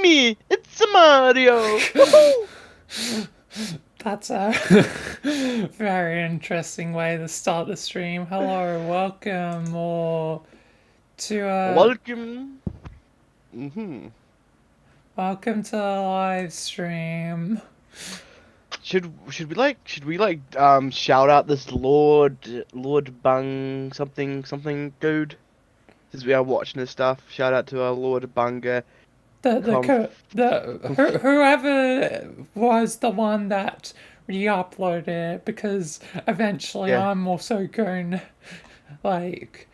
me! It's Mario! Woohoo! That's a very interesting way to start the stream. Hello, welcome, or to Welcome. welcome to the live stream. Should we shout out this Lord Bung something dude? Since we are watching this stuff, shout out to our Lord Bunga. Whoever was the one that re-uploaded it, because eventually Yeah. I'm also going to, like,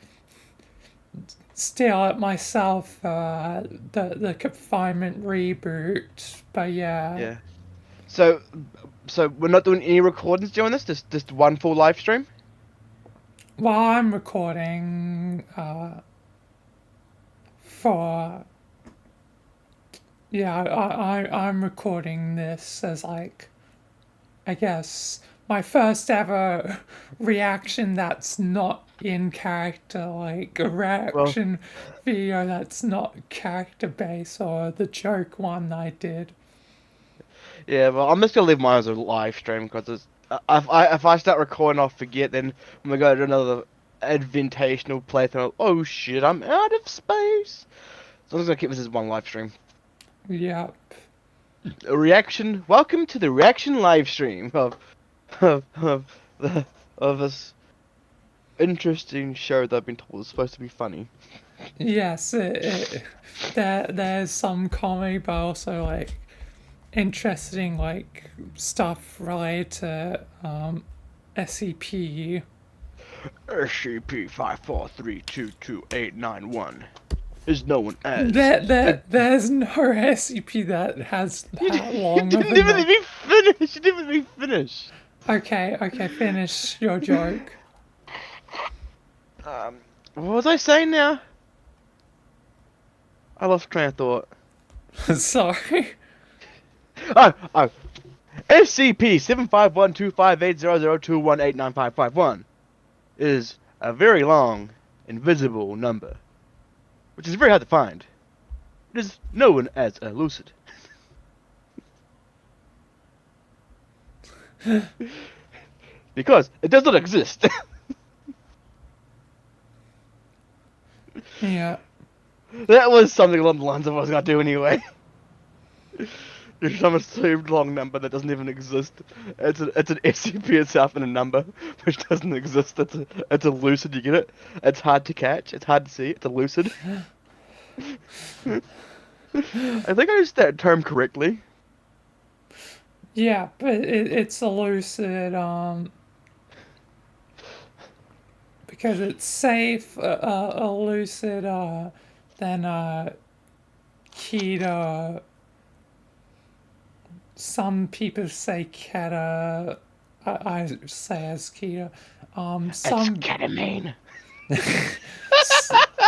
steal it myself, the Confinement reboot, but yeah. Yeah. So we're not doing any recordings during this. Just one full live stream. While I'm recording, I'm recording this as, like, I guess my first ever reaction that's not in character, like a reaction video that's not character based, or the joke one I did. Yeah, well, I'm just gonna leave mine as a live stream because if I start recording, I'll forget. Then when we go to another invitational playthrough, oh shit, I'm out of space. So I'm just gonna keep this as one live stream. Yep. A reaction. Welcome to the reaction live stream of this interesting show that I've been told is supposed to be funny. Yes, there's some comedy, but also, like, interesting, like, stuff related to SCP. SCP-543228891 is known as. There's no SCP that has that long You of a didn't even name. let me finish. You didn't let me finish. Okay, finish your joke. What was I saying now? I lost train of thought. Sorry. Oh. SCP-751258002189551 is a very long, invisible number, which is very hard to find. It is known as elucid. Because it does not exist. Yeah. That was something along the lines of what I was gonna do anyway. There's some assumed long number that doesn't even exist. It's an SCP itself and a number which doesn't exist. It's elucid. You get it? It's hard to catch. It's hard to see. It's elucid. I think I used that term correctly. Yeah, but it's elucid, because it's safe, elucid, then, Keto. Some people say Keta. I say as Keto. It's ketamine.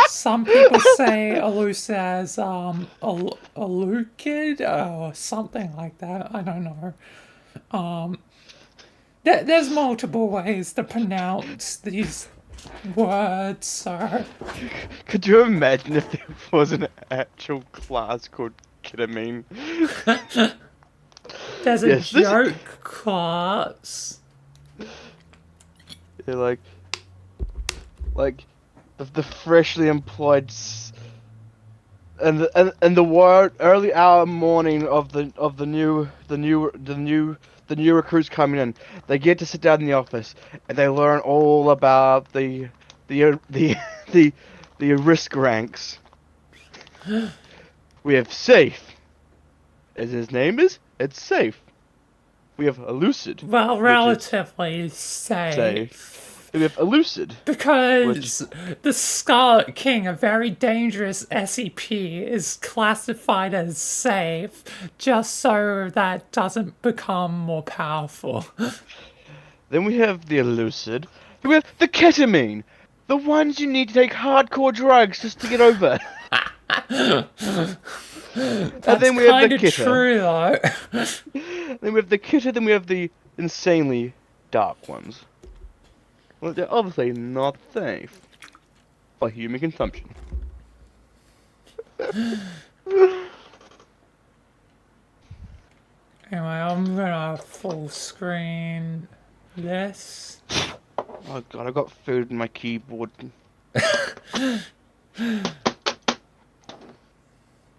Some people say elucid as elucid or something like that. I don't know. There's multiple ways to pronounce these words, so. Could you imagine if there was an actual class called ketamine? There's a joke class. Yeah, like the freshly employed and the word early hour morning of the new recruits coming in. They get to sit down in the office and they learn all about the risk ranks. We have safe, as his name is. It's safe. We have elucid. Well, relatively safe. We have elucid. Because the Scarlet King, a very dangerous SCP, is classified as safe just so that doesn't become more powerful. Then we have the elucid. We have the ketamine. The ones you need to take hardcore drugs just to get over. That's kind of true, though. Then we have the Kitter, then we have the insanely dark ones. Well, they're obviously not safe for human consumption. Anyway, I'm gonna full screen this. Oh god, I got food in my keyboard.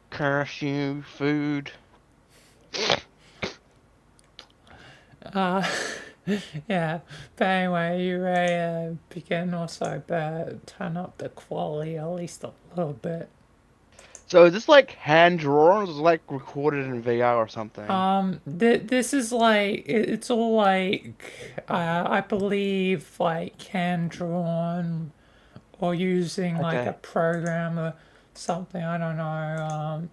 Cashew food. Yeah, but anyway, you ready to begin? Also, but turn up the quality at least a little bit. So is this like hand drawn, or is it like recorded in VR or something? This is like it's all like I believe like hand drawn or using like a Okay. program or something. I don't know.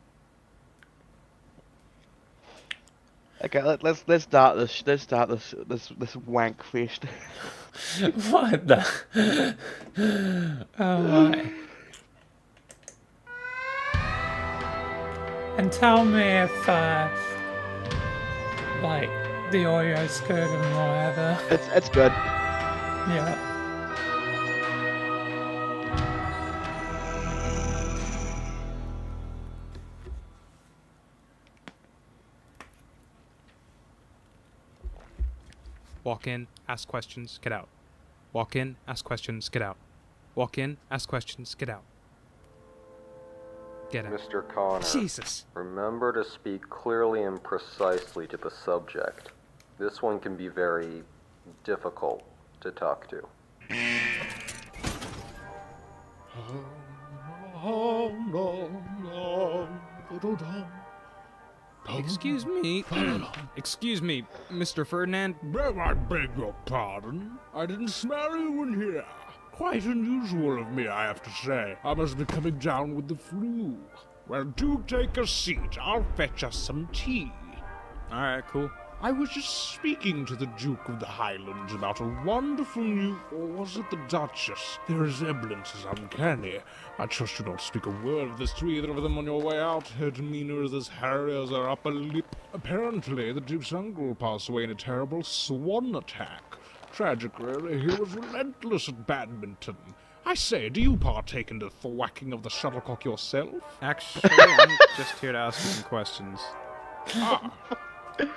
Okay, let's start this. Let's start this wank fest. What the? Oh my! And tell me if like the audio's good and whatever. It's good. Yeah. Walk in, ask questions, get out. Walk in, ask questions, get out. Walk in, ask questions, get out. Get out. Mr. Connor, Jesus! remember to speak clearly and precisely to the subject. This one can be very difficult to talk to. Excuse me. Excuse me, Mr. Ferdinand. I beg your pardon. I didn't smell you in here. Quite unusual of me, I have to say. I must be coming down with the flu. Well, do take a seat. I'll fetch us some tea. Alright, cool. I was just speaking to the Duke of the Highlands about a wonderful new... or was it the Duchess? Their resemblance is uncanny. I trust you don't speak a word of this to either of them on your way out. Her demeanor is as hairy as her upper lip. Apparently, the Duke's uncle passed away in a terrible swan attack. Tragic, really. He was relentless at badminton. I say, do you partake in the thwacking of the shuttlecock yourself? Actually, I'm just here to ask you some questions. Ah,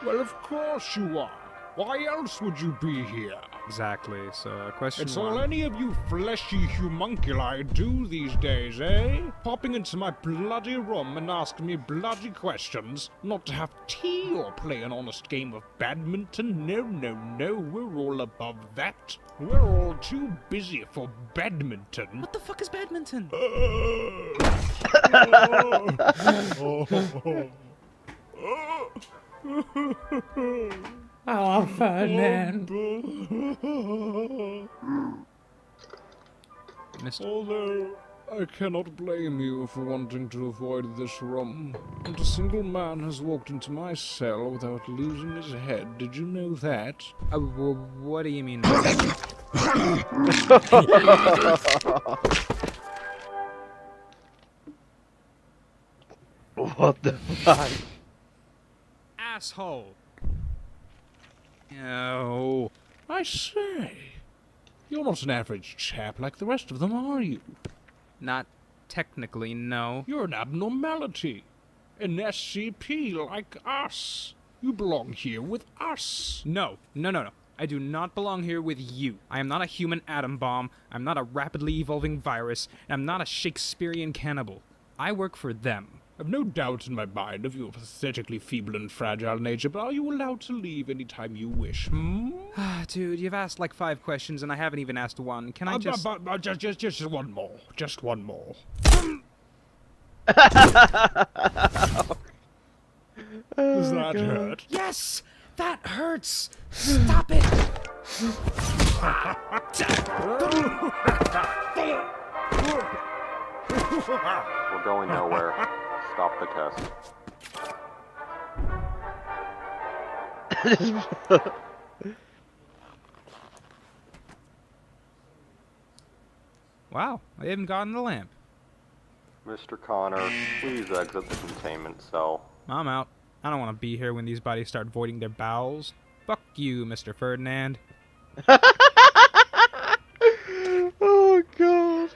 well, of course you are. Why else would you be here? Exactly, so question It's one. all any of you fleshy homunculi do these days, eh? Popping into my bloody room and asking me bloody questions, not to have tea or play an honest game of badminton. No, no, no, we're all above that. We're all too busy for badminton. What the fuck is badminton? I love Ferdinand. Mr. Although, I cannot blame you for wanting to avoid this room. Not a single man has walked into my cell without losing his head. Did you know that? What do you mean? What the fuck? Asshole! No. I say, you're not an average chap like the rest of them, are you? Not technically, no. You're an abnormality. An SCP like us. You belong here with us. No. I do not belong here with you. I am not a human atom bomb, I'm not a rapidly evolving virus, and I'm not a Shakespearean cannibal. I work for them. I've no doubt in my mind of your pathetically feeble and fragile nature, but are you allowed to leave any time you wish, Dude, you've asked like 5 questions and I haven't even asked one. Can I just... Just one more. Just one more. Does that hurt? Yes! That hurts! Stop it! We're going nowhere. Stop the test. Wow, I haven't gotten the lamp. Mr. Connor, please exit the containment cell. I'm out. I don't want to be here when these bodies start voiding their bowels. Fuck you, Mr. Ferdinand. Oh god.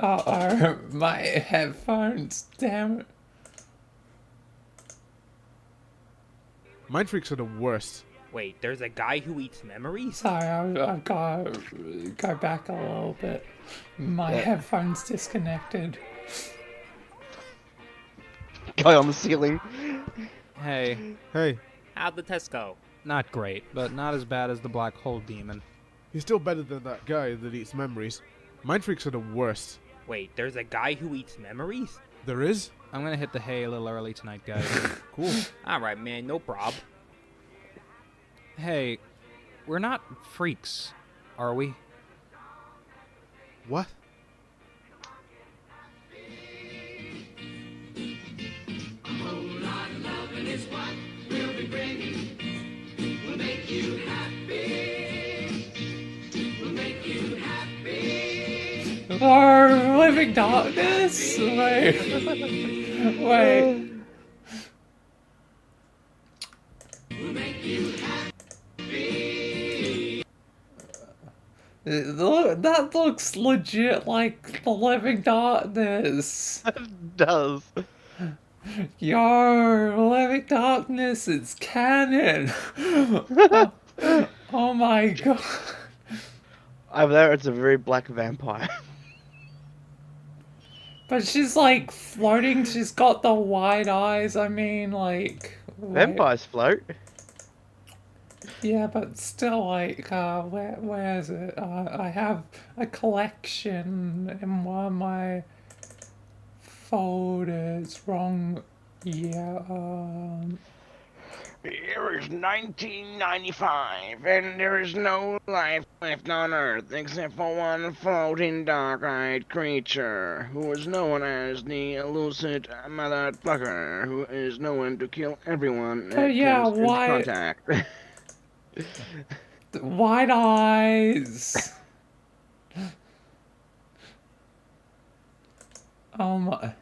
Oh, my headphones, damn it. Mind freaks are the worst. Wait, there's a guy who eats memories? Sorry, I've got to go back a little bit. My headphones disconnected. Guy on the ceiling. Hey, Hey, How'd the test go? not great, but not as bad as the black hole demon. he's still better than that guy that eats memories. Mind freaks are the worst. Wait, there's a guy who eats memories? There is? I'm gonna hit the hay a little early tonight, guys. Cool. Alright, man, no prob. Hey, we're not freaks, are we? What? Oh, living darkness? Wait. Wait. That looks legit like the living darkness. It does. Yo, living darkness, it's canon. Oh my god. Over there, it's a very black vampire. But she's like floating, she's got the wide eyes, I mean, like... Vampires float. Yeah, but still, like, where is it? I have a collection in one of my folders. Wrong year. Here is 1995, and there is no life left on Earth except for one floating dark-eyed creature who is known as the elusive motherfucker, who is known to kill everyone that yeah, comes into why- contact. Wide eyes. Oh my.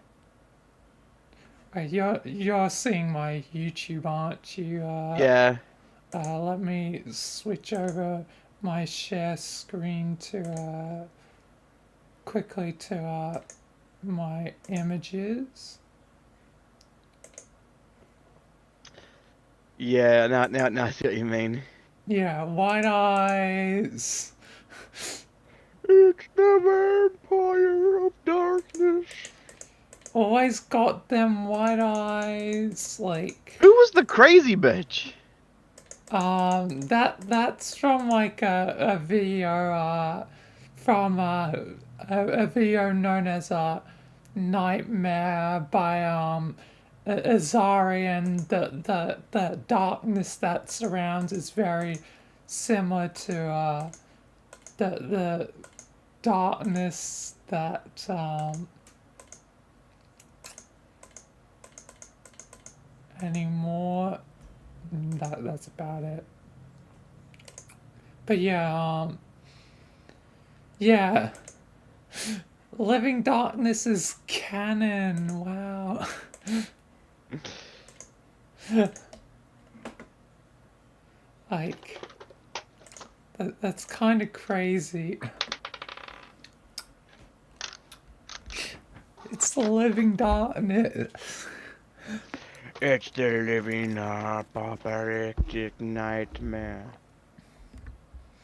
Wait, you're seeing my YouTube, aren't you? Yeah. Let me switch over my share screen to quickly to my images. Yeah, now I see what you mean. Yeah, white eyes. It's the vampire of darkness. Always got them white eyes, like... Who was the crazy bitch? That's from like a video from a video known as Nightmare by Azari, and the darkness that surrounds is very similar to the darkness that anymore. That's about it. But yeah, yeah. Living Darkness is canon. Wow. Like, that's kind of crazy. It's the Living Darkness. It's the living apocalyptic nightmare.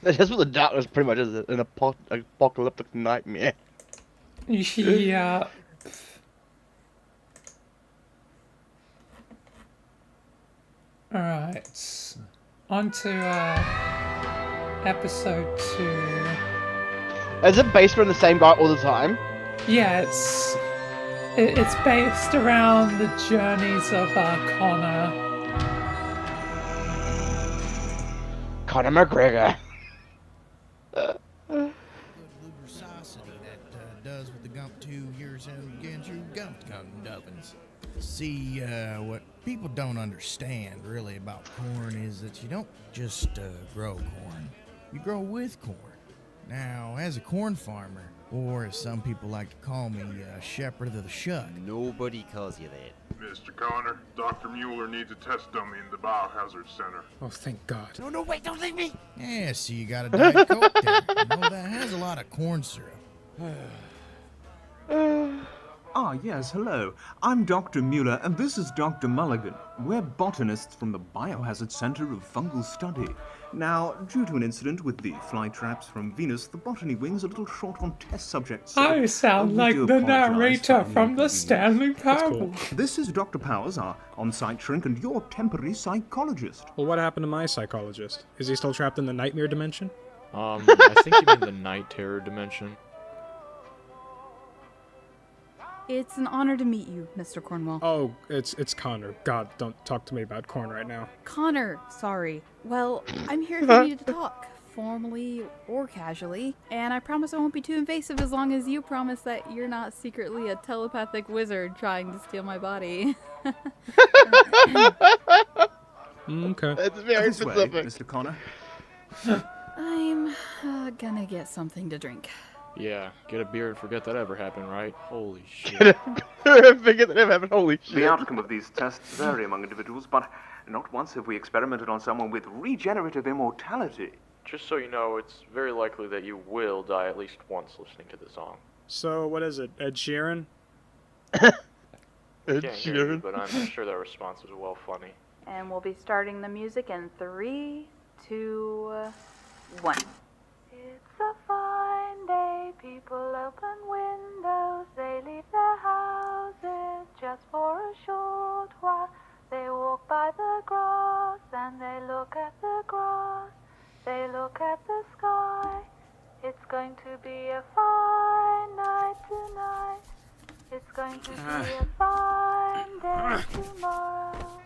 That's what the darkness pretty much is, an apocalyptic nightmare. Yeah. Alright. On to episode 2. Is it based around the same guy all the time? Yeah, it's based around the journeys of Connor. Conor McGregor. Lubricity that does what the Gump 2 years and against you Gump Duffins. See, what people don't understand really about corn is that you don't just grow corn. You grow with corn. Now, as a corn farmer, or as some people like to call me, shepherd of the shuck. Nobody calls you that. Mr. Connor, Dr. Mueller needs a test dummy in the Biohazard Center. Oh, thank God. No, wait, don't leave me! Yeah, so you got a Diet Coke there. You know, that has a lot of corn syrup. Ah, yes, hello. I'm Dr. Mueller, and this is Dr. Mulligan. We're botanists from the Biohazard Center of Fungal Study. Now, due to an incident with the fly traps from Venus, the botany wing's a little short on test subjects. So I sound we like do the apologize narrator for any from the inconvenience. Stanley Parable. This is Dr. Powers, our on-site shrink, and your temporary psychologist. Well, what happened to my psychologist? Is he still trapped in the nightmare dimension? I think you mean the night terror dimension. It's an honor to meet you, Mr. Cornwall. Oh, it's Connor. God, don't talk to me about corn right now. Connor, sorry. Well, I'm here if you need to talk, formally or casually, and I promise I won't be too invasive as long as you promise that you're not secretly a telepathic wizard trying to steal my body. Okay. It's very This way, specific. Mr. Connor. I'm gonna get something to drink. Yeah, get a beer and forget that ever happened, right? Holy shit. Forget that ever happened. Holy shit. The outcome of these tests vary among individuals, but not once have we experimented on someone with regenerative immortality. Just so you know, it's very likely that you will die at least once listening to the song. So, what is it? Ed Sheeran? Can't hear you, but I'm sure that response was well funny. And we'll be starting the music in 3, 2, 1. It's a fine day, people open windows, they leave their houses just for a short while. They walk by the grass and they look at the grass, they look at the sky. It's going to be a fine night tonight, it's going to be a fine day tomorrow.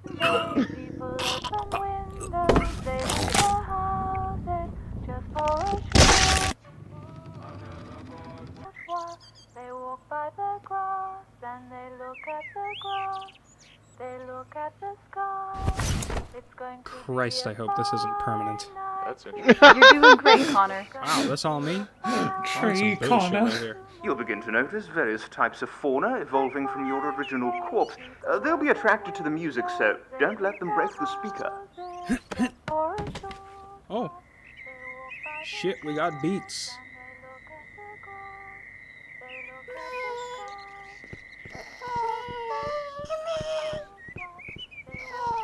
People open windows, they leave their houses just for a short while. They walk by the grass and they look at the grass, they look at the sky. It's going to Christ, be I hope this isn't permanent. That's interesting. You're doing great, Connor. Wow, that's all me? Tree That's some bullshit Connor. right here. You'll begin to notice various types of fauna evolving from your original corpse. They'll be attracted to the music, so don't let them break the speaker. Oh. Shit, we got beats.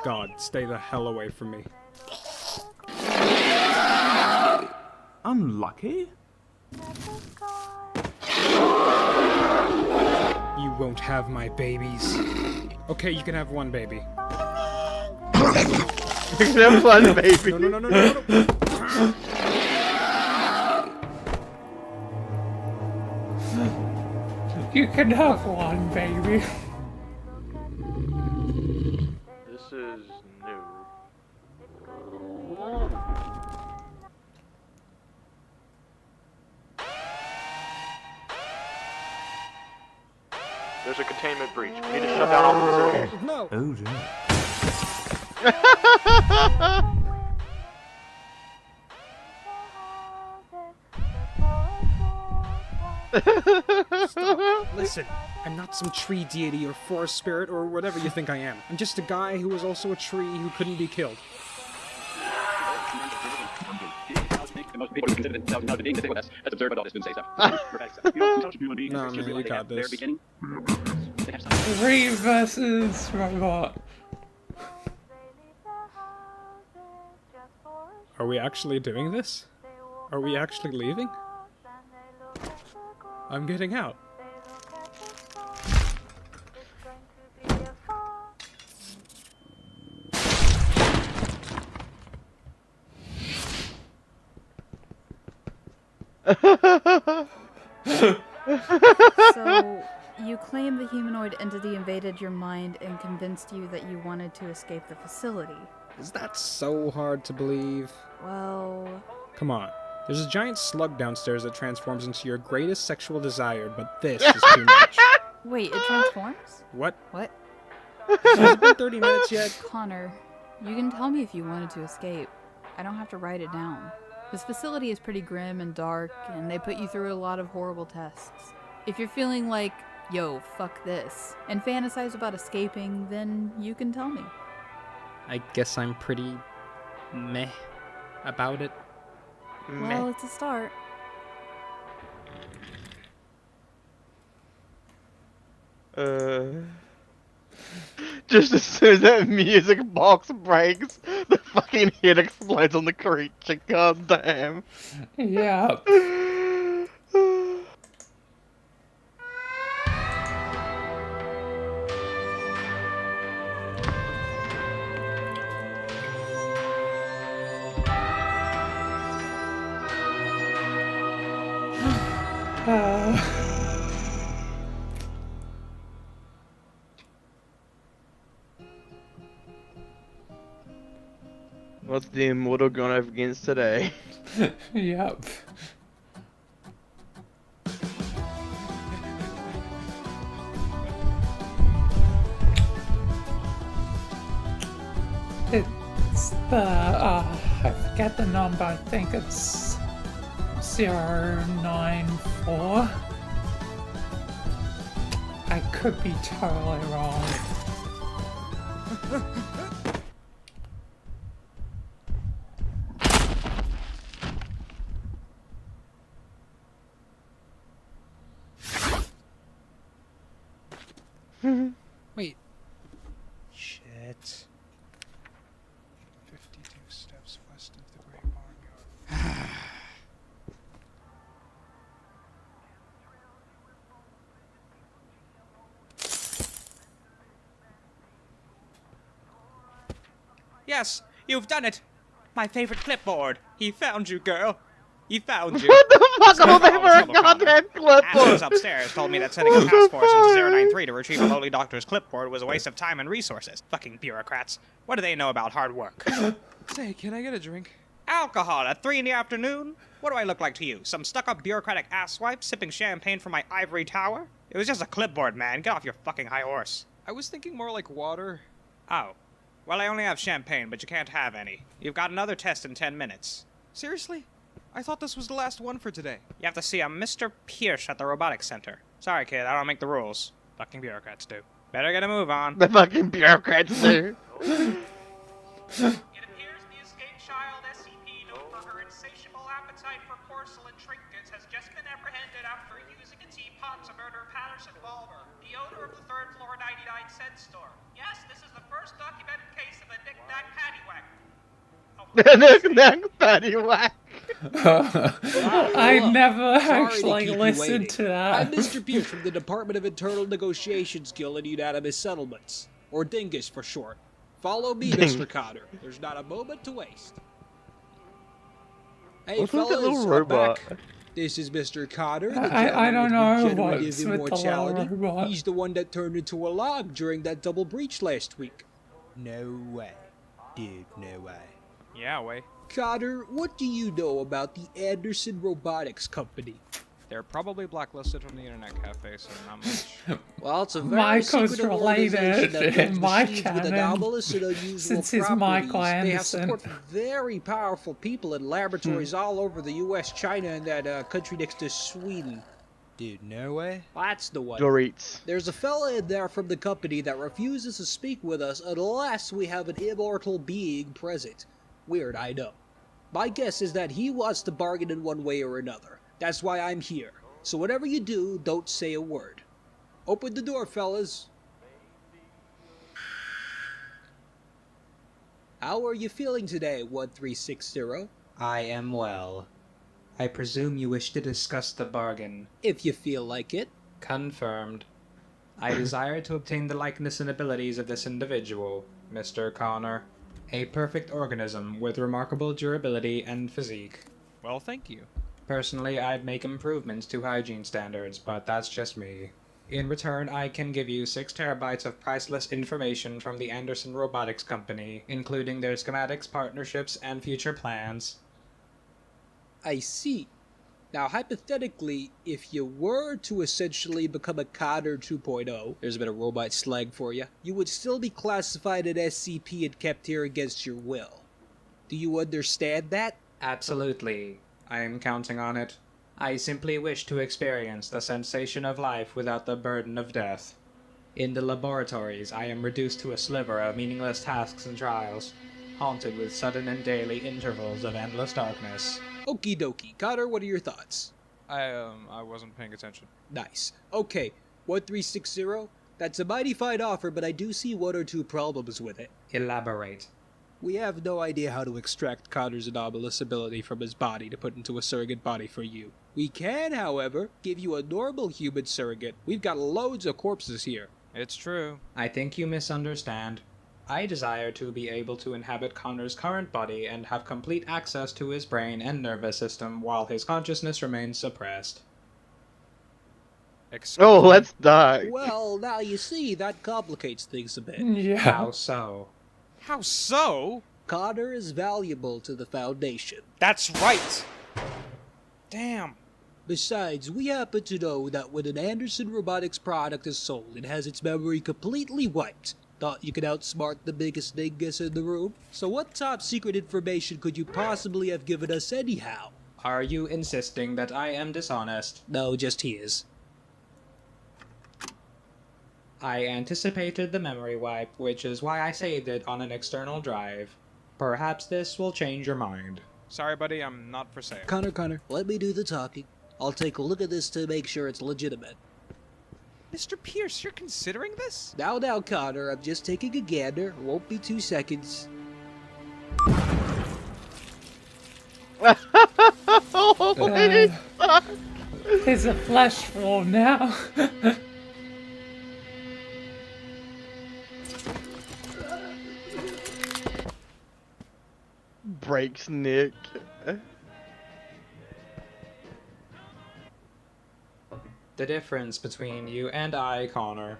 God, stay the hell away from me. Unlucky? You won't have my babies. Okay, you can have one baby. You can have one, baby. No. You can have one, baby. This is new. There's a containment breach. We need to shut down all the facilities. No. Oh dear. Stop. Listen, I'm not some tree deity or forest spirit or whatever you think I am. I'm just a guy who was also a tree who couldn't be killed. No, man, you got this. 3 versus robot. Are we actually doing this? Are we actually leaving? I'm getting out. So, you claim the humanoid entity invaded your mind and convinced you that you wanted to escape the facility. Is that so hard to believe? Well... Come on. There's a giant slug downstairs that transforms into your greatest sexual desire, but this is too much. Wait, it transforms? What? What? Has it been 30 minutes yet? Connor, you can tell me if you wanted to escape. I don't have to write it down. This facility is pretty grim and dark, and they put you through a lot of horrible tests. If you're feeling like, yo, fuck this, and fantasize about escaping, then you can tell me. I guess I'm pretty meh about it. Well, it's a start. Just as soon as that music box breaks, the fucking head explodes on the creature. God damn. Yeah. What's the immortal gone up against today? Yep. It's the, I forget the number, I think it's 094. I could be totally wrong. Wait. Shit. 52 steps west of the Great Barnyard. Yes, you've done it! My favorite clipboard! He found you, girl! He found you! What the fuck? I'm looking for a goddamn clipboard! Ashley's upstairs told me that sending a task force into 093 to retrieve a lowly doctor's clipboard was a waste of time and resources. Fucking bureaucrats. What do they know about hard work? Say, can I get a drink? Alcohol at 3 in the afternoon? What do I look like to you? Some stuck-up bureaucratic asswipe sipping champagne from my ivory tower? It was just a clipboard, man. Get off your fucking high horse. I was thinking more like water. Oh. Well, I only have champagne, but you can't have any. You've got another test in 10 minutes. Seriously? I thought this was the last one for today. You have to see a Mr. Pierce at the robotics center. Sorry, kid, I don't make the rules. Fucking bureaucrats do. Better get a move on. The fucking bureaucrats do. It appears the escaped child SCP, known for her insatiable appetite for porcelain trinkets, has just been apprehended after using a teapot to murder Patterson Balmer, the owner of the third floor 99-cent store. Yes, this is the first documented case of a knick-knack paddywhack. Knick-knack paddywhack. I never actually listened to that. I'm Mr. Pierce from the Department of Internal Negotiations Guild and Unanimous Settlements, or Dingus for short. Follow me, Mr. Cotter. There's not a moment to waste. Hey, What's with that fellas, little I'm robot? back. This is Mr. Cotter. The I don't know gentleman what's with with the little immortality. robot. He's the one that turned into a log during that double breach last week. No way. Dude, no way. Yeah, way. Cotter, what do you know about the Anderson Robotics Company? They're probably blacklisted from the internet cafe, so not much. Well, it's a very Michael's secretive organization related that in builds my machines with canon, anomalous and unusual since he's properties. Michael They have Anderson. support from very powerful people in laboratories all over the U.S., China, and that country next to Sweden. Dude, no way. That's the one. Dorit's. There's a fella in there from the company that refuses to speak with us unless we have an immortal being present. Weird, I know. My guess is that he wants to bargain in one way or another. That's why I'm here. So whatever you do, don't say a word. Open the door, fellas. How are you feeling today, 1360? I am well. I presume you wish to discuss the bargain. If you feel like it. Confirmed. I desire to obtain the likeness and abilities of this individual, Mr. Connor. A perfect organism with remarkable durability and physique. Well, thank you. Personally, I'd make improvements to hygiene standards, but that's just me. In return, I can give you 6 terabytes of priceless information from the Anderson Robotics Company, including their schematics, partnerships, and future plans. I see. Now, hypothetically, if you were to essentially become a Cotter 2.0, there's a bit of robot slang for you, you would still be classified as SCP and kept here against your will. Do you understand that? Absolutely. I am counting on it. I simply wish to experience the sensation of life without the burden of death. In the laboratories, I am reduced to a sliver of meaningless tasks and trials, haunted with sudden and daily intervals of endless darkness. Okie dokie. Cotter, what are your thoughts? I wasn't paying attention. Nice. Okay, 1360, That's a mighty fine offer, but I do see one or two problems with it. Elaborate. We have no idea how to extract Connor's anomalous ability from his body to put into a surrogate body for you. We can, however, give you a normal human surrogate. We've got loads of corpses here. It's true. I think you misunderstand. I desire to be able to inhabit Connor's current body and have complete access to his brain and nervous system while his consciousness remains suppressed. Oh, let's die. Well, now you see, that complicates things a bit. Yeah. How so? How so? Connor is valuable to the Foundation. That's right! Damn. Besides, we happen to know that when an Anderson Robotics product is sold, it has its memory completely wiped. Thought you could outsmart the biggest dingus in the room? So what top secret information could you possibly have given us anyhow? Are you insisting that I am dishonest? No, just he is. I anticipated the memory wipe, which is why I saved it on an external drive. Perhaps this will change your mind. Sorry, buddy, I'm not for sale. Connor, let me do the talking. I'll take a look at this to make sure it's legitimate. Mr. Pierce, you're considering this? Now, Connor, I'm just taking a gander. Won't be 2 seconds. Holy fuck! He's a flesh form now. Breaks Nick. The difference between you and I, Connor,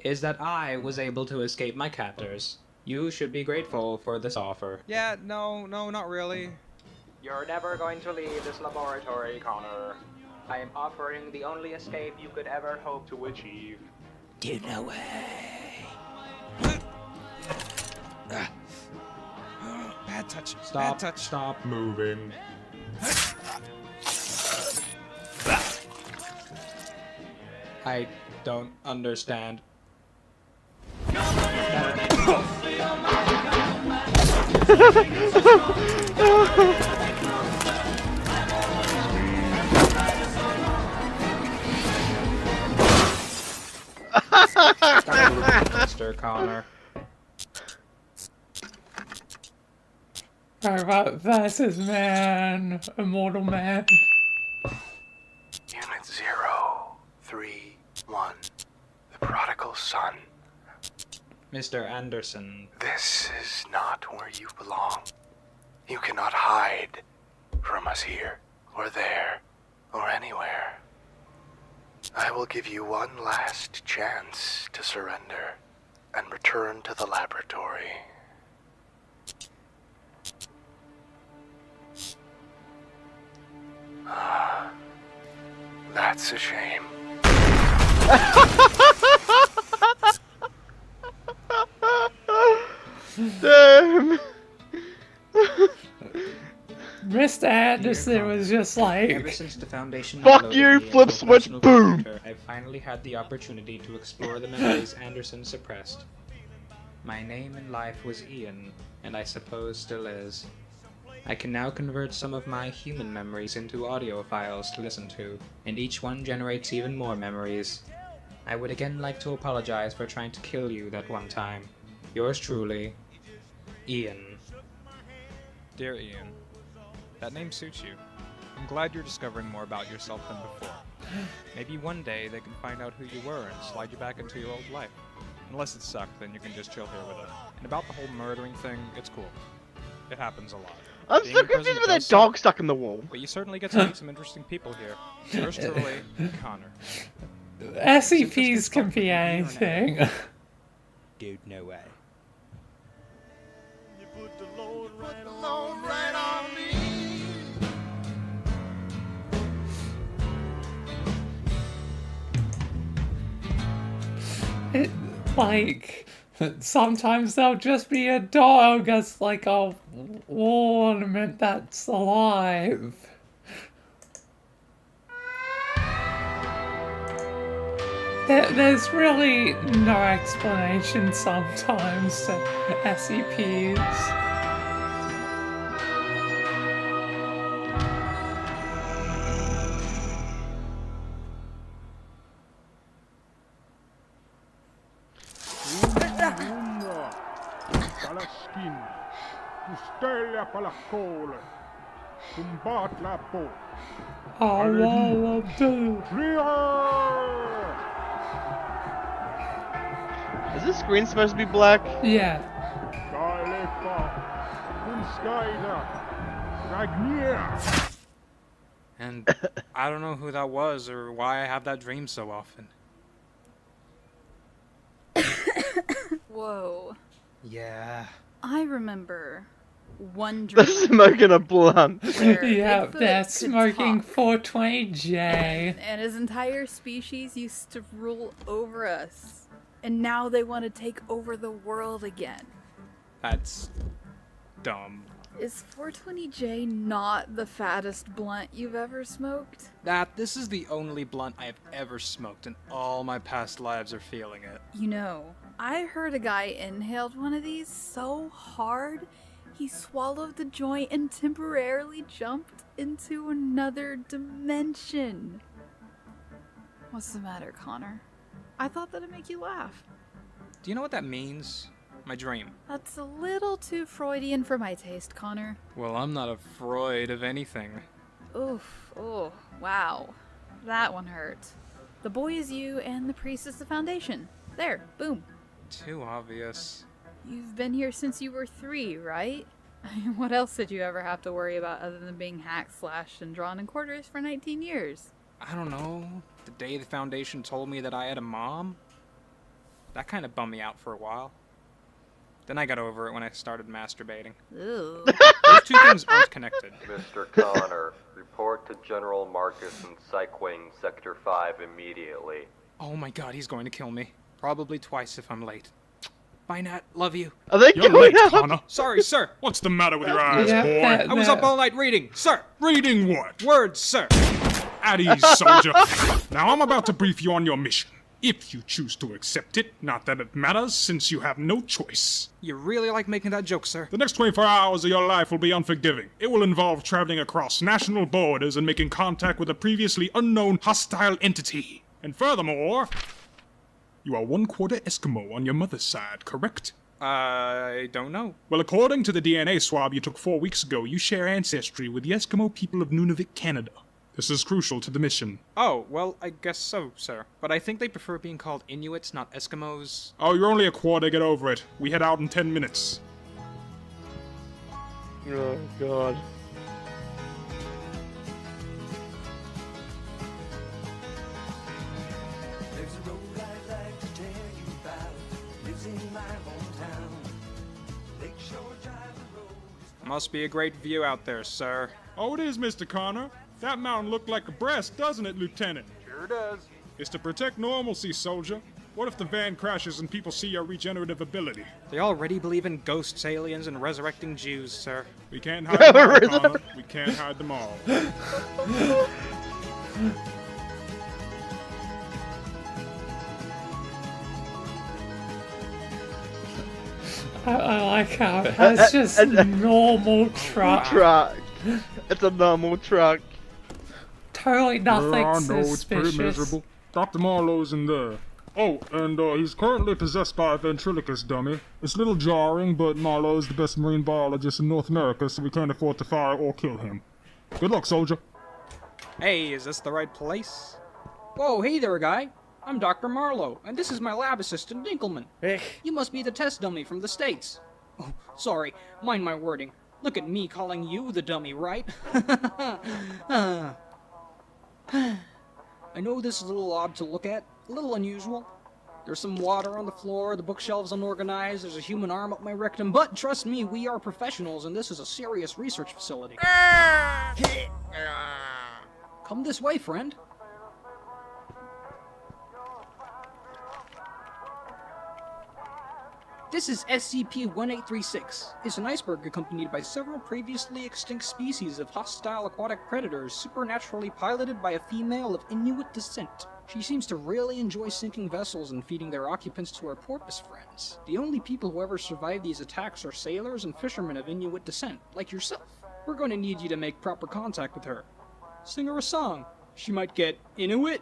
is that I was able to escape my captors. You should be grateful for this offer. Yeah, no, not really. You're never going to leave this laboratory, Connor. I am offering the only escape you could ever hope to achieve. Do no way. Bad touch. Stop. Bad touch. Stop moving. I don't understand. Mr. Connor. Robot versus man, immortal man. Unit 031, the prodigal son. Mr. Anderson. This is not where you belong. You cannot hide from us here, or there, or anywhere. I will give you one last chance to surrender and return to the laboratory. Ah, that's a shame. Damn. Mr. Anderson was just like, ever since the Foundation fuck uploaded you, me flip into a switch, personal boom. computer, I finally had the opportunity to explore the memories Anderson suppressed. My name in life was Ian, and I suppose still is. I can now convert some of my human memories into audio files to listen to, and each one generates even more memories. I would again like to apologize for trying to kill you that one time. Yours truly, Ian. Dear Ian, that name suits you. I'm glad you're discovering more about yourself than before. Maybe one day they can find out who you were and slide you back into your old life. Unless it sucked, then you can just chill here with it. And about the whole murdering thing, it's cool. It happens a lot. I'm Being so in prison confused with that does suck, dog stuck in the wall. But you certainly get to meet some interesting people here. Yours truly, Connor. SCPs can be anything. Dude, no way. It, like, sometimes there'll just be a dog as like a wall ornament that's alive. There's really no explanation sometimes to SCPs. stella pala cole. Combat la po. Is this screen supposed to be black? Yeah. And I don't know who that was or why I have that dream so often. Whoa. Yeah. I remember one dream. They're smoking a blunt. Yeah, Bigfoot they're could smoking talk. 420J. And his entire species used to rule over us. And now they want to take over the world again. That's dumb. Is 420J not the fattest blunt you've ever smoked? This is the only blunt I have ever smoked, and all my past lives are feeling it. You know, I heard a guy inhaled one of these so hard, he swallowed the joint and temporarily jumped into another dimension. What's the matter, Connor? I thought that'd make you laugh. Do you know what that means? My dream. That's a little too Freudian for my taste, Connor. Well, I'm not a Freud of anything. Oof, oh, wow. That one hurt. The boy is you and the priest is the foundation. There, boom. Too obvious. You've been here since you were 3, right? What else did you ever have to worry about other than being hacked, slashed, and drawn in quarters for 19 years? I don't know. The day the Foundation told me that I had a mom, that kind of bummed me out for a while. Then I got over it when I started masturbating. Ew. Those two things aren't connected. Mr. Connor, report to General Marcus in Psych Wing, Sector 5 immediately. Oh my god, he's going to kill me. Probably twice if I'm late. Bye, Nat. Love you. Are they You're going late, out? Connor. Sorry, sir. What's the matter with your eyes, Yeah, boy? I was up all night reading. Sir. Reading what? Words, sir. At ease, soldier. Now I'm about to brief you on your mission. If you choose to accept it, not that it matters, since you have no choice. You really like making that joke, sir. The next 24 hours of your life will be unforgiving. It will involve traveling across national borders and making contact with a previously unknown hostile entity. And furthermore, you are 1/4 Eskimo on your mother's side, correct? I don't know. Well, according to the DNA swab you took 4 weeks ago, you share ancestry with the Eskimo people of Nunavut, Canada. This is crucial to the mission. Oh, well, I guess so, sir. But I think they prefer being called Inuits, not Eskimos. Oh, you're only 1/4, get over it. We head out in 10 minutes. Oh, God. There's a road I'd like to tell you about. Lives in my hometown. Lakeshore Drive Road. Must be a great view out there, sir. Oh, it is, Mr. Connor. That mountain looked like a breast, doesn't it, Lieutenant? Sure does. It's to protect normalcy, soldier. What if the van crashes and people see your regenerative ability? They already believe in ghosts, aliens, and resurrecting Jews, sir. We can't hide them all, Connor. We can't hide them all. I like how it has just normal truck. It's a normal truck. Totally nothing I know, it's pretty suspicious. miserable. Dr. Marlowe's in there. Oh, and he's currently possessed by a ventriloquist dummy. It's a little jarring, but Marlowe's the best marine biologist in North America, so we can't afford to fire or kill him. Good luck, soldier. Hey, is this the right place? Whoa, hey there, guy. I'm Dr. Marlowe, and this is my lab assistant, Dinkelman. You must be the test dummy from the States. Oh, sorry, mind my wording. Look at me calling you the dummy, right? I know this is a little odd to look at, a little unusual. There's some water on the floor, the bookshelves unorganized, there's a human arm up my rectum, but trust me, we are professionals and this is a serious research facility. Come this way, friend. This is SCP-1836. It's an iceberg accompanied by several previously extinct species of hostile aquatic predators supernaturally piloted by a female of Inuit descent. She seems to really enjoy sinking vessels and feeding their occupants to her porpoise friends. The only people who ever survive these attacks are sailors and fishermen of Inuit descent, like yourself. We're going to need you to make proper contact with her. Sing her a song. She might get Inuit.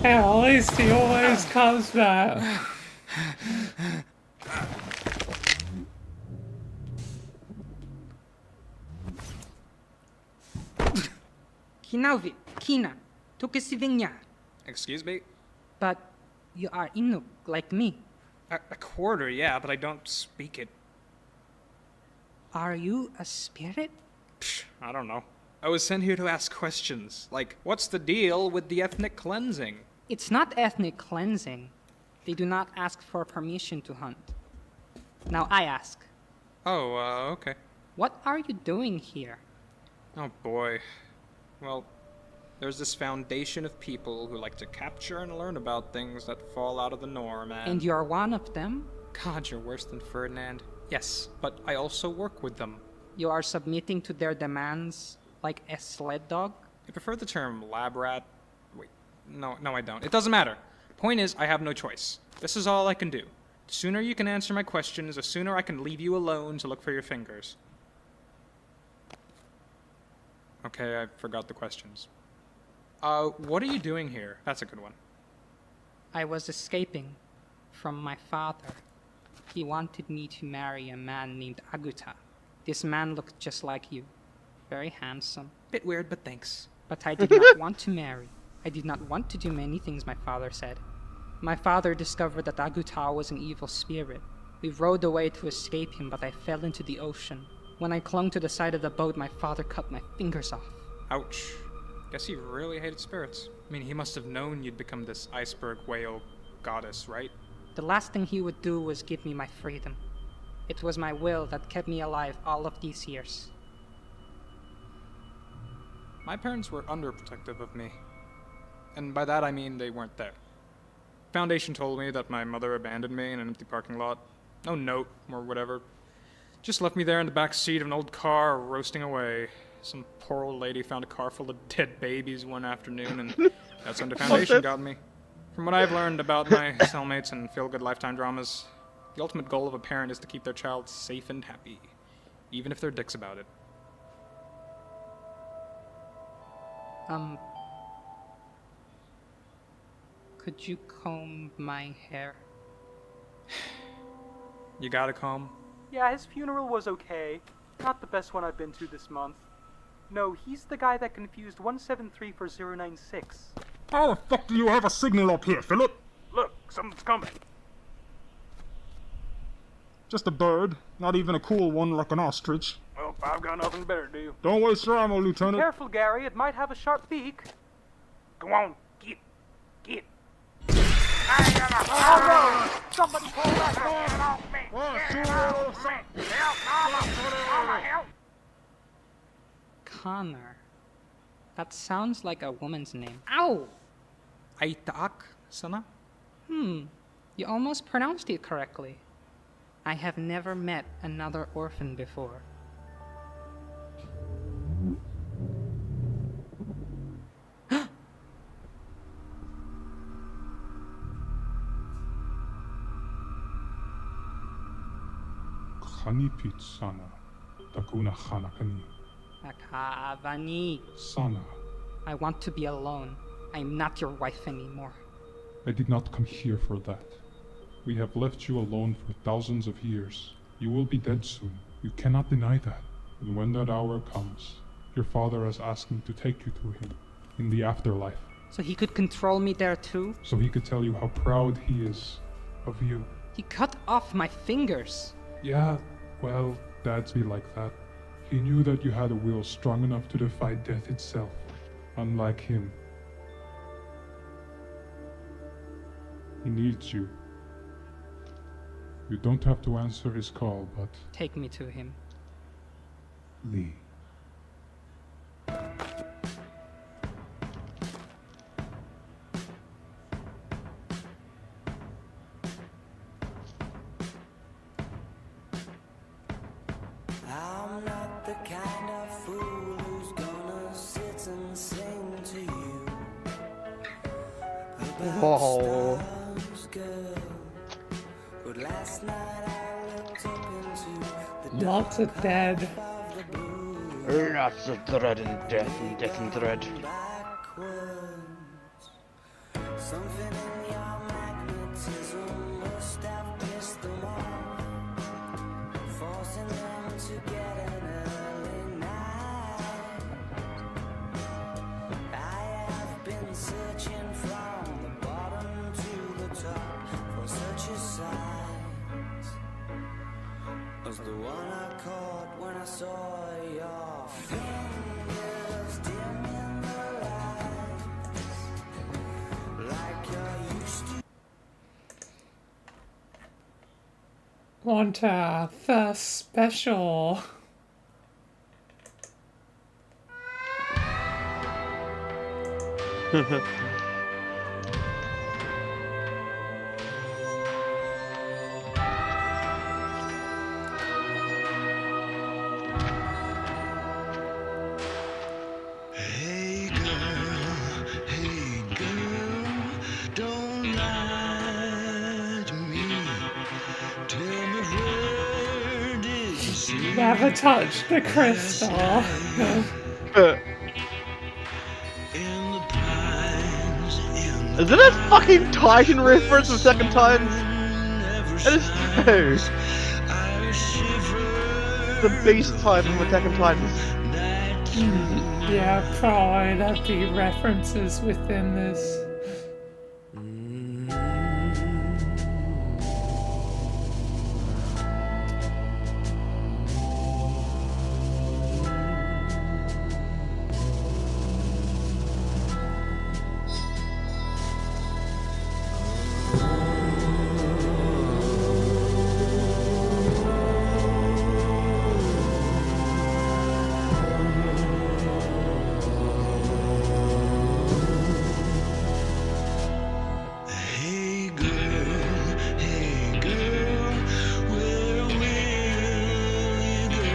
Yeah, at least he always comes back. Kinauvi, Kina, Tukisivinya. Excuse me? But you are Inuk, like me. A quarter, yeah, but I don't speak it. Are you a spirit? Psh, I don't know. I was sent here to ask questions, like, what's the deal with the ethnic cleansing? It's not ethnic cleansing. They do not ask for permission to hunt. Now I ask. Oh, okay. What are you doing here? Oh boy. Well, there's this foundation of people who like to capture and learn about things that fall out of the norm, And you're one of them? God, you're worse than Ferdinand. Yes, but I also work with them. You are submitting to their demands like a sled dog? I prefer the term lab rat. Wait, no, I don't. It doesn't matter. Point is, I have no choice. This is all I can do. The sooner you can answer my questions, the sooner I can leave you alone to look for your fingers. Okay, I forgot the questions. What are you doing here? That's a good one. I was escaping from my father. He wanted me to marry a man named Aguta. This man looked just like you. Very handsome. Bit weird, but thanks. But I did not want to marry. I did not want to do many things my father said. My father discovered that Aguta was an evil spirit. We rowed away to escape him, but I fell into the ocean. When I clung to the side of the boat, my father cut my fingers off. Ouch. Guess he really hated spirits. I mean, he must have known you'd become this iceberg whale goddess, right? The last thing he would do was give me my freedom. It was my will that kept me alive all of these years. My parents were underprotective of me. And by that I mean they weren't there. Foundation told me that my mother abandoned me in an empty parking lot. No note or whatever. Just left me there in the back seat of an old car, roasting away. Some poor old lady found a car full of dead babies one afternoon, and that's when the Foundation got me. From what I've learned about my cellmates and feel-good Lifetime dramas, the ultimate goal of a parent is to keep their child safe and happy, even if they're dicks about it. Could you comb my hair? You got a comb? Yeah, his funeral was okay. Not the best one I've been to this month. No, he's the guy that confused 173 for 096. How the fuck do you have a signal up here, Philip? Look, something's coming. Just a bird, not even a cool one like an ostrich. Well, I've got nothing better to do. Don't waste your ammo, Lieutenant. Careful, Gary, it might have a sharp beak. Go on, get. Somebody pull that man off me! Get off me! Help! Connor. That sounds like a woman's name. Ow! Aitaak, sana? You almost pronounced it correctly. I have never met another orphan before. Khanipit sana, takuna khanakani. Akavani. Sana. I want to be alone. I'm not your wife anymore. I did not come here for that. We have left you alone for thousands of years. You will be dead soon. You cannot deny that. And when that hour comes, your father has asked me to take you to him in the afterlife. So he could control me there too? So he could tell you how proud he is of you. He cut off my fingers. Yeah, well, dads be like that. He knew that you had a will strong enough to defy death itself, unlike him. He needs you. You don't have to answer his call, but... Take me to him. Lee. I'm not the kind of fool who's gonna sit and sing to you about stars, girl. But last night I looked up into the Lots of dead. Lots of dread and death and death and dread. something in your magnetism must have pissed them off, forcing them to get an early night. I have been searching from the bottom to the top for such a sight as the one I caught when I saw your fingers dim in the lights, like you used to. On to our first special. Hey girl, don't lie to me. Tell me where did you see? Never touch the crystal. Is it a fucking Titan reference the second time? It is true. The beast type from Attack on Titans. Yeah, probably there'd be references within this. Hey girl, where will you go?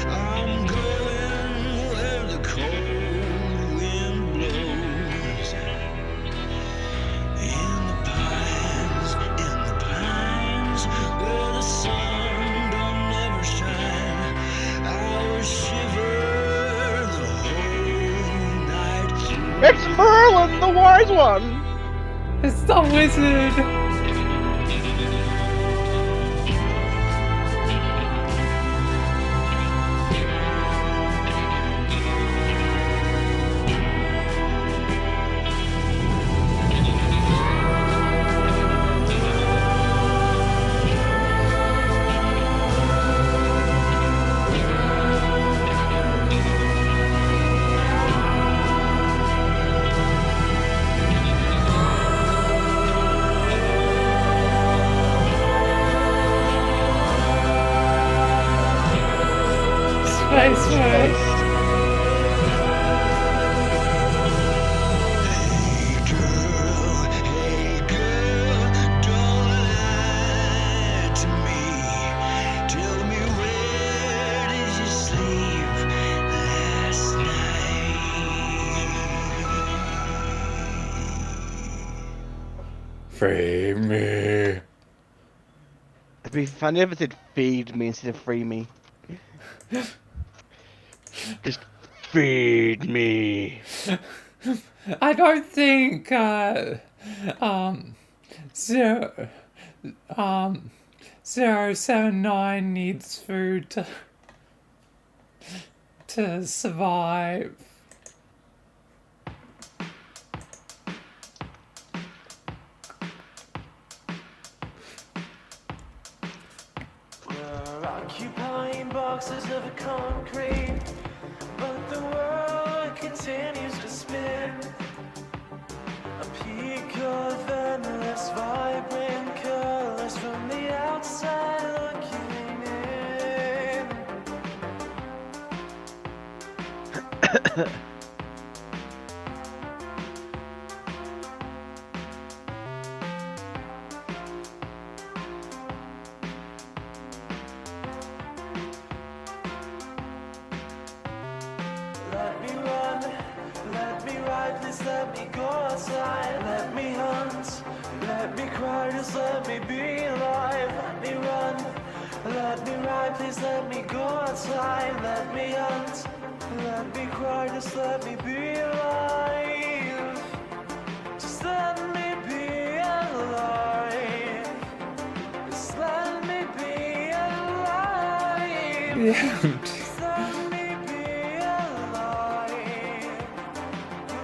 I'm going where the cold wind blows. In the pines, where the sun don't never shine. I will shiver the whole night through. It's Merlin, the wise one! It's the wizard! Space Race. Free me. It'd be funny if it said feed me instead of free me. Just feed me. I don't think, 079 needs food to survive. We're occupying boxes of concrete, but the world continues to spin. A peak of endless vibrant colors from the outside looking in. Let me run, let me ride, please let me go outside. Let me hunt, let me cry, just let me be alive. Let me run, let me ride, please let me go outside. Let me hunt, let me cry, just let me be alive. Just let me be alive. Just let me be alive. Yeah. Just let me be alive.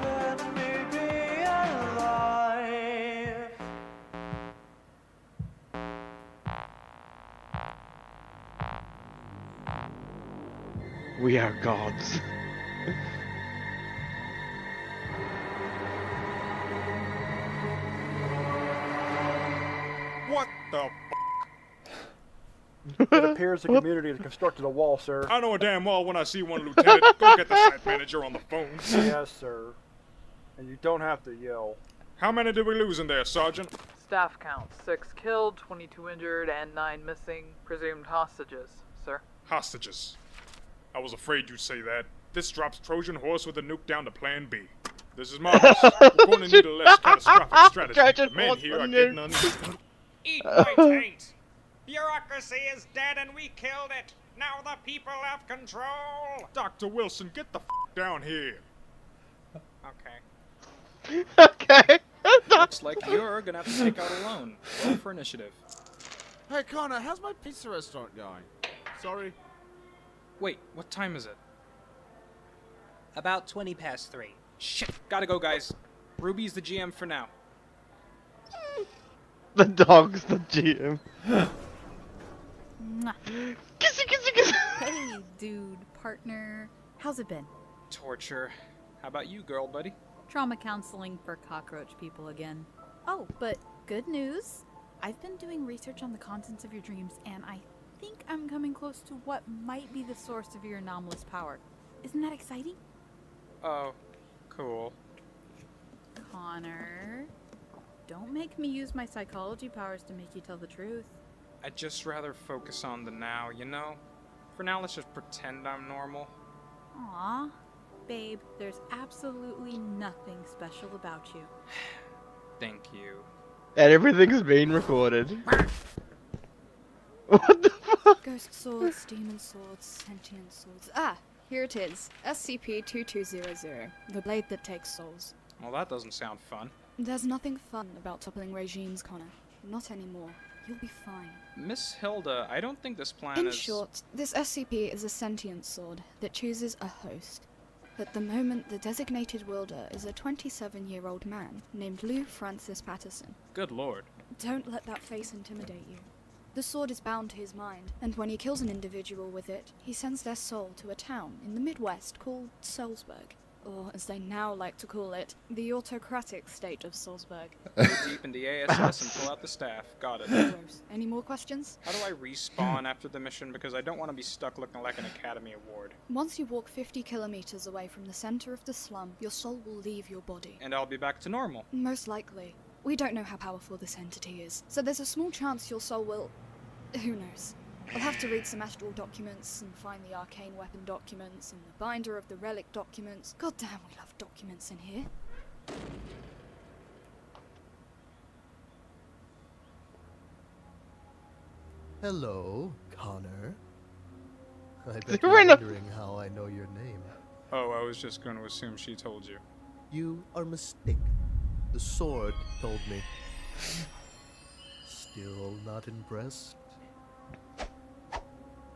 Let me be alive. We are gods. What the It appears the community has constructed a wall, sir. I know a damn well when I see one, Lieutenant. Go get the site manager on the phone. Yes, sir. And you don't have to yell. How many did we lose in there, Sergeant? Staff count: 6 killed, 22 injured, and 9 missing. Presumed hostages, sir. Hostages. I was afraid you'd say that. This drops Trojan horse with a nuke down to Plan B. This is marvelous. We're going to need a less catastrophic strategy. Trojan The men horse here with are a getting nuke. on. Eat my taint! Bureaucracy is dead and we killed it! Now the people have control! Dr. Wilson, get the down here. Okay. Okay. Looks like you're gonna have to take out a loan. Roll for initiative. Hey Connor, how's my pizza restaurant going? Sorry. Wait, what time is it? About 20 past 3. Shit, gotta go, guys. Ruby's the GM for now. The dog's the GM. Mwah. Kissy, kissy, kissy. Hey, dude, partner. How's it been? Torture. How about you, girl buddy? Trauma counseling for cockroach people again. Oh, but good news. I've been doing research on the contents of your dreams, and I think I'm coming close to what might be the source of your anomalous power. Isn't that exciting? Oh, cool. Connor, don't make me use my psychology powers to make you tell the truth. I'd just rather focus on the now, you know? For now, let's just pretend I'm normal. Aw, babe, there's absolutely nothing special about you. Thank you. And everything's being recorded. What the fuck? Ghost swords, demon swords, sentient swords. Ah, here it is. SCP-2200, the blade that takes souls. Well, that doesn't sound fun. There's nothing fun about toppling regimes, Connor. Not anymore. You'll be fine. Miss Hilda, I don't think this plan In is... short, this SCP is a sentient sword that chooses a host. At the moment, the designated wielder is a 27-year-old man named Lou Francis Patterson. Good lord. Don't let that face intimidate you. The sword is bound to his mind, and when he kills an individual with it, he sends their soul to a town in the Midwest called Salzburg. Or, as they now like to call it, the autocratic state of Salzburg. Go deep in the ASS and pull out the staff. Got it. Gross. Any more questions? How do I respawn after the mission? Because I don't want to be stuck looking like an Academy Award. Once you walk 50 kilometers away from the center of the slum, your soul will leave your body. And I'll be back to normal. Most likely. We don't know how powerful this entity is, so there's a small chance your soul will... Who knows? I'll have to read some astral documents and find the arcane weapon documents and the binder of the relic documents. God damn, we love documents in here. Hello, Connor. I bet You're you're in a- wondering how I know your name. Oh, I was just going to assume she told you. You are mistaken. The sword told me. Still not impressed?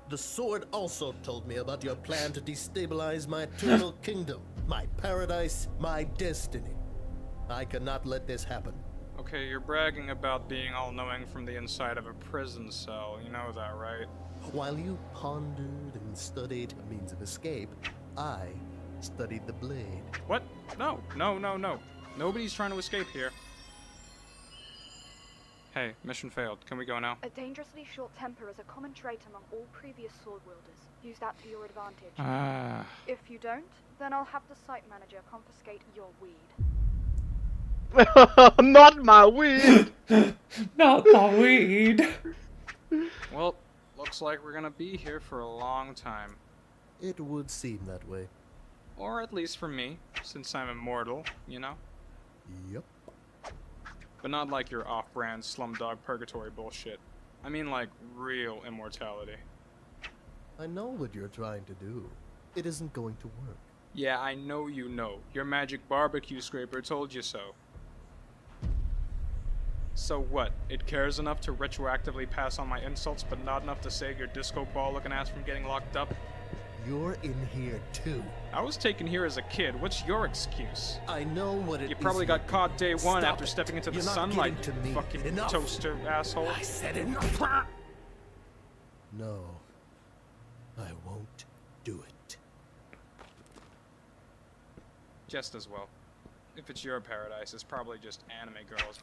The sword also told me about your plan to destabilize my eternal kingdom, my paradise, my destiny. I cannot let this happen. Okay, you're bragging about being all-knowing from the inside of a prison cell. You know that, right? While you pondered and studied a means of escape, I studied the blade. What? No. Nobody's trying to escape here. Hey, mission failed. Can we go now? A dangerously short temper is a common trait among all previous sword wielders. Use that to your advantage. Ah. If you don't, then I'll have the site manager confiscate your weed. Not my weed! Not the weed! Well, looks like we're gonna be here for a long time. It would seem that way. Or at least for me, since I'm immortal, you know? Yep. But not like your off-brand Slumdog Purgatory bullshit. I mean like real immortality. I know what you're trying to do. It isn't going to work. Yeah, I know you know. Your magic barbecue scraper told you so. So what? It cares enough to retroactively pass on my insults, but not enough to save your disco ball looking ass from getting locked up? You're in here too. I was taken here as a kid. What's your excuse? I know what it is. You probably got caught day one Stop after it. stepping into the You're not sunlight, getting to you me. fucking Enough. toaster asshole. I said enough. No, I won't do it. Just as well. If it's your paradise, it's probably just anime girls.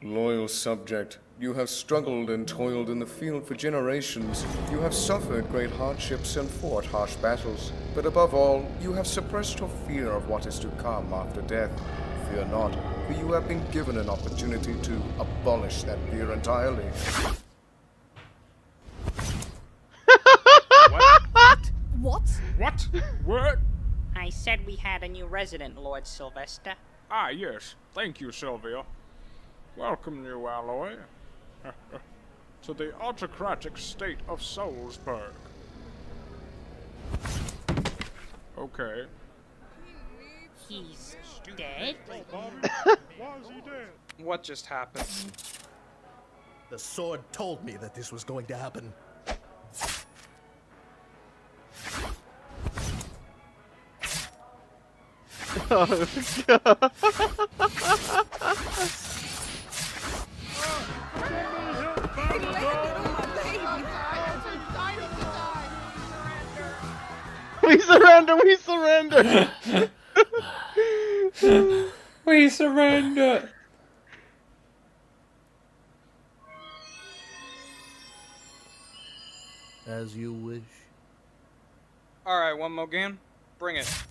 Loyal subject, you have struggled and toiled in the field for generations. You have suffered great hardships and fought harsh battles. But above all, you have suppressed your fear of what is to come after death. Fear not, for you have been given an opportunity to abolish that fear entirely. What? What? What? I said we had a new resident, Lord Sylvester. Ah, yes. Thank you, Sylvia. Welcome, new alloy. To the autocratic state of Salzburg. Okay. He's dead? What just happened? The sword told me that this was going to happen. Oh, God. We surrender! We surrender! We surrender! As you wish. Alright, one more game. Bring it.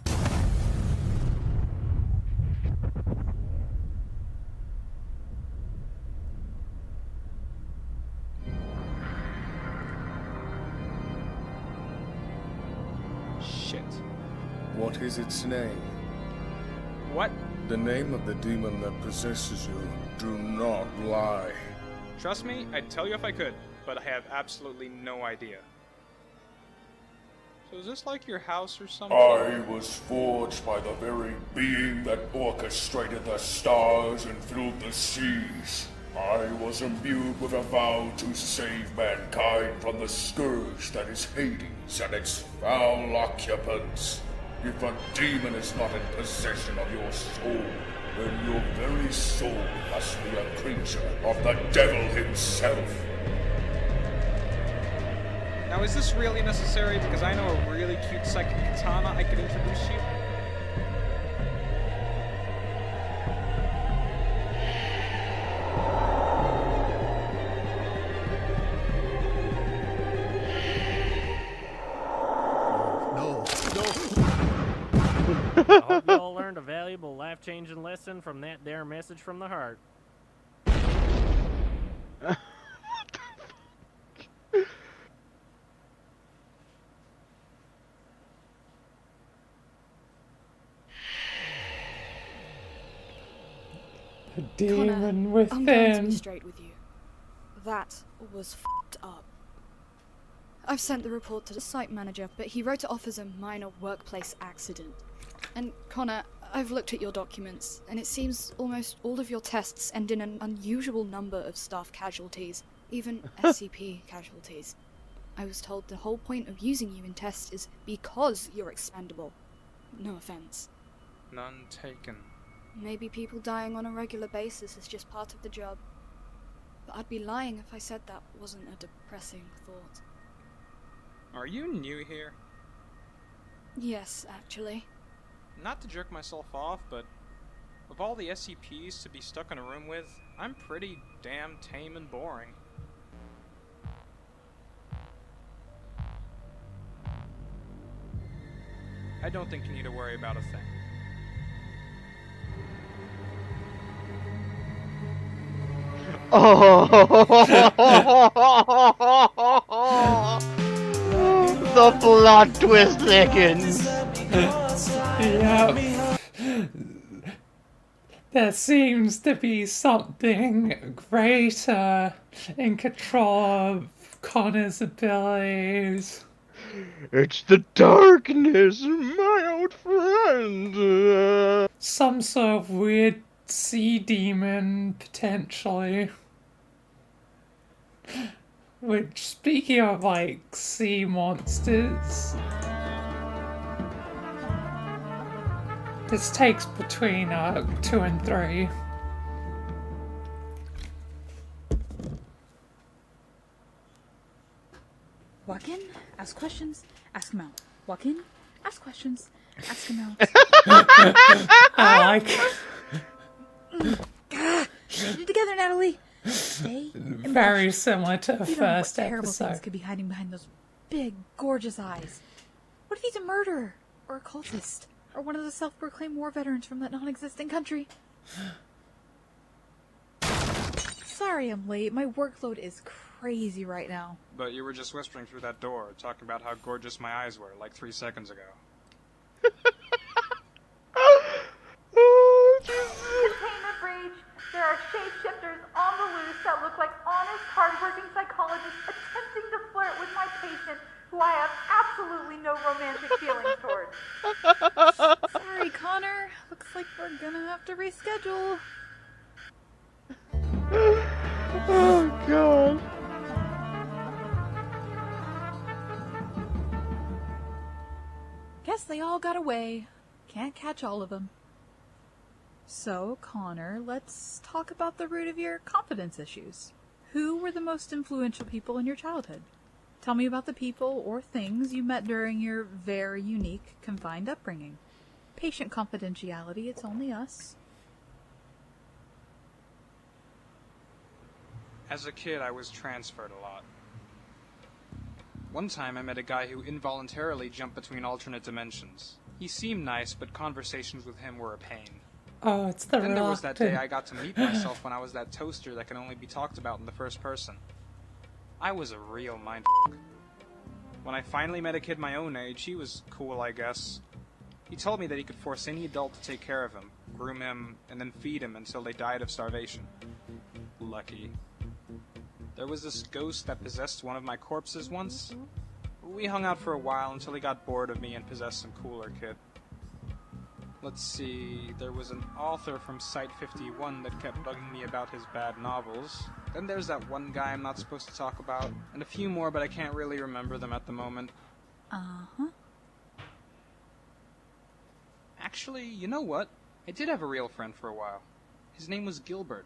Shit. What is its name? What? The name of the demon that possesses you. Do not lie. Trust me, I'd tell you if I could, but I have absolutely no idea. So is this like your house or something? I was forged by the very being that orchestrated the stars and filled the seas. I was imbued with a vow to save mankind from the scourge that is Hades and its foul occupants. If a demon is not in possession of your soul, then your very soul must be a creature of the devil himself. Now is this really necessary? Because I know a really cute psychic katana I could introduce you. I hope you all learned a valuable, life-changing lesson from that there message from the heart. The demon Connor, I'm going to within. be straight with you. That was f***ed up. I've sent the report to the site manager, but he wrote it off as a minor workplace accident. And Connor, I've looked at your documents, and it seems almost all of your tests end in an unusual number of staff casualties, even SCP casualties. I was told the whole point of using you in tests is because you're expendable. No offense. None taken. Maybe people dying on a regular basis is just part of the job. But I'd be lying if I said that wasn't a depressing thought. Are you new here? Yes, actually. Not to jerk myself off, but of all the SCPs to be stuck in a room with, I'm pretty damn tame and boring. I don't think you need to worry about a thing. The plot twist thickens. Yep. There seems to be something greater in control of Connor's abilities. It's the darkness, my old friend. Some sort of weird sea demon, potentially. Which, speaking of, like, sea monsters, this takes between 2 and 3. Walk in, ask questions, ask them out. Walk in, ask questions, ask them out. I like Get it together, Natalie. Stay in very touch. similar to the You don't know what first terrible things episode. could be hiding behind those big, gorgeous eyes. What if he's a murderer? Or a cultist? Or one of the self-proclaimed war veterans from that non-existent country? Sorry I'm late. My workload is crazy right now. But you were just whispering through that door, talking about how gorgeous my eyes were, like 3 seconds ago. Containment breach. There are shapeshifters on the loose that look like honest, hardworking psychologists attempting to flirt with my patient, who I have absolutely no romantic feelings towards. Sorry, Connor. Looks like we're gonna have to reschedule. Oh, God. Guess they all got away. Can't catch all of them. So, Connor, let's talk about the root of your confidence issues. Who were the most influential people in your childhood? Tell me about the people or things you met during your very unique, confined upbringing. Patient confidentiality, it's only us. As a kid, I was transferred a lot. One time I met a guy who involuntarily jumped between alternate dimensions. He seemed nice, but conversations with him were a pain. Oh, it's the Then there was that day reluctant. I got to meet myself when I was that toaster that can only be talked about in the first person. I was a real mindfuck. When I finally met a kid my own age, he was cool, I guess. He told me that he could force any adult to take care of him, groom him, and then feed him until they died of starvation. Lucky. There was this ghost that possessed one of my corpses once. We hung out for a while until he got bored of me and possessed some cooler kid. Let's see, there was an author from Site 51 that kept bugging me about his bad novels. Then there's that one guy I'm not supposed to talk about, and a few more, but I can't really remember them at the moment. Uh-huh. Actually, you know what? I did have a real friend for a while. His name was Gilbert.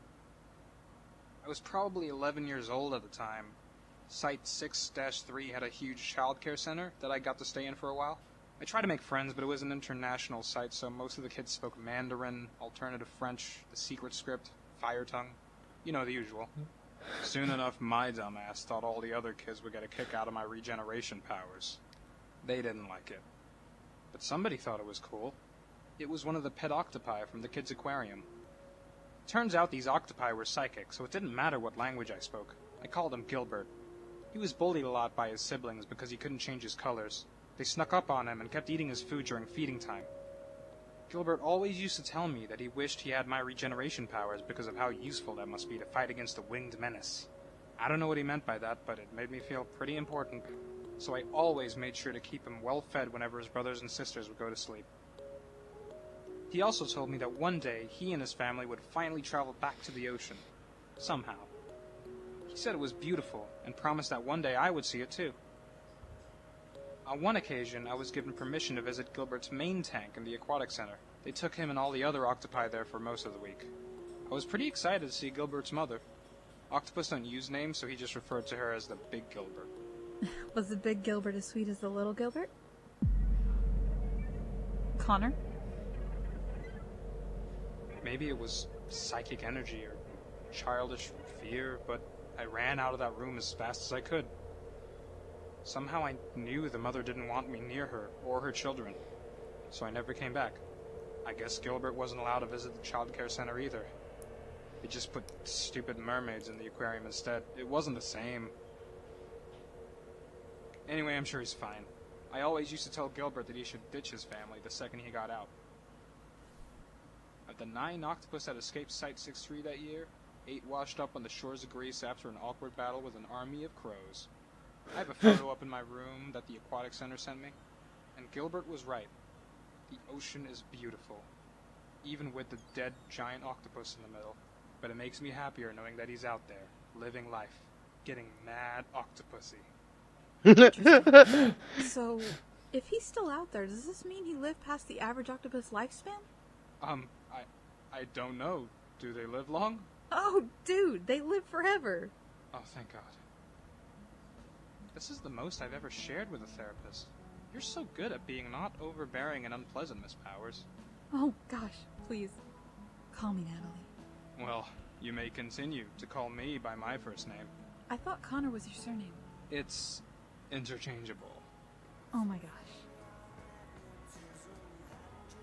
I was probably 11 years old at the time. Site 6-3 had a huge childcare center that I got to stay in for a while. I tried to make friends, but it was an international site, so most of the kids spoke Mandarin, alternative French, the secret script, fire tongue. You know, the usual. Soon enough, my dumbass thought all the other kids would get a kick out of my regeneration powers. They didn't like it. But somebody thought it was cool. It was one of the pet octopi from the kids' aquarium. Turns out these octopi were psychic, so it didn't matter what language I spoke. I called him Gilbert. He was bullied a lot by his siblings because he couldn't change his colors. They snuck up on him and kept eating his food during feeding time. Gilbert always used to tell me that he wished he had my regeneration powers because of how useful that must be to fight against a winged menace. I don't know what he meant by that, but it made me feel pretty important. So I always made sure to keep him well fed whenever his brothers and sisters would go to sleep. He also told me that one day he and his family would finally travel back to the ocean. Somehow. He said it was beautiful, and promised that one day I would see it too. On one occasion, I was given permission to visit Gilbert's main tank in the aquatic center. They took him and all the other octopi there for most of the week. I was pretty excited to see Gilbert's mother. Octopus don't use names, so he just referred to her as the Big Gilbert. Was the big Gilbert as sweet as the little Gilbert? Connor? Maybe it was psychic energy or childish fear, but I ran out of that room as fast as I could. Somehow I knew the mother didn't want me near her or her children, so I never came back. I guess Gilbert wasn't allowed to visit the child care center either. They just put stupid mermaids in the aquarium instead. It wasn't the same. Anyway, I'm sure he's fine. I always used to tell Gilbert that he should ditch his family the second he got out. Of the 9 octopus that escaped Site 63 that year, 8 washed up on the shores of Greece after an awkward battle with an army of crows. I have a photo up in my room that the aquatic center sent me, and Gilbert was right. The ocean is beautiful, even with the dead giant octopus in the middle, but it makes me happier knowing that he's out there, living life, getting mad octopusy. So, if he's still out there, does this mean he lived past the average octopus lifespan? I don't know. Do they live long? Oh, dude, they live forever. Oh, thank God. This is the most I've ever shared with a therapist. You're so good at being not overbearing and unpleasant, Miss Powers. Oh, gosh, please. Call me Natalie. Well, you may continue to call me by my first name. I thought Connor was your surname. It's interchangeable. Oh my gosh.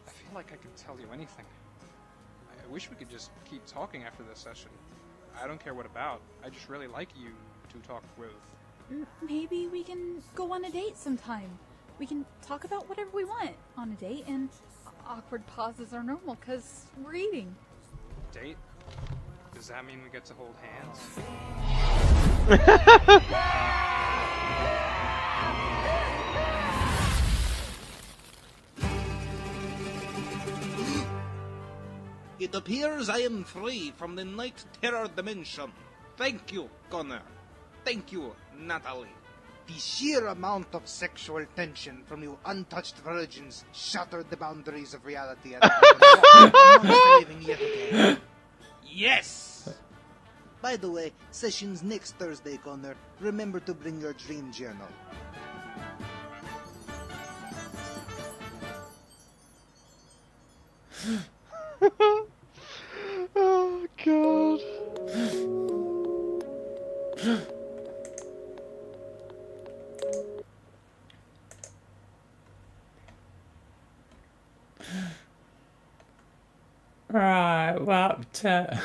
I feel like I can tell you anything. I wish we could just keep talking after this session. I don't care what about. I just really like you to talk with. Maybe we can go on a date sometime. We can talk about whatever we want on a date, and awkward pauses are normal because we're eating. Date? Does that mean we get to hold hands? It appears I am free from the night terror dimension. Thank you, Connor. Thank you, Natalie. The sheer amount of sexual tension from you untouched virgins shattered the boundaries of reality and living yet again. Yes! By the way, session's next Thursday, Connor. Remember to bring your dream journal. Oh, God. Right, we're up to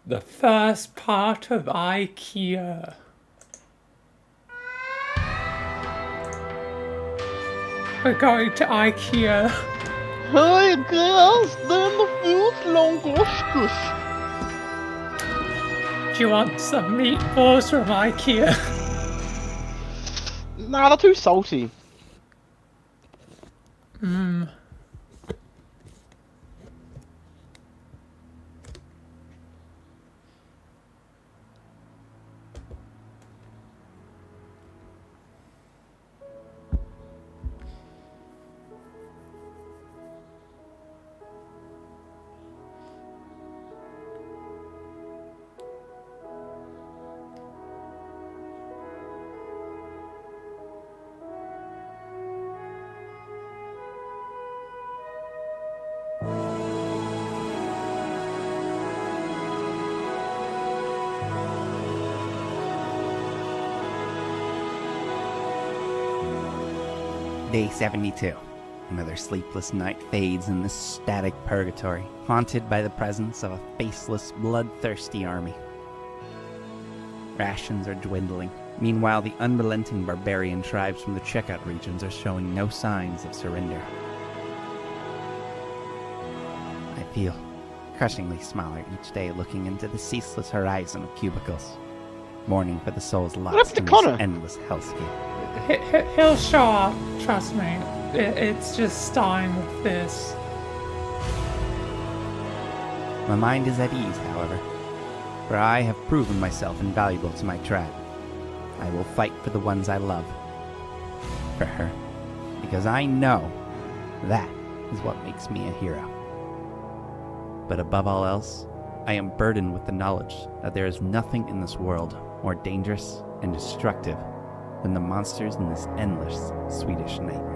the first part of IKEA. We're going to IKEA. Hi girls, then the food longus. Do you want some meatballs from IKEA? Nah, they're too salty. Mmm. Day 72. Another sleepless night fades in this static purgatory, haunted by the presence of a faceless, bloodthirsty army. Rations are dwindling. Meanwhile, the unrelenting barbarian tribes from the checkout regions are showing no signs of surrender. I feel crushingly smaller each day looking into the ceaseless horizon of cubicles, mourning for the souls lost in this endless hellscape. He'll show up, trust me. It's just starting with this. My mind is at ease, however, for I have proven myself invaluable to my tribe. I will fight for the ones I love. For her. Because I know that is what makes me a hero. But above all else, I am burdened with the knowledge that there is nothing in this world more dangerous and destructive than the monsters in this endless Swedish nightmare.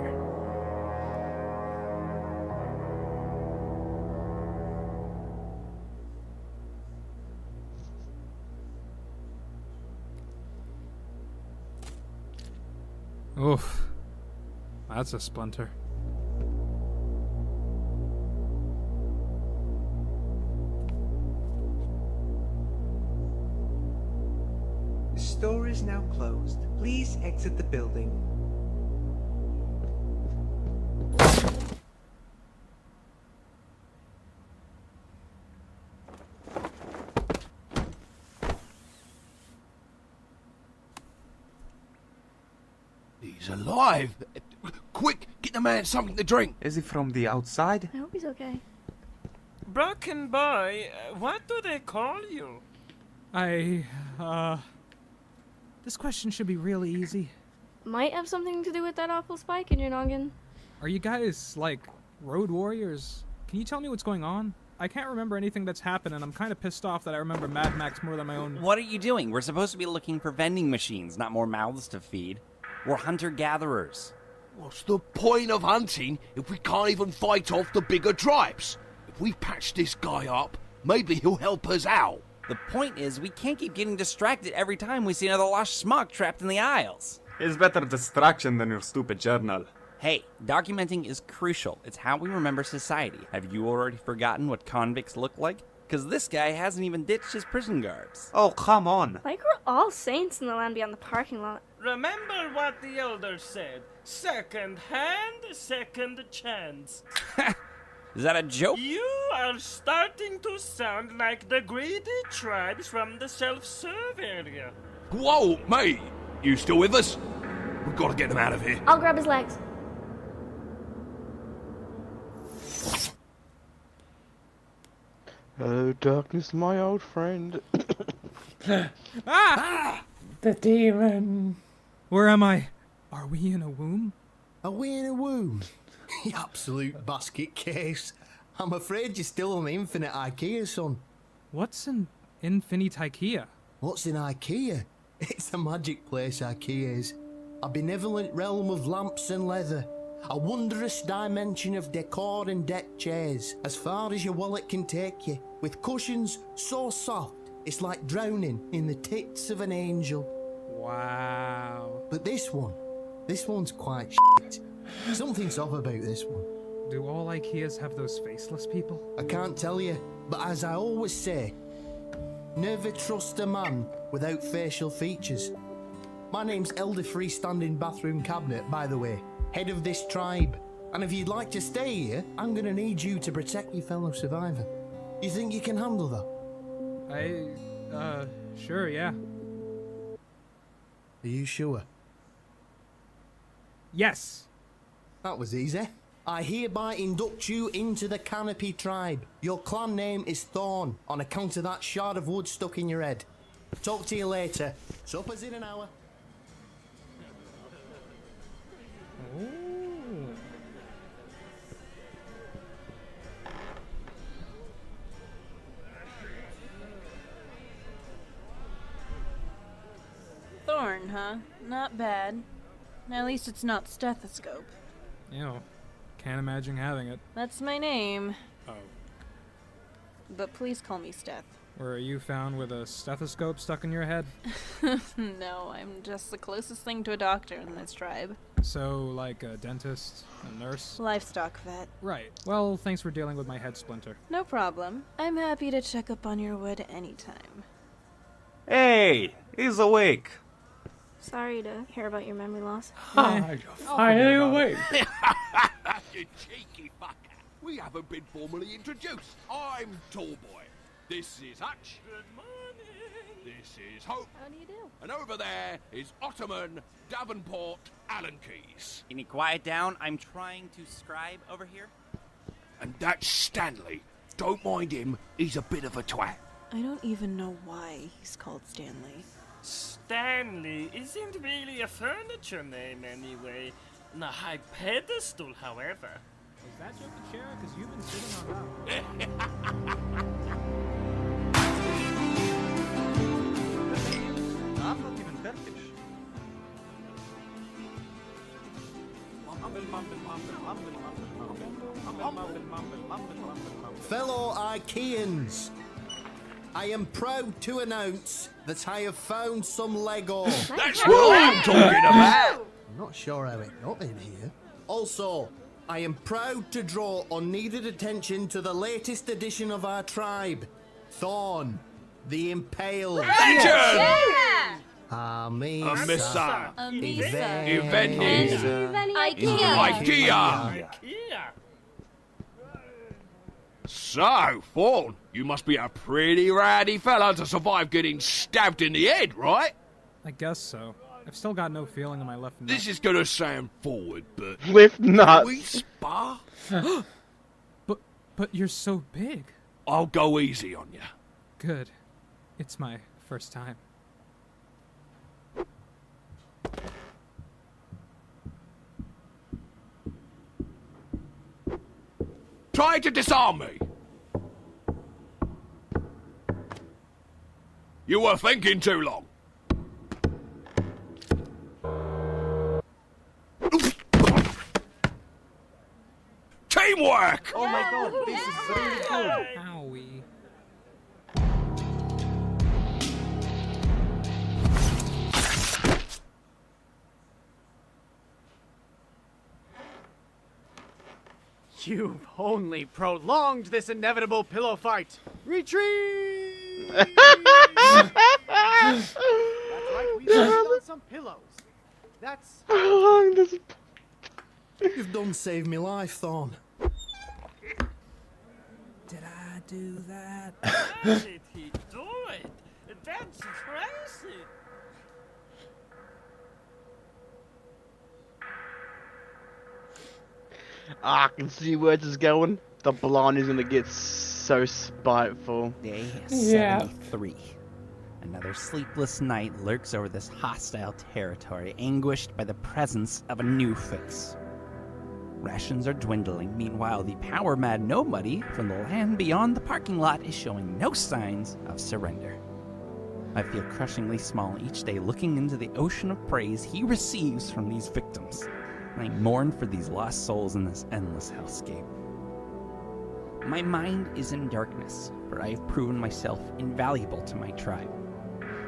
Oof. That's a splinter. The store is now closed. Please exit the building. He's alive! Quick, get the man something to drink! Is he from the outside? I hope he's okay. Broken boy, what do they call you? This question should be really easy. Might have something to do with that awful spike in your noggin. Are you guys, like, road warriors? Can you tell me what's going on? I can't remember anything that's happened, and I'm kind of pissed off that I remember Mad Max more than my own... What are you doing? We're supposed to be looking for vending machines, not more mouths to feed. We're hunter-gatherers. What's the point of hunting if we can't even fight off the bigger tribes? If we patch this guy up, maybe he'll help us out. The point is, we can't keep getting distracted every time we see another lost schmuck trapped in the aisles. It's better distraction than your stupid journal. Hey, documenting is crucial. It's how we remember society. Have you already forgotten what convicts look like? Because this guy hasn't even ditched his prison guards. Oh, come on. Like we're all saints in the land beyond the parking lot. Remember what the elders said. Second hand, second chance. Is that a joke? You are starting to sound like the greedy tribes from the self-serve area. Whoa, mate! You still with us? We've got to get them out of here. I'll grab his legs. Hello, darkness, my old friend. The demon. Where am I? Are we in a womb? Are we in a womb? You absolute basket case. I'm afraid you're still on the infinite IKEA, son. What's an infinite IKEA? What's in IKEA? It's a magic place, IKEA is. A benevolent realm of lamps and leather. A wondrous dimension of decor and deck chairs, as far as your wallet can take you, with cushions so soft, it's like drowning in the tits of an angel. Wow. But this one's quite shit. Something's off about this one. Do all IKEAs have those faceless people? I can't tell you, but as I always say, never trust a man without facial features. My name's Elder Freestanding Bathroom Cabinet, by the way, head of this tribe. And if you'd like to stay here, I'm gonna need you to protect your fellow survivor. You think you can handle that? Sure, yeah. Are you sure? Yes. That was easy. I hereby induct you into the Canopy tribe. Your clan name is Thorn, on account of that shard of wood stuck in your head. Talk to you later. Supper's in an hour. Thorn, huh? Not bad. At least it's not stethoscope. Ew. Can't imagine having it. That's my name. Oh. But please call me Steth. Were you found with a stethoscope stuck in your head? No, I'm just the closest thing to a doctor in this tribe. So, like a dentist, a nurse? Livestock vet. Right. Well, thanks for dealing with my head splinter. No problem. I'm happy to check up on your wood anytime. Hey, he's awake. Sorry to hear about your memory loss. You're finally awake. You cheeky fucker. We haven't been formally introduced. I'm Tallboy. This is Hutch. Good morning. This is Hope. How do you do? And over there is Ottoman, Davenport, Allen Keys. Can you quiet down? I'm trying to scribe over here. And that's Stanley. Don't mind him, he's a bit of a twat. I don't even know why he's called Stanley. Stanley isn't really a furniture name anyway. On a high pedestal, however. Was that joke a chair? Because you've been sitting on that I'm not even Turkish. Fellow Ikeans, I am proud to announce that I have found some Lego. That's what I'm talking about! I'm not sure how it got in here. Also, I am proud to draw unneeded attention to the latest addition of our tribe, Thorn, the Impaled. Legend! Amisa. Amisa. IKEA. So, Fawn, you must be a pretty rowdy fella to survive getting stabbed in the head, right? I guess so. I've still got no feeling in my left nut. This is gonna sound forward, but... Left nut. Can we spar? But you're so big. I'll go easy on you. Good. It's my first time. Try to disarm me. You were thinking too long. Teamwork! Oh my god, this is really good. Owie. You've only prolonged this inevitable pillow fight. Retreat! That's right, we landed on some pillows. That's how long does it... You've done saved me life, Thorn. Did I do that? How did he do it? That's crazy. I can see where this is going. The blonde is gonna get so spiteful. Day 73. Another sleepless night lurks over this hostile territory, anguished by the presence of a new face. Rations are dwindling. Meanwhile, the power-mad nobody from the land beyond the parking lot is showing no signs of surrender. I feel crushingly small each day looking into the ocean of praise he receives from these victims. I mourn for these lost souls in this endless hellscape. My mind is in darkness, for I have proven myself invaluable to my tribe.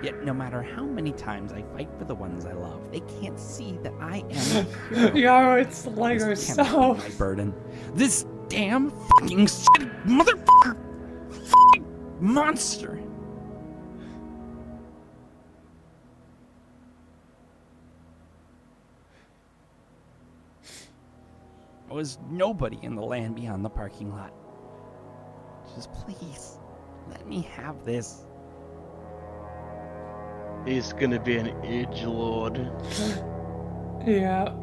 Yet no matter how many times I fight for the ones I love, they can't see that I am a hero. Yo, it's Lego This cannot so... be my burden. This damn fucking shitty motherfucker fucking monster. I was nobody in the land beyond the parking lot. Just please, let me have this. He's gonna be an edgelord. Yeah.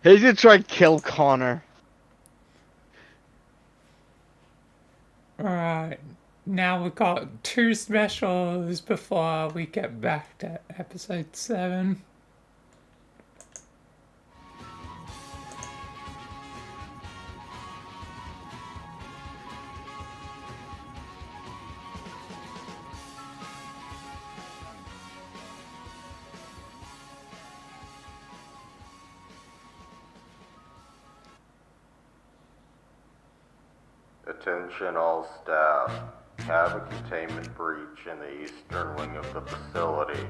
He's gonna try and kill Connor. Alright. Now we've got 2 specials before we get back to episode 7. Attention all staff. Have a containment breach in the eastern wing of the facility,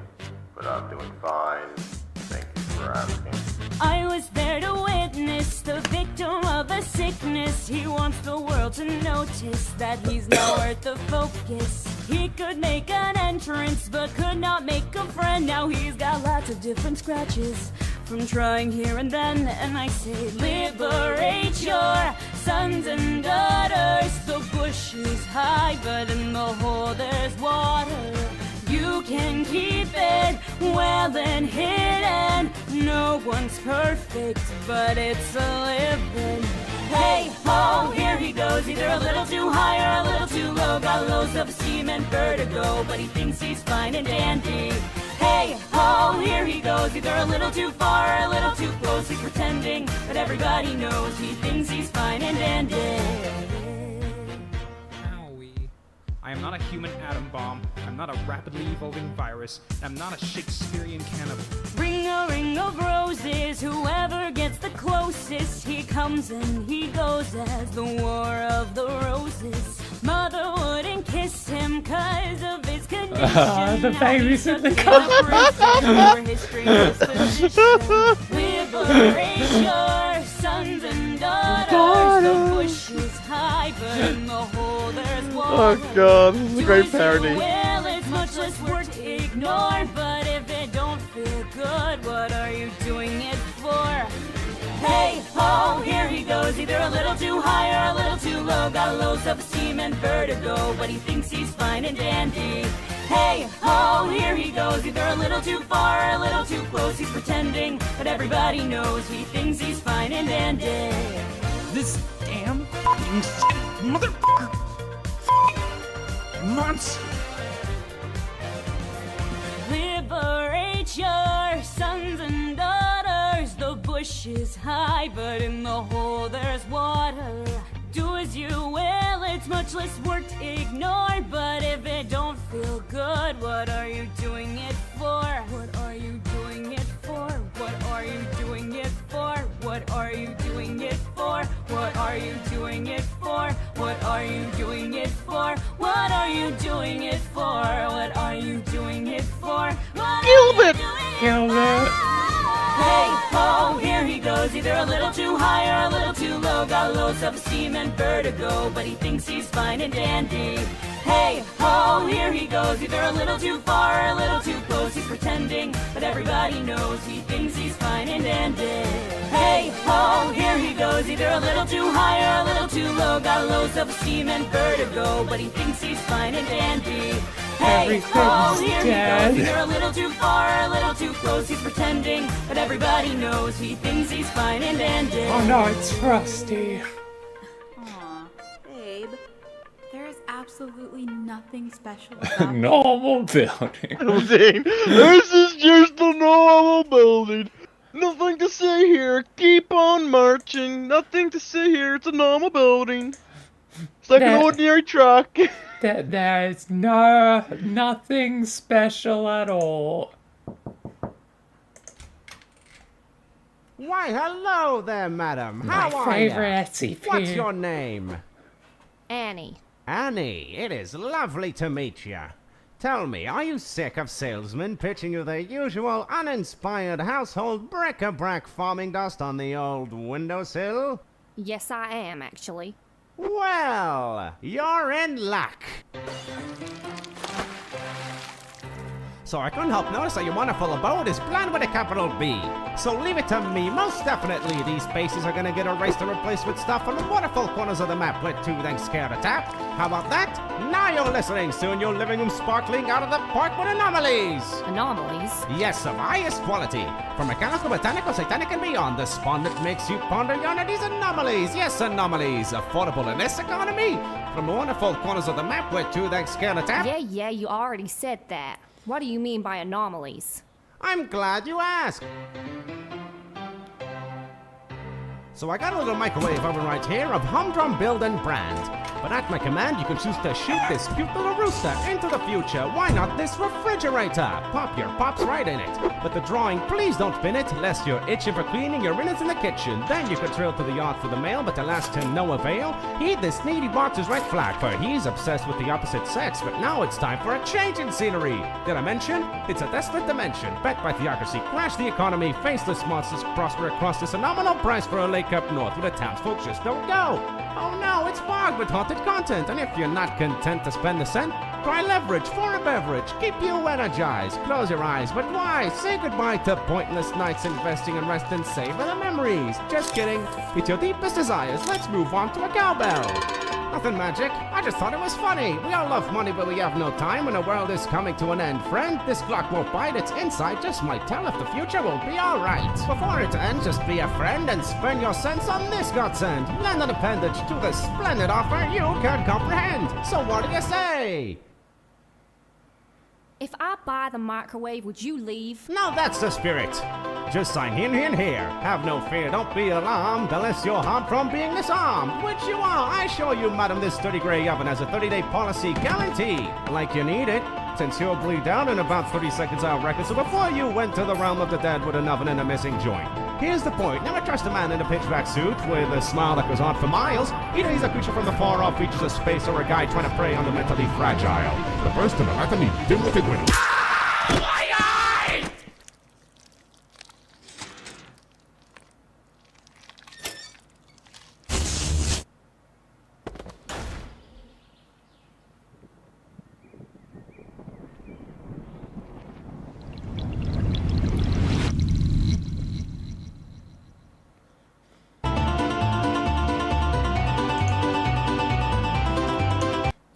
but I'm doing fine. Thank you for asking. I was there to witness the victim of a sickness. He wants the world to notice that he's not worth the focus. He could make an entrance, but could not make a friend. Now he's got lots of different scratches from trying here and then. And I say, liberate your sons and daughters. The bush is high, but in the hole there's water. You can keep it well and hidden. No one's perfect, but it's a living. Hey ho, here he goes, either a little too high or a little too low. Got loads of steam and vertigo, but he thinks he's fine and dandy. Hey ho, here he goes, either a little too far or a little too close. He's pretending, but everybody knows he thinks he's fine and dandy. I am not a human atom bomb. I'm not a rapidly evolving virus. I'm not a Shakespearean cannibal. Ring a ring of roses, whoever gets the closest, he comes and he goes as the War of the Roses. Mother wouldn't kiss him 'cause of his condition. The baby's in the Liberate your sons and daughters. The bush is high, but in the hole there's water. Oh god, this is a great parody. Well, it's much less work to ignore, but if it don't feel good, what are you doing it for? Hey ho, here he goes, either a little too high or a little too low. Got low self-esteem and vertigo, but he thinks he's fine and dandy. Hey ho, here he goes, either a little too far or a little too close. He's pretending, but everybody knows he thinks he's fine and dandy. This damn f***ing motherfucker. Months. Liberate your sons and daughters. The bush is high, but in the hole there's water. Do as you will, it's much less work to ignore. But if it don't feel good, what are you doing it for? What are you doing it for? What are you doing it for? What are you doing it for? What are you doing it for? What are you doing it for? What are you doing it for? What are you doing it for? Gilbert! Gilbert! Hey ho, here he goes, either a little too high or a little too low. Got low self-esteem and vertigo, but he thinks he's fine and dandy. Hey ho, here he goes, either a little too far or a little too close. He's pretending, but everybody knows he thinks he's fine and dandy. Hey ho, here he goes, either a little too high or a little too low. Got low self-esteem and vertigo, but he thinks he's fine and dandy. Hey ho, here he goes, either a little too far or a little too close. He's pretending, but everybody knows he thinks he's fine and dandy. Oh no, it's Frosty. Aw, babe. There is absolutely nothing special about Normal building. Building. This is just a normal building. Nothing to see here. Keep on marching. Nothing to see here. It's a normal building. It's like an ordinary truck. There's nothing special at all. Why, hello there, madam. How My are favorite ya? SCP. What's your name? Annie. Annie, it is lovely to meet you. Tell me, are you sick of salesmen pitching you their usual uninspired household bric-a-brac farming dust on the old windowsill? Yes, I am, actually. Well, you're in luck. So I couldn't help notice that your wonderful abode is planned with a capital B. So leave it to me. Most definitely, these spaces are gonna get erased and replaced with stuff on the wonderful corners of the map with 2 then scared a tap. How about that? Now you're listening. Soon your living room sparkling out of the park with anomalies. Anomalies? Yes, of highest quality. From mechanical, botanical, satanic, and beyond. The spawn that makes you ponder yonder these anomalies. Yes, anomalies. Affordable in this economy. From the wonderful corners of the map with 2 then scared a tap. Yeah, you already said that. What do you mean by anomalies? I'm glad you asked. So I got a little microwave oven right here of humdrum build and brand. But at my command, you can choose to shoot this cute little rooster into the future. Why not this refrigerator? Pop your pops right in it. But the drawing, please don't spin it, lest you're itching for cleaning your innards in the kitchen. Then you could trail to the yard for the mail, but alas to no avail. Heed this needy boxer's red flag, for he's obsessed with the opposite sex. But now it's time for a change in scenery. Did I mention? It's a desolate dimension. Backed by theocracy, crash the economy, faceless monsters prosper across this phenomenal price for a lake up north where the townsfolk just don't go. Oh no, it's bogged with haunted content, and if you're not content to spend the cent, try leverage for a beverage. Keep you energized. Close your eyes, but why? Say goodbye to pointless nights investing in rest and savor the memories. Just kidding. It's your deepest desires. Let's move on to a cowbell. Nothing magic. I just thought it was funny. We all love money, but we have no time when the world is coming to an end. Friend, this clock won't bite. Its inside just might tell if the future won't be alright. Before it ends, just be a friend and spend your cents on this godsend. Lend an appendage to the splendid offer you can't comprehend. So what do you say? If I buy the microwave, would you leave? Now that's the spirit. Just sign here. Have no fear, don't be alarmed, unless you're harmed from being disarmed, which you are. I assure you, madam, this sturdy grey oven has a 30-day policy guarantee. Like you need it, since you'll bleed down in about 30 seconds, I reckon. So before you went to the realm of the dead with an oven and a missing joint. Here's the point. Never trust a man in a pitchback suit with a smile that goes on for miles. Either he's a creature from the far-off reaches of space or a guy trying to prey on the mentally fragile. The first and the anatomy, dimwitted winner.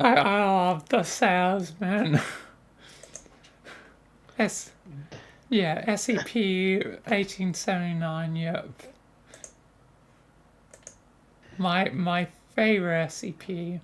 I love the salesman. SCP-1879, yep. My favorite SCP.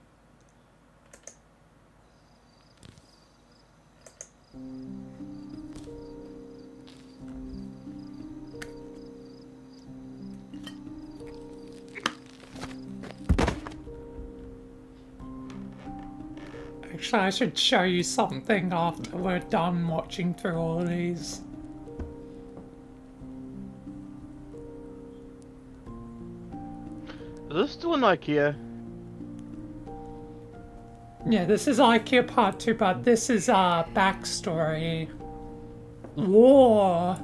Actually, I should show you something after we're done watching through all of these. Is this still in IKEA? Yeah, this is IKEA Part 2, but this is backstory. War.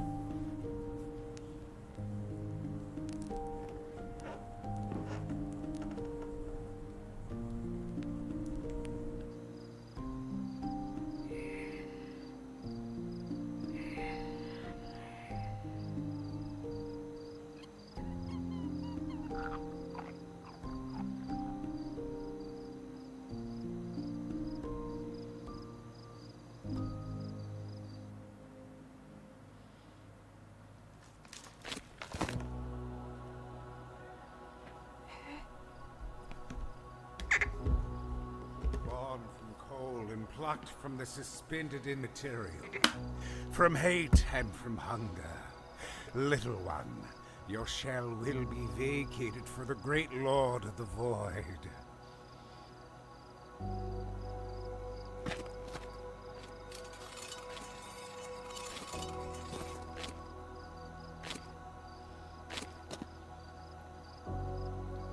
Plucked from the suspended immaterial, from hate and from hunger. Little one, your shell will be vacated for the great lord of the void.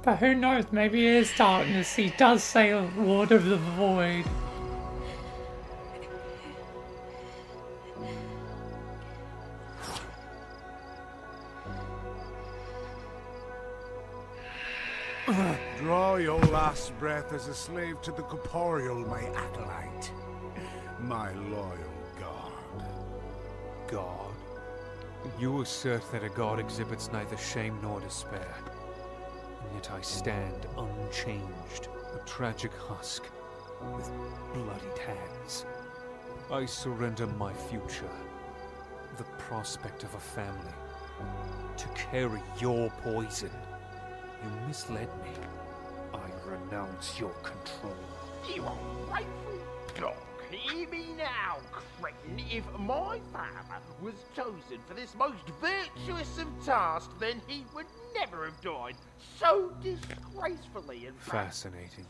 But who knows, maybe it is darkness. He does say Lord of the Void. Draw your last breath as a slave to the corporeal, my acolyte. My loyal god. God? You assert that a god exhibits neither shame nor despair. And yet I stand unchanged, a tragic husk, with bloodied hands. I surrender my future, the prospect of a family, to carry your poison. You misled me. I renounce your control. You ungrateful dog. Hear me now, cretin. If my father was chosen for this most virtuous of tasks, then he would never have died so disgracefully and fascinating.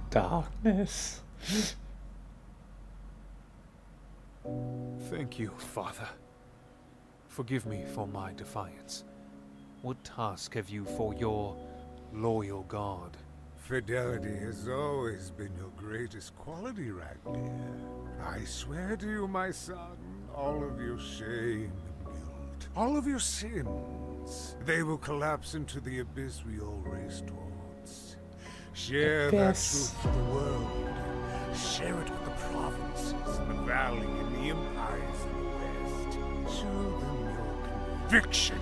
Darkness. Thank you, Father. Forgive me for my defiance. What task have you for your loyal god? Fidelity has always been your greatest quality, Ragnar. I swear to you, my son, all of your shame and guilt, all of your sins, they will collapse into the abyss we all race towards. Share that truth with the world. Share it with the provinces, the valley, and the empires in the west. Show them your conviction.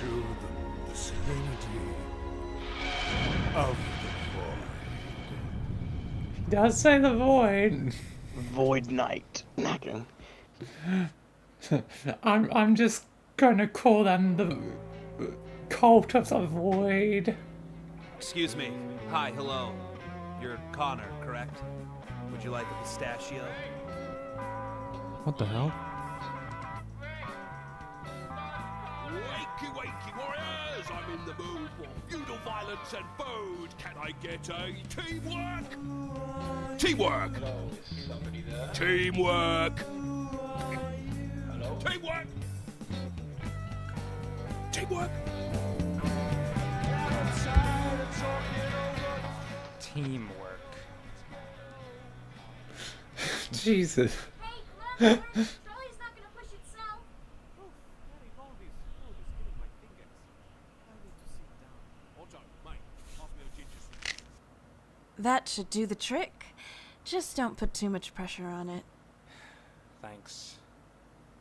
Show them the serenity of the void. He does say the void. Void Knight. Knacking. I'm just gonna call them the Cult of the Void. Excuse me. Hi, hello. You're Connor, correct? Would you like a pistachio? What the hell? Wakey, wakey, warriors! I'm in the mood for feudal violence and food. Can I get a teamwork? Teamwork! Hello, is somebody there? Teamwork! Hello? Teamwork! Teamwork! Teamwork. Jesus. That should do the trick. Just don't put too much pressure on it. Thanks.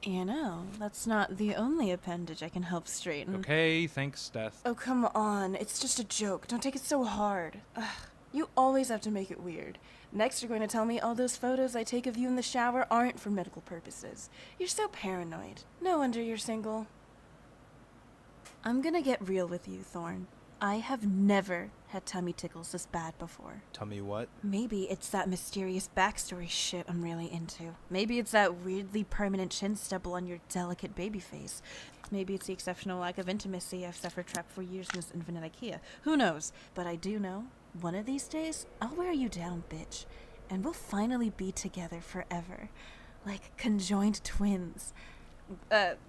You know, that's not the only appendage I can help straighten. Okay, thanks, Death. Oh, come on. It's just a joke. Don't take it so hard. Ugh. You always have to make it weird. Next, you're going to tell me all those photos I take of you in the shower aren't for medical purposes. You're so paranoid. No wonder you're single. I'm gonna get real with you, Thorn. I have never had tummy tickles this bad before. Tummy what? Maybe it's that mysterious backstory shit I'm really into. Maybe it's that weirdly permanent chin stubble on your delicate baby face. Maybe it's the exceptional lack of intimacy I've suffered trapped for years in this infinite IKEA. Who knows? But I do know, one of these days, I'll wear you down, bitch. And we'll finally be together forever. Like conjoined twins. But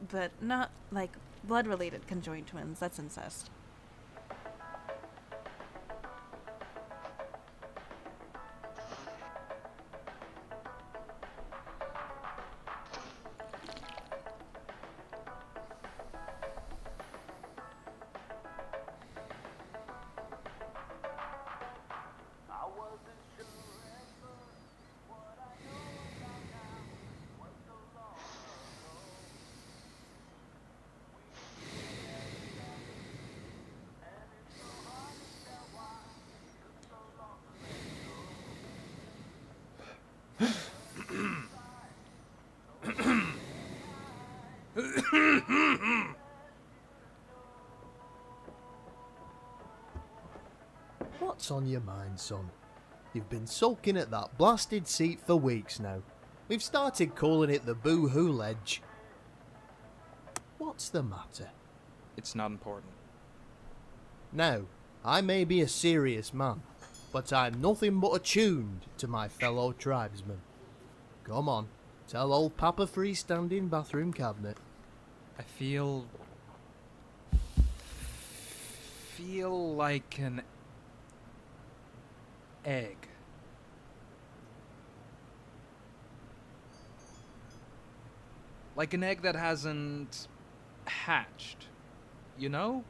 not like blood-related conjoined twins. That's incest. What's on your mind, son? You've been sulking at that blasted seat for weeks now. We've started calling it the Boo-Hoo Ledge. What's the matter? It's not important. Now, I may be a serious man, but I'm nothing but attuned to my fellow tribesmen. Come on, tell old Papa Freestanding Bathroom Cabinet. I feel like an egg. Like an egg that hasn't hatched, you know?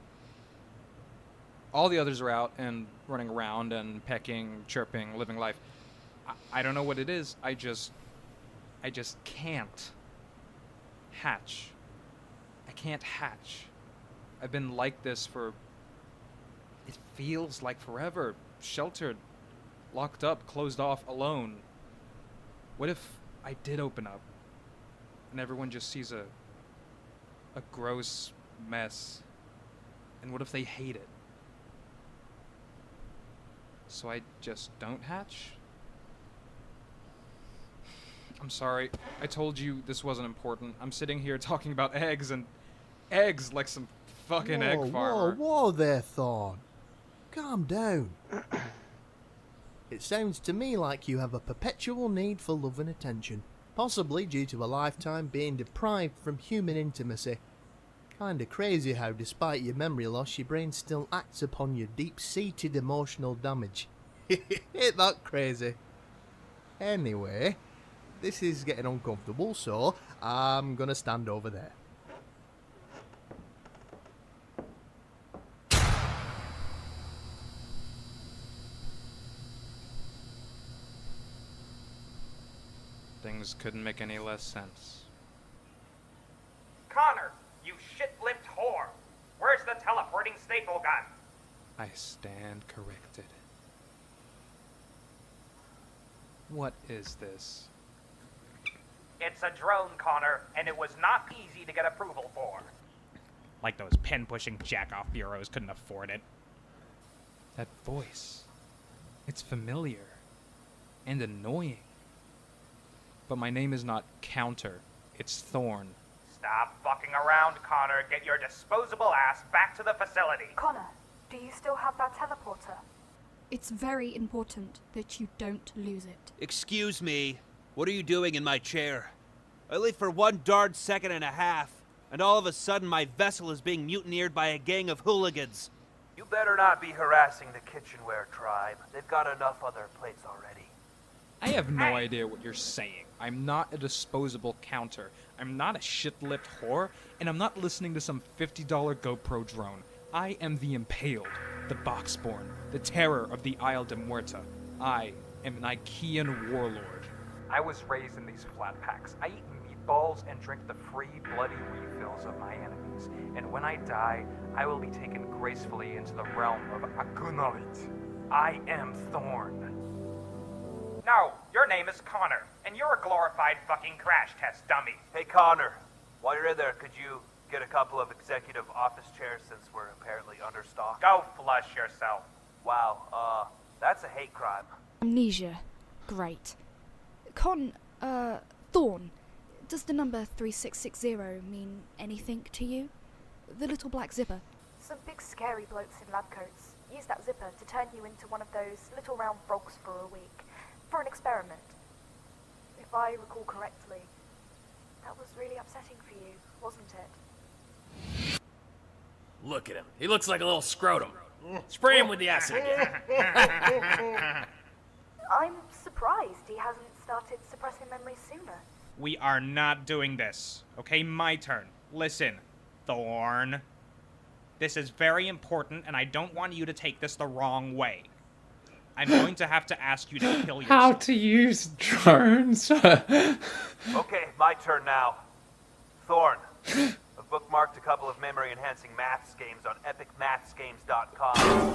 All the others are out and running around and pecking, chirping, living life. I don't know what it is. I just can't hatch. I can't hatch. I've been like this for, it feels like forever. Sheltered, locked up, closed off, alone. What if I did open up and everyone just sees a gross mess? And what if they hate it? So I just don't hatch? I'm sorry. I told you this wasn't important. I'm sitting here talking about eggs and eggs like some fucking egg farmer. Whoa there, Thorn. Calm down. It sounds to me like you have a perpetual need for love and attention, possibly due to a lifetime being deprived from human intimacy. Kinda crazy how, despite your memory loss, your brain still acts upon your deep-seated emotional damage. Ain't that crazy? Anyway, this is getting uncomfortable, so I'm gonna stand over there. Things couldn't make any less sense. Connor, you shit-lipped whore! Where's the teleporting staple gun? I stand corrected. What is this? It's a drone, Connor, and it was not easy to get approval for. Like those pen-pushing jack-off bureaus couldn't afford it. That voice. It's familiar. And annoying. But my name is not Counter. It's Thorn. Stop fucking around, Connor. Get your disposable ass back to the facility. Connor, do you still have that teleporter? It's very important that you don't lose it. Excuse me. What are you doing in my chair? I live for 1 darn second and a half, and all of a sudden my vessel is being mutineered by a gang of hooligans. You better not be harassing the kitchenware tribe. They've got enough on their plates already. I have no idea what you're saying. I'm not a disposable Counter. I'm not a shit-lipped whore, and I'm not listening to some $50 GoPro drone. I am the Impaled, the Boxborn, the terror of the Isle de Muerta. I am an Ikean warlord. I was raised in these flat packs. I eat meatballs and drink the free bloody refills of my enemies. And when I die, I will be taken gracefully into the realm of Agunnalit. I am Thorn. No, your name is Connor, and you're a glorified fucking crash test dummy. Hey, Connor, while you're in there, could you get a couple of executive office chairs since we're apparently understocked? Go flush yourself. Wow, that's a hate crime. Amnesia. Great. Thorn, does the number 3660 mean anything to you? The little black zipper. Some big scary blokes in lab coats use that zipper to turn you into one of those little round frogs for a week. For an experiment. If I recall correctly, that was really upsetting for you, wasn't it? Look at him. He looks like a little scrotum. Spray him with the acid again. I'm surprised he hasn't started suppressing memories sooner. We are not doing this. Okay, my turn. Listen, Thorn. This is very important, and I don't want you to take this the wrong way. I'm going to have to ask you to kill yourself. How to use drones? Okay, my turn now. Thorn, I've bookmarked a couple of memory-enhancing maths games on epicmathsgames.com.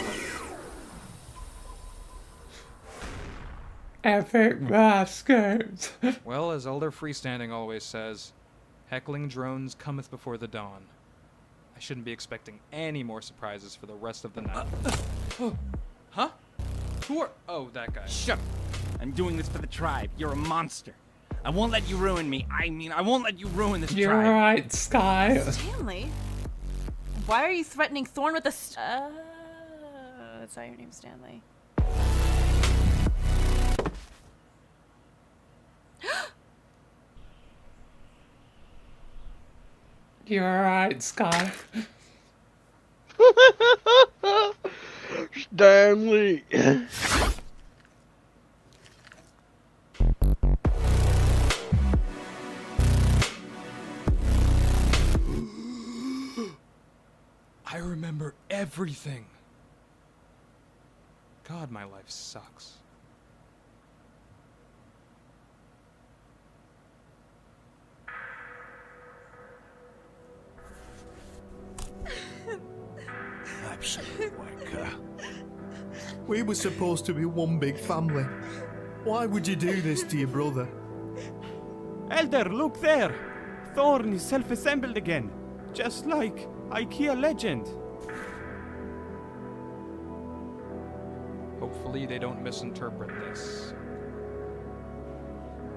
Epic maths games. Well, as Elder Freestanding always says, heckling drones cometh before the dawn. I shouldn't be expecting any more surprises for the rest of the night. Huh? Who are... Oh, that guy. Shut up. I'm doing this for the tribe. You're a monster. I won't let you ruin me. I won't let you ruin this You're tribe. right, Sky. Stanley? Why are you threatening Thorn with a that's how your name's Stanley. You're right, Sky. Stanley. I remember everything. God, my life sucks. Absolute wanker. We were supposed to be one big family. Why would you do this to your brother? Elder, look there! Thorn is self-assembled again, just like IKEA legend. Hopefully they don't misinterpret this.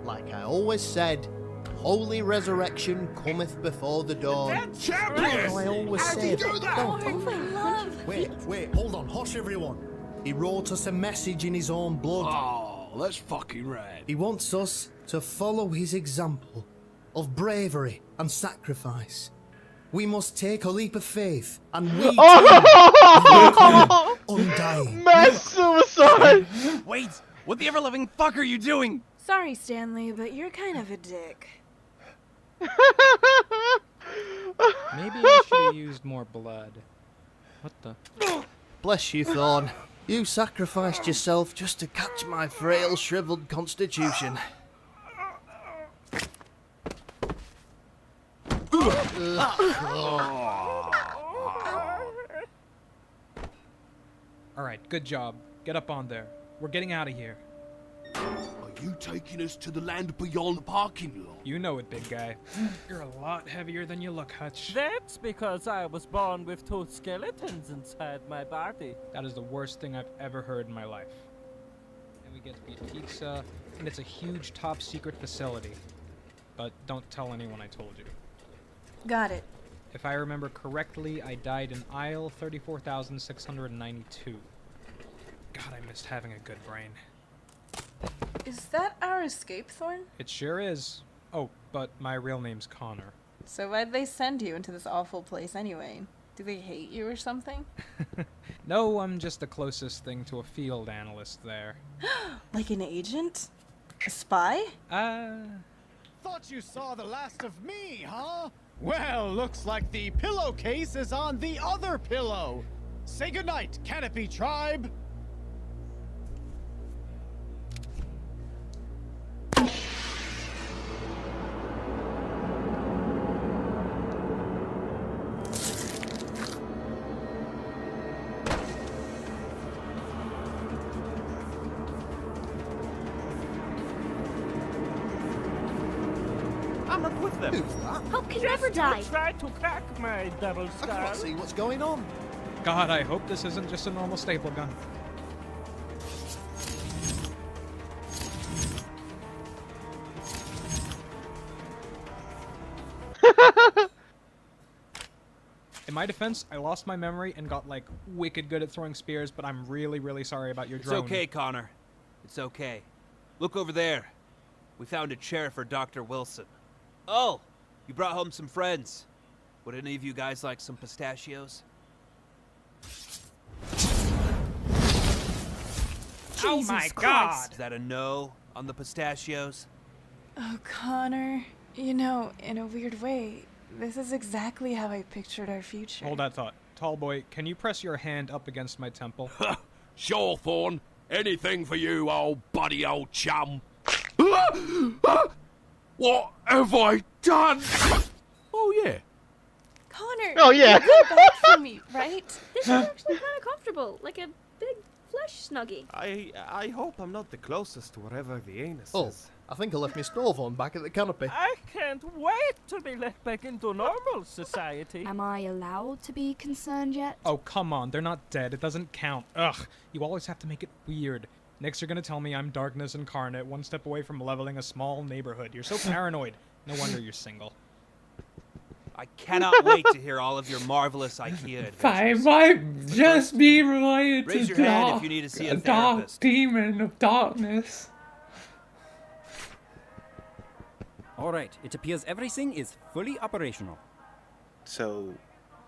Like I always said, holy resurrection cometh before the dawn. That champion! I always How'd say he do that? Wait, hold on, hush everyone. He wrote us a message in his own blood. Oh, that's fucking rad. He wants us to follow his example of bravery and sacrifice. We must take a leap of faith, and we undying. Mass suicide! Wait, what the ever-loving fuck are you doing? Sorry, Stanley, but you're kind of a dick. Maybe I should have used more blood. What the? Bless you, Thorn. You sacrificed yourself just to catch my frail, shriveled constitution. Alright, good job. Get up on there. We're getting out of here. I You taking us to the land beyond the parking lot? You know it, big guy. You're a lot heavier than you look, Hutch. That's because I was born with 2 skeletons inside my body. That is the worst thing I've ever heard in my life. And we get to eat pizza, and it's a huge top-secret facility. But don't tell anyone I told you. Got it. If I remember correctly, I died in aisle 34,692. God, I missed having a good brain. Is that our escape, Thorn? It sure is. Oh, but my real name's Connor. So why'd they send you into this awful place anyway? Do they hate you or something? No, I'm just the closest thing to a field analyst there. Like an agent? A spy? Thought you saw the last of me, huh? Well, looks like the pillowcase is on the other pillow. Say goodnight, Canopy Tribe. I'm not with them. Who's that? How could you ever die? Try to crack my double I skull. can't see what's going on. God, I hope this isn't just a normal staple gun. In my defense, I lost my memory and got, like, wicked good at throwing spears, but I'm really, really sorry about your drone. It's okay, Connor. It's okay. Look over there. We found a chair for Dr. Wilson. Oh, you brought home some friends. Would any of you guys like some pistachios? Oh my God! Is that a no on the pistachios? Oh, Connor. You know, in a weird way, this is exactly how I pictured our future. Hold that thought. Tall boy, can you press your hand up against my temple? Sure, Thorn. Anything for you, old buddy, old chum. What have I done? Oh, yeah. Connor! Oh, yeah. You did that for me, right? This is actually kind of comfortable, like a big flesh snuggie. I hope I'm not the closest to wherever the anus Oh, is. I think I left my stove on back at the canopy. I can't wait to be let back into normal society. Am I allowed to be concerned yet? Oh, come on. They're not dead. It doesn't count. Ugh. You always have to make it weird. Next, you're gonna tell me I'm darkness incarnate, one step away from leveling a small neighborhood. You're so paranoid. No wonder you're single. I cannot wait to hear all of your marvelous IKEA adventures. I might just be related Raise to your hand dark, if you need to see a dark therapist. demon of darkness. Alright, it appears everything is fully operational. So,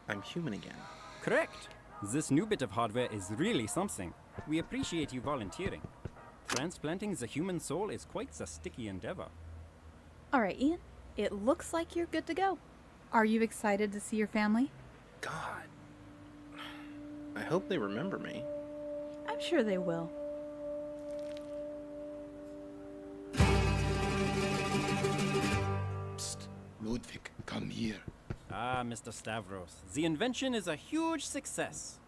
I'm human again. Correct. This new bit of hardware is really something. We appreciate you volunteering. Transplanting the human soul is quite a sticky endeavor. All right, Ian. It looks like you're good to go. Are you excited to see your family? God. I hope they remember me. I'm sure they will. Psst. Ludwig, come here. Ah, Mr. Stavros. The invention is a huge success.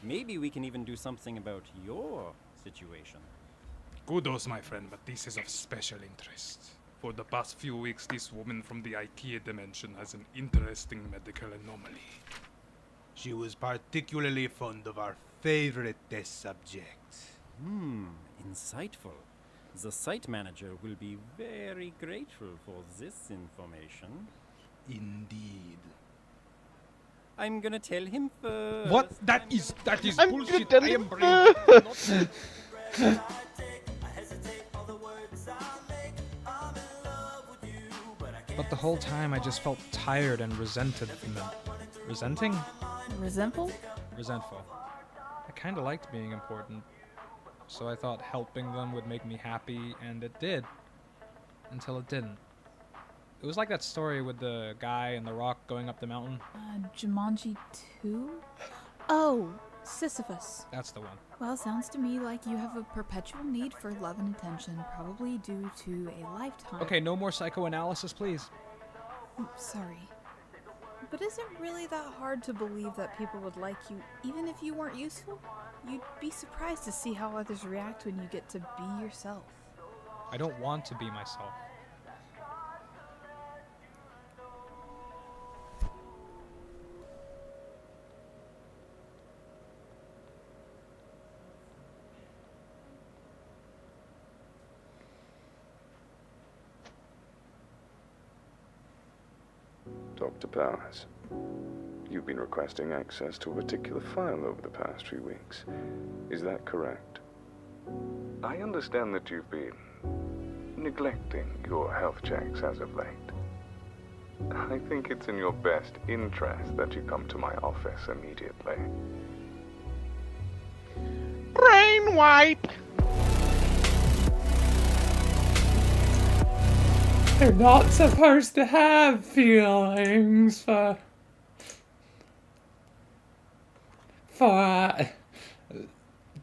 Maybe we can even do something about your situation. Kudos, my friend, but this is of special interest. For the past few weeks, this woman from the IKEA dimension has an interesting medical anomaly. She was particularly fond of our favorite test subject. Insightful. The site manager will be very grateful for this information. Indeed. I'm gonna tell him first. What? That is I'm bullshit. gonna I am tell brain. But the whole time I just felt tired and resented from them. Resenting? Resentful? Resentful. I kinda liked being important. So I thought helping them would make me happy, and it did. Until it didn't. It was like that story with the guy and the rock going up the mountain. Jumanji 2? Oh, Sisyphus. That's the one. Well, sounds to me like you have a perpetual need for love and attention, probably due to a lifetime. Okay, no more psychoanalysis, please. Sorry. But is it really that hard to believe that people would like you, even if you weren't useful? You'd be surprised to see how others react when you get to be yourself. I don't want to be myself. Dr. Powers, you've been requesting access to a particular file over the past few weeks. Is that correct? I understand that you've been neglecting your health checks as of late. I think it's in your best interest that you come to my office immediately. Brain wipe! They're not supposed to have feelings for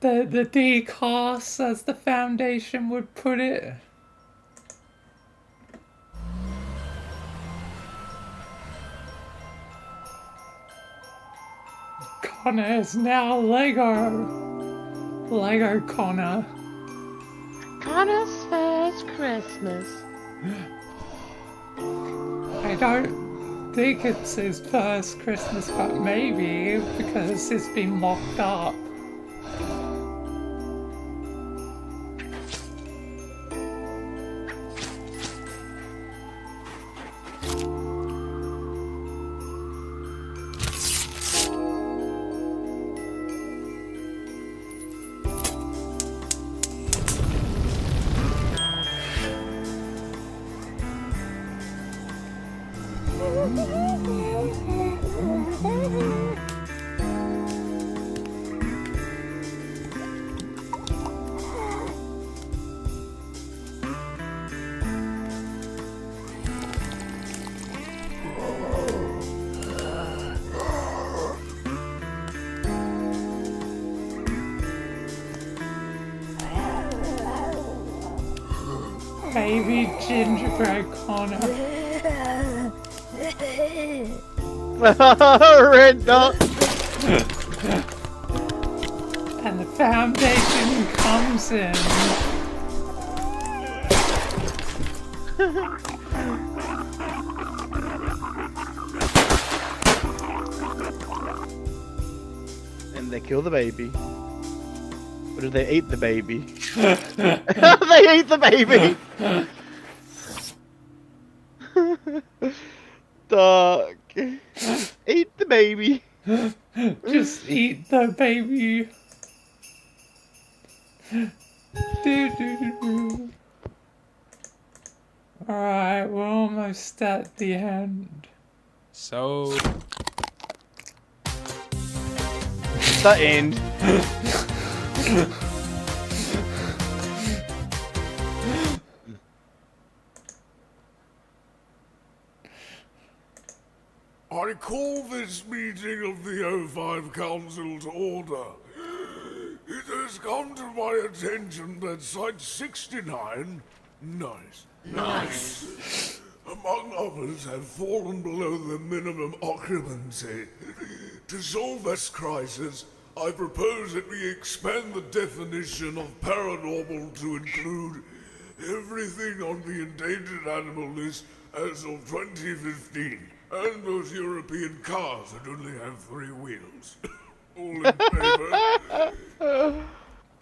the decos, as the Foundation would put it. Connor is now Lego Connor. Connor's first Christmas. I don't think it's his first Christmas, but maybe, because he's been locked up. Baby gingerbread Connor. Red dot. And the Foundation comes in. And they kill the baby. Or do they eat the baby? They eat the baby! Dog. Eat the baby. Just eat the baby. Alright, we're almost at the end. So... The end. I call this meeting of the O5 Council to order. It has come to my attention that Site 69, nice, among others, have fallen below the minimum occupancy. To solve this crisis, I propose that we expand the definition of paranormal to include everything on the endangered animal list as of 2015, and those European cars that only have 3 wheels. All in favor?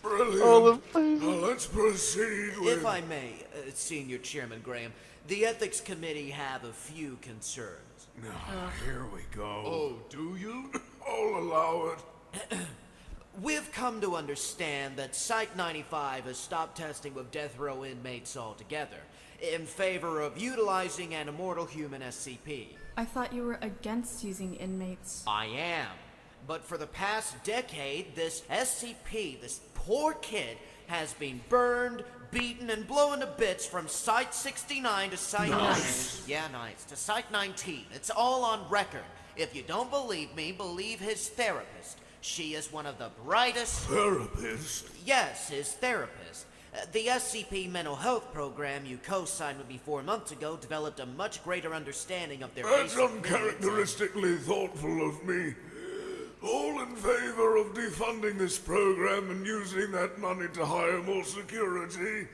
Brilliant. All in favor. Now let's proceed with... If I may, Senior Chairman Graham, the Ethics Committee have a few concerns. Here we go. Oh, do you? I'll allow it. We've come to understand that Site 95 has stopped testing with death row inmates altogether, in favor of utilizing an immortal human SCP. I thought you were against using inmates. I am. But for the past decade, this SCP, this poor kid, has been burned, beaten, and blown to bits from Site 69 to Site... Nice. Yeah, nice. To Site 19. It's all on record. If you don't believe me, believe his therapist. She is one of the brightest... Therapist? Yes, his therapist. The SCP mental health program you co-signed with me 4 months ago developed a much greater understanding of their... That's uncharacteristically thoughtful of me. All in favor of defunding this program and using that money to hire more security?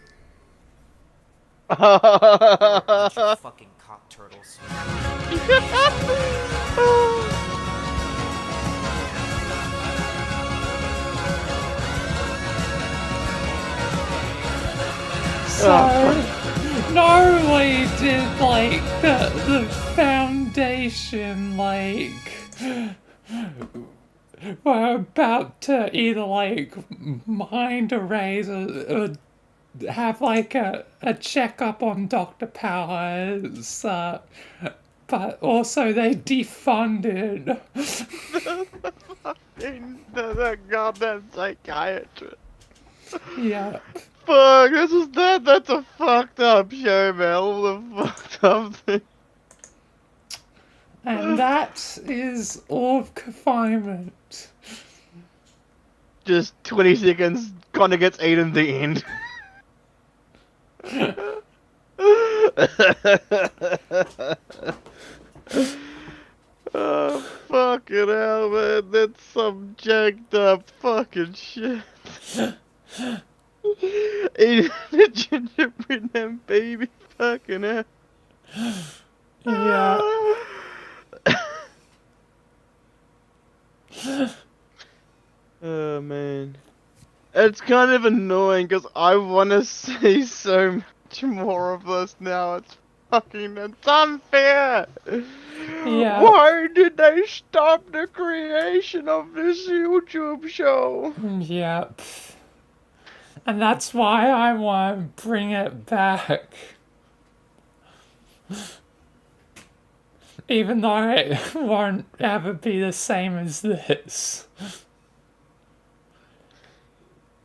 You're a bunch of fucking cock turtles. So, Gnarly did like the foundation, like we're about to either like mind erase or have like a checkup on Dr. Powers, but also they defunded the goddamn psychiatrist. Yeah. Fuck, that's a fucked up show, man. All the fucked up things. And that is all of Confinement. Just 20 seconds, Connor gets 8 in the end. Oh, fucking hell, man. That's some jacked up fucking shit. Eating a gingerbread man baby, fucking hell. Yeah. Oh man, it's kind of annoying because I want to see so much more of this now. It's unfair. Yeah. Why did they stop the creation of this YouTube show? Yep. And that's why I want to bring it back. Even though it won't ever be the same as this.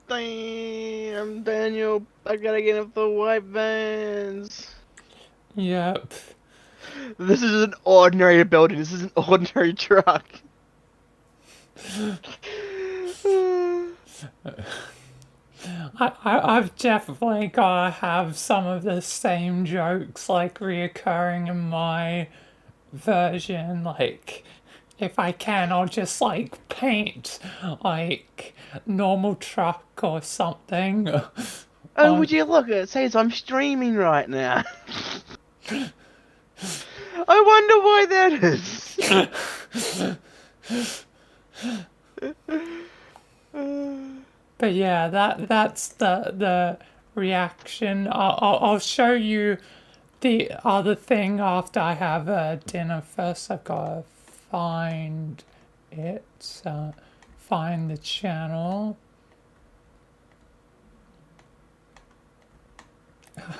Damn, Daniel, I gotta get up the white vans. Yep. This is an ordinary building, this is an ordinary truck. I've definitely gotta have some of the same jokes like reoccurring in my version. Like, if I can, I'll just like paint like normal truck or something. Oh, would you look? It says I'm streaming right now. I wonder why that is. But yeah, that's the reaction. I'll show you the other thing after I have dinner. First, I've gotta find it. Find the channel.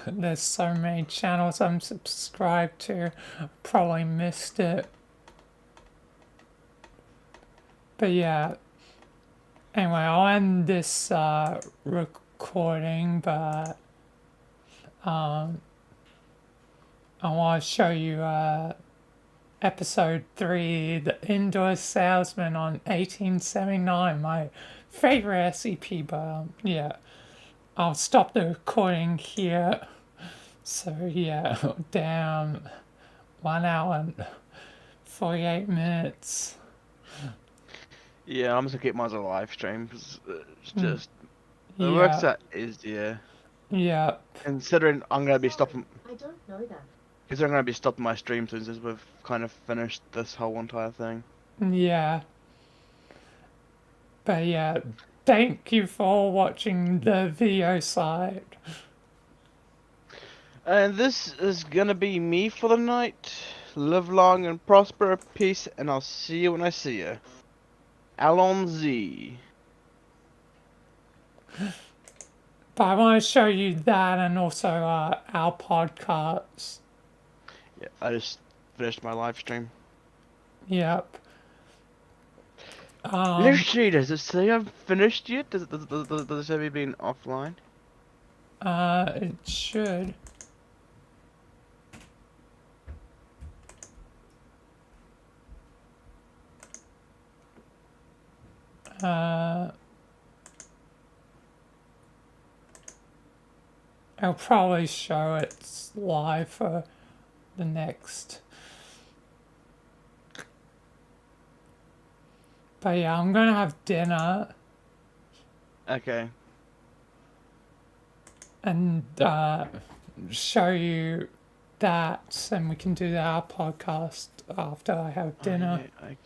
There's so many channels I'm subscribed to. Probably missed it. But yeah. Anyway, I'll end this recording, but I want to show you episode 3, The Indoor Salesman on 1879, my favorite SCP, but yeah. I'll stop the recording here. So yeah, damn, 1 hour and 48 minutes. Yeah, I'm just gonna keep mine as a live stream because it's just Yeah. it works out easier. Yeah. Considering I'm gonna be stopping. I don't know that. Considering I'm gonna be stopping my stream soon as we've kind of finished this whole entire thing. Yeah. But yeah, thank you for watching the video side. And this is gonna be me for the night. Live long and prosper, peace, and I'll see you when I see you. Allons-y. But I want to show you that and also our podcast. Yeah, I just finished my live stream. Yep. Let's see, does it say I've finished yet? Does it say me being offline? It should. I'll probably show it's live for the next. But yeah, I'm gonna have dinner. Okay. And show you that, and we can do our podcast after I have dinner. Oh, yeah, I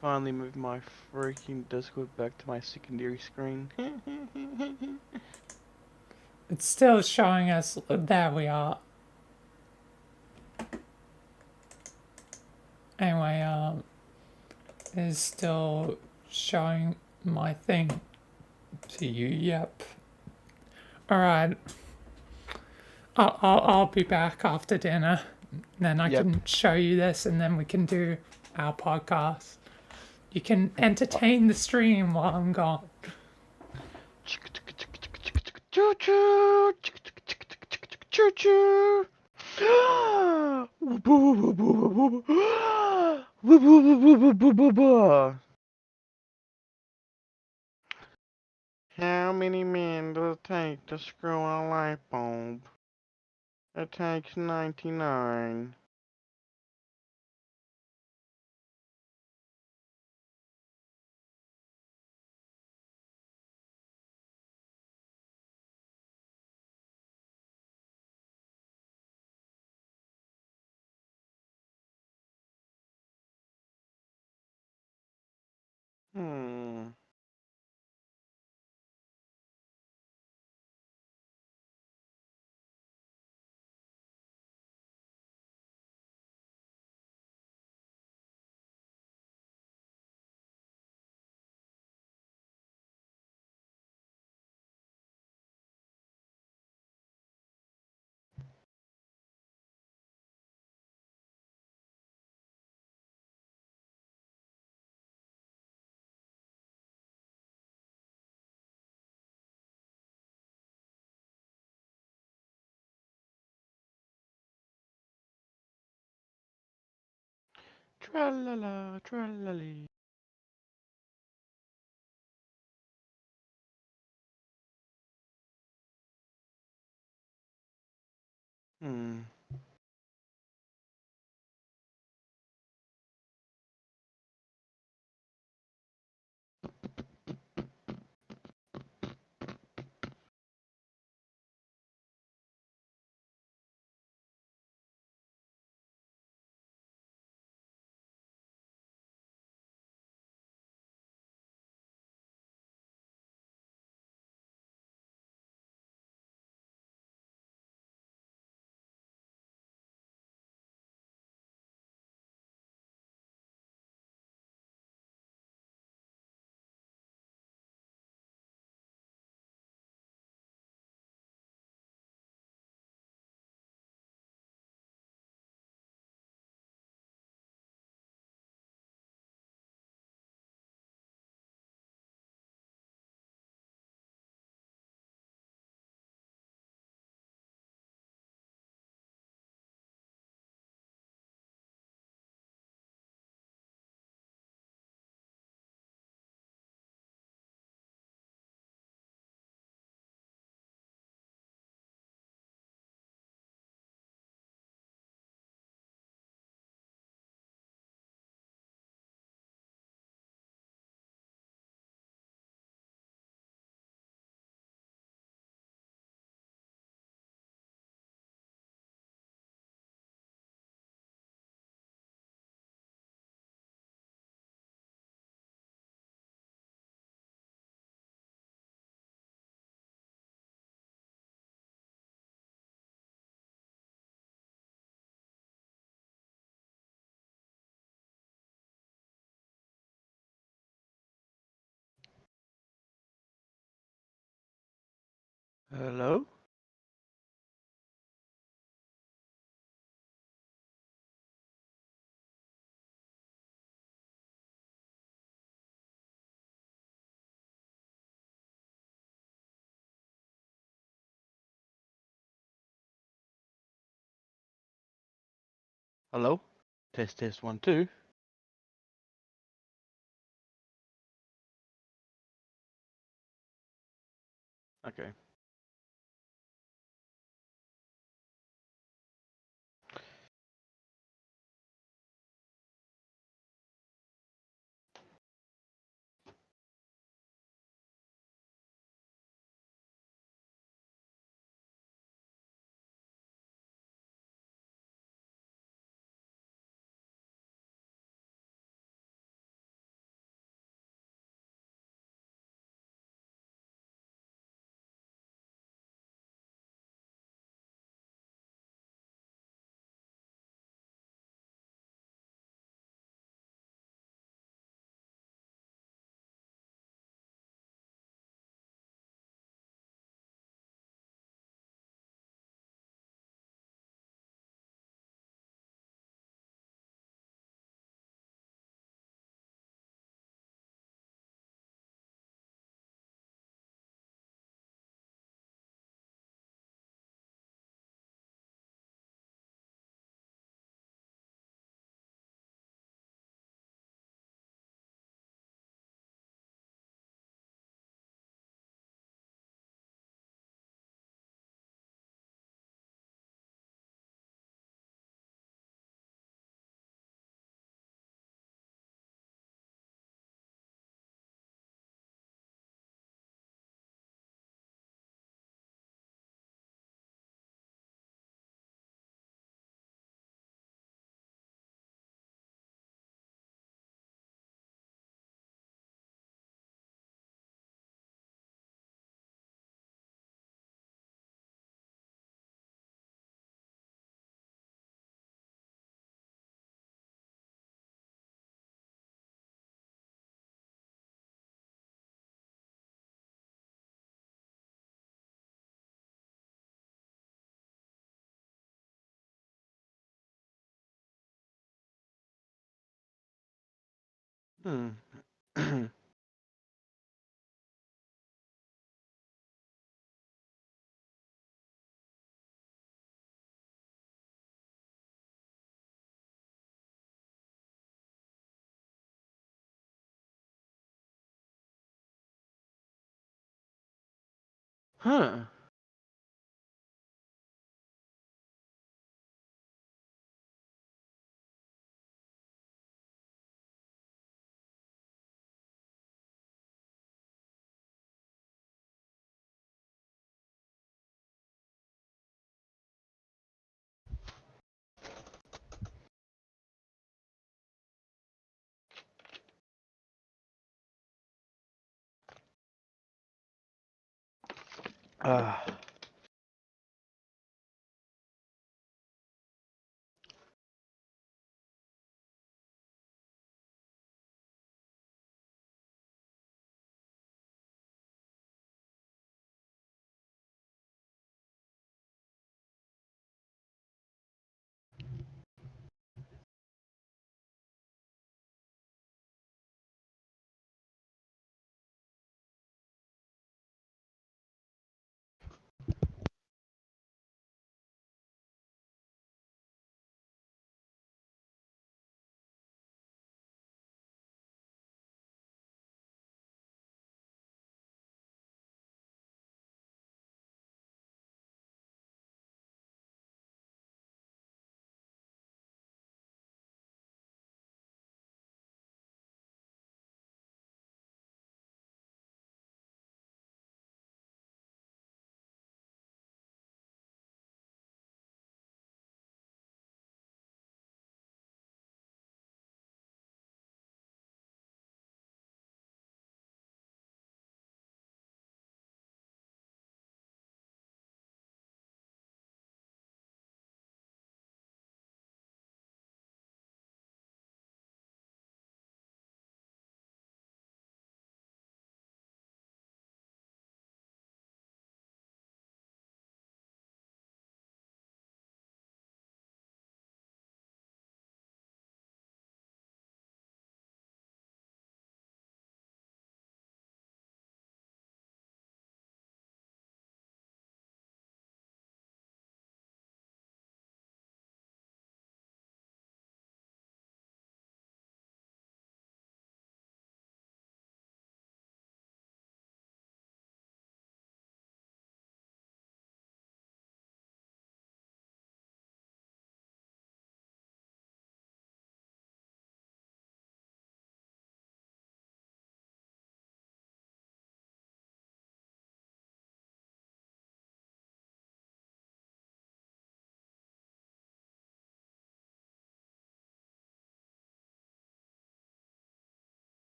finally moved my freaking Discord back to my secondary screen. It's still showing us. There we are. Anyway, it's still showing my thing to you. Yep. All right. I'll be back after dinner. Then I can show you this, and then we can do our podcast. You can entertain the stream while I'm gone. Choo choo, choo choo. How many men does it take to screw in a light bulb? It takes 99. Hmm. Tralala, tralali. Hmm. Hello? Hello? Test, test, 1, 2. Okay. Hmm. Huh. Ah.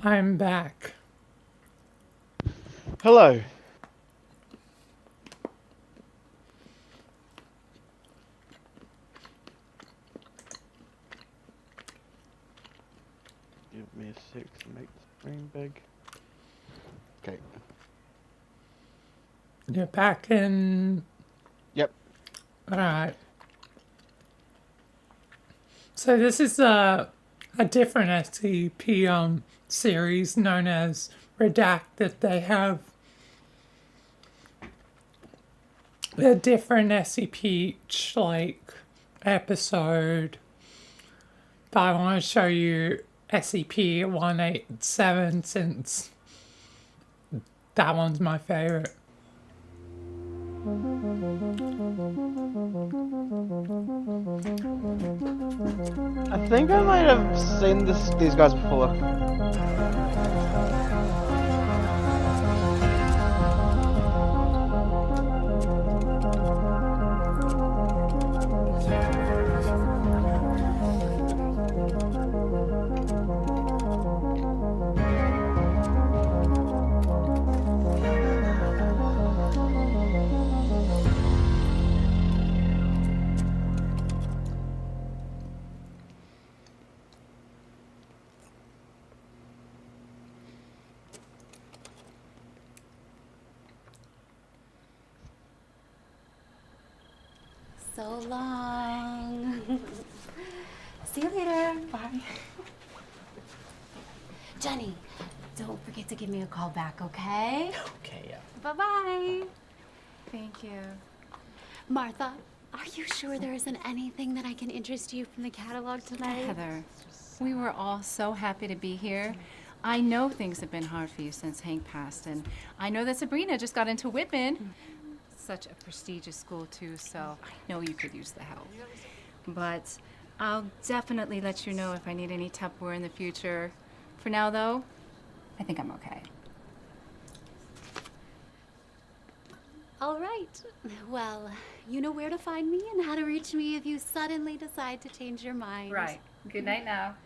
I'm back. Hello. Give me a sec to make the screen big. Okay. You're back in... Yep. Alright. So this is a different SCP series known as Redacted. They have a different SCP each, like, episode. But I want to show you SCP-187 since that one's my favorite. I think I might have seen these guys before. So long. See you later. Bye. Jenny, don't forget to give me a call back, okay? Okay, yeah. Bye-bye. Thank you. Martha, are you sure there isn't anything that I can interest you from the catalog tonight? Heather, we were all so happy to be here. I know things have been hard for you since Hank passed, and I know that Sabrina just got into Whitman. Such a prestigious school too, so I know you could use the help. But I'll definitely let you know if I need any Tupperware in the future. For now though, I think I'm okay. All right. Well, you know where to find me and how to reach me if you suddenly decide to change your mind. Right. Good night now.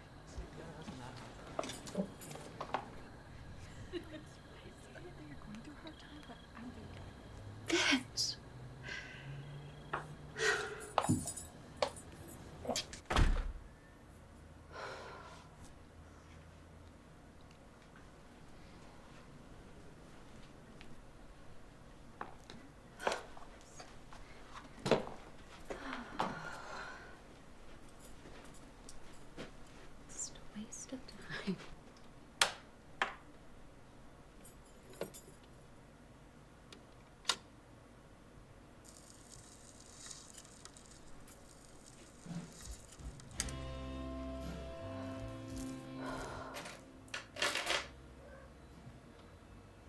Bitch. Just a waste of time.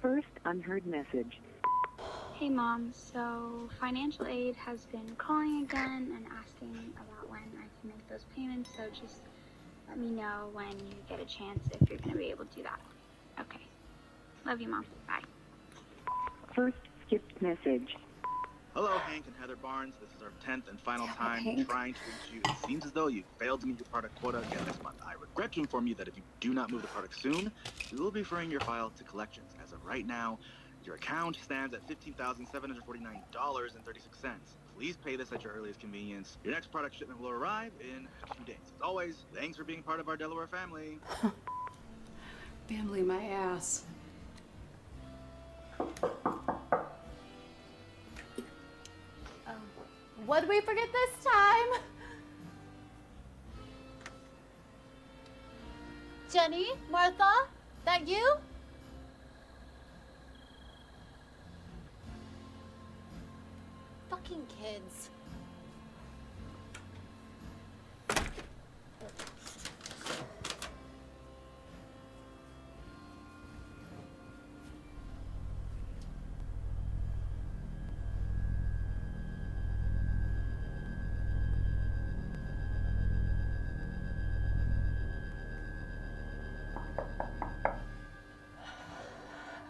First unheard message. Hey Mom, so financial aid has been calling again and asking about when I can make those payments, so just let me know when you get a chance if you're going to be able to do that. Okay. Love you, Mom. Bye. First skipped message. Hello, Hank and Heather Barnes. This is our 10th and final time trying to reach you. It seems as though you failed to meet your product quota again this month. I regret to inform you that if you do not move the product soon, we will be referring your file to collections. As of right now, your account stands at $15,749.36. Please pay this at your earliest convenience. Your next product shipment will arrive in 2 days. As always, thanks for being part of our Delaware family. Family my ass. What'd we forget this time? Jenny? Martha? That you? Fucking kids.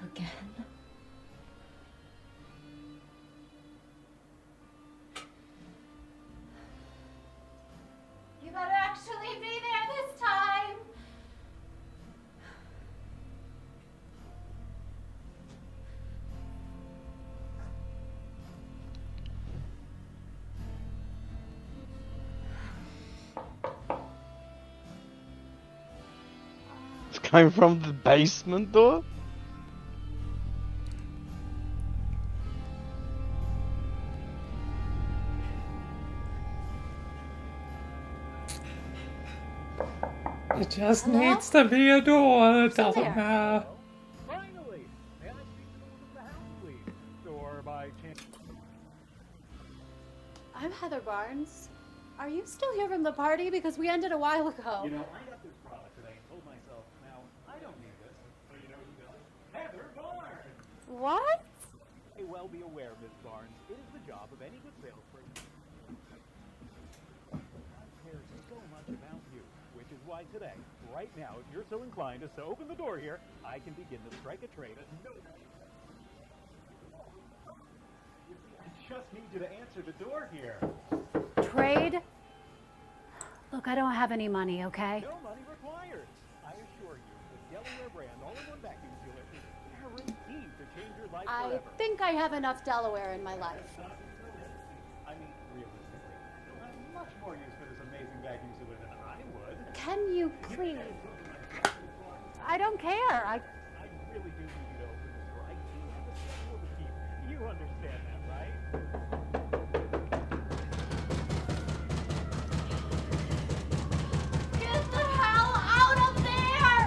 Again. Coming from the basement door? It just needs to be a door. It doesn't matter. Finally! May I speak to the woman of the house, please? Or by chance... I'm Heather Barnes. Are you still here from the party? Because we ended a while ago. You know, I got this product today and told myself, now, I don't need this. So you know who does? Heather Barnes! What? You may well be aware, Miss Barnes, it is the job of any good salesperson. I care so much about you, which is why today, right now, if you're so inclined as to open the door here, I can begin to strike a trade at no... I just need you to answer the door here. Trade? Look, I don't have any money, okay? No money required. I assure you, the Delaware brand all-in-one vacuum sealer is guaranteed to change your life I forever. think I have enough Delaware in my life. I mean, realistically, you'll have much more use for this amazing vacuum sealer than I would. Can you please? I don't care. I really do need you to open this door. I do have a schedule to keep. You understand that, right? Get the hell out of there!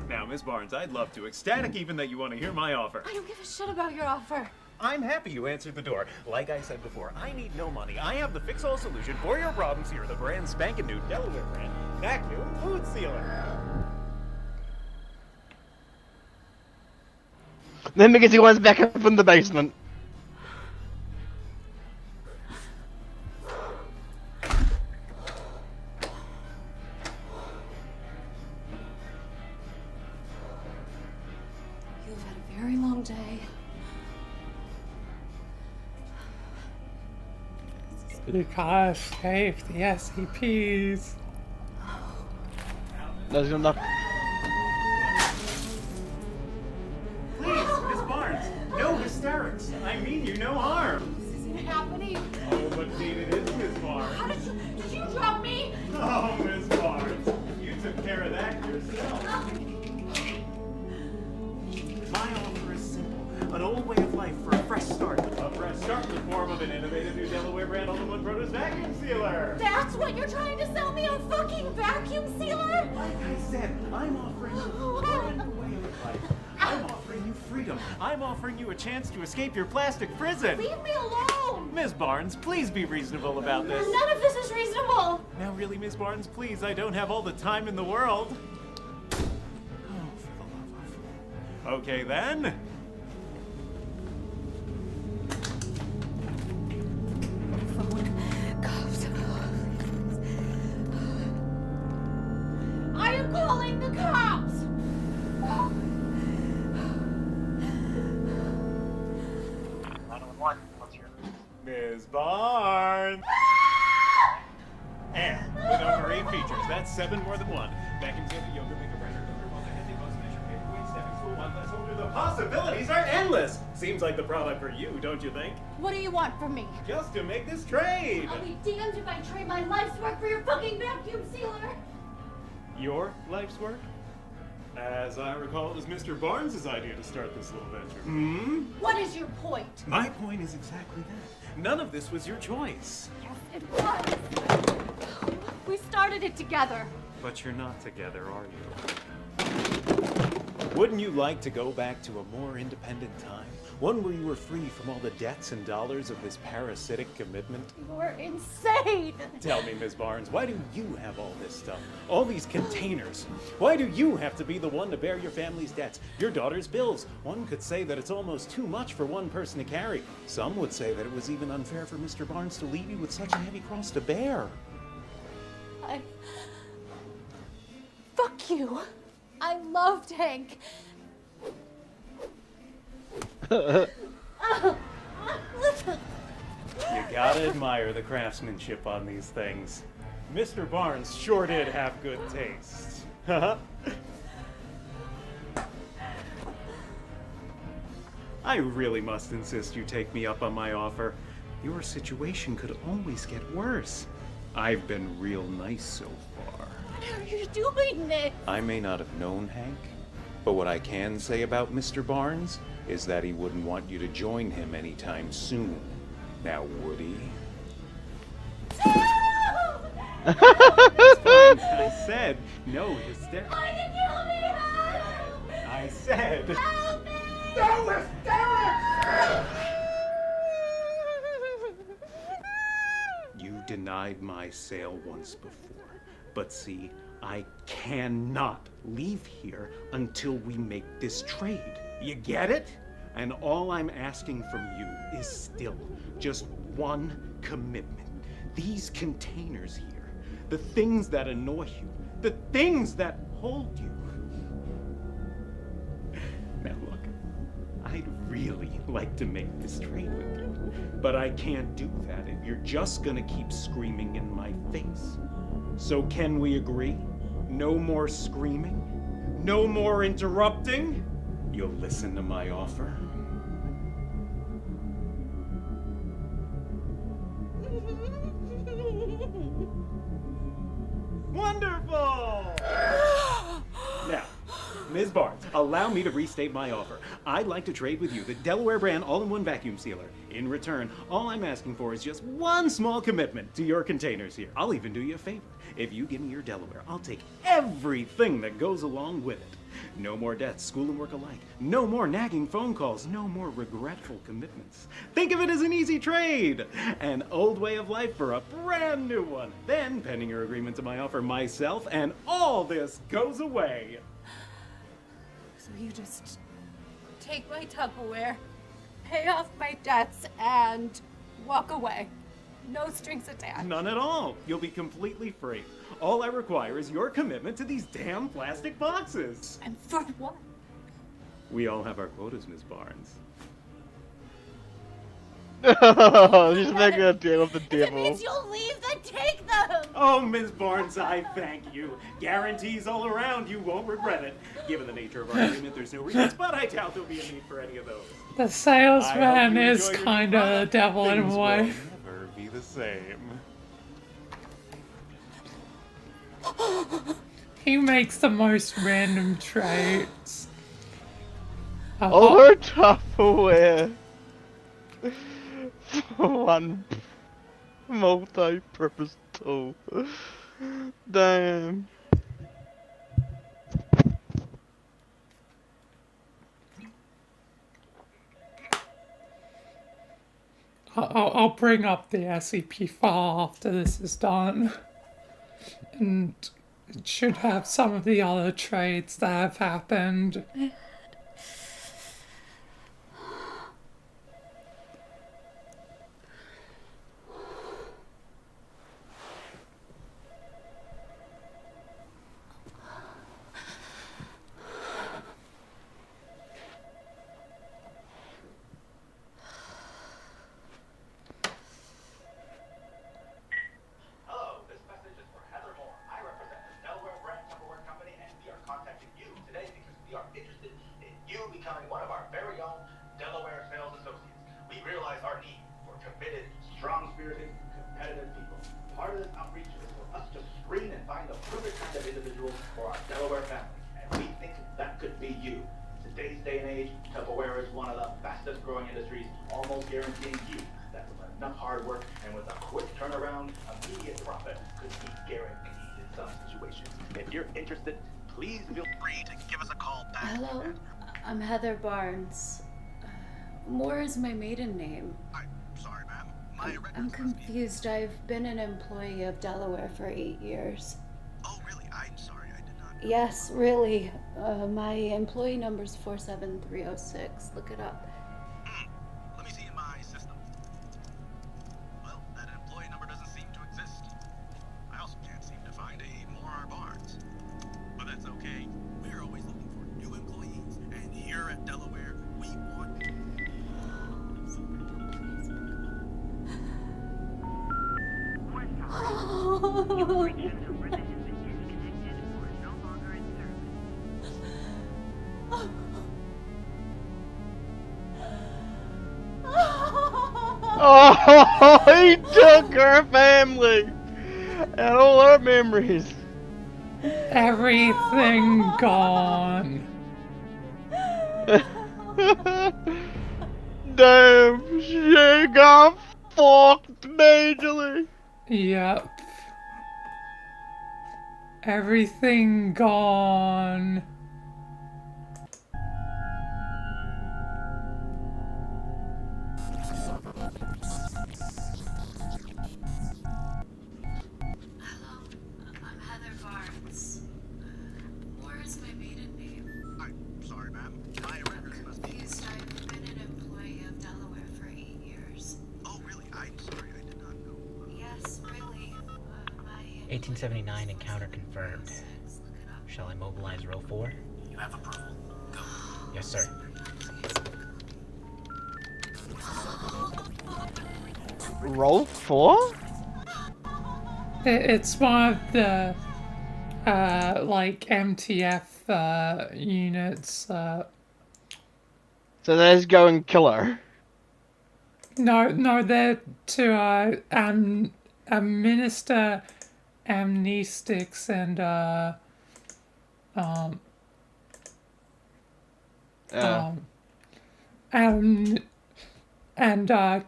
Now, Miss Barnes, I'd love to. Ecstatic even that you want to hear my offer. I don't give a shit about your offer. I'm happy you answered the door. Like I said before, I need no money. I have the fix-all solution for your problems here. The brand spanking new Delaware brand vacuum food sealer. Then because he wants back up in the basement. You've had a very long day. You can't escape the SCPs. No, he's gonna knock. Please, Miss Barnes, no hysterics. I mean you no harm. This isn't happening. Oh, but indeed it is, Miss Barnes. How did you drop me? Oh, Miss Barnes, you took care of that yourself. My offer is simple. An old way of life for a fresh start. A fresh start in the form of an innovative new Delaware brand all-in-one produce vacuum sealer. That's what you're trying to sell me, a fucking vacuum sealer? Like I said, I'm offering you a brand new way of life. I'm offering you freedom. I'm offering you a chance to escape your plastic prison. Leave me alone! Miss Barnes, please be reasonable about this. None of this is reasonable! Now really, Miss Barnes, please, I don't have all the time in the world. Oh, for the love of... Okay, then. I am calling the cops! Ms. Barnes! And with over 8 features, that's 7 more than one. Vacuum sealer, yoga, maker, pressure cooker, multi-handy, post measure, paperweight, stepping stool, one less holder. The possibilities are endless! Seems like the product for you, don't you think? What do you want from me? Just to make this trade! I'll be damned if I trade my life's work for your fucking vacuum sealer! Your life's work? As I recall, it was Mr. Barnes' idea to start this little venture. Hmm? What is your point? My point is exactly that. None of this was your choice. Yes, it was. We started it together. But you're not together, are you? Wouldn't you like to go back to a more independent time? One where you were free from all the debts and dollars of this parasitic commitment? You're insane! Tell me, Ms. Barnes, why do you have all this stuff? All these containers? Why do you have to be the one to bear your family's debts, your daughter's bills? One could say that it's almost too much for one person to carry. Some would say that it was even unfair for Mr. Barnes to leave you with such a heavy cross to bear. Fuck you. I loved Hank. You gotta admire the craftsmanship on these things. Mr. Barnes sure did have good taste. I really must insist you take me up on my offer. Your situation could always get worse. I've been real nice so far. are you doing this? I may not have known Hank, but what I can say about Mr. Barnes is that he wouldn't want you to join him anytime soon. Now, would he? I said no hysterics. Why did you let me help? I said Help me! no hysterics! You denied my sale once before, but see, I cannot leave here until we make this trade. You get it? And all I'm asking from you is still just one commitment. These containers here, the things that annoy you, the things that hold you. Now look, I'd really like to make this trade with you, but I can't do that if you're just gonna keep screaming in my face. So can we agree? No more screaming? No more interrupting? You'll listen to my offer? Wonderful! Now, Ms. Barnes, allow me to restate my offer. I'd like to trade with you the Delaware brand all-in-one vacuum sealer. In return, all I'm asking for is just one small commitment to your containers here. I'll even do you a favor. If you give me your Delaware, I'll take everything that goes along with it. No more debts, school and work alike. No more nagging phone calls. No more regretful commitments. Think of it as an easy trade. An old way of life for a brand new one. Then, pending your agreement to my offer myself, and all this goes away. So you just take my Tupperware, pay off my debts, and walk away. No strings attached. None at all. You'll be completely free. All I require is your commitment to these damn plastic boxes. And for what? We all have our quotas, Ms. Barnes. She's making a deal with the devil. It means you'll leave, then take them! Oh, Ms. Barnes, I thank you. Guarantees all around, you won't regret it. Given the nature of our agreement, there's no reasons, but I doubt there'll be a need for any of those. The salesman is kind of a devil in a way. Never be the same. He makes the most random trades. All her Tupperware for one multi-purpose tool. Damn. I'll bring up the SCP file after this is done. And it should have some of the other trades that have happened. Barnes. Moore is my maiden name. I'm sorry, ma'am. I'm confused. I've been an employee of Delaware for 8 years. Oh, really? I'm sorry, I did not. Yes, really. My employee number's 47306. Look it up. Let me see in my system. Well, that employee number doesn't seem to exist. I also can't seem to find a Moore Barnes. But that's okay. We're always looking for new employees, and here at Delaware, we want... Oh, he took her family and all her memories. Everything gone. Damn, she got fucked majorly. Yep. Everything gone. Sorry, ma'am. My records must be. I've been an employee of Delaware for 8 years. Oh, really? I'm sorry, I did not know. Yes, really. 1879 encounter confirmed. Shall I mobilize row 4? You have approval. Go. Yes, sir. Roll 4? It's one of the, like, MTF, units, So there's go and kill her. No, they're to, administer amnestics and,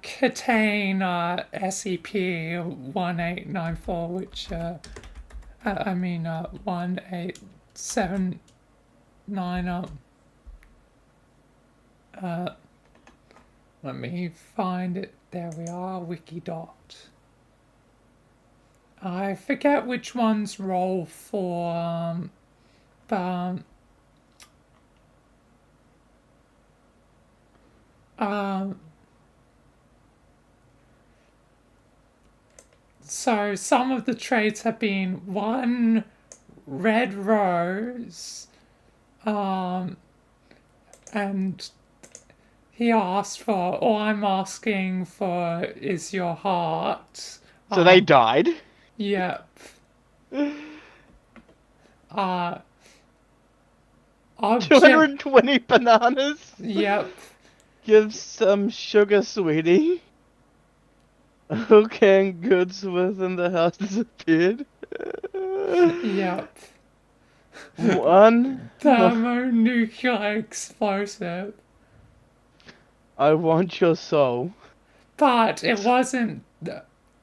contain, SCP-1894, which, 1879, let me find it. There we are, Wikidot. I forget which ones roll for, so some of the traits have been 1 red rose, and he asked for, all I'm asking for is your heart. So they died? Yep. 220 bananas? Yep. Give some sugar, sweetie. Okay, goods within the house disappeared. Yep. 1 thermonuclear explosive. I want your soul. But it wasn't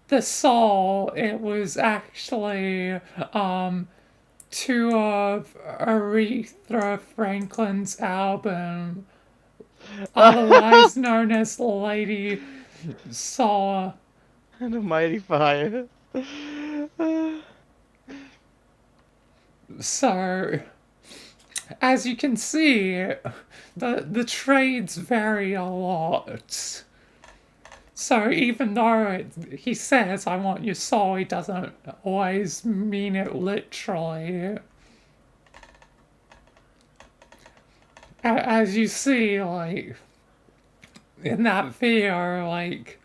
the soul, it was actually, 2 of Aretha Franklin's album, otherwise known as Lady Soul. And a mighty fire. So, as you can see, the trades vary a lot. So even though he says, I want your soul, he doesn't always mean it literally. As you see, like, in that video, like,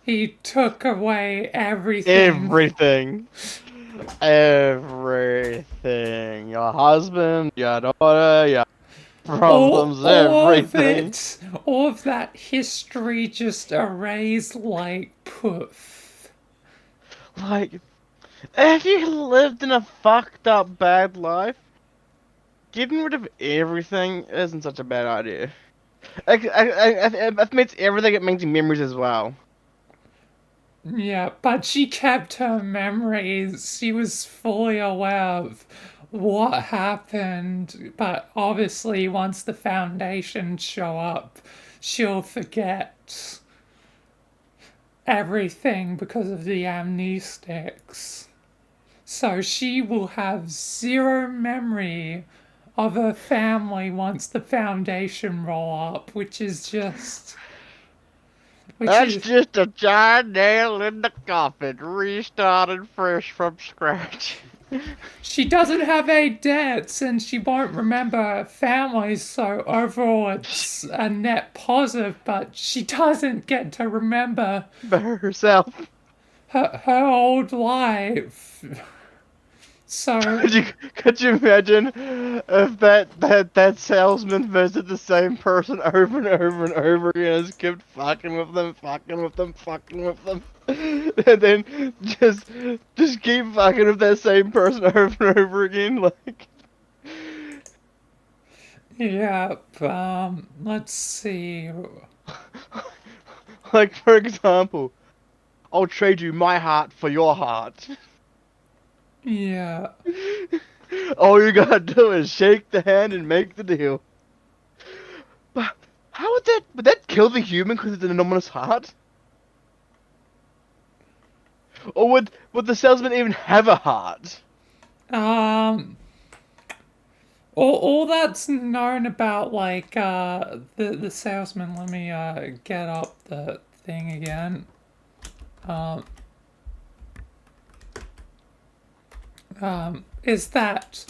he took away everything. Everything. Your husband, your daughter, your problems, everything. All of that history just erased like poof. Like, if you lived in a fucked up bad life, getting rid of everything isn't such a bad idea. If it means everything, it means memories as well. Yeah, but she kept her memories. She was fully aware of what happened, but obviously once the Foundation show up, she'll forget everything because of the amnestics. So she will have 0 memory of her family once the Foundation roll up, which is just... That's just a giant nail in the coffin, restarted fresh from scratch. She doesn't have 8 debts and she won't remember her family, so overall it's a net positive, but she doesn't get to remember herself. Her old life. So could you imagine if that salesman visited the same person over and over and over again and just kept fucking with them? and then just keep fucking with that same person over and over again, like. Yeah, let's see. Like, for example, I'll trade you my heart for your heart. Yeah. All you gotta do is shake the hand and make the deal. But how would that kill the human because it's an anonymous heart? Or would the salesman even have a heart? All that's known about, like, the salesman, let me, get up the thing again. Is that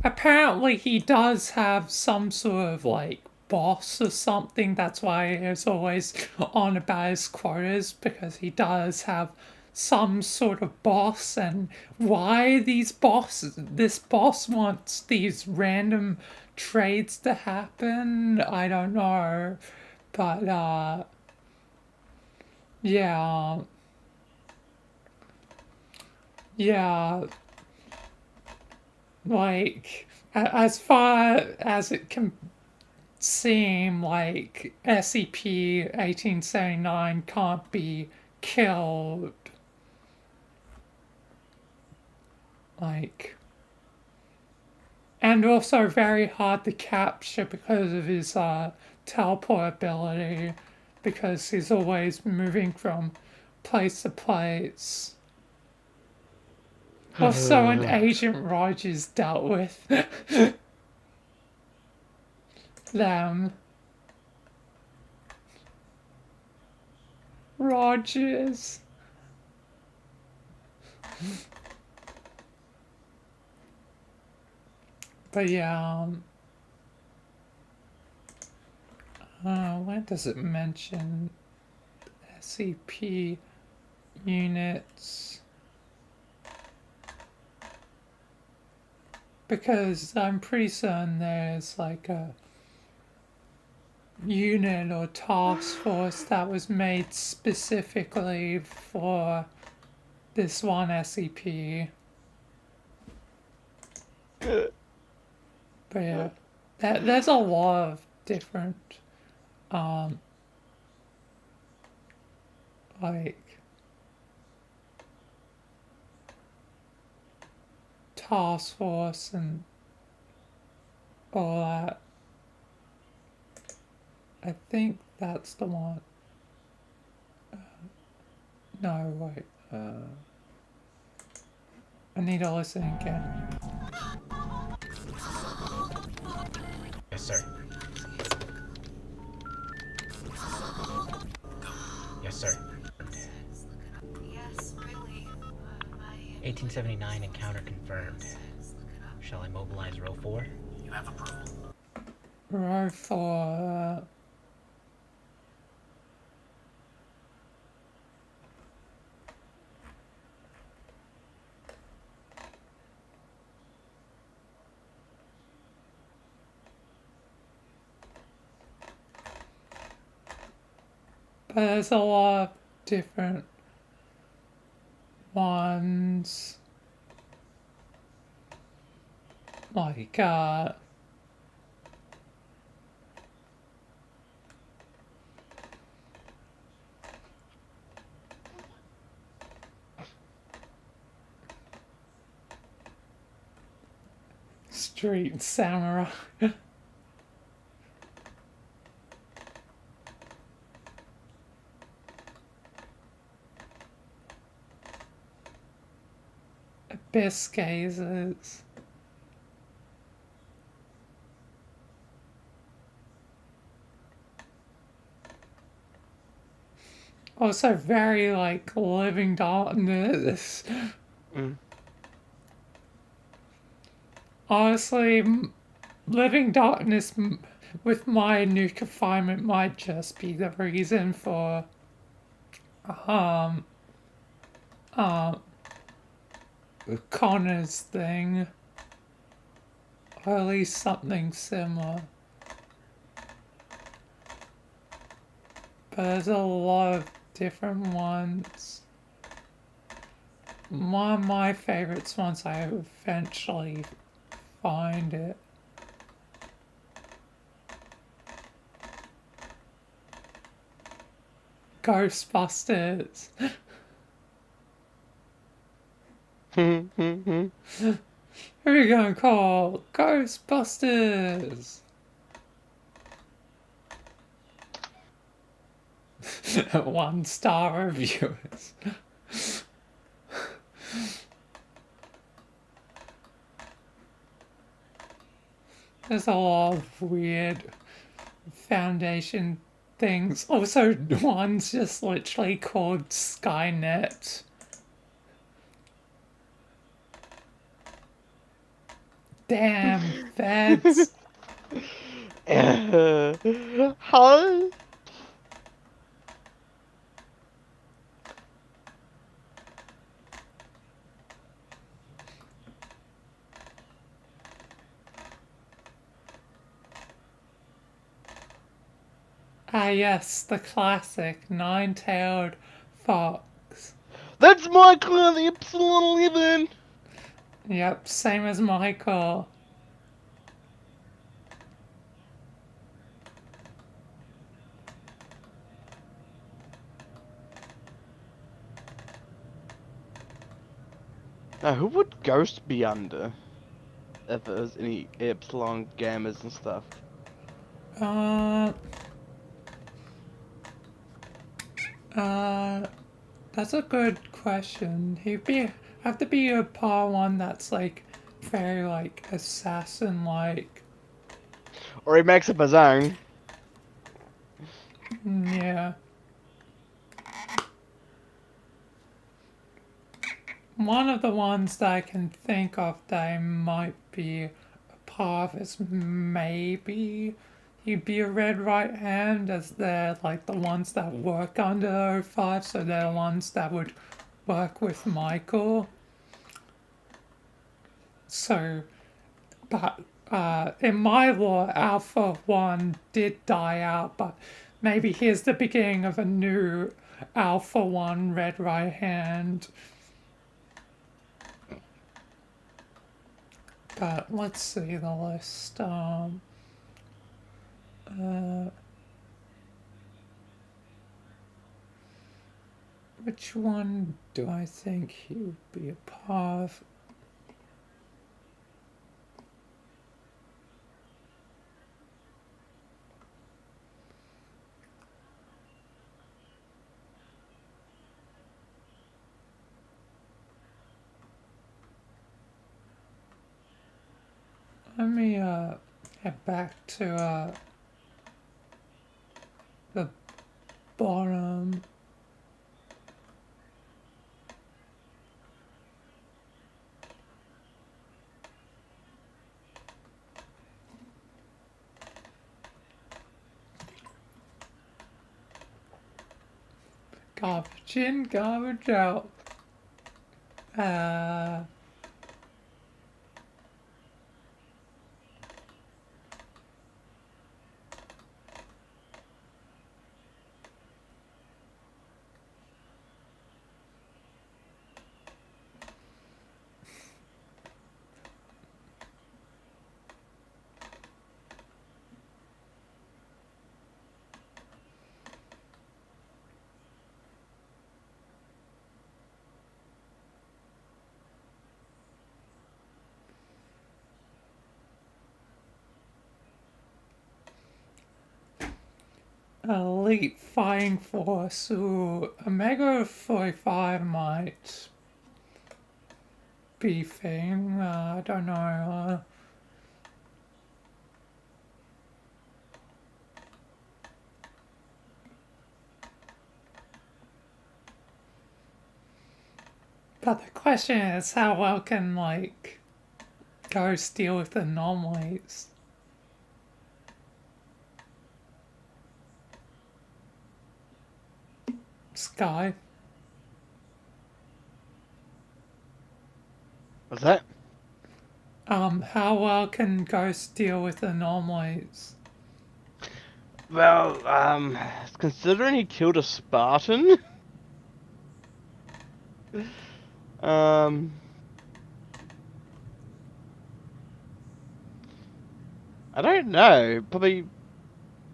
apparently he does have some sort of, like, boss or something. That's why he's always on about his quotas, because he does have some sort of boss, and why this boss wants these random trades to happen, I don't know. But yeah. Like, as far as it can seem, like, SCP-1879 can't be killed. Like, and also very hard to capture because of his teleport ability, because he's always moving from place to place. Also, an Agent Rogers dealt with them. Rogers. But yeah, where does it mention SCP units? Because I'm pretty certain there's like a unit or task force that was made specifically for this one SCP. But yeah, there's a lot of different, like, task force and all that. I think that's the one. No, wait. I need to listen again. Yes, sir. Yes, sir. Yes, really. 1879 encounter confirmed. Shall I mobilize row 4? You have approval. Row 4. But there's a lot of different ones. Like, Street Samurai. Abyss gazers. Also very, like, living darkness. Honestly, living darkness with my new confinement might just be the reason for Connor's thing, or at least something similar. But there's a lot of different ones. one of my favorites once I eventually find it. Ghostbusters. Who are you gonna call? Ghostbusters! 1-star reviews. There's a lot of weird Foundation things. Also, one's just literally called Skynet. Damn, feds. Huh? Ah yes, the classic nine-tailed fox. That's Michael on the Epsilon 11! Yep, same as Michael. Now, who would Ghost be under? If there's any Epsilon gammas and stuff. That's a good question. He'd have to be a part one that's like very like assassin-like. Or he makes up his own. Yeah. One of the ones that I can think of that I might be a part of is maybe he'd be a red right hand, as they're like the ones that work under 05, so they're the ones that would work with Michael. So, but in my lore, Alpha 1 did die out, but maybe here's the beginning of a new Alpha 1 red right hand. But let's see the list. Which one do I think he would be a part of? Let me head back to the bottom. Garbage in, garbage out. Elite Fighting Force. Ooh, Omega 45 might be thing. I don't know. But the question is, how well can, like, Ghost deal with anomalies? Sky. What's that? How well can Ghost deal with anomalies? Well, considering he killed a Spartan, I don't know. Probably.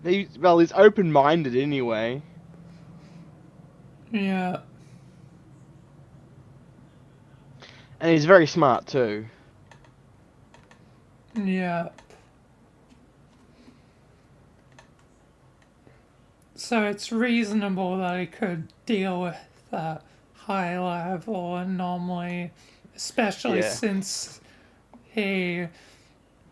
He's open-minded anyway. Yeah. And he's very smart too. Yeah. So it's reasonable that he could deal with that high level anomaly, especially since he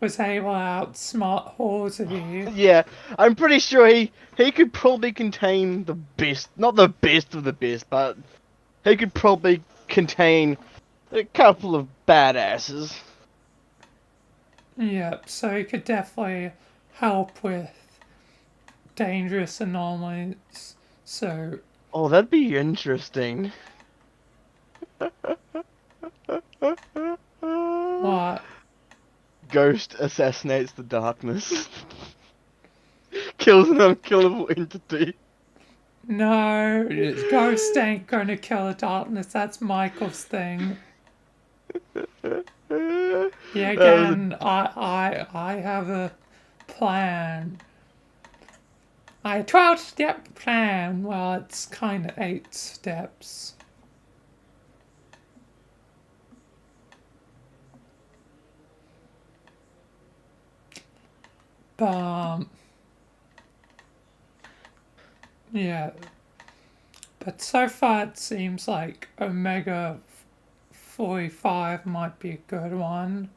was able to outsmart Halsey. Yeah, I'm pretty sure he could probably contain the best, not the best of the best, but he could probably contain a couple of badasses. Yep, so he could definitely help with dangerous anomalies. So. Oh, that'd be interesting. What? Ghost assassinates the darkness. Kills an unkillable entity. No, Ghost ain't gonna kill the darkness. That's Michael's thing. Yeah, again, I have a plan. A 12-step plan. Well, it's kind of 8 steps. Yeah. But so far it seems like Omega 45 might be a good one.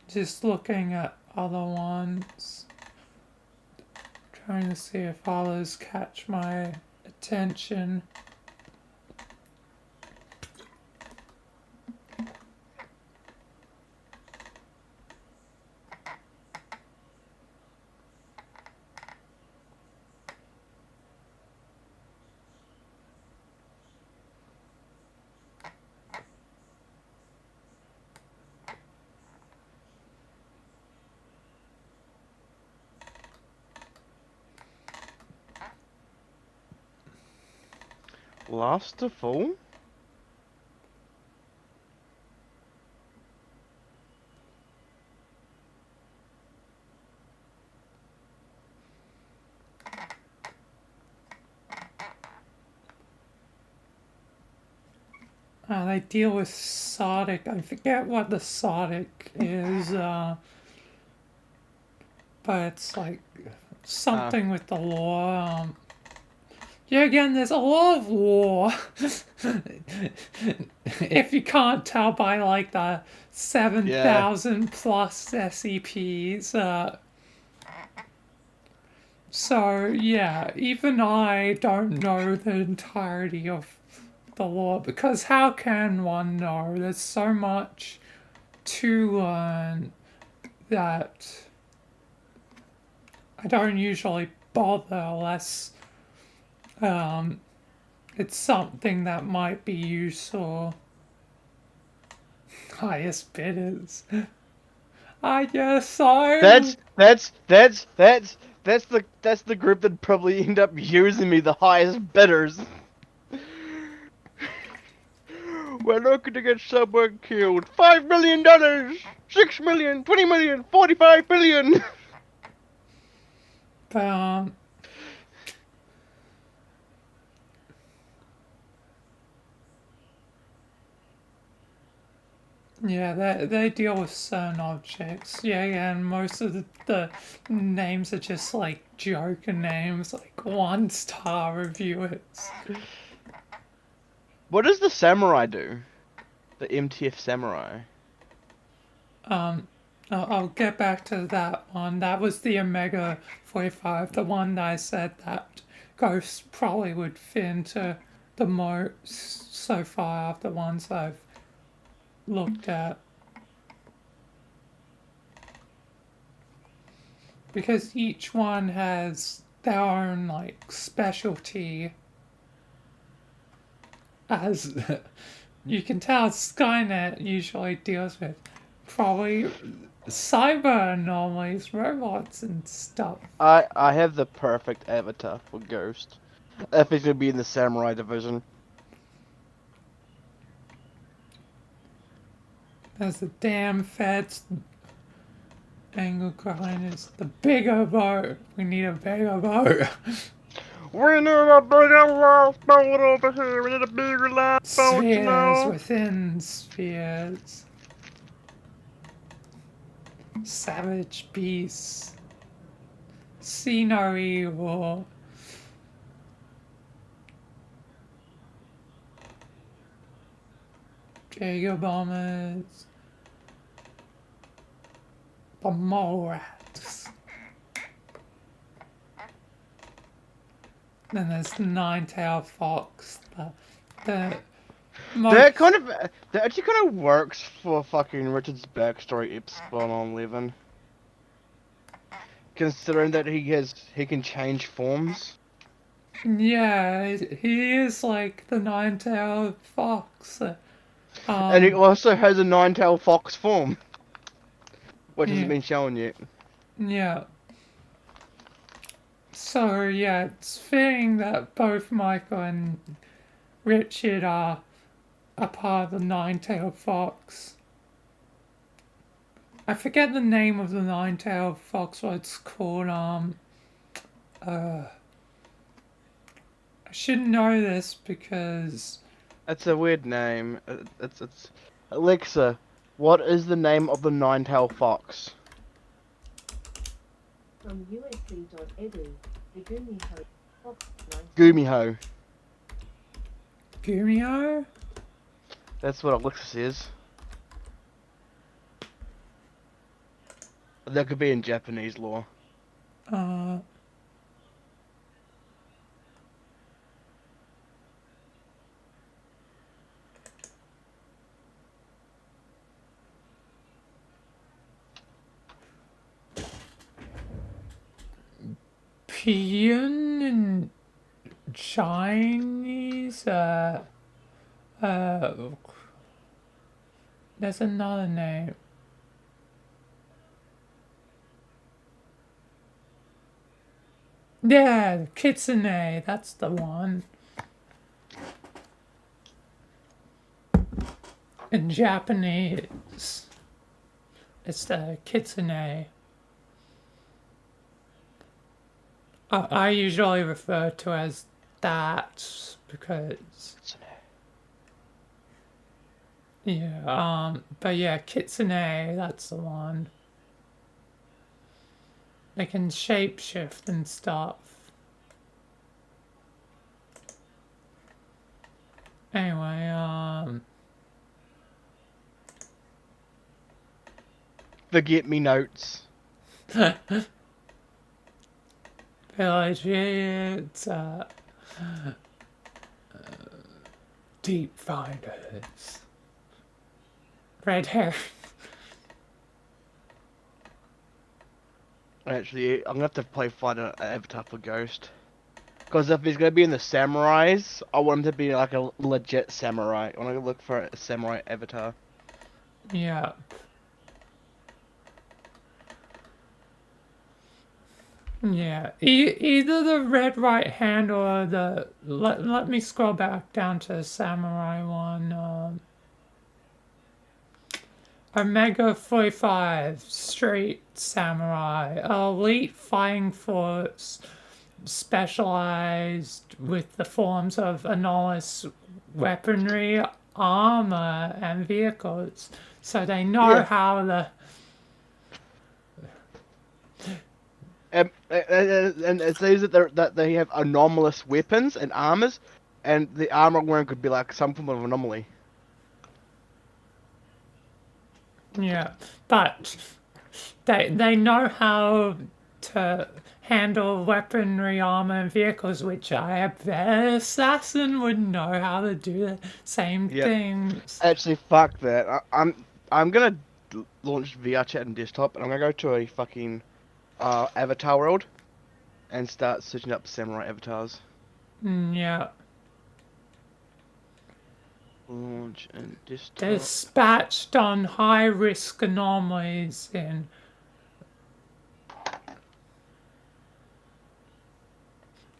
Just looking at other ones. Trying to see if others catch my attention. Last to fall? They deal with Sodic. I forget what the Sodic is, but it's like something with the lore. Yeah, again, there's a lot of lore. If you can't tell by like the 7,000 plus SCPs. So yeah, even I don't know the entirety of the lore, because how can one know? There's so much to learn that I don't usually bother unless it's something that might be useful. Highest bidders. I guess so. That's the group that probably end up using me, the highest bidders. We're looking to get someone killed. $5 million, $6 million, $20 million, $45 billion. Yeah, they deal with certain objects. Yeah, and most of the names are just like joker names, like 1-star reviewers. What does the samurai do? The MTF samurai. I'll get back to that one. That was the Omega 45, the one that I said that Ghost probably would fit into the most so far of the ones I've looked at. Because each one has their own, like, specialty. As you can tell, Skynet usually deals with probably cyber anomalies, robots and stuff. I have the perfect avatar for Ghost. If he's gonna be in the samurai division. That's the damn fats. Angle grind is the bigger boat. We need a bigger boat. We need a bigger lifeboat over here. We need a bigger lifeboat, you know. Spheres within spheres. Savage beasts. See no evil. Jaeger bombers. The mole rats. Then there's the nine-tailed fox. That actually kind of works for fucking Richard's backstory Epsilon on 11. Considering that he can change forms. Yeah, he is like the nine-tailed fox. And he also has a nine-tailed fox form. Which hasn't been shown yet. Yeah. So, yeah, it's fitting that both Michael and Richard are a part of the nine-tailed fox. I forget the name of the nine-tailed fox, what it's called, I should know this because... That's a weird name. It's Alexa, what is the name of the nine-tailed fox? From usc.edu, the Gumiho fox. Gumiho. Gumiho? That's what Alexa says. That could be in Japanese law. Pion in Chinese, there's another name. Yeah, Kitsune, that's the one. In Japanese, it's the Kitsune. I usually refer to as that because... Yeah, but yeah, Kitsune, that's the one. They can shapeshift and stuff. Anyway, Forget me notes. Village, it's, deep finders. Red hair. Actually, I'm gonna have to find an avatar for Ghost. Because if he's gonna be in the samurais, I want him to be like a legit samurai. I want to look for a samurai avatar. Yeah. Yeah, either the red right hand or the... Let me scroll back down to the samurai one. Omega 45, straight samurai, elite fighting force, specialized with the forms of anomalous weaponry, armor, and vehicles. So they know how the... And it says that they have anomalous weapons and armors, and the armor wearing could be like some form of anomaly. Yeah, but they know how to handle weaponry, armor, and vehicles, which I bet assassin would know how to do the same things. Actually, fuck that. I'm gonna launch VR chat and desktop, and I'm gonna go to a fucking avatar world and start searching up samurai avatars. Yeah. Launch and desktop. Dispatched on high risk anomalies in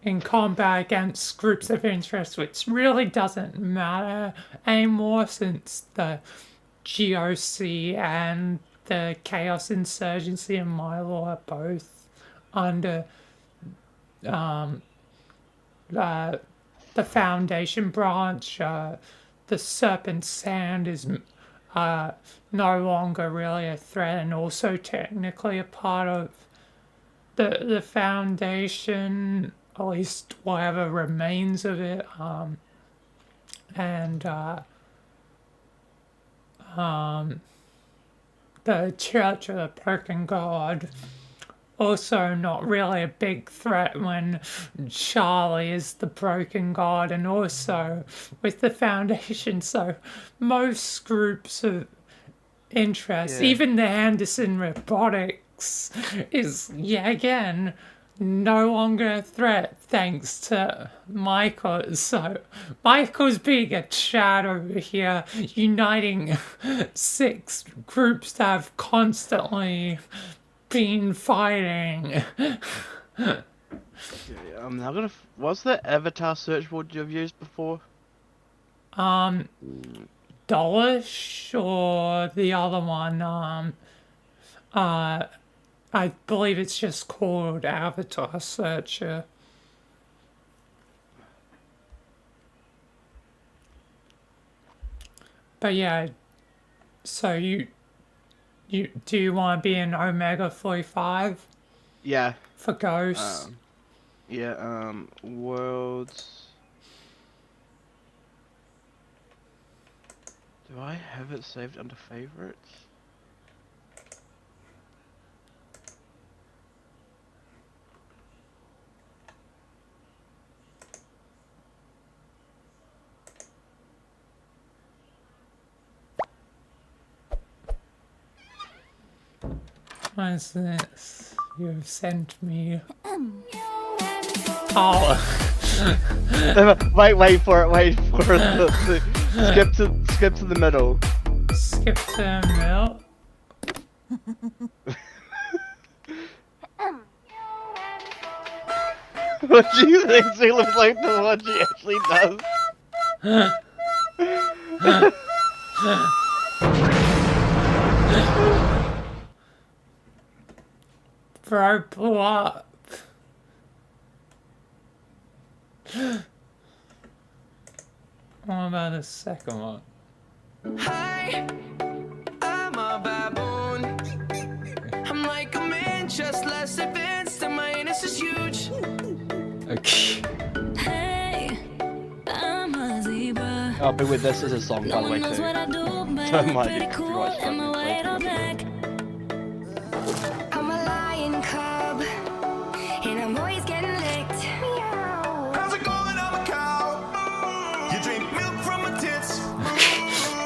in combat against groups of interest, which really doesn't matter anymore since the GOC and the Chaos Insurgency and Milo are both under the Foundation branch. The Serpent Sand is no longer really a threat and also technically a part of the Foundation, at least whatever remains of it. And the Church of the Broken God, also not really a big threat when Charlie is the Broken God, and also with the Foundation. So most groups of interest, even the Anderson Robotics, is yet again no longer a threat thanks to Michael. So Michael's being a Chad over here, uniting 6 groups that have constantly been fighting. I'm now gonna. What's the avatar search word you've used before? Dolish or the other one? I believe it's just called Avatar Searcher. But yeah, so you do you want to be an Omega 45? Yeah. For Ghosts? Worlds. Do I have it saved under favorites? What is this? You have sent me. Oh. wait for it. Skip to the middle. Skip to the middle. What do you think she looks like the one she actually does? Bro blew up. What about the second one? Hi, I'm a baboon. I'm like a man, just less advanced, and my anus is huge. Okay. Hey, I'm a zebra. I'll be with this as a song, by the way, too. So I might be copyright strike. I'm a lion cub, and I'm always getting licked. How's it going? I'm a cow. You drink milk from my tits.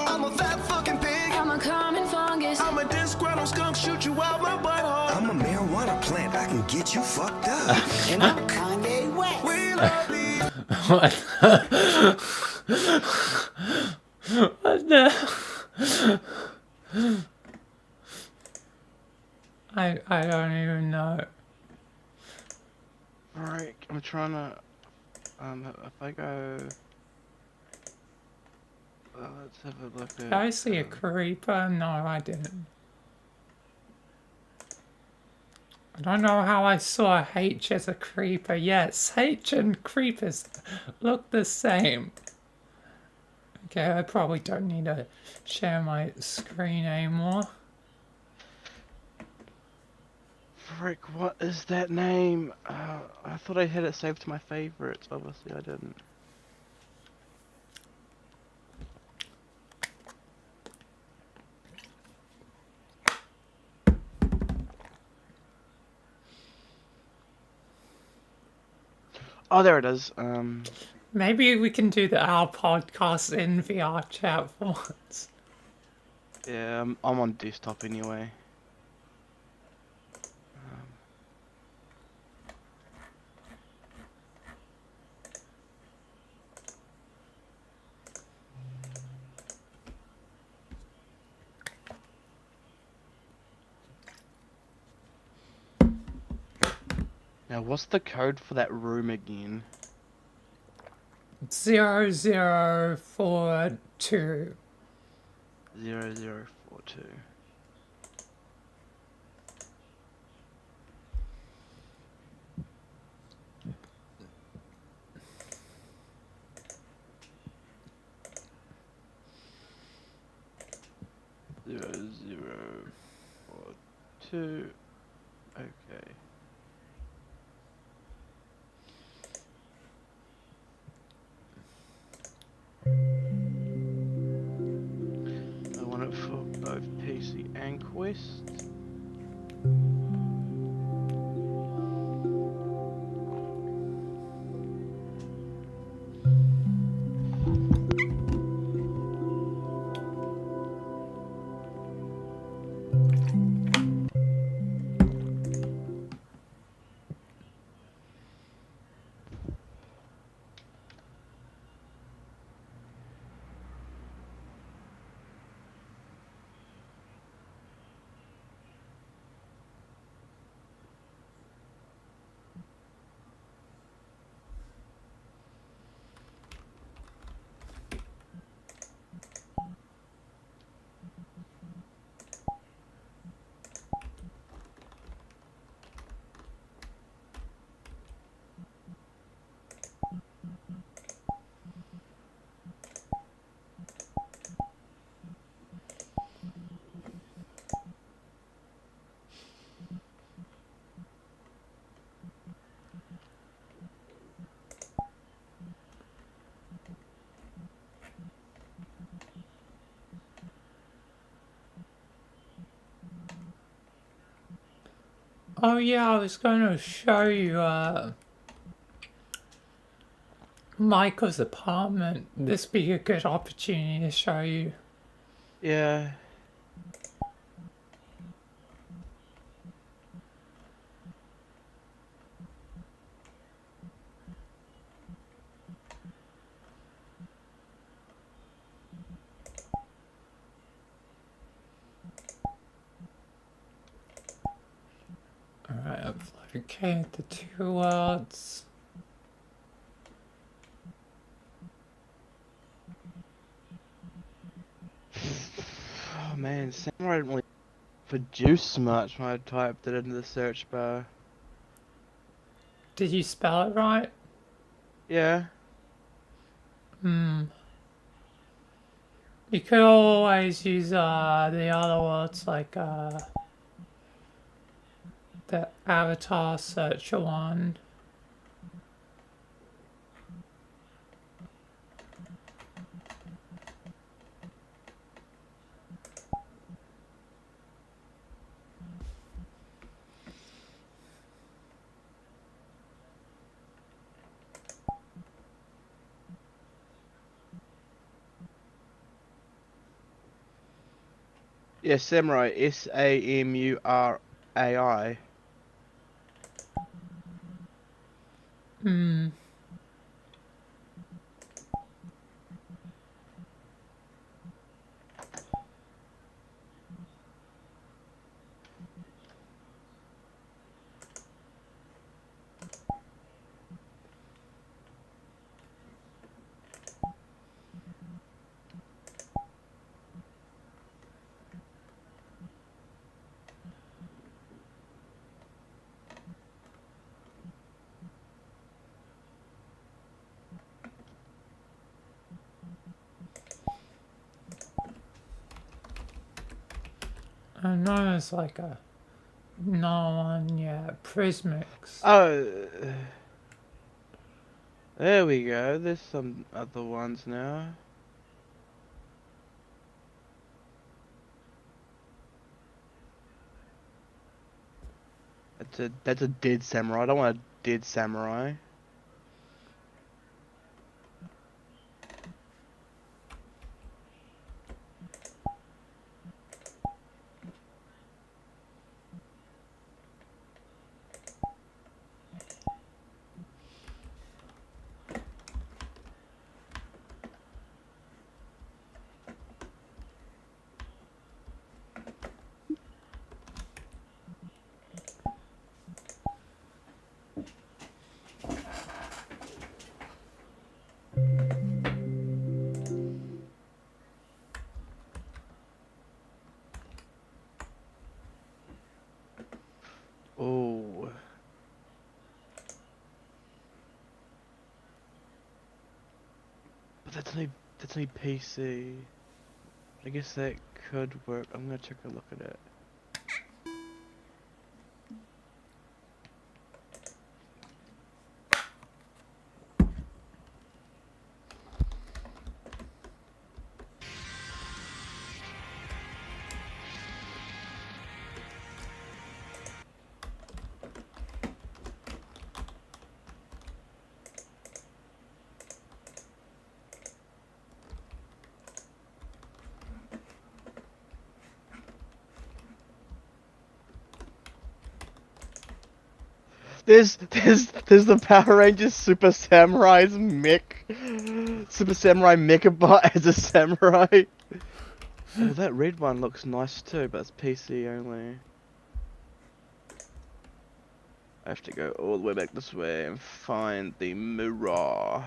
I'm a fat fucking pig. I'm a common fungus. I'm a disgruntled skunk, shoot you out my butthole. I'm a marijuana plant, I can get you fucked up. And I'm Kanye West. We love you. What the? I don't even know. Alright, I'm trying to. If I go. Let's have a look at. Did I see a creeper? No, I didn't. I don't know how I saw H as a creeper. Yes, H and creepers look the same. Okay, I probably don't need to share my screen anymore. Frick, what is that name? I thought I had it saved to my favorites. Obviously, I didn't. Oh, there it is. Maybe we can do our podcast in VR chat for once. Yeah, I'm on desktop anyway. Now, what's the code for that room again? 0042. 0042. Zero, 042. Okay. I want it for both PC and Quest. Oh yeah, I was going to show you Michael's apartment. This be a good opportunity to show you. Yeah. Alright, I've located the 2 worlds. Oh man, Samurai didn't really produce much when I typed it into the search bar. Did you spell it right? Yeah. You could always use the other words like the avatar searcher one. Yeah, Samurai, Samurai. I know there's like a no one yet. Prismics. Oh, there we go. There's some other ones now. That's a dead samurai. I don't want a dead samurai. That's only PC. I guess that could work. I'm gonna check a look at it. There's the Power Rangers Super Samurai's mech. Super Samurai Mechabot as a samurai. Oh, that red one looks nice too, but it's PC only. I have to go all the way back this way and find the mirror.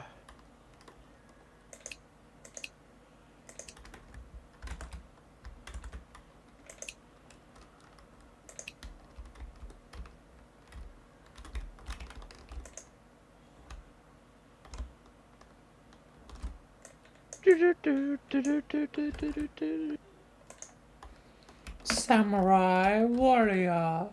Samurai warrior.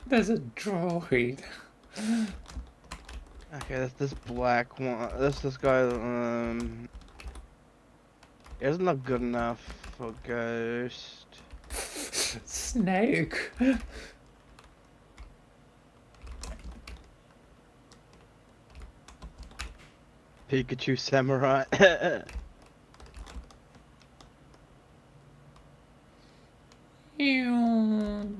There's a droid. Okay, that's this black one. This guy. It doesn't look good enough for Ghost. Snake. Pikachu Samurai. Ew.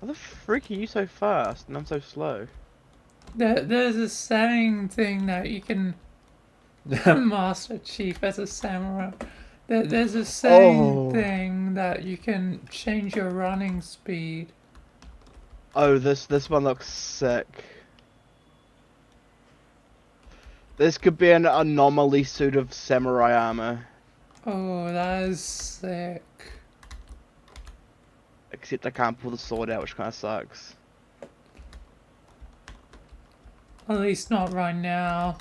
How the freak are you so fast and I'm so slow? There's a setting thing that you can Master Chief as a samurai. There's a setting thing that you can change your running speed. Oh, this one looks sick. This could be an anomaly suit of samurai armor. Oh, that is sick. Except I can't pull the sword out, which kind of sucks. At least not right now.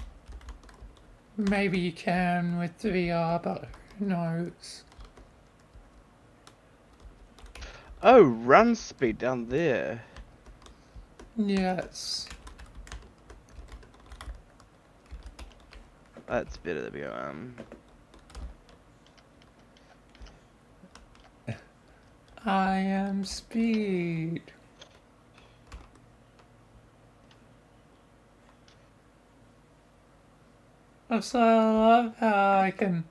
Maybe you can with VR, but who knows? Oh, run speed down there. Yes. That's better. There we go. I am speed. So I love how I can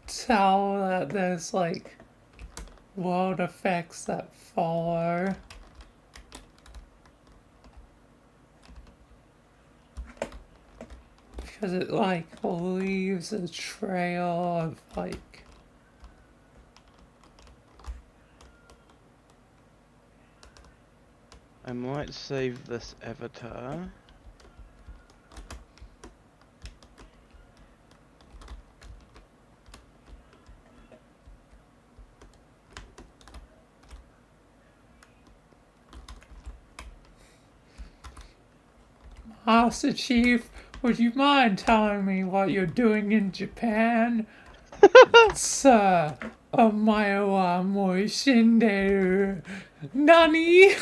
tell that there's like world effects that follow. Because it like leaves a trail of like I might save this avatar. Master Chief, would you mind telling me what you're doing in Japan? Sir, omae wa mou shinderu. Nani?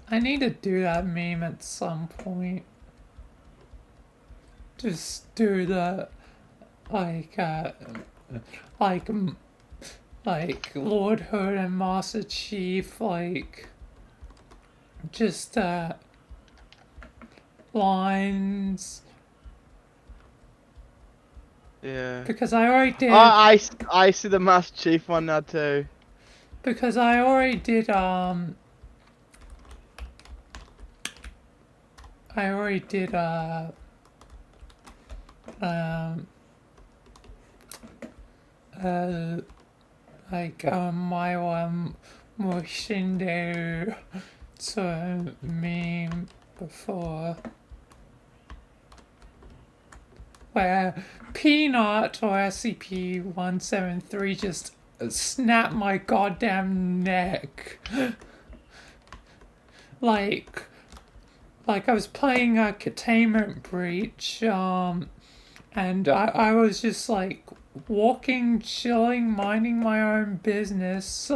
I need to do that meme at some point. Just do the like Lord Hood and Master Chief, like just lines. Yeah. Because I already did. I see the Master Chief one now too. Because I already did I already did like my Mushindo to meme before, where Peanut or SCP-173 just snapped my goddamn neck. like I was playing a Containment Breach, and I was just like walking, chilling, minding my own business.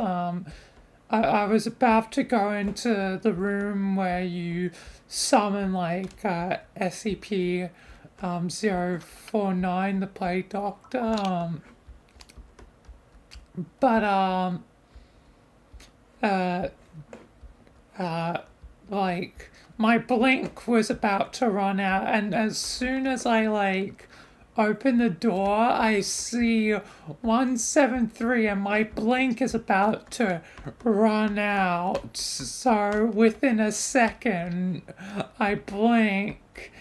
I was about to go into the room where you summon like SCP 049, the Plague Doctor. But like my blink was about to run out, and as soon as I like open the door, I see 173 and my blink is about to run out. So within a second, I blink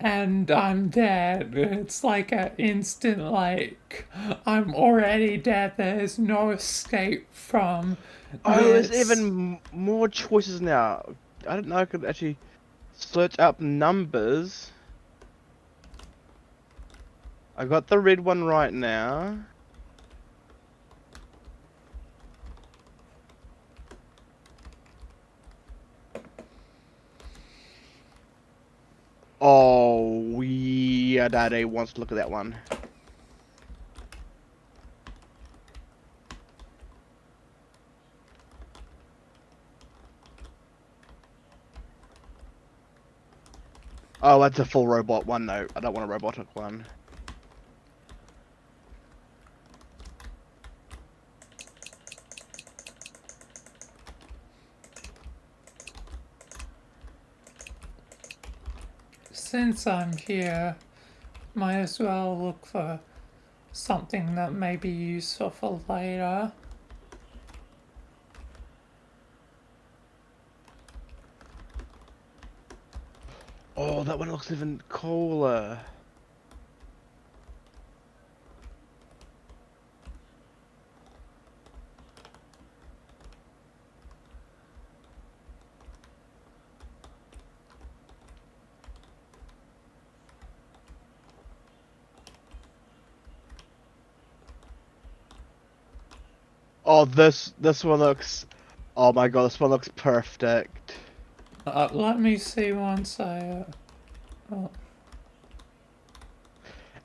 and I'm dead. It's like an instant, like, I'm already dead. There's no escape from Oh, there's even more choices now. I didn't know I could actually search up numbers. I got the red one right now. Oh, yeah, Daddy wants to look at that one. Oh, that's a full robot one, though. I don't want a robotic one. Since I'm here, might as well look for something that may be useful for later. Oh, that one looks even cooler. Oh, this one looks. Oh my god, this one looks perfect. Let me see once I. Oh.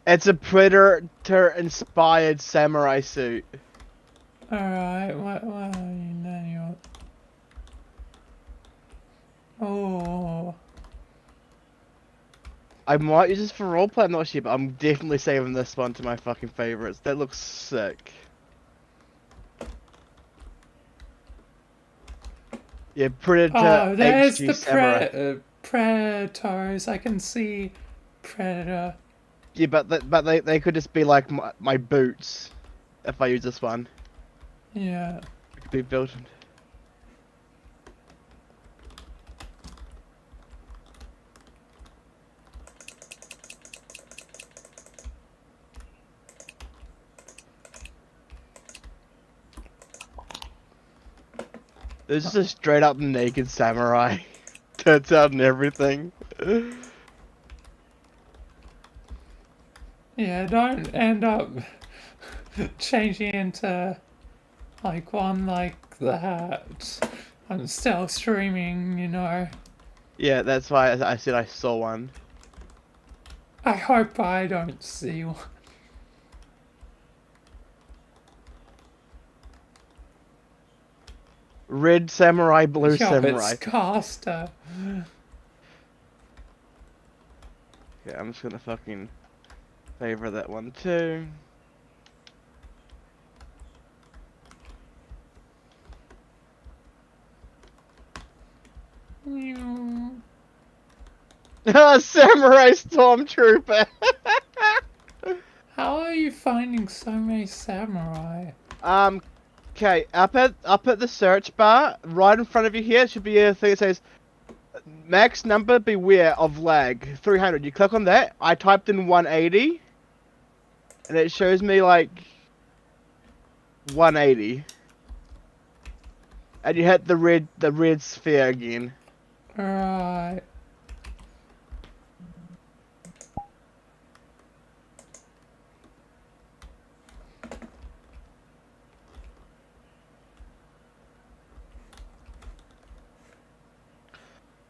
It's a Predator-inspired samurai suit. Alright, what are you now? Oh. I might use this for roleplay, I'm not sure, but I'm definitely saving this one to my fucking favorites. That looks sick. Yeah, Predator. Oh, there's HG the samurai. Predators. I can see Predator. Yeah, but they could just be like my boots if I use this one. Yeah. It could be built. There's just a straight up naked samurai. Turns out and everything. Yeah, don't end up changing into like one like that. I'm still streaming, you know. Yeah, that's why I said I saw one. I hope I don't see one. Red samurai, blue samurai. It's Caster. Yeah, I'm just gonna fucking favor that one too. Samurai stormtrooper. How are you finding so many samurai? Okay, up at the search bar, right in front of you here, should be a thing that says max number, beware of lag, 300. You click on that. I typed in 180, and it shows me like 180. And you hit the red sphere again. Right.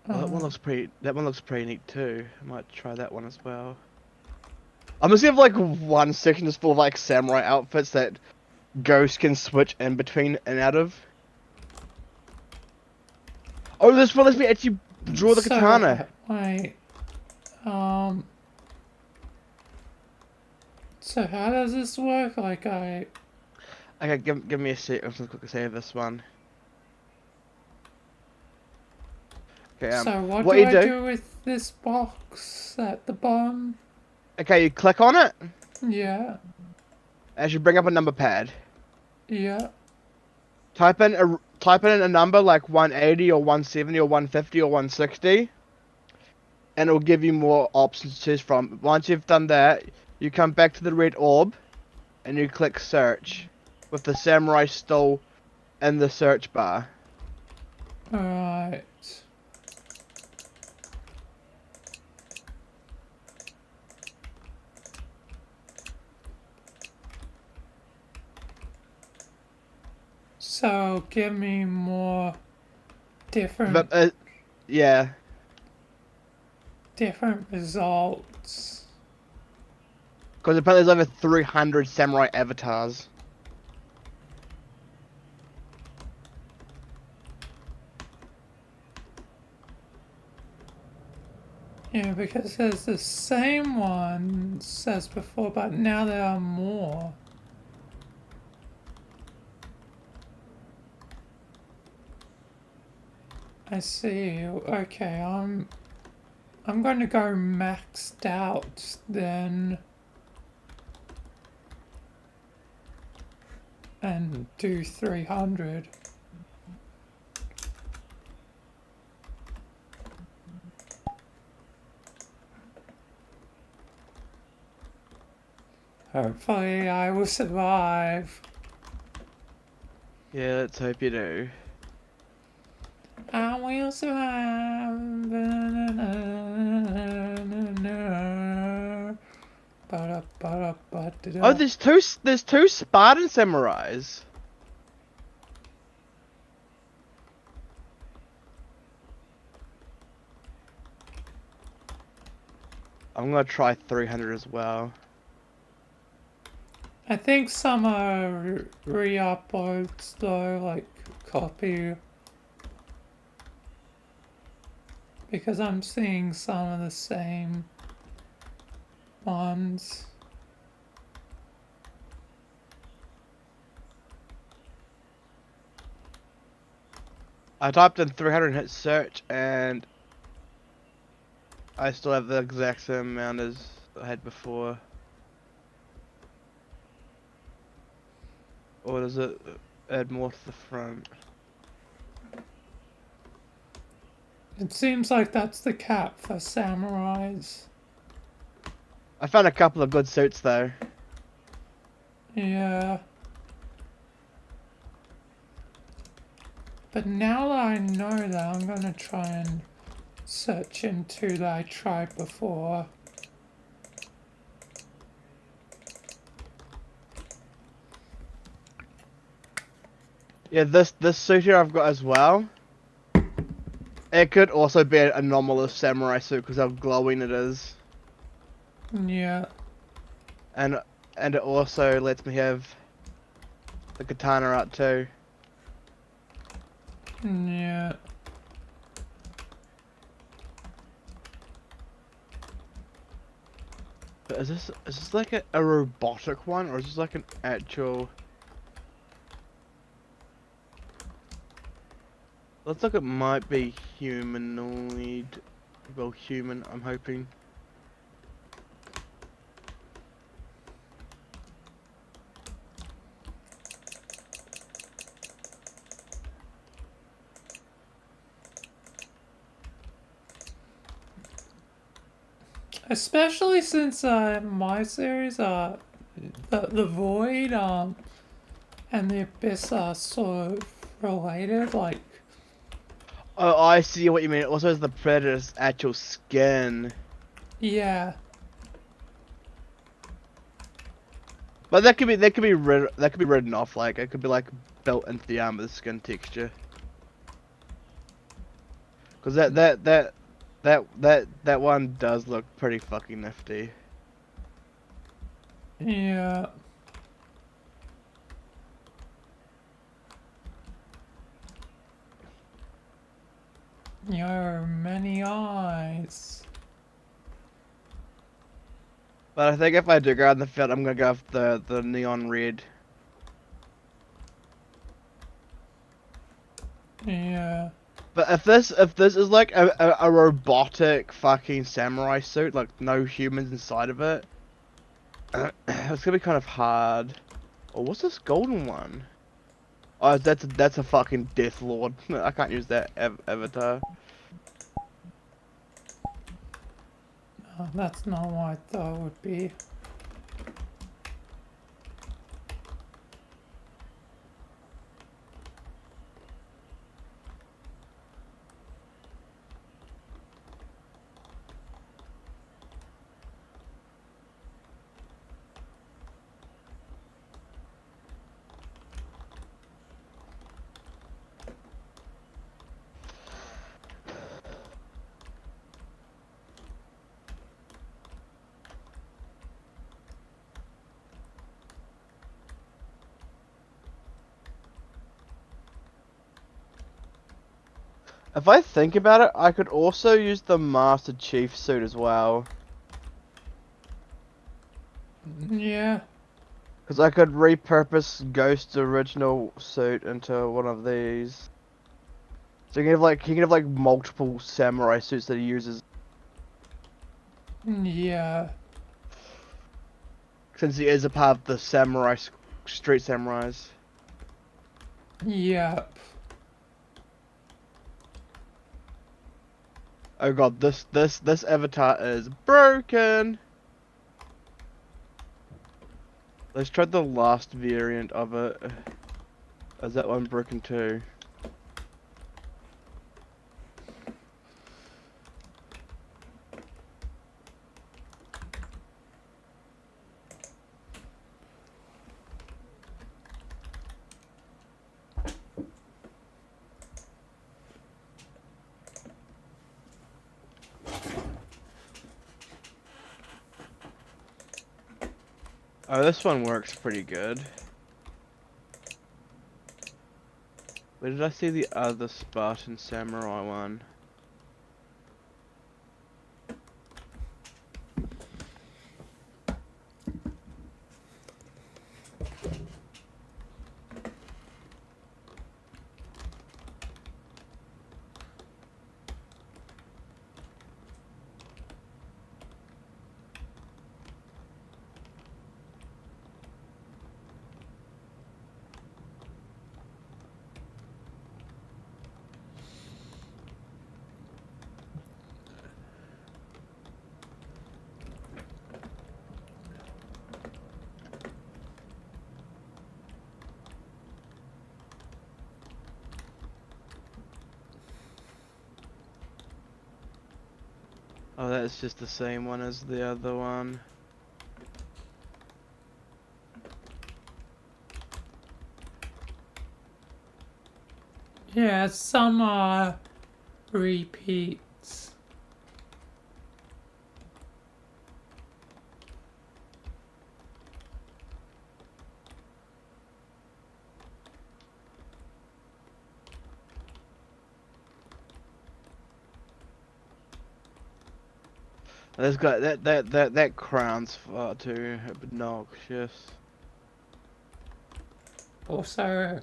Well, that one looks pretty neat too. I might try that one as well. I'm just gonna have like one section just full of like samurai outfits that Ghost can switch in between and out of. Oh, this one lets me actually draw the katana. Wait. So how does this work? Like Okay, give me a sec. I'm just gonna quickly save this one. Okay, so what do I do with this box at the bottom? Okay, you click on it. Yeah. As you bring up a number pad. Yeah. Type in a number like 180 or 170 or 150 or 160, and it'll give you more options to choose from. Once you've done that, you come back to the red orb, and you click search, with the samurai still in the search bar. Alright. So give me more different. Yeah. Different results. Because apparently there's over 300 samurai avatars. Yeah, because there's the same ones as before, but now there are more. I see. Okay, I'm going to go maxed out then. And do 300. Hopefully I will survive. Yeah, let's hope you do. I will survive. Oh, there's two Spartan samurais. I'm gonna try 300 as well. I think some are re-uploads though, like copy. Because I'm seeing some of the same ones. I typed in 300 and hit search, and I still have the exact same amount as I had before. Or does it add more to the front? It seems like that's the cap for samurais. I found a couple of good suits though. Yeah. But now that I know that, I'm gonna try and search into that I tried before. Yeah, this suit here I've got as well. It could also be an anomalous samurai suit because how glowing it is. Yeah. And it also lets me have the katana out too. Yeah. But is this like a robotic one, or is this like an actual? Looks like it might be humanoid. Well, human, I'm hoping. Especially since my series, the Void and the Abyss are sort of related. Like, Oh, I see what you mean. Also, as the Predator's actual skin. yeah, But that could be written off. Like it could be like built into the armor, the skin texture. Because that one does look pretty fucking nifty. yeah. Your many eyes. But I think if I do go out in the field, I'm gonna go with the neon red. Yeah. But if this is like a robotic fucking samurai suit, like no humans inside of it, it's gonna be kind of hard. Oh, what's this golden one? Oh, that's a fucking Death Lord. I can't use that avatar. No, that's not what I thought it would be. If I think about it, I could also use the Master Chief suit as well. Yeah. Because I could repurpose Ghost's original suit into one of these. So you can have like multiple samurai suits that he uses. Yeah. Since he is a part of the samurai, street samurais. Yeah. Oh god, this avatar is broken. Let's try the last variant of it. Is that one broken too? Oh, this one works pretty good. Where did I see the other Spartan Samurai one? Oh, that's just the same one as the other one. Yeah, some repeats. There's got that crown's far too obnoxious. Also,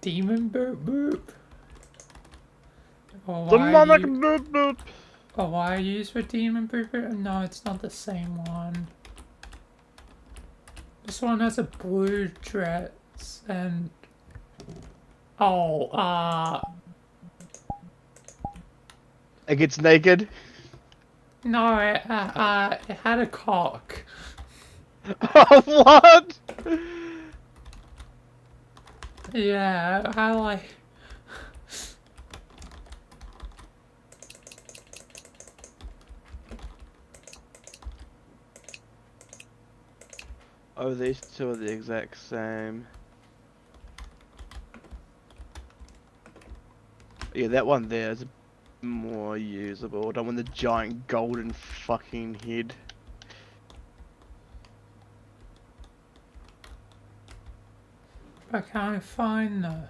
demon boop boop. Or Demonic boop boop. Oh, why I use for demon boop boop? No, it's not the same one. This one has a blue dress and it gets naked. No, it had a cock. What? Yeah, I like... Oh, these two are the exact same. Yeah, that one there is more usable. The one with the giant golden fucking head. I can't find the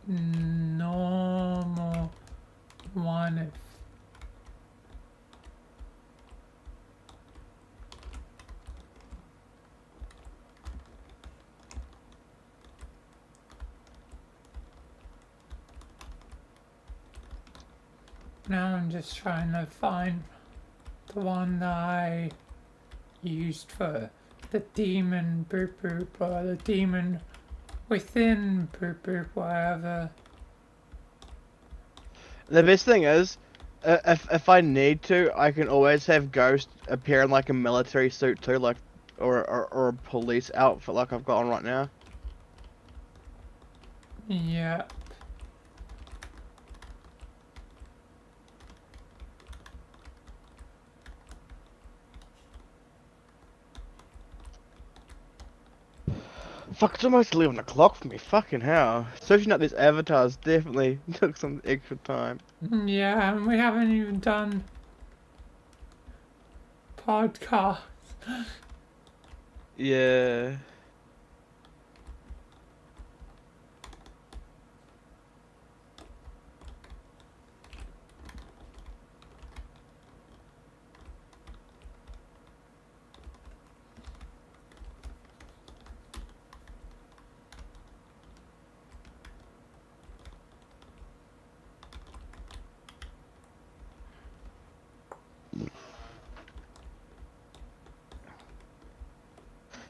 normal one. Now I'm just trying to find the one that I used for the demon boop boop or the demon within boop boop, whatever. The best thing is, if I need to, I can always have Ghost appear in like a military suit too, like or a police outfit like I've got on right now. Yeah. Fuck, it's almost 11 o'clock for me, fucking hell. Searching up these avatars definitely took some extra time. Yeah, and we haven't even done podcasts. Yeah.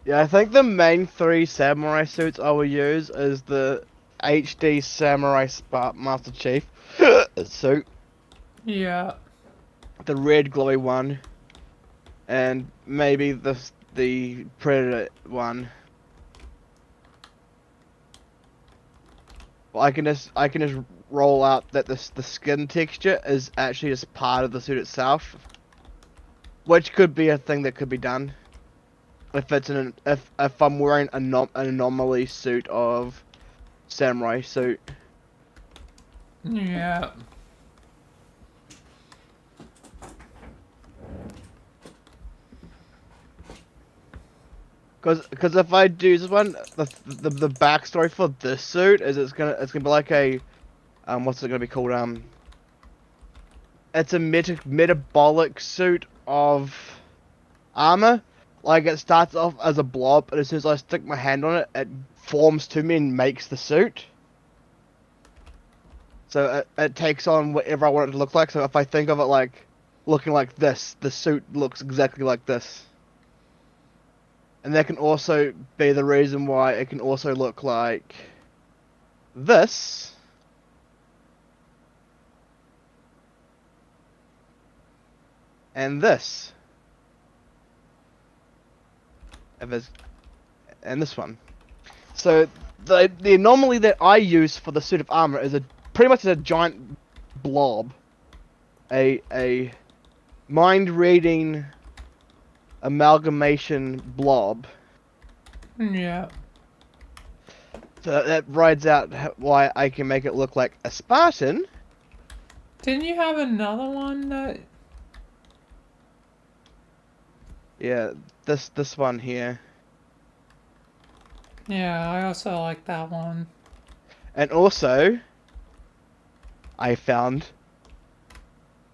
Yeah, I think the main 3 samurai suits I will use is the HD Samurai Master Chief suit, Yeah. the red glowy one, and maybe the Predator one. Well, I can just roll out that the skin texture is actually just part of the suit itself, which could be a thing that could be done. If it's if I'm wearing an anomaly suit of samurai suit. Yeah. Cause if I do this one, the backstory for this suit is it's gonna be like a what's it gonna be called, it's a metabolic suit of armor. Like, it starts off as a blob, and as soon as I stick my hand on it, it forms to me and makes the suit. So it takes on whatever I want it to look like. So if I think of it like looking like this, the suit looks exactly like this. And that can also be the reason why it can also look like this. And this. And this one. So the anomaly that I use for the suit of armor is pretty much a giant blob, a mind-reading amalgamation blob. Yeah. So that rides out why I can make it look like a Spartan. Didn't you have another one that? Yeah, this one here. Yeah, I also like that one. And also, I found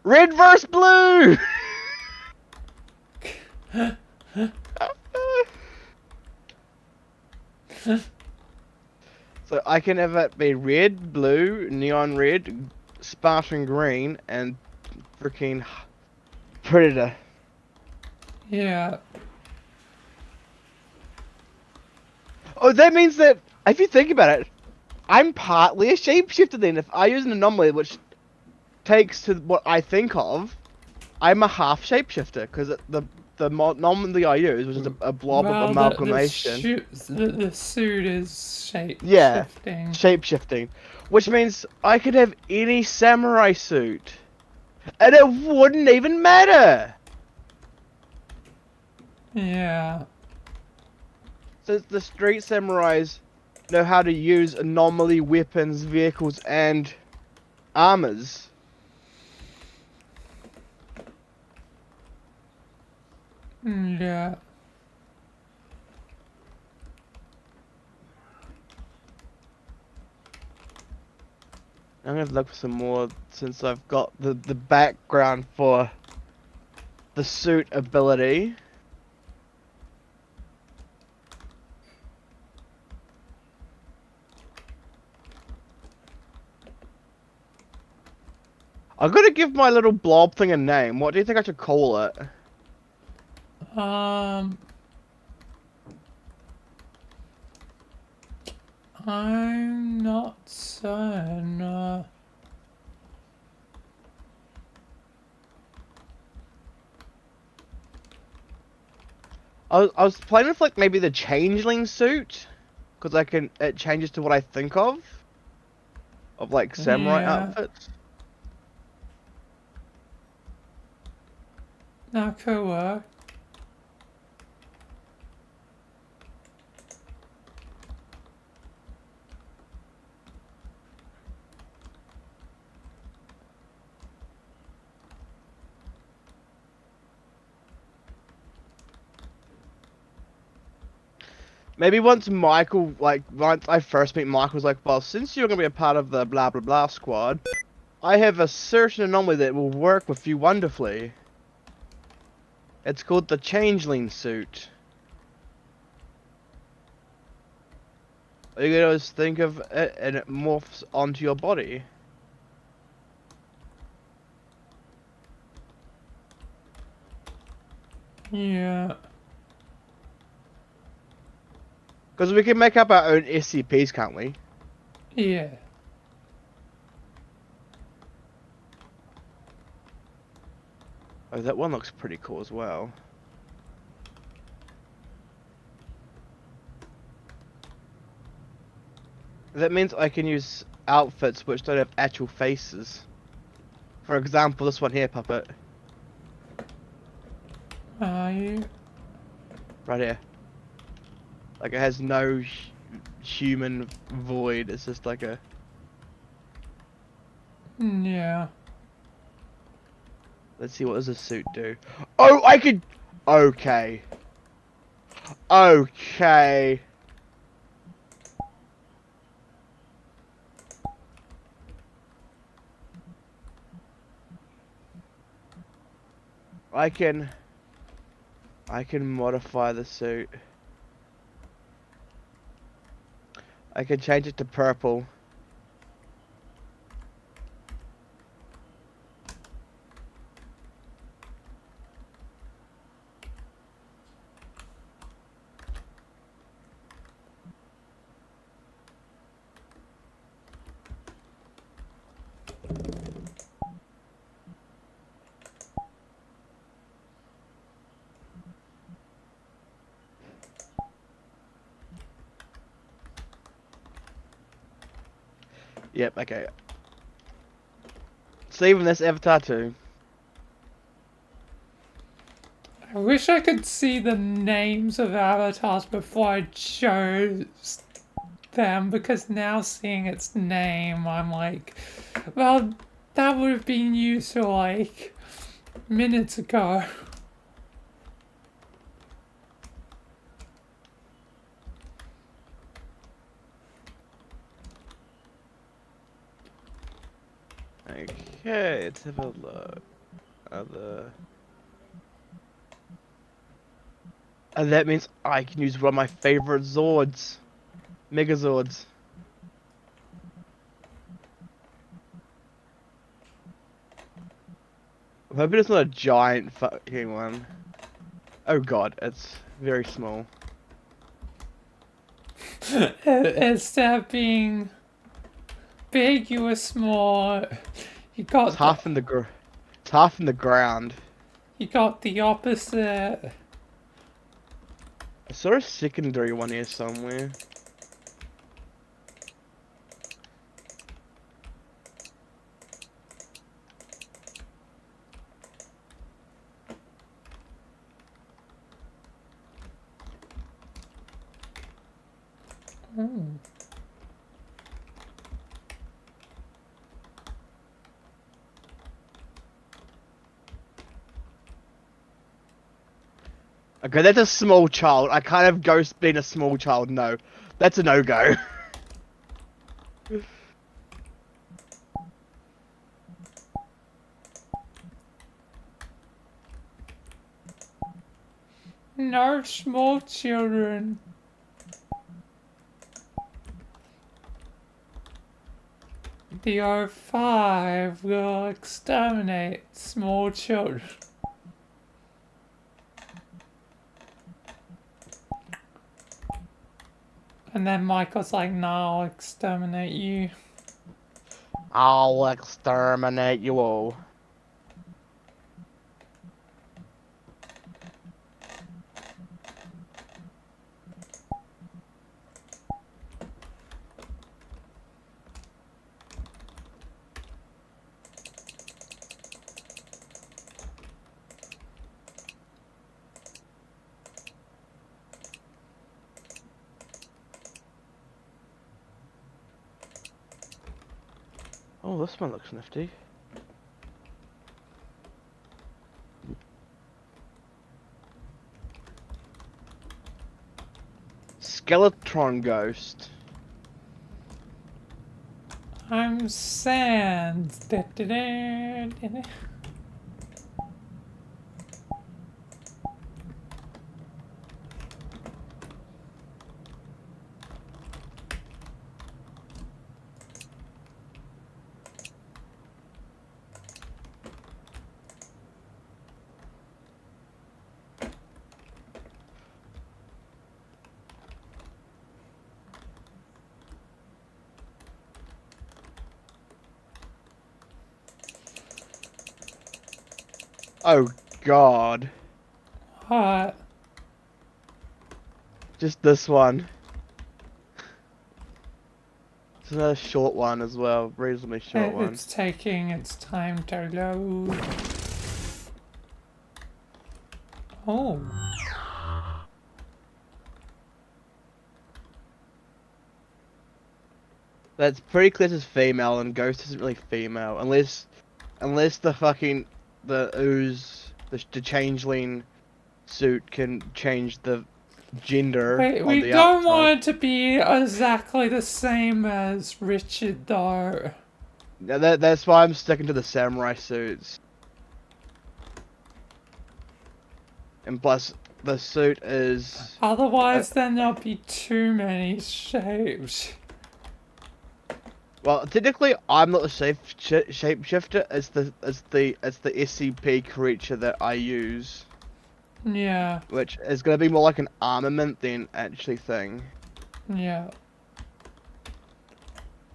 red versus blue. So I can have it be red, blue, neon red, Spartan green, and freaking Predator. Yeah. Oh, that means that, if you think about it, I'm partly a shapeshifter then. If I use an anomaly which takes to what I think of, I'm a half shapeshifter because the nominally I use was just a blob of amalgamation. The suit is shapeshifting. Yeah, shapeshifting, which means I could have any samurai suit, and it wouldn't even matter. Yeah. Since the street samurais know how to use anomaly weapons, vehicles, and armors. Yeah. I'm gonna look for some more since I've got the background for the suit ability. I'm gonna give my little blob thing a name. What do you think I should call it? I'm not certain. I was planning with like maybe the changeling suit, because it changes to what I think of like samurai outfits. That could work. Maybe once I first meet Michael, was like, well, since you're gonna be a part of the blah blah blah squad, I have a certain anomaly that will work with you wonderfully. It's called the changeling suit. All you gotta just think of it, and it morphs onto your body. Yeah. Because we can make up our own SCPs, can't we? Yeah. Oh, that one looks pretty cool as well. That means I can use outfits which don't have actual faces. For example, this one here, puppet. Right here. Like, it has no human void, it's just like a... Yeah. Let's see, what does this suit do? Oh, I could... Okay. Okay. I can modify the suit. I can change it to purple. Yep, okay. Saving this avatar too. I wish I could see the names of avatars before I chose them, because now seeing its name, I'm like, well, that would have been useful like minutes ago. Okay, let's have a look. And that means I can use one of my favorite Zords. Megazords. I'm hoping it's not a giant fucking one. Oh god, it's very small. Instead of being big, you were small. You got it's half in the ground. You got the opposite. I saw a secondary one here somewhere. Oh. Okay, that's a small child. I can't have Ghost being a small child, no. That's a no-go. No small children. The O5 will exterminate small children. And then Michael's like, nah, I'll exterminate you. I'll exterminate you all. Oh, this one looks nifty. Skeletron Ghost. I'm Sans. Oh god. What? Just this one. It's another short one as well, reasonably short one. It's taking its time to load. Oh. That's pretty clear it's female, and Ghost isn't really female, unless the fucking the ooze, the changeling suit can change the gender. Wait, we don't want it to be exactly the same as Richard, though. Yeah, that's why I'm sticking to the samurai suits. And plus, the suit is... Otherwise, then there'll be too many shapes. Well, technically, I'm not the shapeshifter. It's the SCP creature that I use. Yeah. Which is gonna be more like an armament than actually thing. Yeah.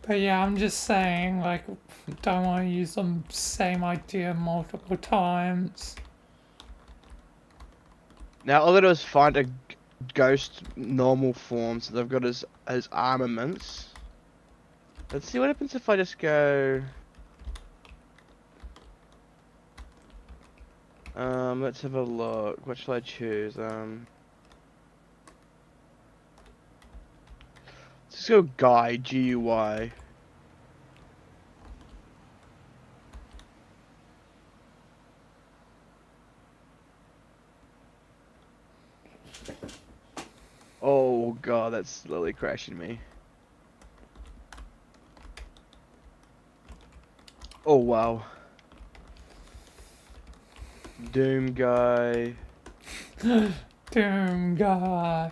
But yeah, I'm just saying, like, don't want to use the same idea multiple times. Now all I gotta do is find a ghost normal form, so they've got his armaments. Let's see what happens if I just go... let's have a look. What shall I choose? Let's just go Guy, G-U-Y. Oh god, that's slowly crashing me. Oh wow. Doom Guy. Doom Guy.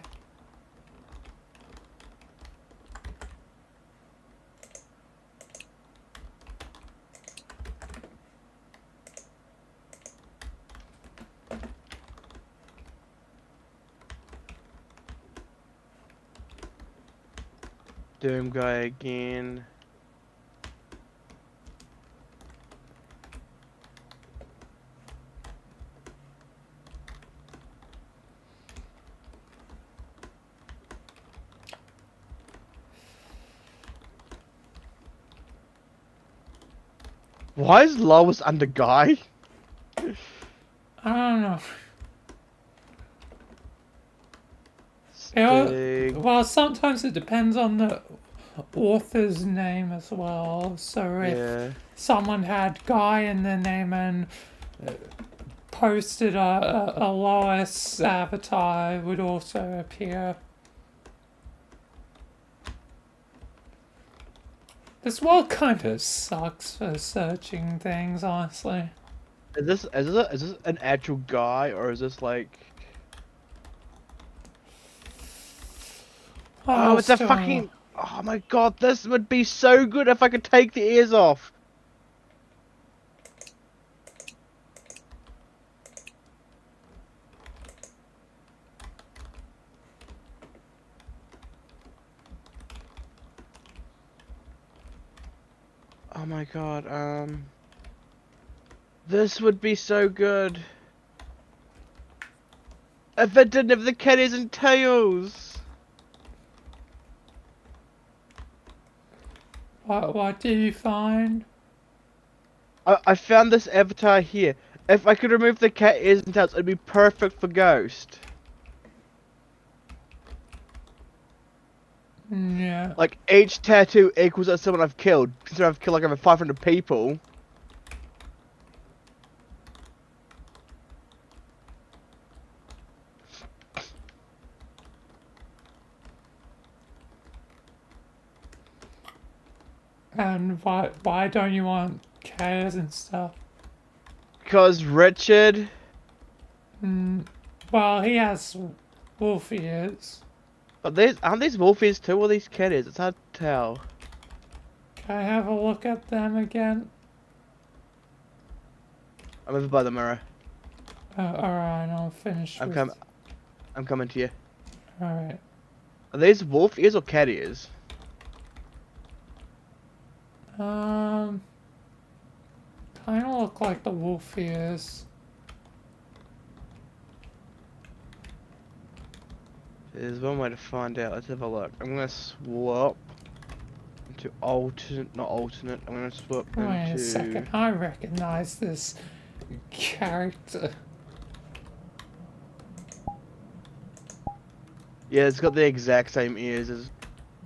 Doom Guy again. Why is Lois under Guy? I don't know. Well, sometimes it depends on the author's name as well. So if someone had Guy in their name and posted a Lois avatar, it would also appear. This world kind of sucks for searching things, honestly. Is this an actual guy, or is this like? Oh, it's a fucking. Oh my god, this would be so good if I could take the ears off. Oh my god, this would be so good. If it didn't have the kitties and tails. What did you find? I found this avatar here. If I could remove the cat ears and tails, it'd be perfect for Ghost. Yeah. Like, each tattoo equals someone I've killed. Considering I've killed like over 500 people. And why don't you want cat and stuff? Because Richard... well, he has wolf ears. But aren't these wolf ears too, or these cat ears? It's hard to tell. Can I have a look at them again? I'm over by the mirror. Alright, I'll finish I'm coming to you. Alright. Are these wolf ears or cat ears? Kinda look like the wolf ears. There's one way to find out. Let's have a look. I'm gonna swap into not alternate. I'm gonna swap into... Wait a second. I recognize this character. Yeah, it's got the exact same ears as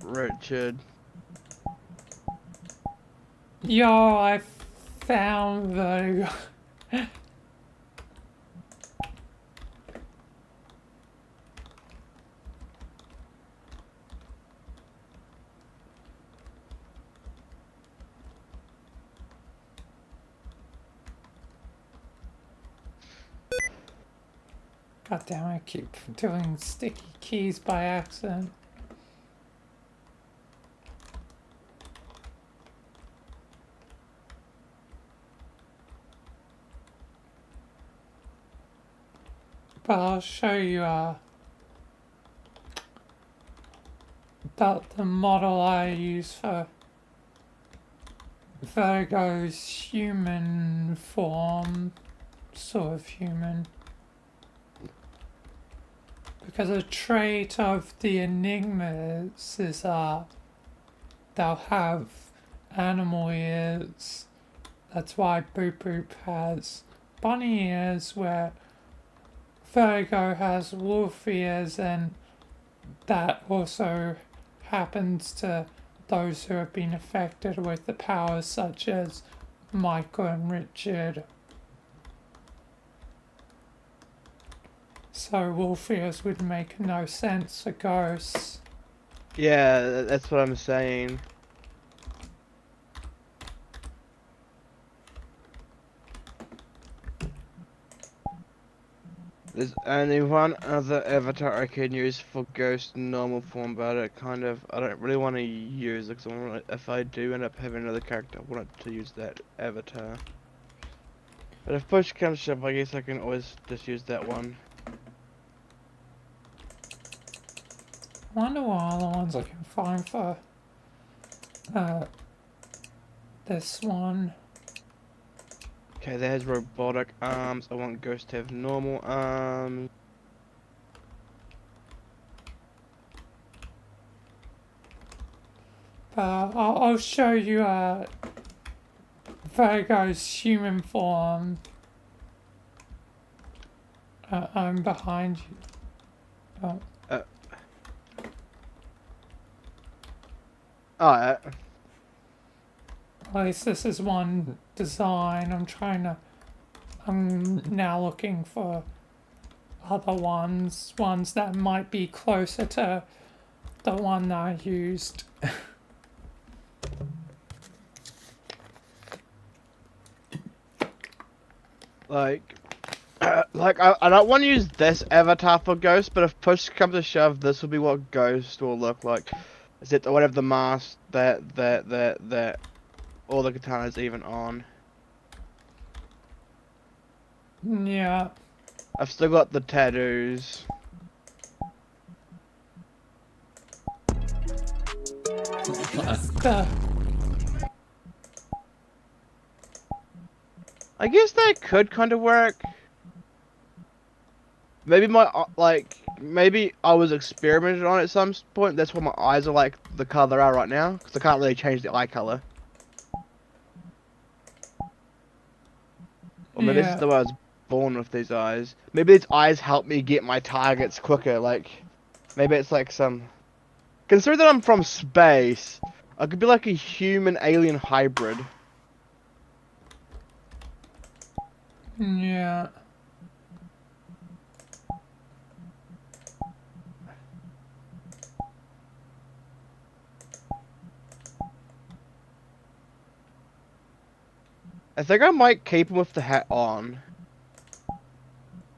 Richard. Yo, I found the... God damn, I keep doing sticky keys by accident. But I'll show you the model I use for Virgo's human form, sort of human. Because a trait of the Enigmas is they'll have animal ears. That's why Boop Boop has bunny ears, where Virgo has wolf ears, and that also happens to those who have been affected with the powers such as Michael and Richard. So wolf ears would make no sense for ghosts. Yeah, that's what I'm saying. There's only one other avatar I can use for Ghost in normal form, but I don't really want to use it, because if I do end up having another character, I want to use that avatar. But if push comes to shove, I guess I can always just use that one. I wonder what other ones I can find for this one. Okay, that has robotic arms. I want Ghost to have normal arms. I'll show you Vertigo's human form. I'm behind you. Oh. Alright. At least this is one design. I'm now looking for other ones that might be closer to the one that I used. Like I don't want to use this avatar for Ghost, but if push comes to shove, this will be what Ghost will look like. Is it whatever the mask that all the katanas even on. Yeah. I've still got the tattoos. I guess that could kind of work. Maybe maybe I was experimenting on it at some point. That's why my eyes are like the color they are right now, because I can't really change the eye color. Or maybe this is the way I was born with these eyes. Maybe these eyes help me get my targets quicker. Like, maybe it's like some. Considering that I'm from space, I could be like a human-alien hybrid. Yeah. I think I might keep him with the hat on.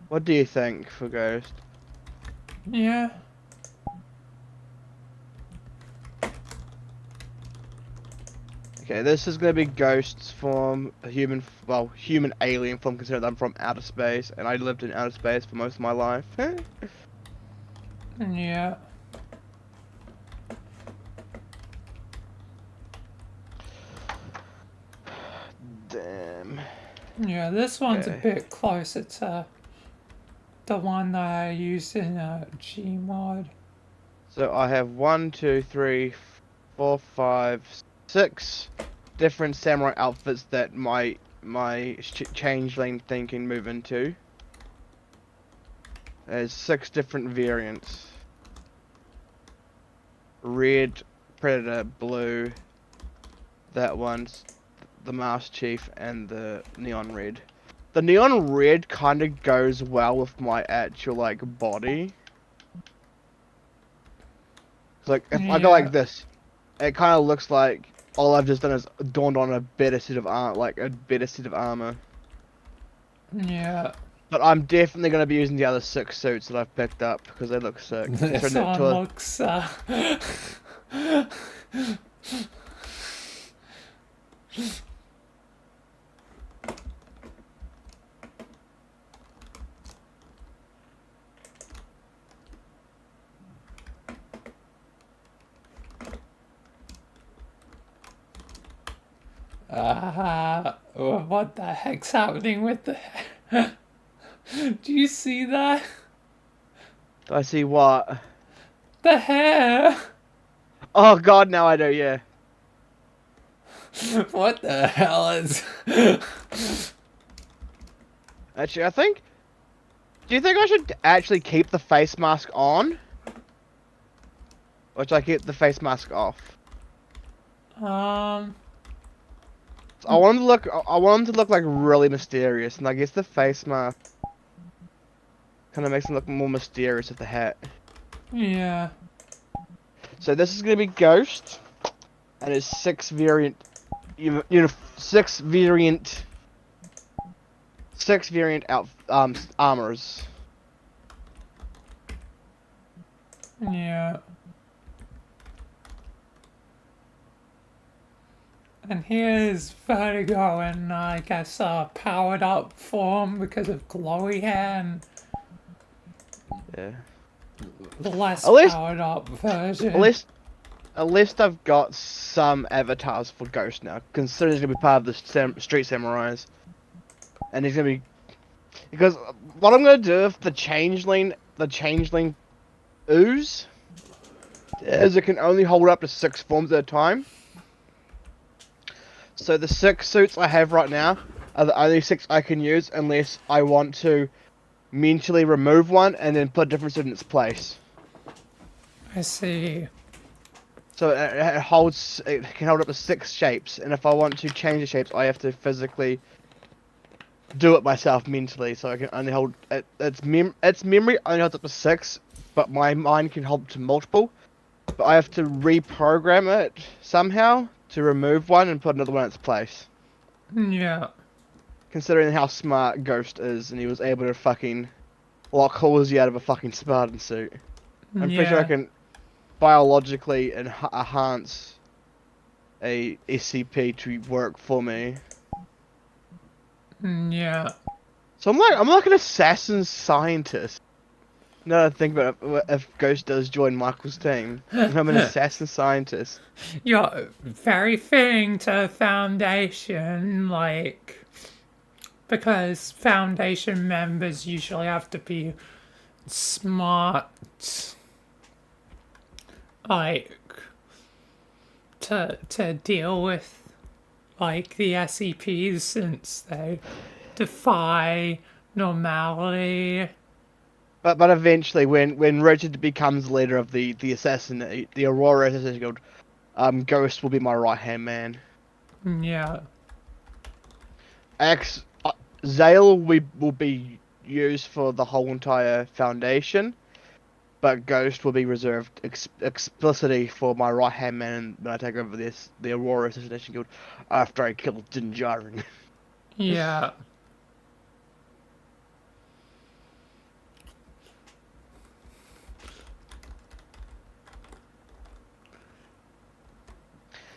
What do you think for Ghost? Yeah. Okay, this is gonna be Ghost's form, human alien form, considering that I'm from outer space, and I lived in outer space for most of my life. Yeah. Damn. Yeah, this one's a bit closer to the one that I used in Gmod. So I have 1, 2, 3, 4, 5, 6 different samurai outfits that my changeling thing can move into. There's 6 different variants. Red, Predator, blue, that one's the Master Chief, and the neon red. The neon red kind of goes well with my actual like body. Like if I go like this, it kind of looks like all I've just done is adorned on a better set of armor, Yeah. But I'm definitely gonna be using the other 6 suits that I've picked up because they look sick. This one looks. What the heck's happening with the... Do you see that? Do I see what? The hair! Oh god, now I do, yeah. What the hell is... Actually, do you think I should actually keep the face mask on? Or should I keep the face mask off? I want him to look like really mysterious, and I guess the face mask kind of makes him look more mysterious with the hat. Yeah. So this is gonna be Ghost, and it's 6 variant, 6 variant armors. Yeah. And here's Vertigo in, I guess, powered up form because of glowy hair and the less powered up version. At least I've got some avatars for Ghost now, considering he's gonna be part of the Street Samurais, and he's gonna be because what I'm gonna do with the changeling ooze is it can only hold up to 6 forms at a time. So the 6 suits I have right now are the only 6 I can use unless I want to mentally remove one and then put a different suit in its place. I see. So it can hold up to 6 shapes, and if I want to change the shapes, I have to physically do it myself mentally. So I can only hold its memory only holds up to 6, but my mind can hold to multiple. But I have to reprogram it somehow to remove one and put another one in its place. Yeah. Considering how smart Ghost is, and he was able to fucking lock Halsey out of a fucking Spartan suit. I'm pretty sure I can biologically enhance a SCP to work for me. Yeah. So I'm like an assassin scientist. Now that I think about it, if Ghost does join Michael's team, I'm an assassin scientist. You're very fitting to Foundation, like, because Foundation members usually have to be smart, like, to deal with, like, the SCPs since they defy normality. But eventually, when Richard becomes leader of the Aurora Assassination Guild, Ghost will be my right hand man. Yeah. Zale will be used for the whole entire Foundation, but Ghost will be reserved explicitly for my right hand man when I take over the Aurora Assassination Guild after I kill Din Djarin. Yeah.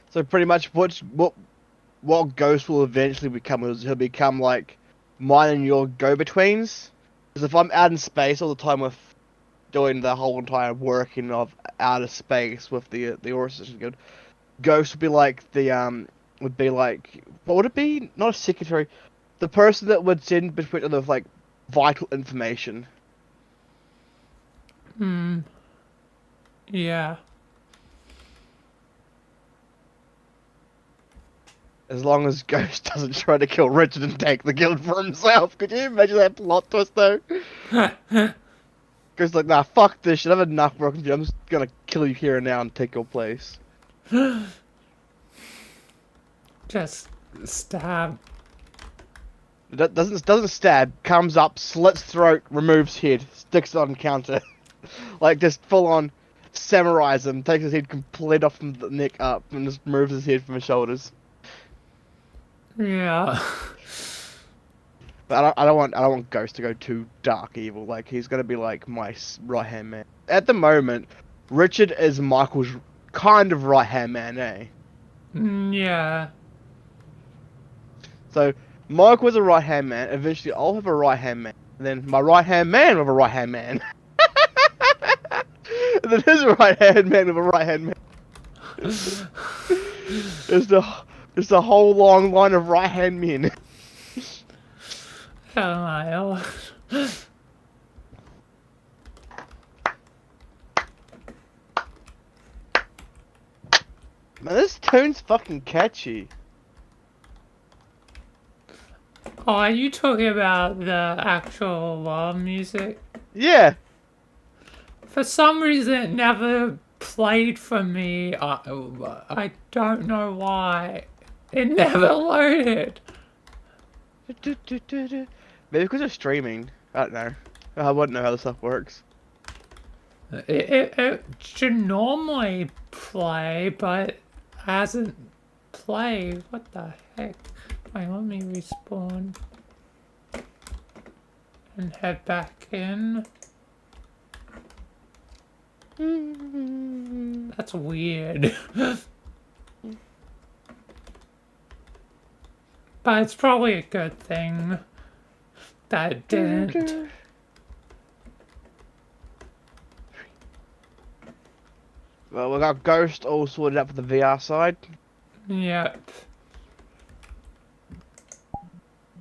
So pretty much what Ghost will eventually become is he'll become like mine and your go-betweens. Because if I'm out in space all the time with doing the whole entire working of outer space with the Aurora Assassination Guild, Ghost would be like what would it be? Not a secretary, the person that would send between other like vital information. Yeah. As long as Ghost doesn't try to kill Richard and take the guild for himself. Could you imagine that plot twist though? Ghost's like, nah, fuck this shit. I've had enough working for you. I'm just gonna kill you here and now and take your place. Just stab. Doesn't stab. Comes up, slits throat, removes head, sticks it on counter. Like just full on samurais him. Takes his head complete off from the neck up and just removes his head from his shoulders. Yeah. But I don't want Ghost to go too dark evil. Like he's gonna be like my right hand man. At the moment, Richard is Michael's kind of right hand man, eh? Yeah. So Michael's a right hand man. Eventually, I'll have a right hand man. And then my right hand man will have a right hand man. And then his right hand man with a right hand man. There's a whole long line of right hand men. Hello. Man, this tune's fucking catchy. Oh, are you talking about the actual music? Yeah. For some reason, it never played for me. I don't know why. It never loaded. Maybe because of streaming. I don't know. I wouldn't know how this stuff works. It should normally play, but hasn't played. What the heck? Wait, let me respawn. And head back in. That's weird. But it's probably a good thing that it didn't. Well, we got Ghost all sorted out for the VR side. Yep.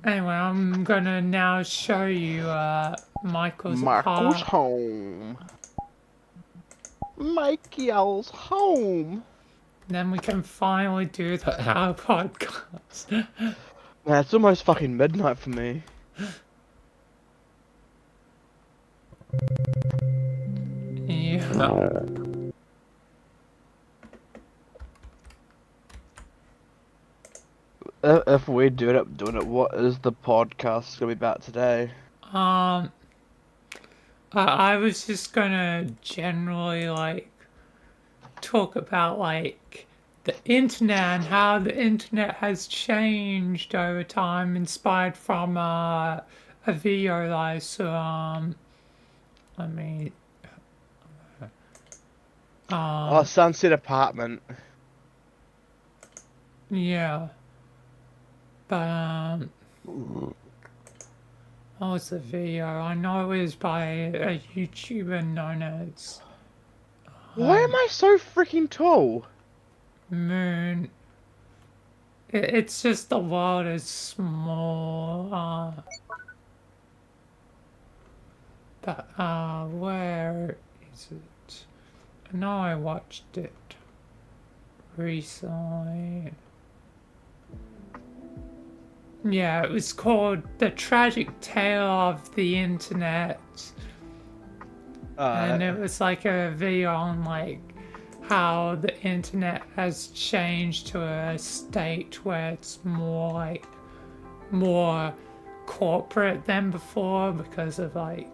Anyway, I'm gonna now show you Michael's home. Michael's home. Then we can finally do our podcast. Man, it's almost fucking midnight for me. Yeah. If we do end up doing it, what is the podcast gonna be about today? I was just gonna generally like talk about like the internet and how the internet has changed over time, inspired from a video that I saw. I mean, Oh, Sunset Apartment. yeah, but what was the video? I know it was by a YouTuber known as Why am I so freaking tall? Moon. It's just the world is small. But where is it? I know I watched it recently. Yeah, it was called The Tragic Tale of the Internet. And it was like a video on like how the internet has changed to a state where it's more corporate than before because of like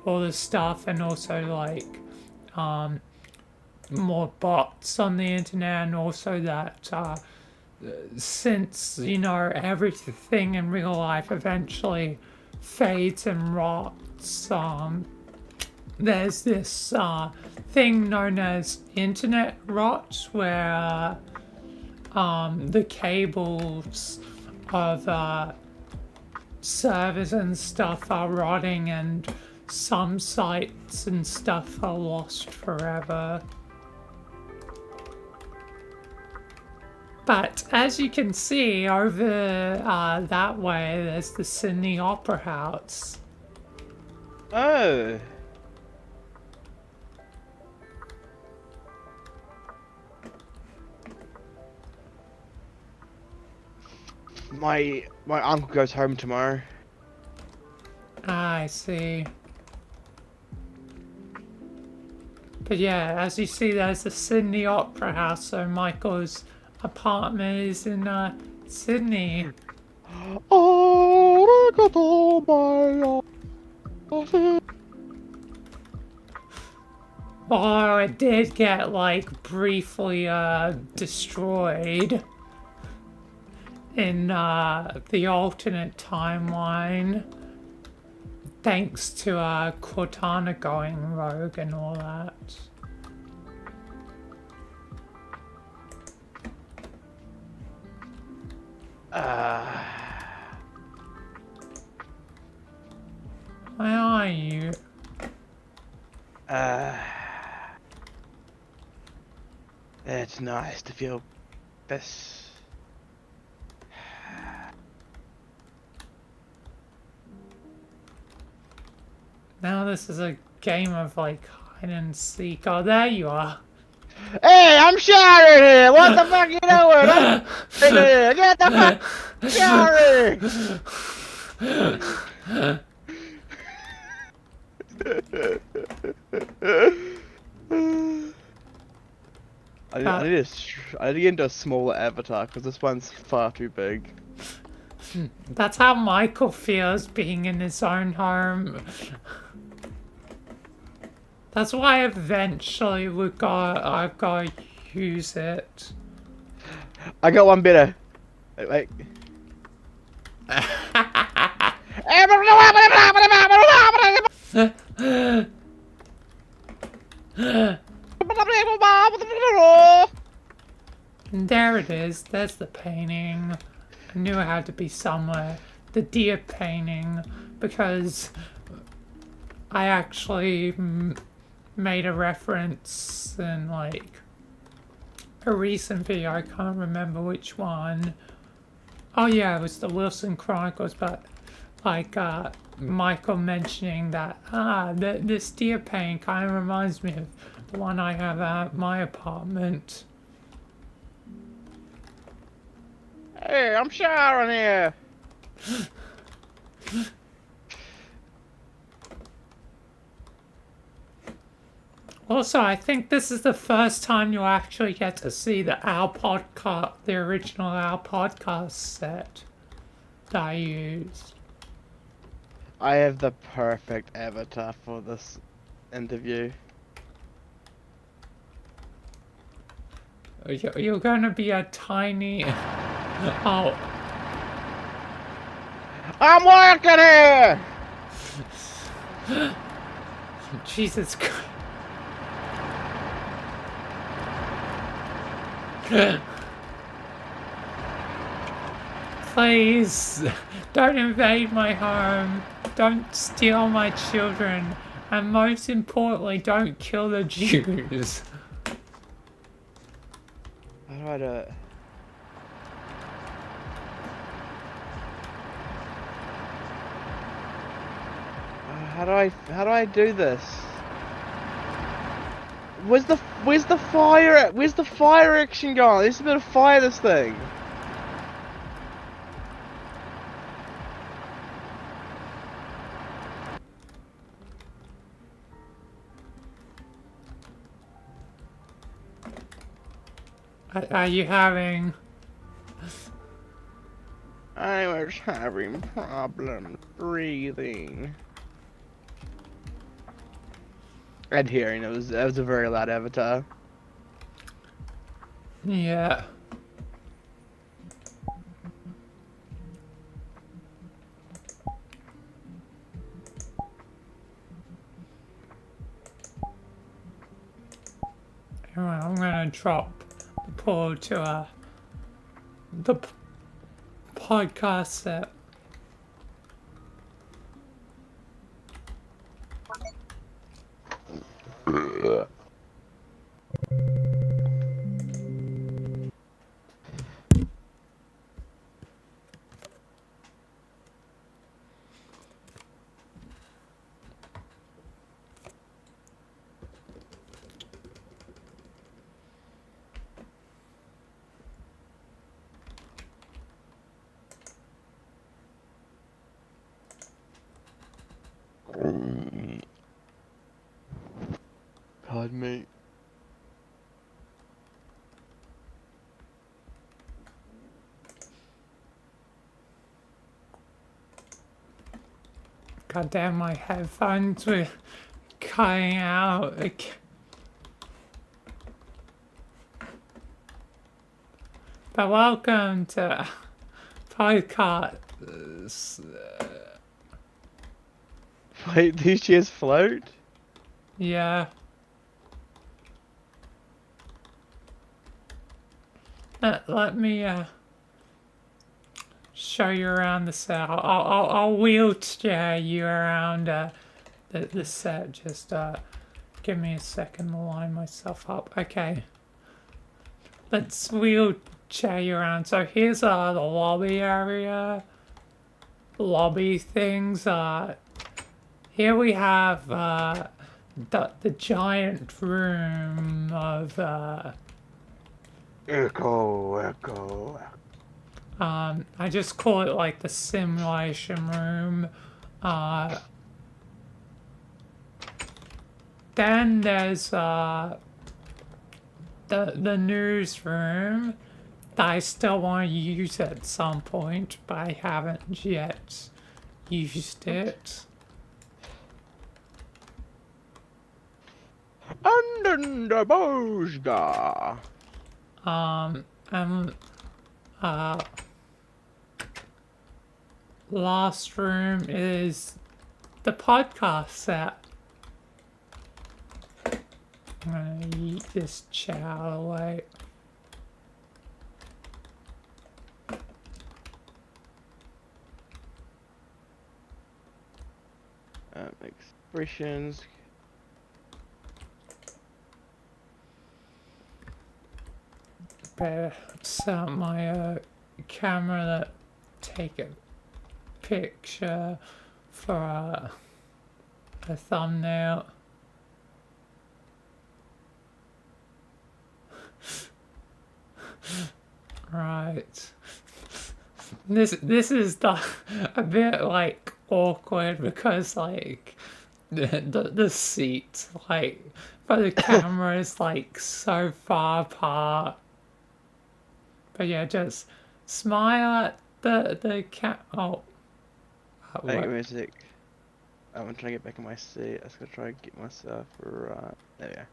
all the stuff, and also like more bots on the internet, and also that since everything in real life eventually fades and rots, there's this thing known as internet rot, where the cables of servers and stuff are rotting, and some sites and stuff are lost forever. But as you can see over that way, there's the Sydney Opera House. Oh. My uncle goes home tomorrow. I see. But yeah, as you see, there's the Sydney Opera House, so Michael's apartment is in Sydney. Oh, it did get like briefly destroyed in the alternate timeline, thanks to Cortana going rogue and all that. Where are you? It's nice to feel this. Now this is a game of like hide and seek. Oh, there you are. Hey, I'm shouting here! What the fuck you doing? Get the fuck shouting! I need to get into a smaller avatar because this one's far too big. That's how Michael feels being in his own home. That's why eventually I've got to use it. I got one better. Wait. There it is. There's the painting. I knew it had to be somewhere. The deer painting, because I actually made a reference in like a recent video. I can't remember which one. Oh yeah, it was the Wilson Chronicles, but like Michael mentioning that this deer painting kind of reminds me of The one I have at my apartment. Hey, I'm showering here. Also, I think this is the first time you actually get to see the original Our Podcast set that I used. I have the perfect avatar for this interview. You're gonna be a tiny... Oh. I'm working here! Jesus Christ. Please, don't invade my home. Don't steal my children. And most importantly, don't kill the Jews. How do I do it? How do I do this? Where's the fire? Where's the fire action going? There's a bit of fire this thing. Are you having... I was having problems breathing. And hearing that was a very loud avatar. Yeah. Anyway, I'm gonna drop the poll to the podcast set. Pardon me. God damn, my headphones were cutting out. But welcome to podcast. Wait, these chairs float? Yeah. Let me show you around the set. I'll wheelchair you around the set. Just give me a second to line myself up. Okay. Let's wheelchair you around. So here's the lobby area. Lobby things. Here we have the giant room of Echo. I just call it like the simulation room. Then there's the newsroom that I still want to use at some point, but I haven't yet used it. And the Bozga. Last room is the podcast set. I'm gonna eat this chow away. Expressions. Better set my camera to take a picture for a thumbnail. Right. This is a bit like awkward because like the seat like but the camera is like so far apart. But yeah, just smile at the cat. Oh. Hey, give me a sec. I'm trying to get back in my seat. I was gonna try and get myself right. There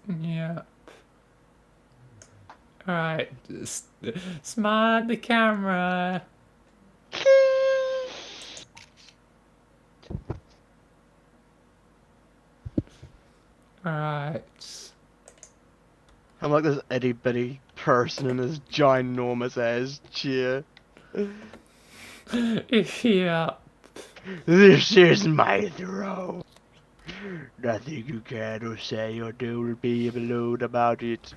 we go. Yeah. Alright, just smile at the camera. Alright. I'm like this itty bitty person in this ginormous ass chair. Yeah. This is my throne. Nothing you can or say or do will be allowed about it.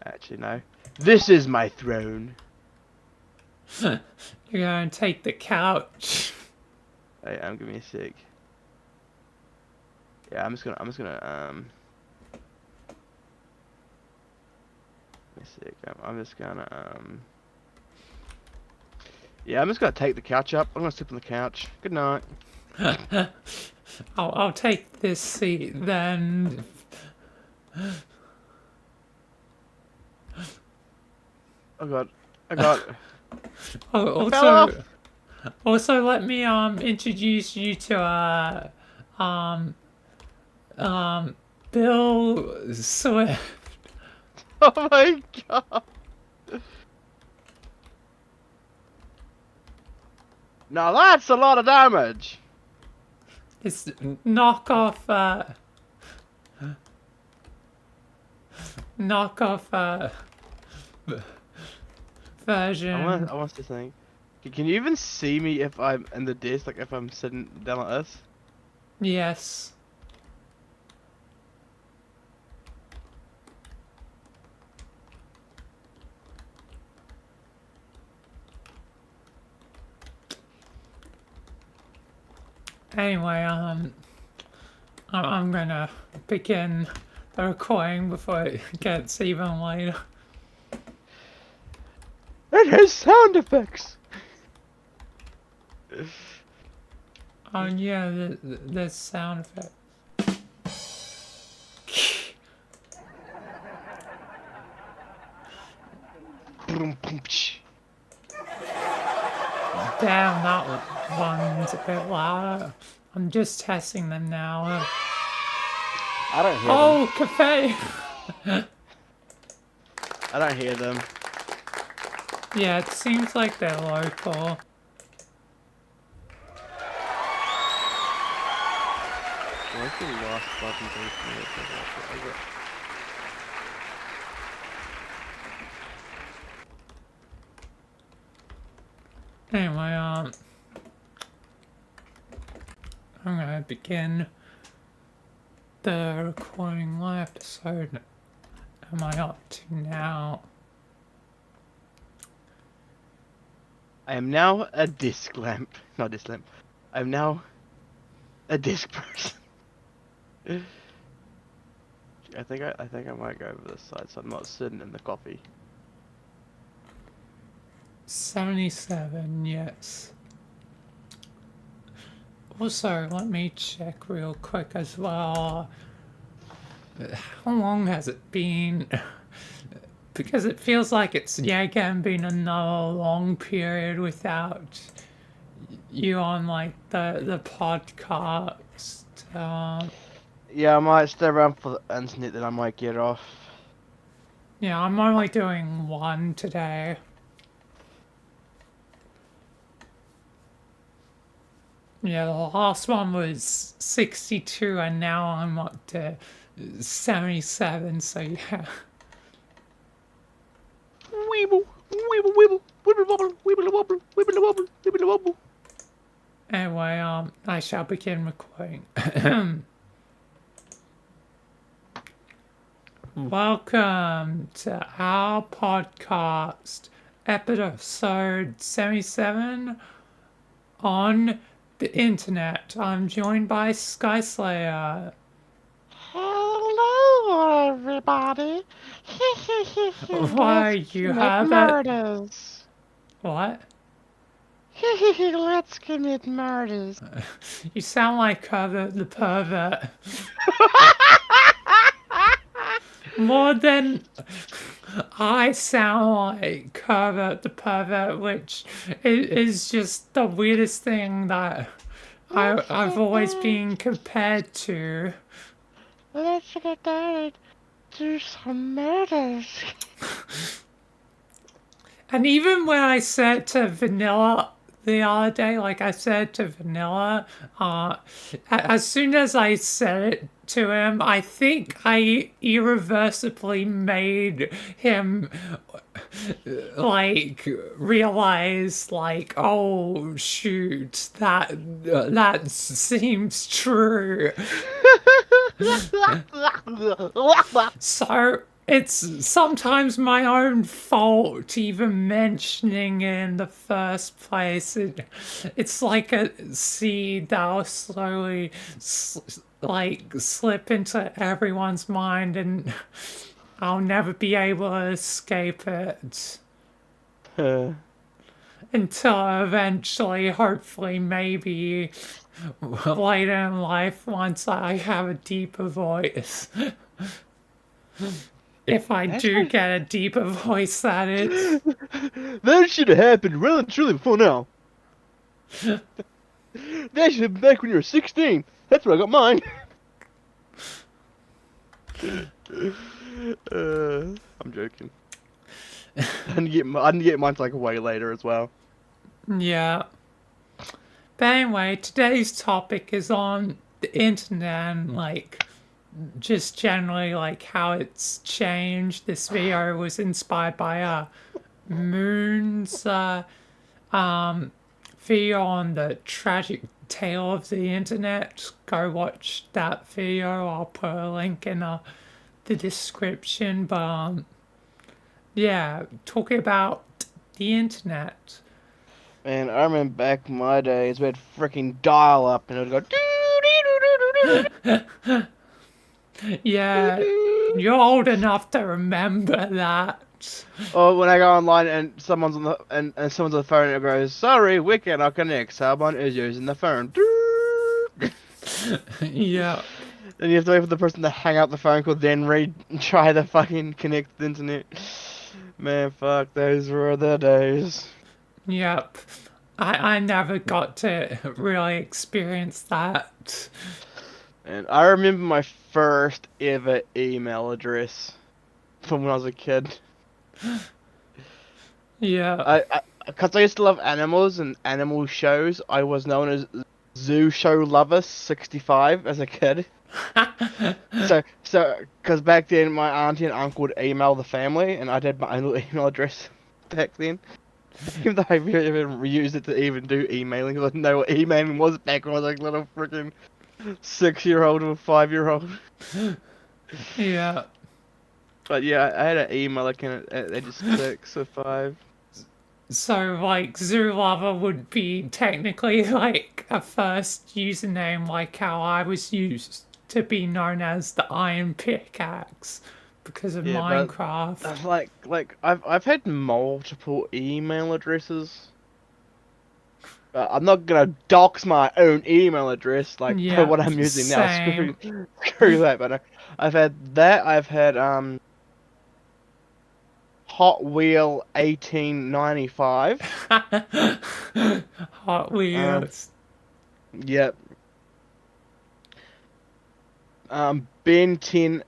Actually, no. This is my throne. You're gonna take the couch. Hey, give me a sec. Yeah, I'm just gonna give me a sec. I'm just gonna yeah, I'm just gonna take the couch up. I'm gonna sleep on the couch. Good night. I'll take this seat then. Oh god. I got Also let me introduce you to Bill Swift. Oh my god. Now that's a lot of damage. It's knockoff version. I want to think. Can you even see me if I'm in the desk, like if I'm sitting down like this? Yes. Anyway, I'm gonna begin the recording before it gets even later. It has sound effects. Oh yeah, there's sound effects. Damn, that one's a bit louder. I'm just testing them now. I don't hear them. Cafe! I don't hear them. Yeah, it seems like they're local. What's the last button to Anyway, I'm gonna begin the recording. What episode am I up to now? I am now a disc lamp. Not disc lamp. I am now a disc person. I think I might go over this side so I'm not sitting in the coffee. 77, yes. Also, let me check real quick as well. How long has it been? Because it feels like it's again been another long period without you on like the podcast. Yeah, I might stay around for the internet, then I might get off. Yeah, I'm only doing one today. Yeah, the last one was 62 and now I'm up to 77, so yeah. Weeble, weeble, weeble, weeble wobble, weeble wobble, weeble wobble, weeble wobble. Anyway, I shall begin recording. Welcome to our podcast, episode 77 on the internet. I'm joined by Skyslayer. Hello, everybody. Why Let's you commit have it? murders. What? Let's commit murders. You sound like the pervert. More than I sound like Herbert the pervert, which is just the weirdest thing that I've always been compared to. Let's get started. Do some murders. And even when I said to Vanilla the other day, like I said to Vanilla, as soon as I said it to him, I think I irreversibly made him like realize, like, oh shoot, that seems true. So it's sometimes my own fault even mentioning it in the first place. It's like a seed that'll slowly slip into everyone's mind, and I'll never be able to escape it. Until eventually, hopefully, maybe later in life, once I have a deeper voice. If I do get a deeper voice, that is. That should have happened well and truly before now. That should have been back when you were 16. That's where I got mine. I'm joking. I didn't get mine like way later as well. Yeah. But anyway, today's topic is on the internet and like just generally like how it's changed. This video was inspired by Moon's video on the tragic tale of the internet. Go watch that video. I'll put a link in the description. But yeah, talking about the internet. Man, I remember back in my days we had freaking dial up and it would go Yeah, you're old enough to remember that. Or when I go online and someone's on the someone's on the phone and it goes, sorry, we cannot connect. Someone is using the phone. Yeah. Then you have to wait for the person to hang up the phone call, then try to fucking connect the internet. Man, fuck, those were the days. Yep. I never got to really experience that. And I remember my first ever email address from when I was a kid. Yeah. Because I used to love animals and animal shows, I was known as Zoo Show Lover 65 as a kid. Because back then my auntie and uncle would email the family, and I had my own little email address back then. Even though I really haven't used it to even do emailing, because I didn't know what emailing was back when I was like a little freaking 6-year-old or 5-year-old. Yeah. But yeah, I had an email account at age 6 or 5. So, like, Zoo Lover would be technically, like, a first username, like how I was used to be known as the Iron Pickaxe because of Minecraft. Like I've had multiple email addresses. I'm not gonna dox my own email address like for what I'm using now. Screw that. But I've had that. I've had Hot Wheel 1895. Hot Wheels. Yep. Ben 10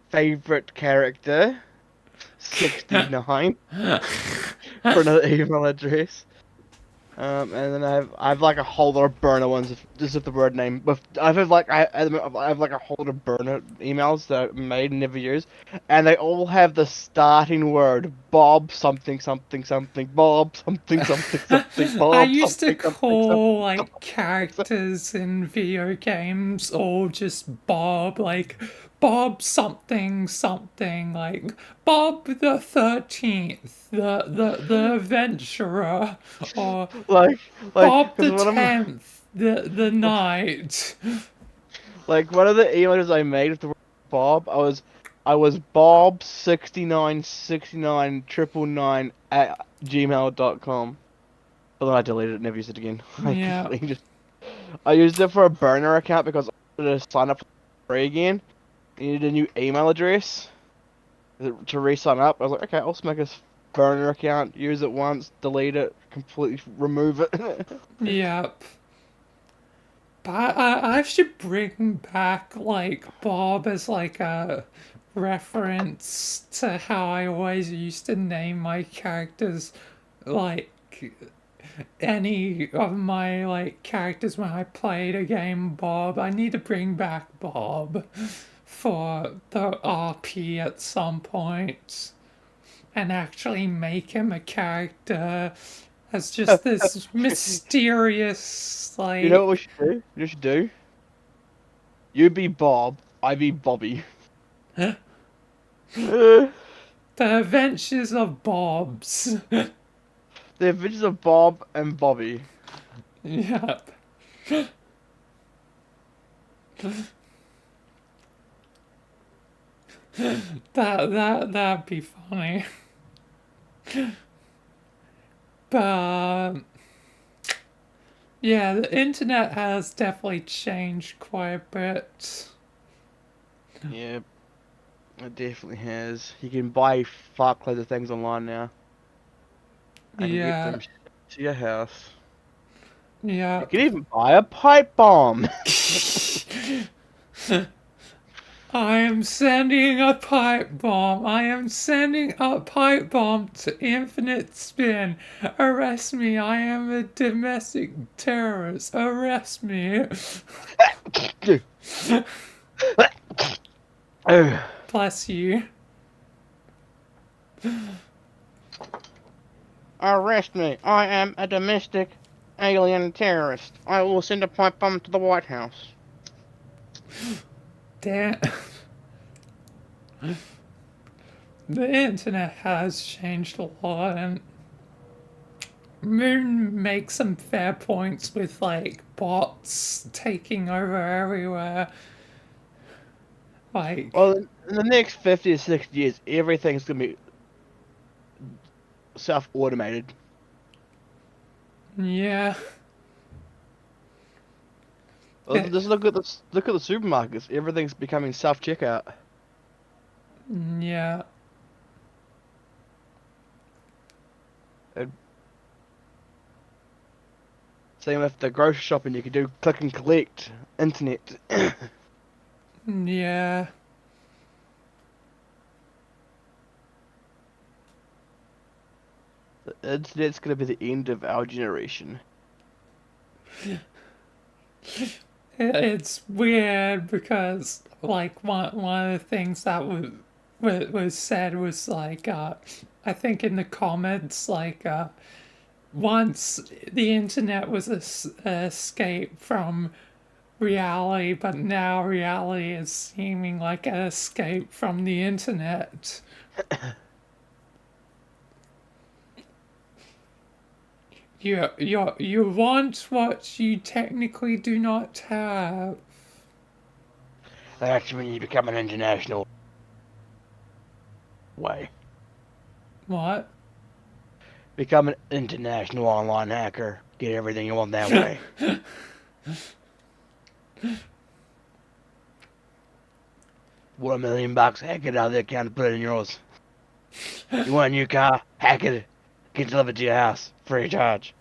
favorite character 69 for another email address. And then I've like a whole lot of burner ones just with the word name. But I have like a whole lot of burner emails that I made and never used, and they all have the starting word Bob something something something Bob something something something Bob. I used to call like characters in video games all just Bob, like Bob something something, like Bob the 13th, the adventurer, or like Bob the 10th, the knight. Like one of the emails I made with the word Bob, I was I was bob696999 But then I deleted it, never used it again. Yeah. I used it for a burner account because I wanted to sign up for free again. I needed a new email address to re-sign up. I was like, okay, I'll just make a burner account, use it once, delete it, completely remove it. Yep. But I should bring back, like, Bob as, like, a reference to how I always used to name my characters, like, any of my, like, characters when I played a game, Bob. I need to bring back Bob for the RP at some point and actually make him a character as just this mysterious, like... You know what we should do? You should do? You be Bob, I be Bobby. Huh? The Adventures of Bobs. The Adventures of Bob and Bobby. Yep. That'd be funny. But yeah, the internet has definitely changed quite a bit. Yeah, it definitely has. You can buy fuckloads of things online now. And Yeah. get them to your house. Yeah. You can even buy a pipe bomb. I am sending a pipe bomb. I am sending a pipe bomb to Infinite Spin. Arrest me. I am a domestic terrorist. Arrest me. Bless you. Arrest me. I am a domestic alien terrorist. I will send a pipe bomb to the White House. Damn. The internet has changed a lot, and Moon makes some fair points with, like, bots taking over everywhere. Like... Well, in the next 50 to 60 years, everything's gonna be self-automated. Yeah. Well, just look at the supermarkets. Everything's becoming self-checkout. Yeah. And same with the grocery shopping. You can do click and collect, internet. Yeah. The internet's gonna be the end of our generation. It's weird because, like, one of the things that was said was, like, I think in the comments, like, once the internet was an escape from reality, but now reality is seeming like an escape from the internet. You want what you technically do not have. That's when you become an international way. What? Become an international online hacker. Get everything you want that way. $1 million, hack it out of the account and put it in yours. You want a new car? Hack it. Get it delivered to your house. Free of charge.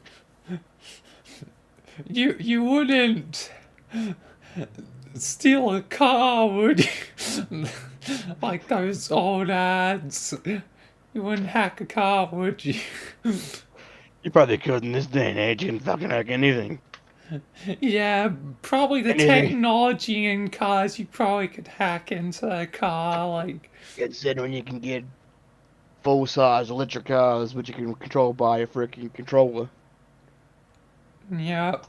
You wouldn't steal a car, would you? Like those old ads. You wouldn't hack a car, would you? You probably could in this day and age. You can fucking hack anything. Yeah, probably the technology in cars, you probably could hack into a car, like... It's said when you can get full-size electric cars, which you can control by a freaking controller. Yep.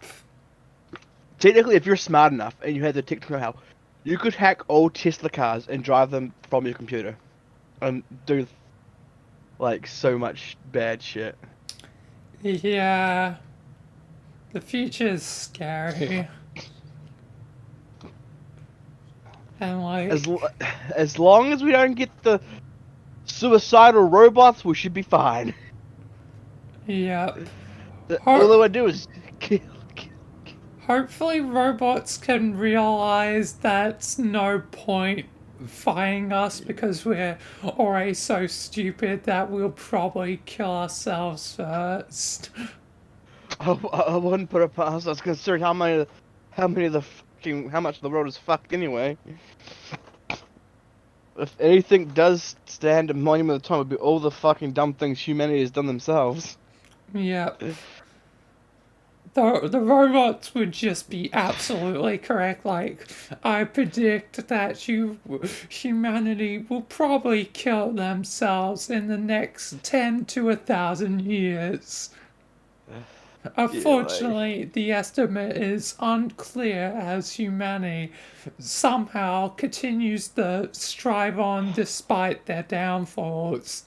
Technically, if you're smart enough and you had the technical know-how, you could hack old Tesla cars and drive them from your computer. And do, like, so much bad shit. Yeah. The future is scary. And like, as long as we don't get the suicidal robots, we should be fine. yep. All I do is kill. Hopefully robots can realize that's no point fighting us because we're already so stupid that we'll probably kill ourselves first. I wouldn't put it past us considering how much of the world is fucked anyway. If anything does stand a monument of time, it would be all the fucking dumb things humanity has done themselves. Yep. The robots would just be absolutely correct. Like, I predict that humanity will probably kill themselves in the next 10 to 1,000 years. Unfortunately, the estimate is unclear as humanity somehow continues to strive on despite their downfalls.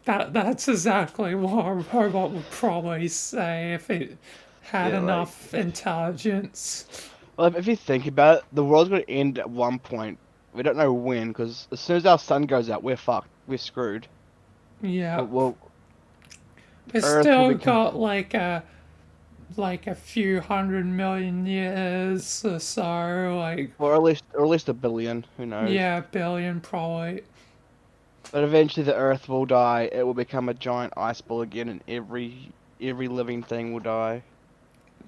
That's exactly what a robot would probably say if it had enough intelligence. Well, if you think about it, the world's going to end at one point. We don't know when, because as soon as our sun goes out, we're fucked. We're screwed. Yeah. Well, We've still got like a few 100 million years or so, like. Or at least a billion. Who knows? Yeah, a billion probably. But eventually the Earth will die. It will become a giant ice ball again, and every living thing will die.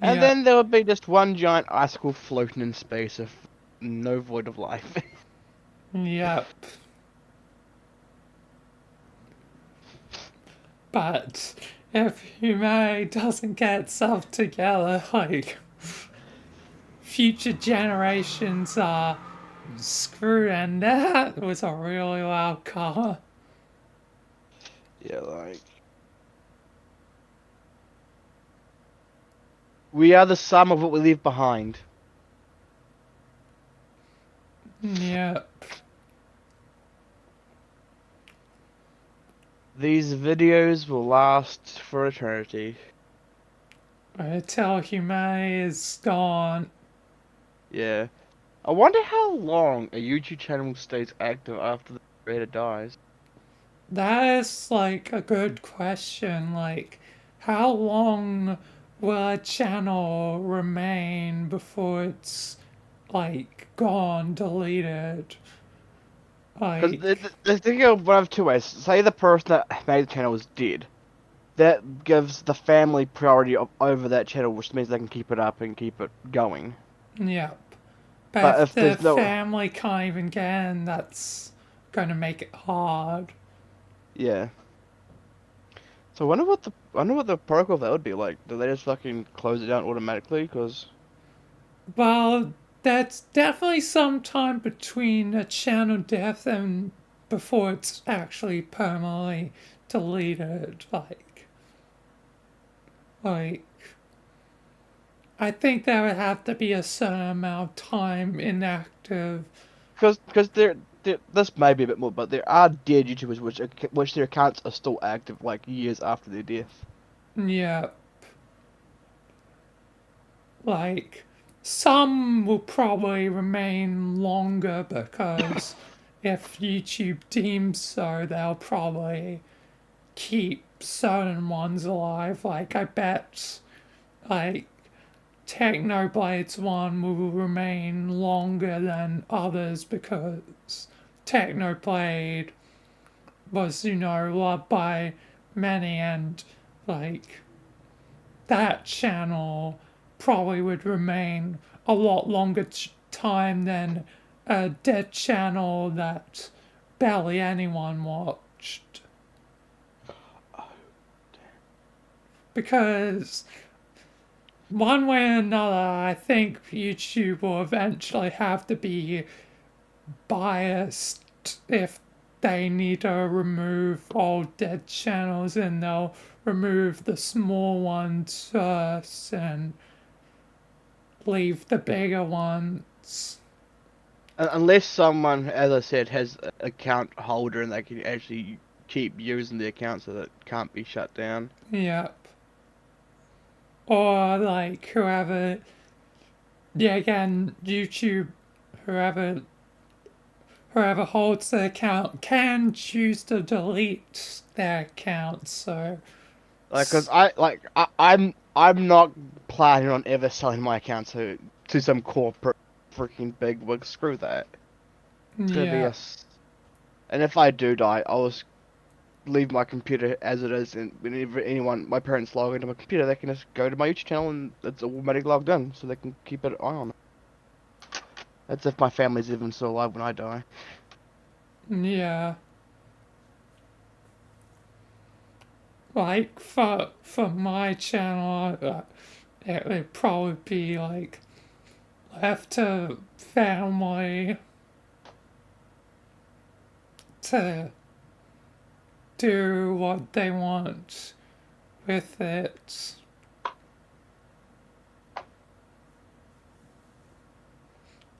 And then there will be just one giant icicle floating in space, of no void of life. Yep. But if humanity doesn't get itself together, like, future generations are screwed, and that was a really loud car. Yeah, like... We are the sum of what we leave behind. Yep. These videos will last for eternity. Until humanity is gone. Yeah. I wonder how long a YouTube channel stays active after the creator dies. That is, like, a good question. Like, how long will a channel remain before it's, like, gone, deleted? Like, the thing of one of two ways. Say the person that made the channel is dead. That gives the family priority over that channel, which means they can keep it up and keep it going. Yep. But if the family can't even get in, that's going to make it hard. Yeah. So I wonder what the protocol of that would be like. Do they just fucking close it down automatically? Cause well, that's definitely some time between a channel death and before it's actually permanently deleted. Like, I think there would have to be a certain amount of time inactive. Because this may be a bit more, but there are dead YouTubers which their accounts are still active, like years after their death. Yeah. Like, some will probably remain longer because if YouTube deems so, they'll probably keep certain ones alive. Like, I bet, like, Technoblades 1 will remain longer than others because Technoblade was, loved by many, and, like, that channel probably would remain a lot longer time than a dead channel that barely anyone watched. Because one way or another, I think YouTube will eventually have to be biased if they need to remove all dead channels, and they'll remove the small ones first and leave the bigger ones. Unless someone, as I said, has an account holder and they can actually keep using the account so that it can't be shut down. Yep. Or, like, whoever yeah, again, YouTube, whoever holds the account can choose to delete their account. So, Like, cause I'm not planning on ever selling my account to some corporate freaking bigwig. Screw that. It's gonna be yeah. and if I do die, I'll just leave my computer as it is, and whenever my parents log into my computer, they can just go to my YouTube channel and it's automatically logged in, so they can keep an eye on it. That's if my family's even still alive when I die. Yeah. Like, for my channel, it would probably be, like, left to family to do what they want with it.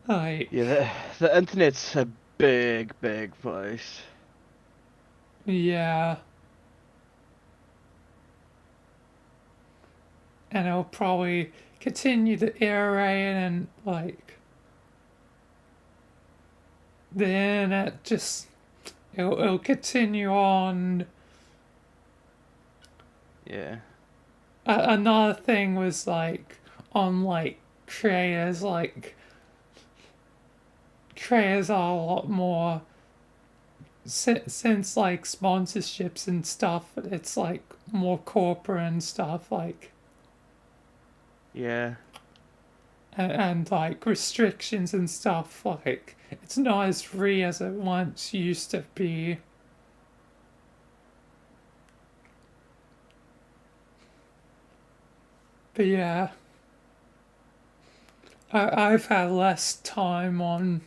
Like, yeah, the internet's a big place. Yeah. And it'll probably continue to iterate and, like, the internet just, it'll continue on. Yeah. Another thing was, like, on, like, creators are a lot more, since, like, sponsorships and stuff, it's, like, more corporate and stuff, like, yeah. And like, restrictions and stuff, like, it's not as free as it once used to be. But yeah, I've had less time on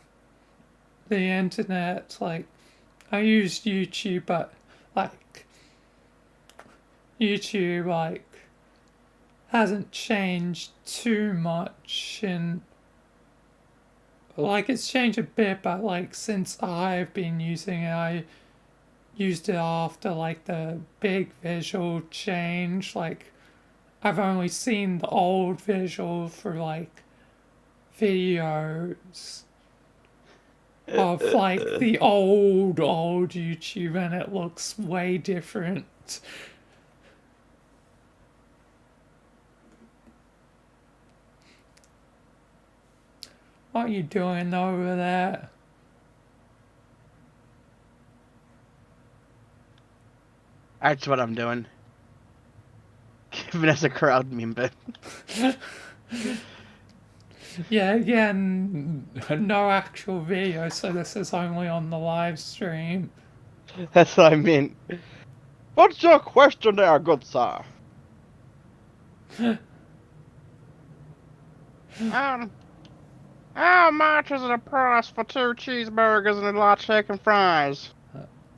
the internet. Like, I use YouTube, but, like, YouTube, like, hasn't changed too much, and, like, it's changed a bit, but, like, since I've been using it, I used it after, like, the big visual change. Like, I've only seen the old visual for, like, videos of, like, the old YouTube, and it looks way different. What are you doing over there? That's what I'm doing. Giving us a crowd member. Yeah, again, no actual video, so this is only on the live stream. That's what I meant. What's your question there, good sir? How much is the price for 2 cheeseburgers and a lot of chicken fries?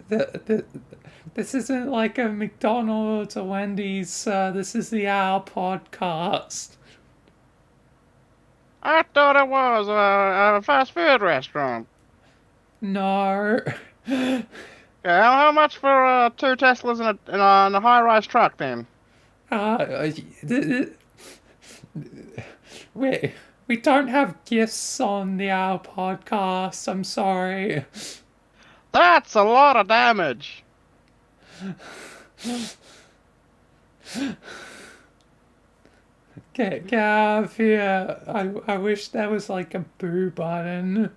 This isn't like a McDonald's or Wendy's, this is the Our Podcast. I thought it was a fast food restaurant. No. Okay, how much for 2 Teslas and a high-rise truck then? We don't have gifts on the Our Podcast, I'm sorry. That's a lot of damage. Get out of here. I wish there was like a boo button.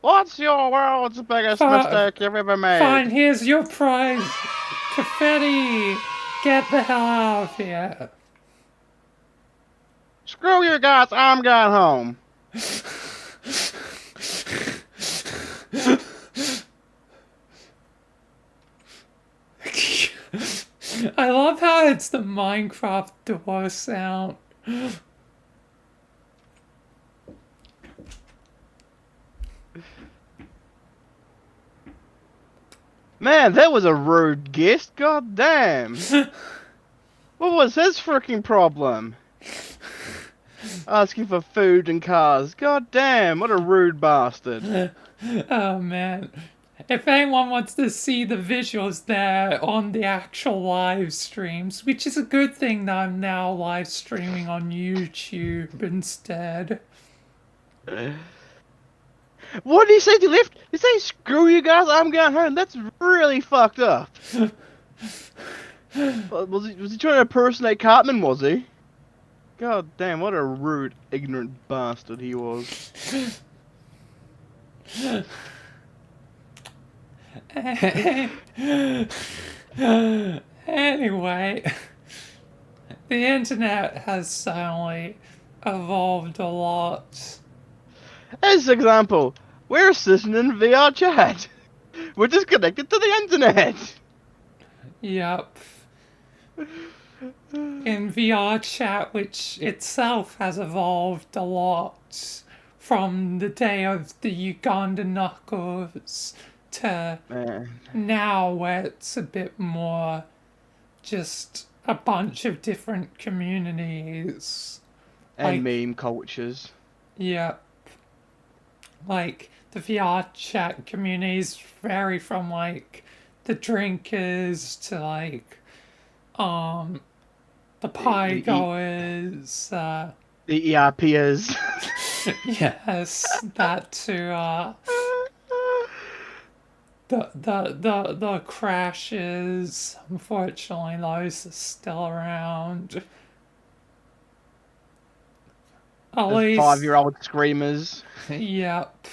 What's your world's biggest mistake you've ever made? Fine, here's your prize. Confetti. Get the hell out of here. Screw you guys, I'm going home. I love how it's the Minecraft door sound. Man, that was a rude guest. God damn. What was his freaking problem? Asking for food and cars. God damn, what a rude bastard. Oh man. If anyone wants to see the visuals, they're on the actual live streams, which is a good thing that I'm now live streaming on YouTube instead. What did he say to Lift? He say, "Screw you guys, I'm going home." That's really fucked up. Was he trying to impersonate Cartman? Was he? God damn! What a rude, ignorant bastard he was. Anyway, the internet has certainly evolved a lot. As an example, we're sitting in VR chat. We're just connected to the internet. Yep. In VR chat, which itself has evolved a lot from the day of the Uganda Knuckles to now, where it's a bit more just a bunch of different communities. And meme cultures. Yep. Like, the VR chat communities vary from, like, the drinkers to, like, the pie goers, the ERPers. Yes, that too, the crashes. Unfortunately, those are still around. At least 5-year-old screamers. Yep.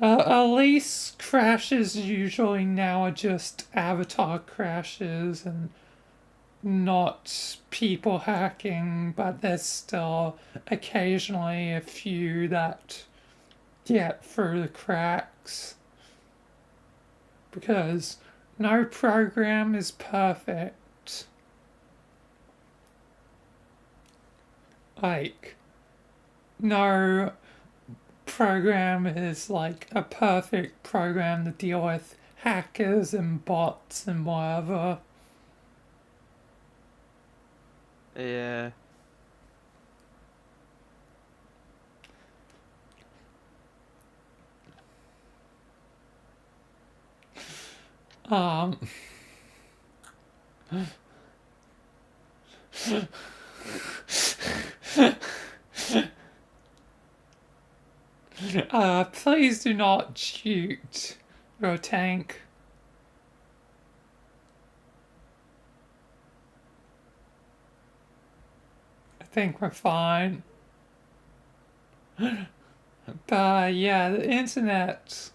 At least crashes usually now are just avatar crashes and not people hacking, but there's still occasionally a few that get through the cracks. Because no program is perfect. Like, no program is like a perfect program to deal with hackers and bots and whatever. Yeah. Please do not shoot your tank. I think we're fine. But yeah, the internet,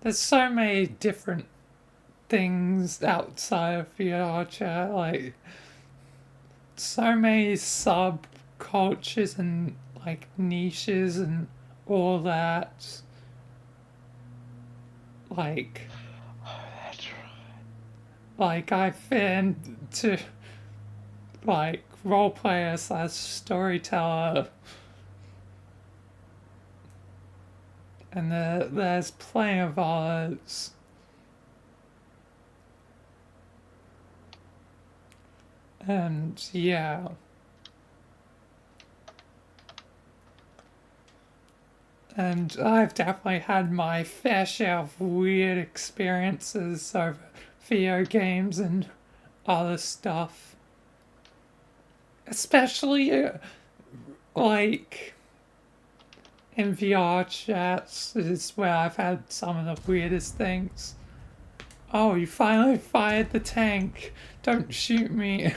there's so many different things outside of VR chat, like so many subcultures and like niches and all that. Like, like I've been to like role player / storyteller, and there's plenty of others. And yeah. And I've definitely had my fair share of weird experiences over video games and other stuff. Especially, like, in VR chats is where I've had some of the weirdest things. Oh, you finally fired the tank. Don't shoot me.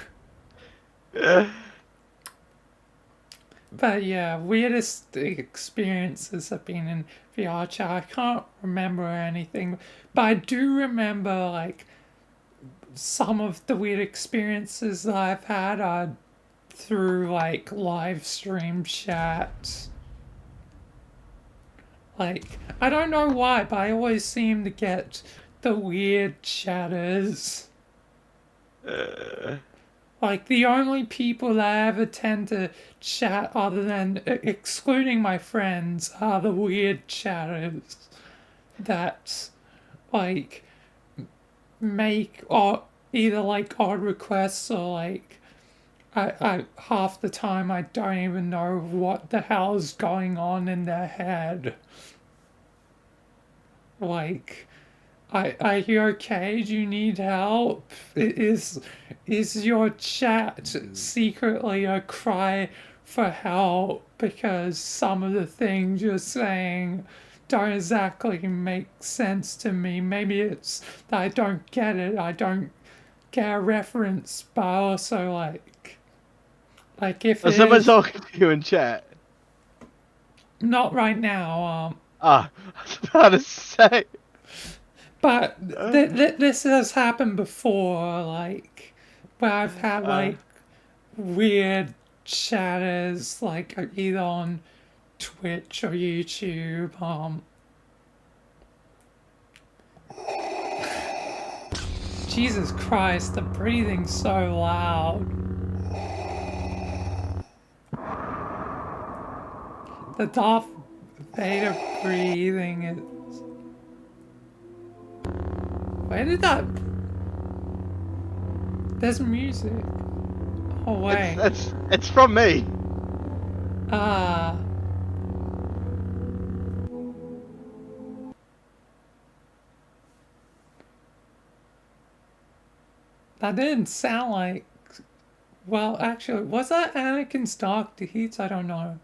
But yeah, weirdest experiences have been in VR chat. I can't remember anything, but I do remember like some of the weird experiences that I've had are through like live stream chat. Like, I don't know why, but I always seem to get the weird chatters. Like, the only people that I ever tend to chat other than, excluding my friends, are the weird chatters that, like, make either, like, odd requests or, like, I half the time I don't even know what the hell's going on in their head. Like, are you okay? Do you need help? Is your chat secretly a cry for help? Because some of the things you're saying don't exactly make sense to me. Maybe it's that I don't get it. I don't get a reference, but also like if Was it someone is, talking to you in chat? not right now. Ah, I was about to say. But this has happened before, like where I've had like weird chatters, like either on Twitch or YouTube. Jesus Christ, the breathing's so loud. The Darth Vader breathing is. Where did that? There's music. Oh wait. It's from me. Ah. That didn't sound like. Well, actually, was that Anakin's Dark Deeds? I don't know.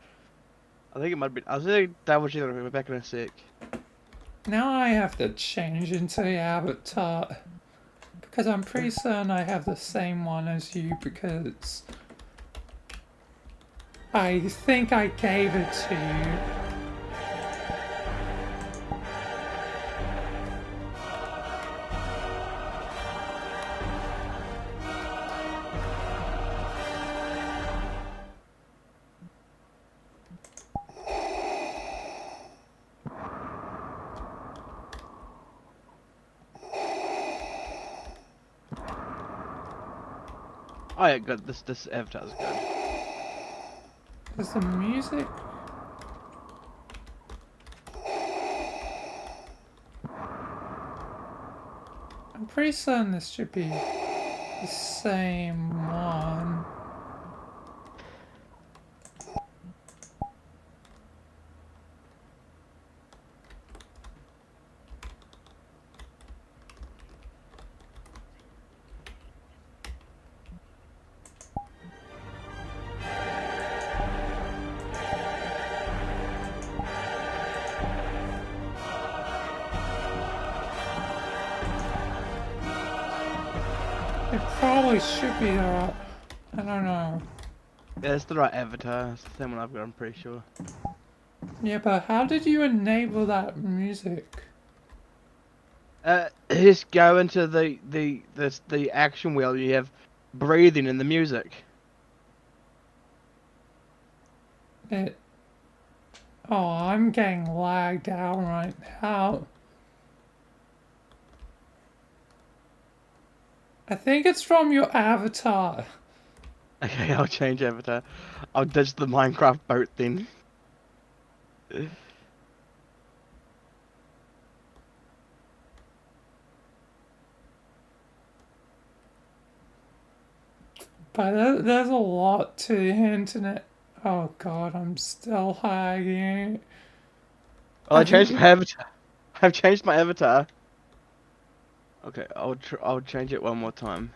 I think it might be. I was going to double check it back in a sec. Now I have to change into the avatar. Because I'm pretty certain I have the same one as you, because I think I gave it to you. Oh yeah, good. This avatar's good. Is the music? I'm pretty certain this should be the same one. It probably should be the right. I don't know. Yeah, it's the right avatar. It's the same one I've got. I'm pretty sure. Yeah, but how did you enable that music? Just go into the action wheel. You have breathing in the music. It. Oh, I'm getting lagged out right now. I think it's from your avatar. Okay, I'll change avatar. I'll ditch the Minecraft boat then. But there's a lot to the internet. Oh god, I'm still lagging. Oh, I changed my avatar. I've changed my avatar. Okay, I'll change it one more time.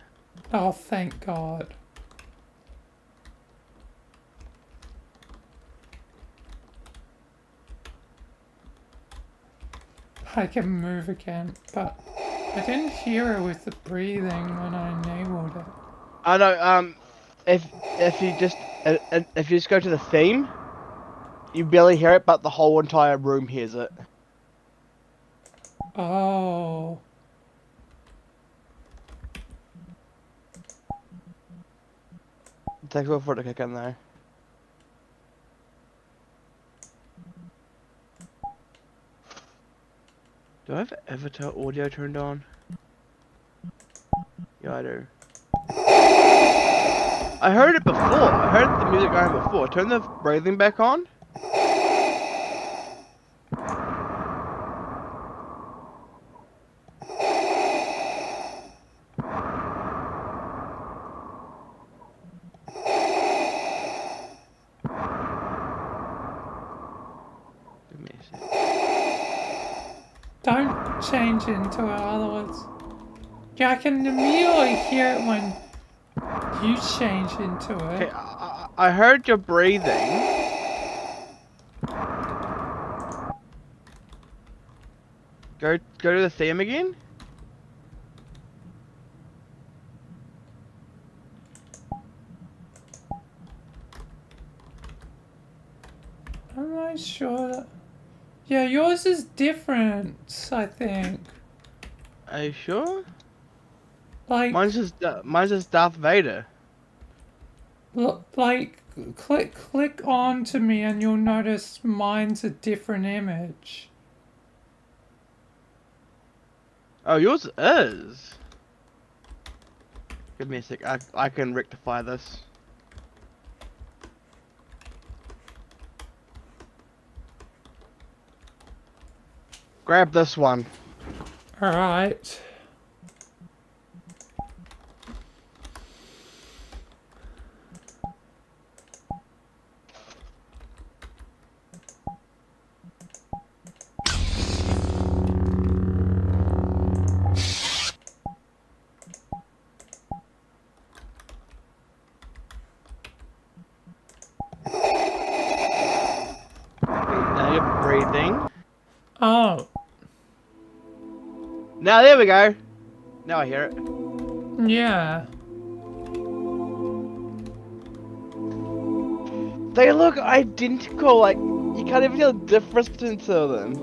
Oh, thank god. I can move again, but I didn't hear it with the breathing when I enabled it. I know. If you just go to the theme, you barely hear it, but the whole entire room hears it. Oh. It takes a while for it to kick in though. Do I have avatar audio turned on? Yeah, I do. I heard it before. I heard the music going before. Turn the breathing back on. Give me a sec. Don't change into it, otherwise. Yeah, I can immediately hear it when you change into it. Okay, I heard your breathing. Go to the theme again. I'm not sure that... Yeah, yours is different, I think. Are you sure? Like... Mine's just Darth Vader. Look, like, click on to me and you'll notice mine's a different image. Oh, yours is. Give me a sec. I can rectify this. Grab this one. Alright. Now you're breathing. Oh. Now there we go. Now I hear it. Yeah. They look identical. Like you can't even tell the difference between the two of them.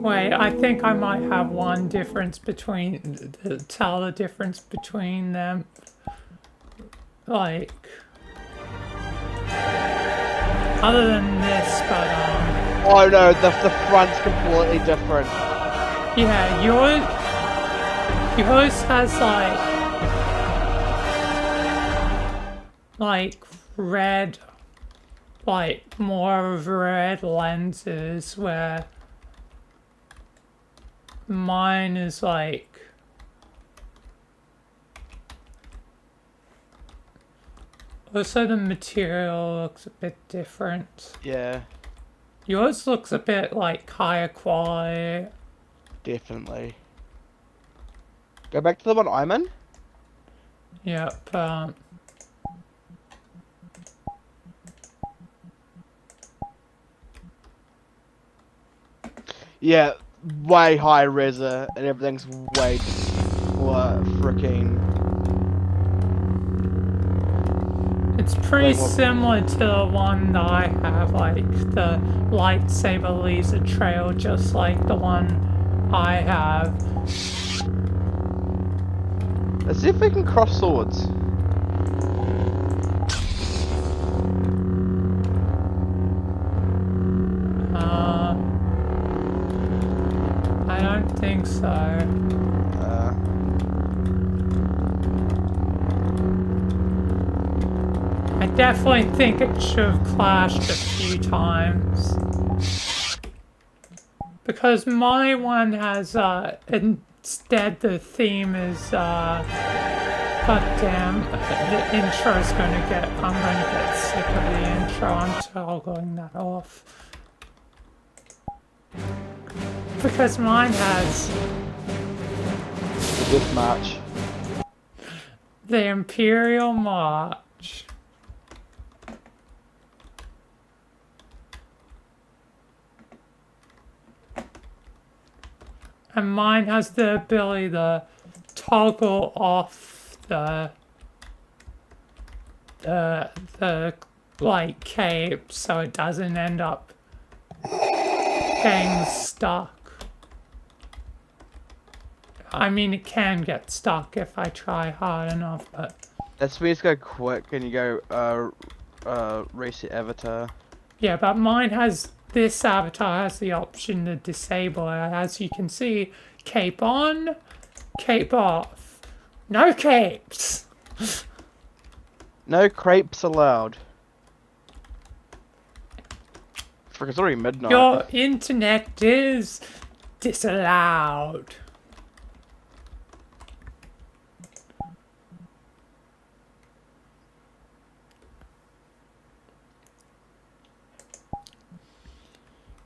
Wait, I think I might have one difference between... Tell the difference between them. Like... Other than this, but Oh no, the front's completely different. yeah, yours has like red, like more of red lenses, where mine is like also the material looks a bit different. Yeah. Yours looks a bit like higher quality. Definitely. Go back to the one I'm in. Yep. Yeah, way high resa and everything's way more freaking. It's pretty similar to the one that I have, like the lightsaber laser trail, just like the one I have. Let's see if we can cross swords. I don't think so. I definitely think it should have clashed a few times. Because my one has, instead the theme is, god damn, the intro's gonna get, I'm gonna get sick of the intro, I'm toggling that off. Because mine has... The Death March. The Imperial March. And mine has the ability to toggle off the like cape so it doesn't end up getting stuck. I mean, it can get stuck if I try hard enough, but... That's when you just go quick and you go, reset avatar. Yeah, but mine has... This avatar has the option to disable it. As you can see, cape on, cape off. No capes! No crepes allowed. Frick, it's already midnight. Your internet is disallowed.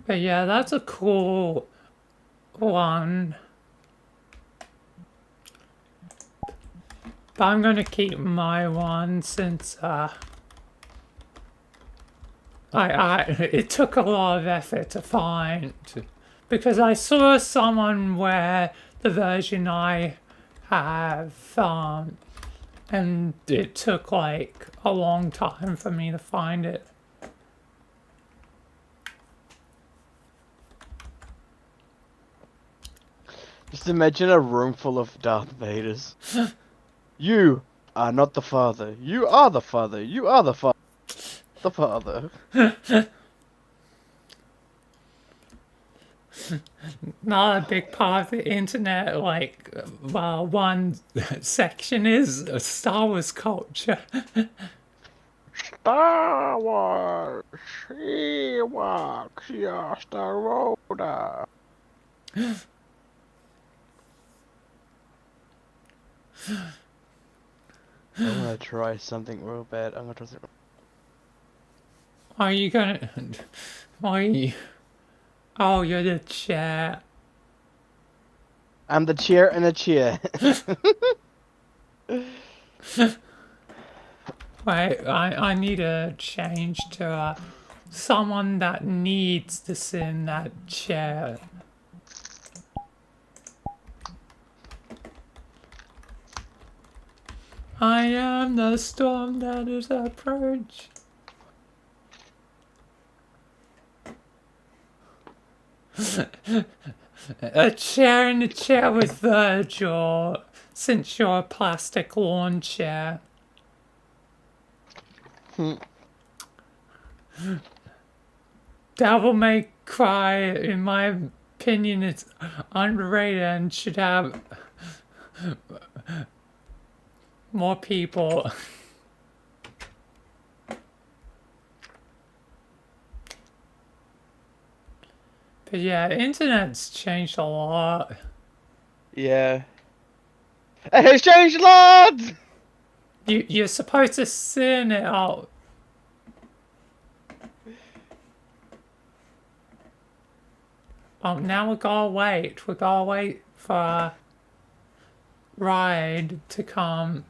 But yeah, that's a cool one. But I'm gonna keep my one since it took a lot of effort to find, because I saw someone wear the version I have, and it took like a long time for me to find it. Just imagine a room full of Darth Vaders. You are not the father. You are the father. You are the father. The father. Not a big part of the internet, like, well, one section is Star Wars culture. Star Wars, Ewoks, Yastaroda. I'm gonna try something real bad. I'm gonna try something. Are you gonna... Why are you... Oh, you're the chair. I'm the chair in a chair. Wait, I need to change to someone that needs to sit in that chair. I am the storm that is approach. A chair in a chair with Virgil, since you're a plastic lawn chair. Devil May Cry, in my opinion, it's underrated and should have more people. But yeah, internet's changed a lot. Yeah. It has changed a lot! You're supposed to sin it out. Now we gotta wait. We gotta wait for a ride to come.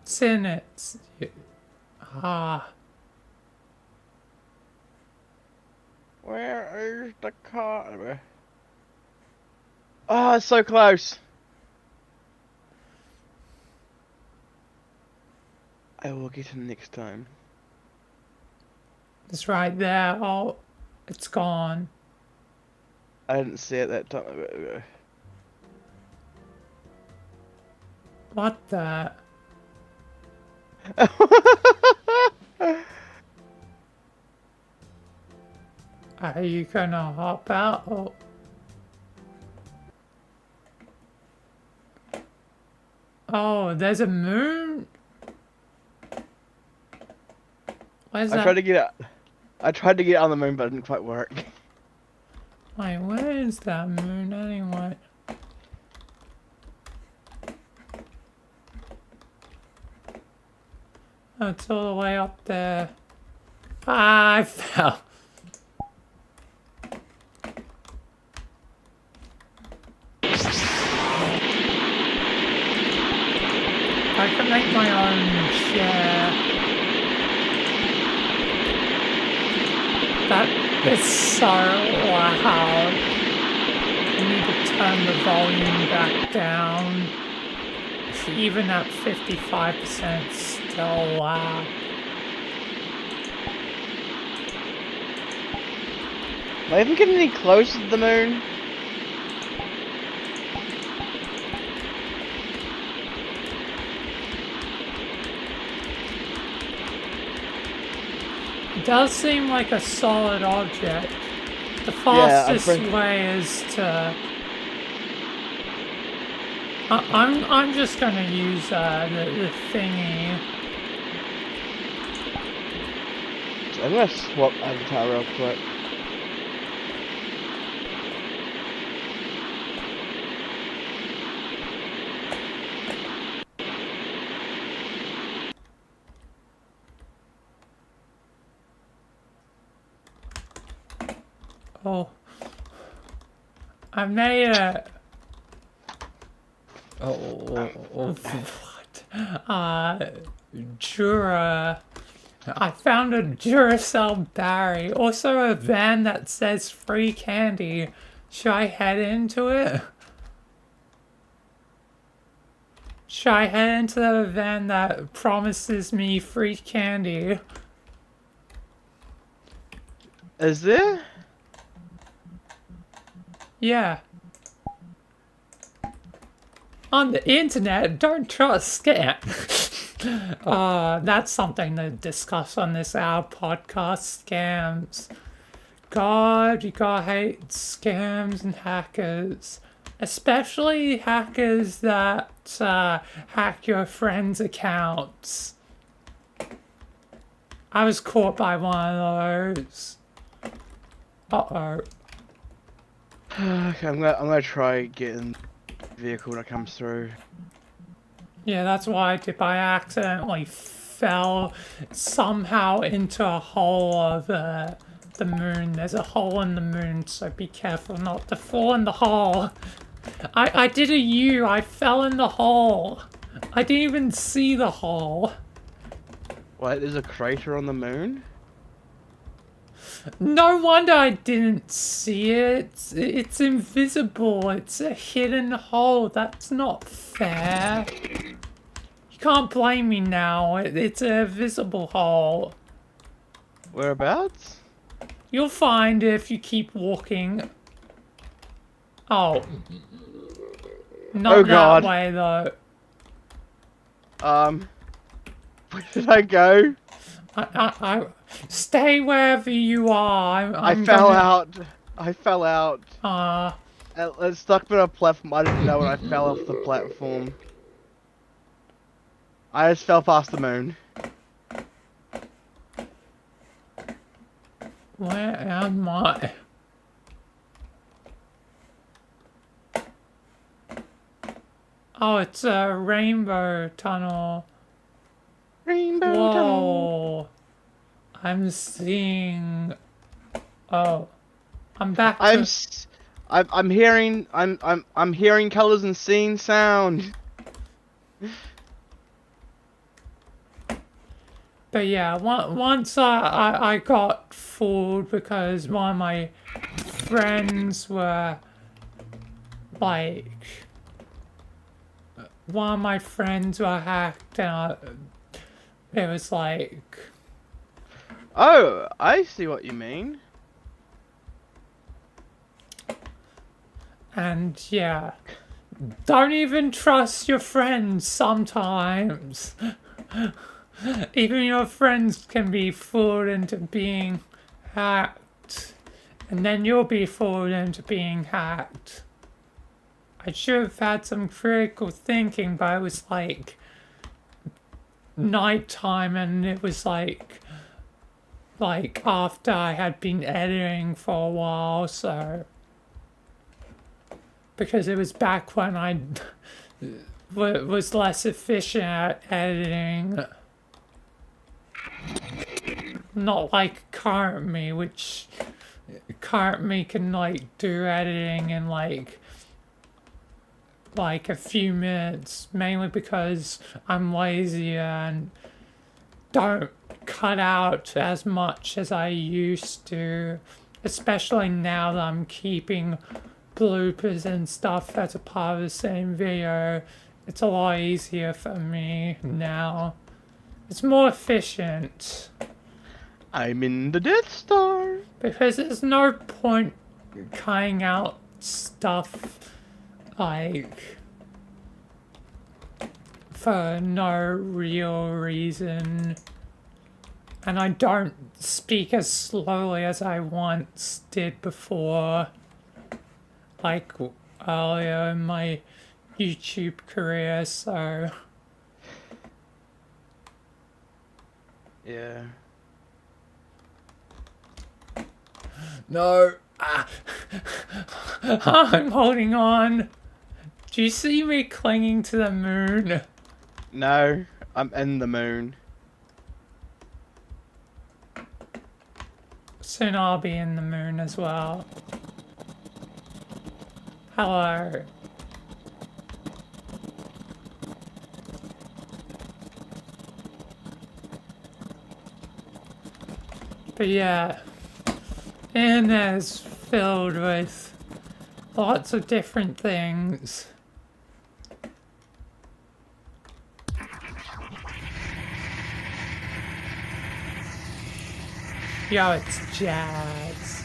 Sin it. Where is the car? Oh, it's so close. I will get him next time. It's right there. Oh, it's gone. I didn't see it that time. What the? Are you gonna hop out? Oh. Oh, there's a moon? Where's that? I tried to get out. I tried to get on the moon, but it didn't quite work. Wait, where is that moon anyway? Oh, it's all the way up there. Ah, I fell. I can make my own chair. That is so loud. I need to turn the volume back down. Even at 55%, still loud. Am I even getting any closer to the moon? It does seem like a solid object. The fastest way is to... I'm just gonna use the thingy. I'm gonna swap avatar real quick. Oh. I made it. Oh, what? Jura. I found a Duracell battery. Also a van that says free candy. Should I head into it? Should I head into the van that promises me free candy? Is there? Yeah. On the internet, don't trust scams. That's something to discuss on this our podcast, scams. God, you gotta hate scams and hackers. Especially hackers that hack your friends' accounts. I was caught by one of those. Uh-oh. Okay, I'm gonna try getting the vehicle that comes through. Yeah, that's why I did. I accidentally fell somehow into a hole of the moon. There's a hole in the moon, so be careful not to fall in the hole. I did a U. I fell in the hole. I didn't even see the hole. What? There's a crater on the moon? No wonder I didn't see it. It's invisible. It's a hidden hole. That's not fair. You can't blame me now. It's a visible hole. Whereabouts? You'll find it if you keep walking. Oh. Not that way, though. Where did I go? I stay wherever you are. I fell out. I fell out. It's stuck on a platform. I didn't know when I fell off the platform. I just fell past the moon. Where am I? Oh, it's a rainbow tunnel. Rainbow tunnel. I'm seeing. Oh, I'm back. I'm hearing. I'm hearing colors and seeing sound. But yeah, once I got fooled because one of my friends were like. One of my friends were hacked and it was like... Oh, I see what you mean. And yeah, don't even trust your friends sometimes. Even your friends can be fooled into being hacked. And then you'll be fooled into being hacked. I should have had some critical thinking, but it was like nighttime and it was like after I had been editing for a while, so because it was back when I was less efficient at editing, not like current me, which current me can like do editing in like a few minutes, mainly because I'm lazy and don't cut out as much as I used to, especially now that I'm keeping bloopers and stuff as a part of the same video. It's a lot easier for me now. It's more efficient. I'm in the Death Star. Because there's no point cutting out stuff like for no real reason, and I don't speak as slowly as I once did before, like earlier in my YouTube career, so yeah. No. I'm holding on. Do you see me clinging to the moon? No, I'm in the moon. Soon I'll be in the moon as well. Hello. But yeah, Internet's filled with lots of different things. Yo, it's Jazz.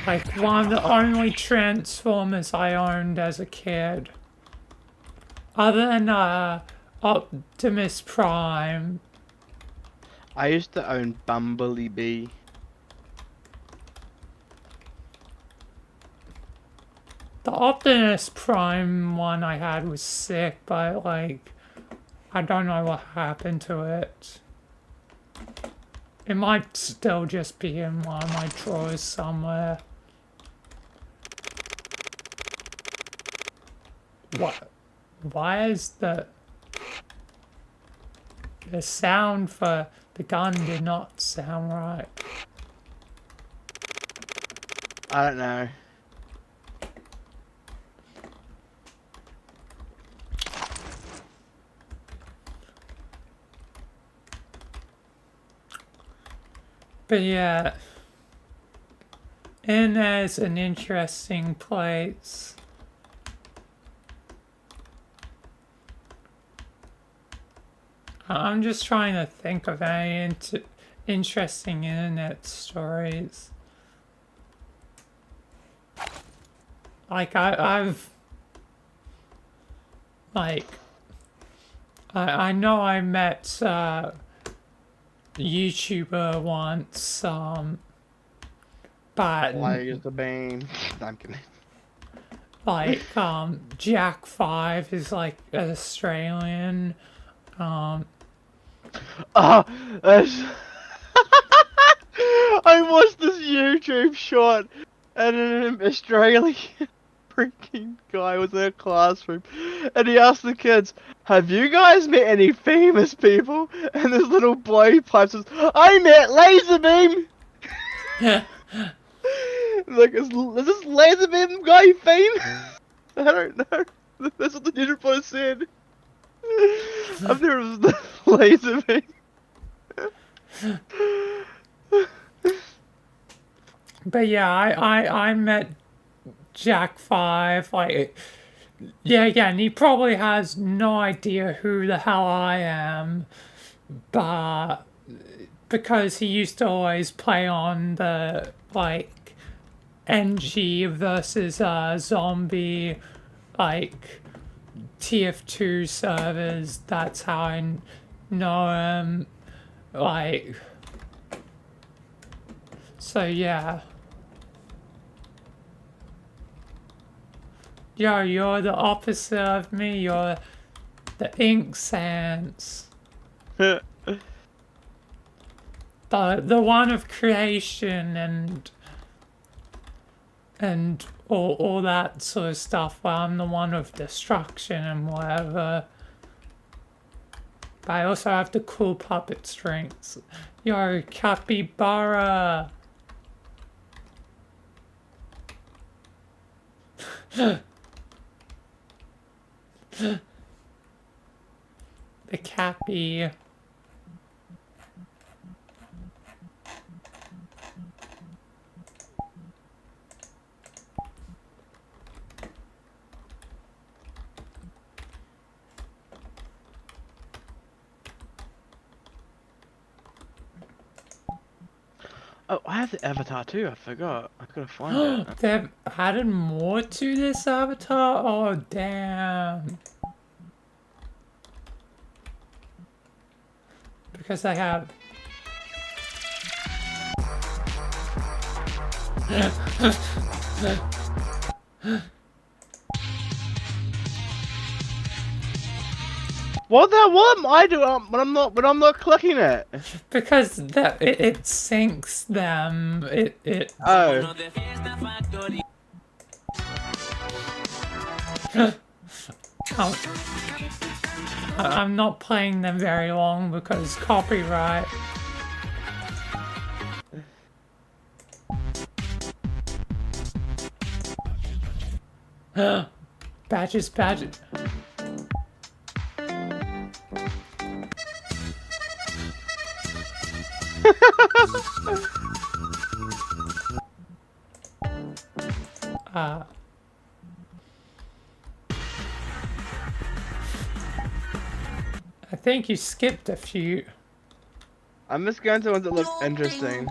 Like one of the only Transformers I owned as a kid. Other than Optimus Prime. I used to own Bumblebee. The Optimus Prime one I had was sick, but like, I don't know what happened to it. It might still just be in one of my drawers somewhere. What? Why is the sound for the gun did not sound right? I don't know. But yeah, Internet's an interesting place. I'm just trying to think of any interesting internet stories. Like I've like I know I met YouTuber once, but Players the Bean. I'm kidding. Like Jack 5 is like an Australian. I watched this YouTube short and an Australian freaking guy was in a classroom and he asked the kids, have you guys met any famous people? And this little boy pipes says, I met Laserbeam! Like, is this Laserbeam guy famous? I don't know. That's what the YouTube boy said. I've never was the Laserbeam. But yeah, I met Jack 5, like, yeah, and he probably has no idea who the hell I am, but because he used to always play on the, like, NG versus zombie, like, TF2 servers, that's how I know him, like, so yeah. Yo, you're the opposite of me, you're the Ink Sans. The one of creation and all that sort of stuff, while I'm the one of destruction and whatever. But I also have the cool puppet strings. Yo, capybara! The Cappy. Oh, I have the avatar too, I forgot. I gotta find it. They've added more to this avatar? Oh, damn. Because I have... What am I doing when I'm not clicking it? Because it syncs them. Oh. I'm not playing them very long because copyright. Badges. I think you skipped a few. I'm just going to ones that look interesting.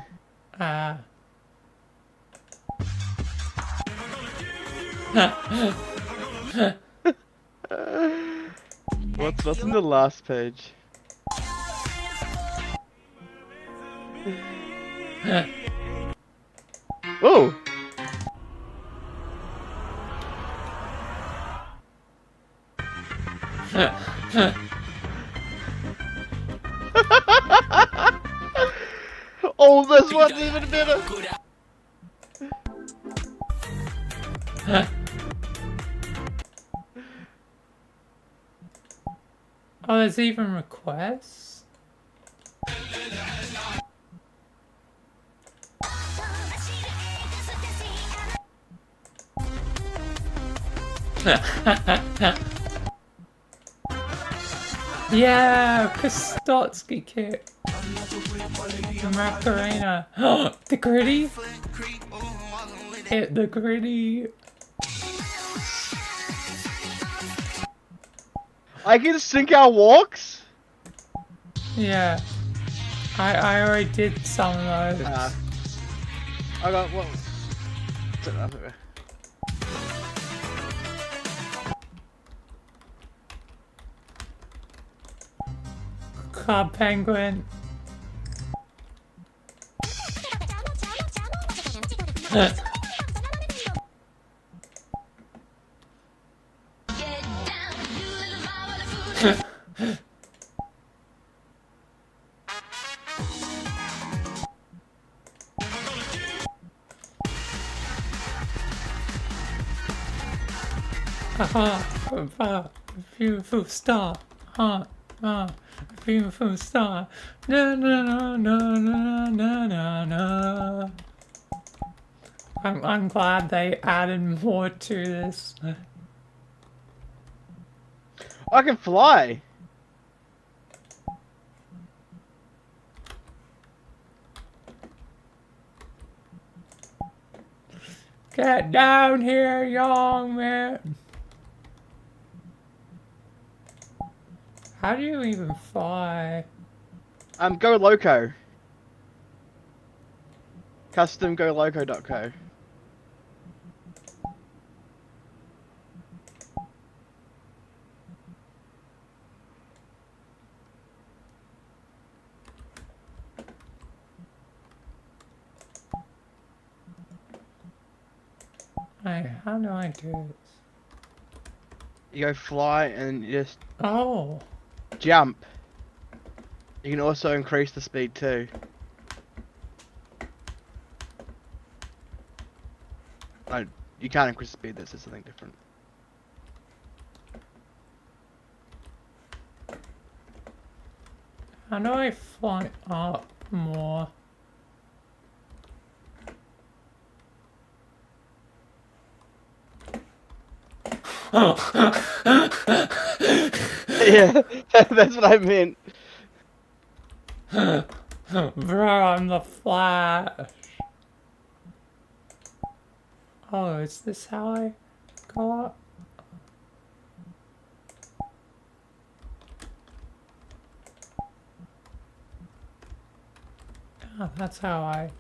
What's in the last page? Oh! Oh, this one's even better! Oh, there's even requests? Yeah, Kostotsky kit. The Macarena. Oh, the gritty? Hit the gritty. I can sync our walks? Yeah. I already did some of those. I got what? Club Penguin. Beautiful star. Beautiful star. Na na na na na na na na. I'm glad they added more to this. I can fly. Get down here, young man. How do you even fly? Go loco. Custom go loco.co. Hey, how do I do this? You go fly and you just jump. You can also increase the speed too. No, you can't increase the speed, this is something different. How do I fly up more? Yeah, that's what I meant. Bro, I'm the Flash. Oh, is this how I go up? Oh, that's how I...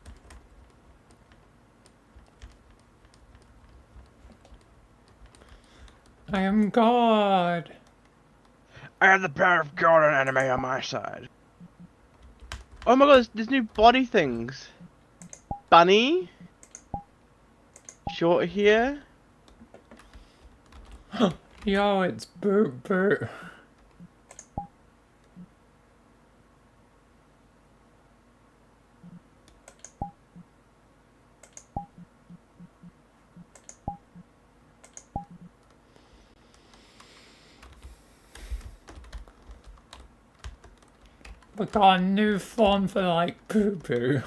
I am God. I have the power of God and anime on my side. Oh my god, there's new body things. Bunny. Short here. Yo, it's Boot Boot. We got a new form for like poo poo.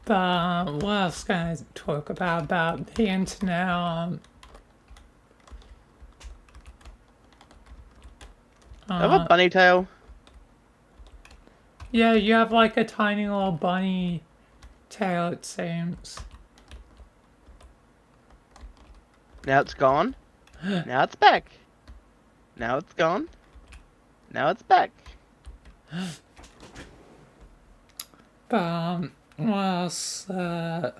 But what else can I talk about the internet? I have a bunny tail. Yeah, you have like a tiny little bunny tail, it seems. Now it's gone. Now it's back. Now it's gone. Now it's back. But what else? The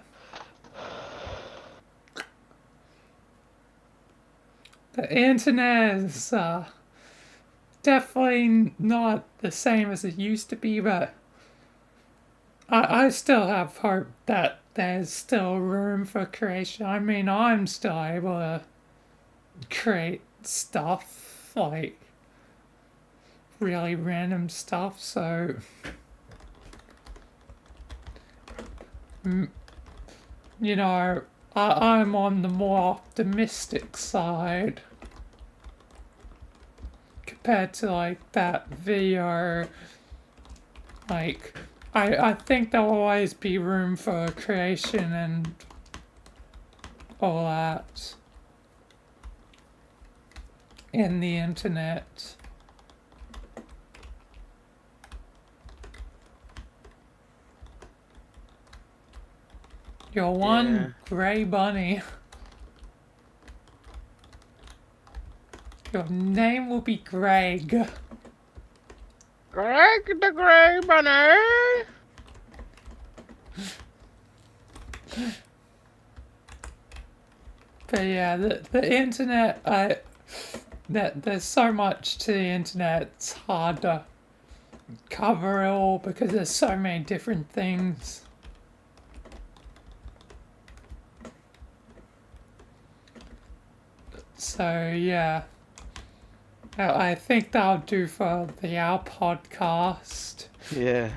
internet is definitely not the same as it used to be, but I still have hope that there's still room for creation. I mean, I'm still able to create stuff, like really random stuff, so you know, I'm on the more optimistic side compared to like that video. Like, I think there'll always be room for creation and all that in the internet. You're one grey bunny. Your name will be Greg. Greg the Grey Bunny. But yeah, the internet, there's so much to the internet, it's hard to cover it all because there's so many different things. So yeah, I think that'll do for our podcast. Yeah.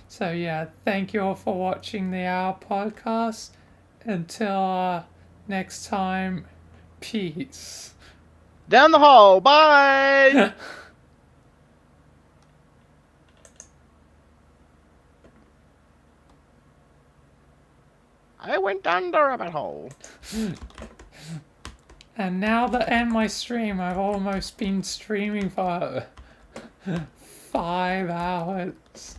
So yeah, thank you all for watching the Our podcast. Until next time, peace. Down the hall, bye! I went down the rabbit hole. And now to end my stream, I've almost been streaming for 5 hours.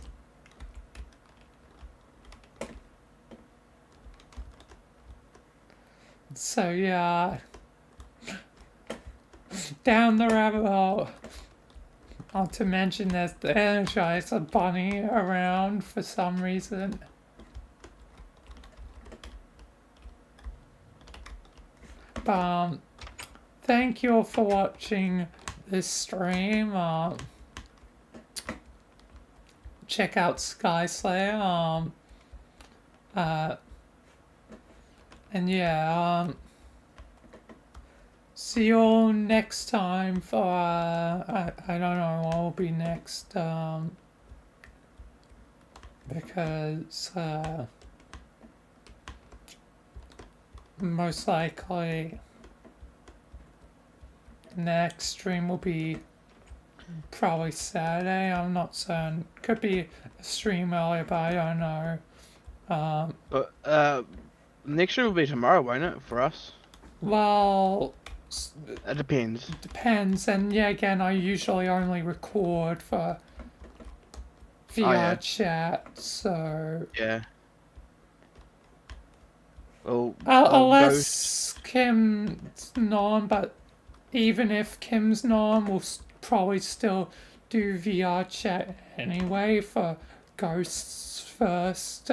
So yeah, down the rabbit hole. Not to mention there's the Energizer Bunny around for some reason. But thank you all for watching this stream. Check out Skyslayer. And yeah, see you all next time for, I don't know what will be next, because, most likely the next stream will be probably Saturday. I'm not certain. Could be a stream earlier, but I don't know. But next stream will be tomorrow, won't it, for us? Well, it depends. Depends, and yeah, again, I usually only record for VR chat, so yeah. Well, unless Kim's non, but even if Kim's non, we'll probably still do VR chat anyway for Ghost's first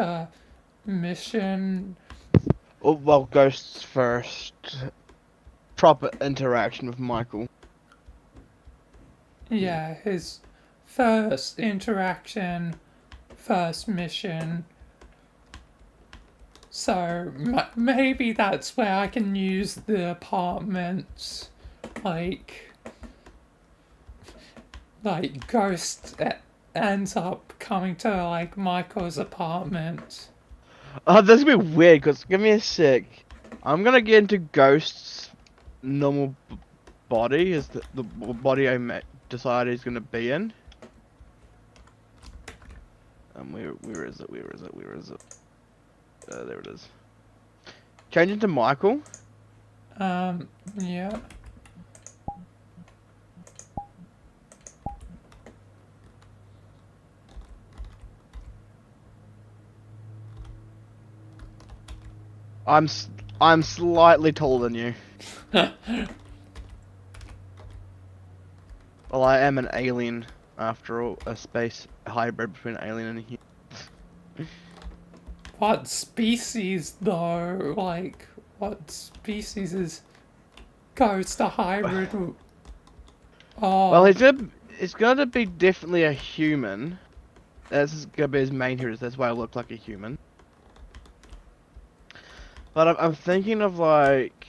mission. Well, Ghost's first proper interaction with Michael. Yeah, his first interaction, first mission. So maybe that's where I can use the apartment, like Ghost ends up coming to like Michael's apartment. This is gonna be weird, because give me a sec. I'm gonna get into Ghost's normal body, is the body I decided he's gonna be in. Where is it? There it is. Change into Michael. Yeah. I'm slightly taller than you. Well, I am an alien, after all, a space hybrid between an alien and a human. What species, though? Like, what species is Ghost a hybrid? Oh. Well, it's gonna be definitely a human. That's gonna be his main heritage. That's why I look like a human. But I'm thinking of like.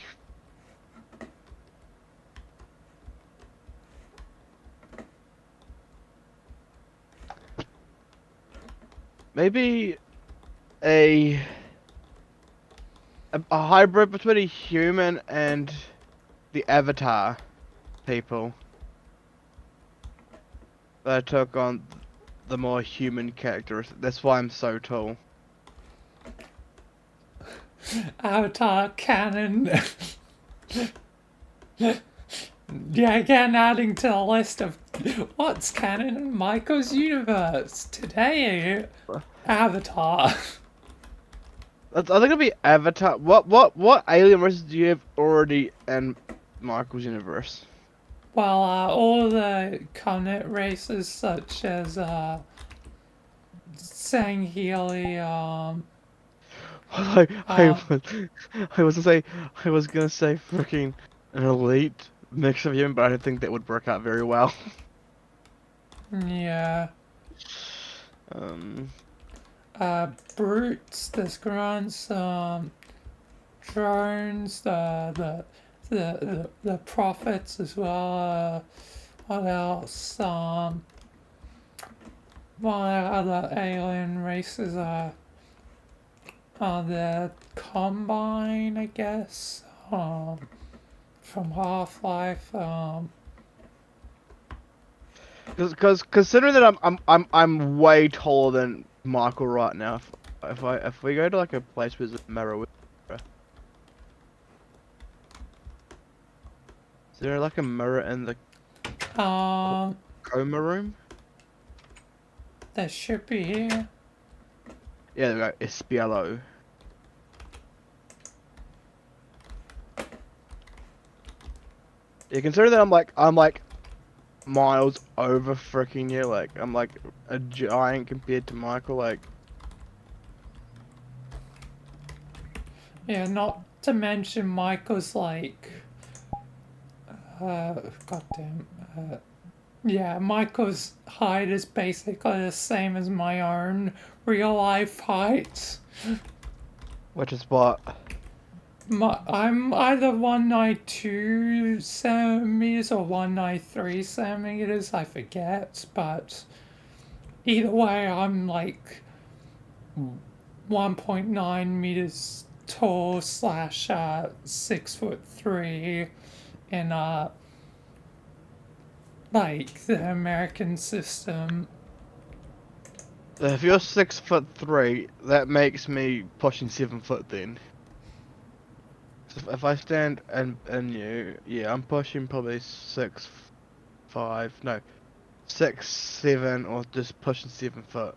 Maybe a hybrid between a human and the Avatar people that took on the more human characteristics. That's why I'm so tall. Avatar canon. Yeah, again, adding to the list of what's canon in Michael's universe today. Avatar. I think it'll be Avatar. What alien races do you have already in Michael's universe? Well, all the comet races such as Sangheili, I was gonna say freaking an elite mix of human, but I don't think that would work out very well. Yeah. Brutes, there's grunts, drones, the prophets as well. What else? What other alien races are the Combine, I guess. From Half-Life. Because considering that I'm way taller than Michael right now, if we go to like a place with a mirror, is there like a mirror in the coma room? There should be here. Yeah, there we go. Espiello. Yeah, considering that I'm like miles over freaking you, like I'm like a giant compared to Michael, like. Yeah, not to mention Michael's like, goddamn, yeah, Michael's height is basically the same as my own real life height. Which is what? I'm either 192 centimeters or 193 centimeters, I forget, but either way, I'm like 1.9 meters tall / 6'3" in like the American system. If you're 6'3", that makes me pushing 7 foot then. So if I stand in you, yeah, I'm pushing probably 6'5", no, 6'7", or just pushing 7 foot.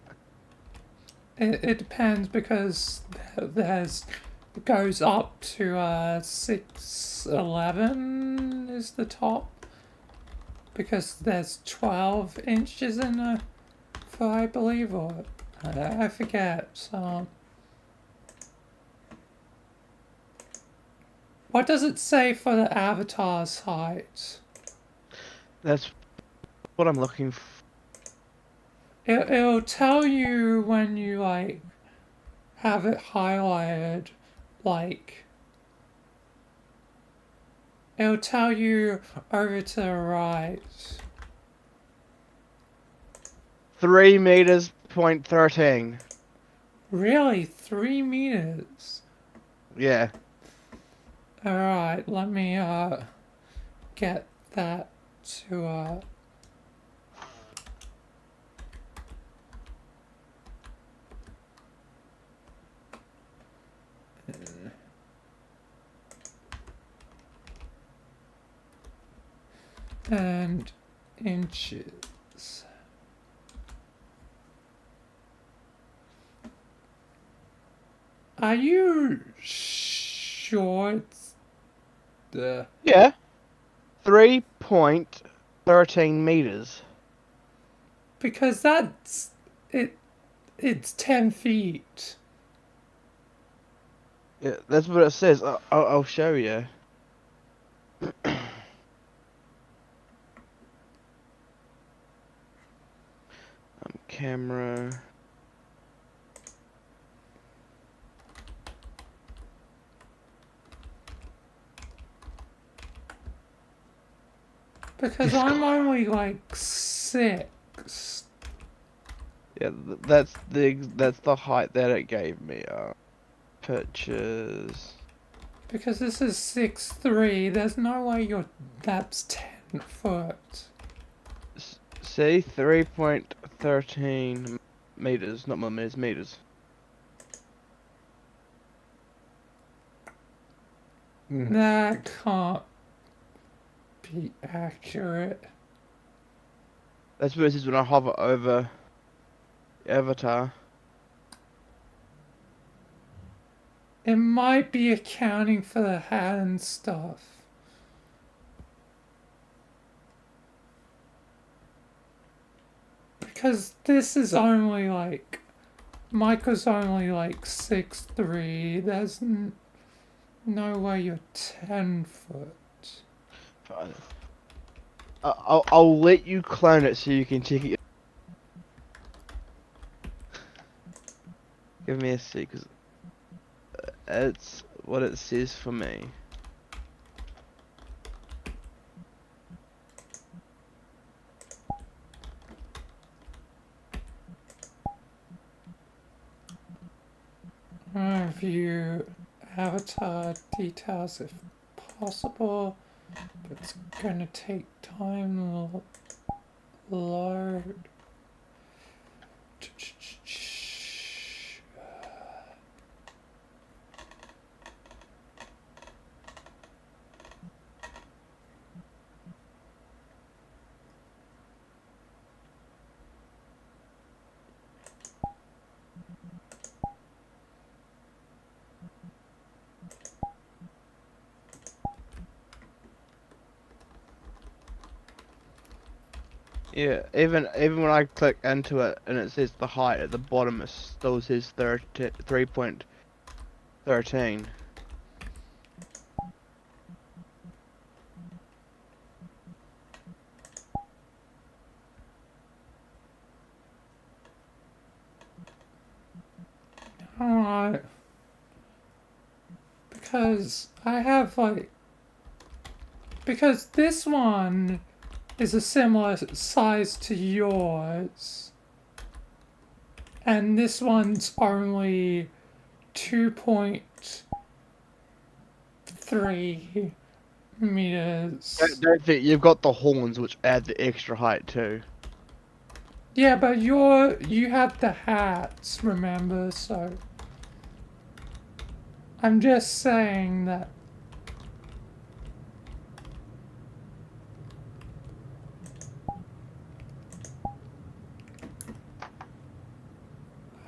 It depends because there's it goes up to 6'11" is the top, because there's 12 inches in a foot, I believe, or I forget. What does it say for the avatar's height? That's what I'm looking for. It'll tell you when you like have it highlighted, like it'll tell you over to the right. 3 meters, point 13. Really? 3 meters? Yeah. Alright, let me, get that to, and inches. Are you sure it's the... Yeah. 3.13 meters. Because that's... It's 10 feet. Yeah, that's what it says. I'll show you. Camera. Because I'm only like 6. Yeah, that's the height that it gave me. Pictures. Because this is 6'3", there's no way that's 10 foot. See, 3.13 meters, not millimeters, meters. That can't be accurate. That's what it says when I hover over the avatar. It might be accounting for the hat and stuff. Because this is only like... Michael's only like 6'3". There's no way you're 10 foot. Fine. I'll let you clone it so you can check it. Give me a sec, cause it's what it says for me. View avatar details if possible, but it's gonna take time to load. Yeah, even when I click into it and it says the height at the bottom, it still says 3.13. Alright. Because I have like... Because this one is a similar size to yours. And this one's only 2.3 meters. Don't think you've got the horns, which add the extra height too. Yeah, but you have the hats, remember, so... I'm just saying that...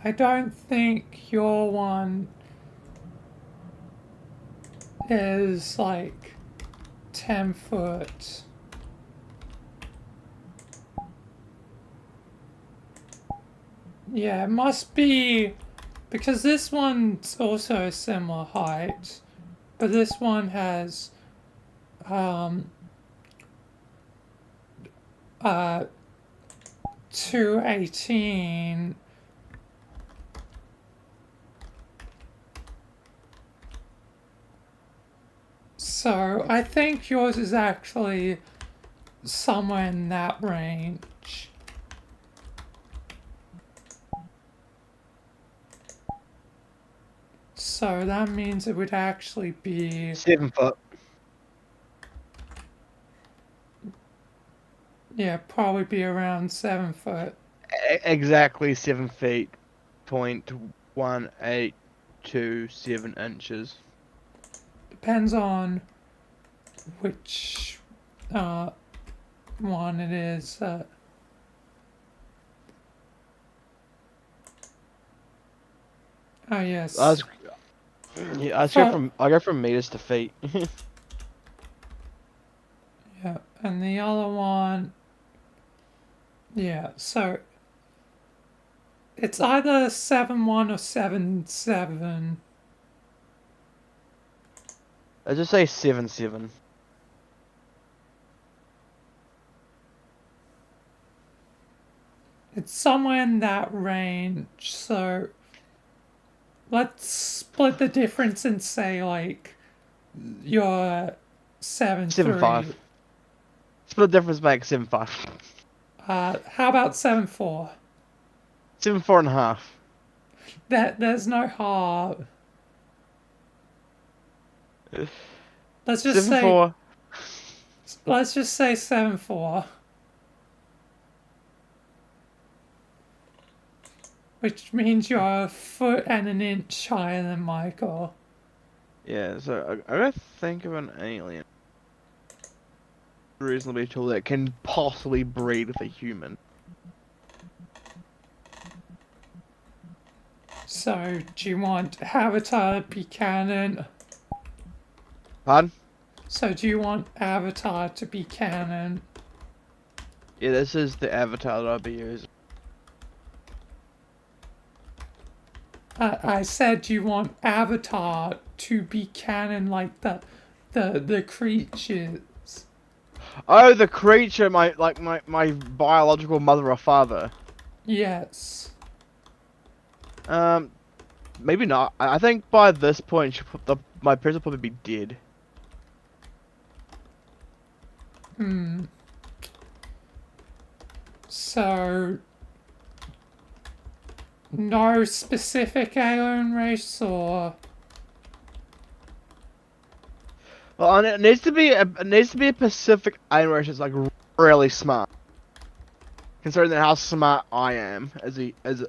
I don't think your one is like 10 foot. Yeah, it must be, because this one's also a similar height, but this one has 218. So I think yours is actually somewhere in that range. So that means it would actually be 7 foot. Yeah, probably be around 7 foot. Exactly 7 feet. 0.1827 inches. Depends on which one it is. Oh yes. I go from meters to feet. Yeah, and the other one. Yeah, so it's either 7'1" or 7'7". I just say 7'7". It's somewhere in that range, so let's split the difference and say, like, you're 7'3". 7'5". Split the difference, make 7'5". How about 7'4"? 7'4 and a half. There's no half. Let's just 7'4". Let's just say 7'4". Which means you're a foot and an inch higher than Michael. Yeah, so I gotta think of an alien reasonably tall that can possibly breed with a human. So, do you want Avatar to be canon? Pardon? So, do you want Avatar to be canon? Yeah, this is the avatar that I'll be using. I said, do you want Avatar to be canon, like the creatures? Oh, the creature, my biological mother or father. Yes. Maybe not. I think by this point, my parents will probably be dead. So, no specific alien race, or? Well, it needs to be a Pacific alien race that's like really smart. Considering how smart I am, because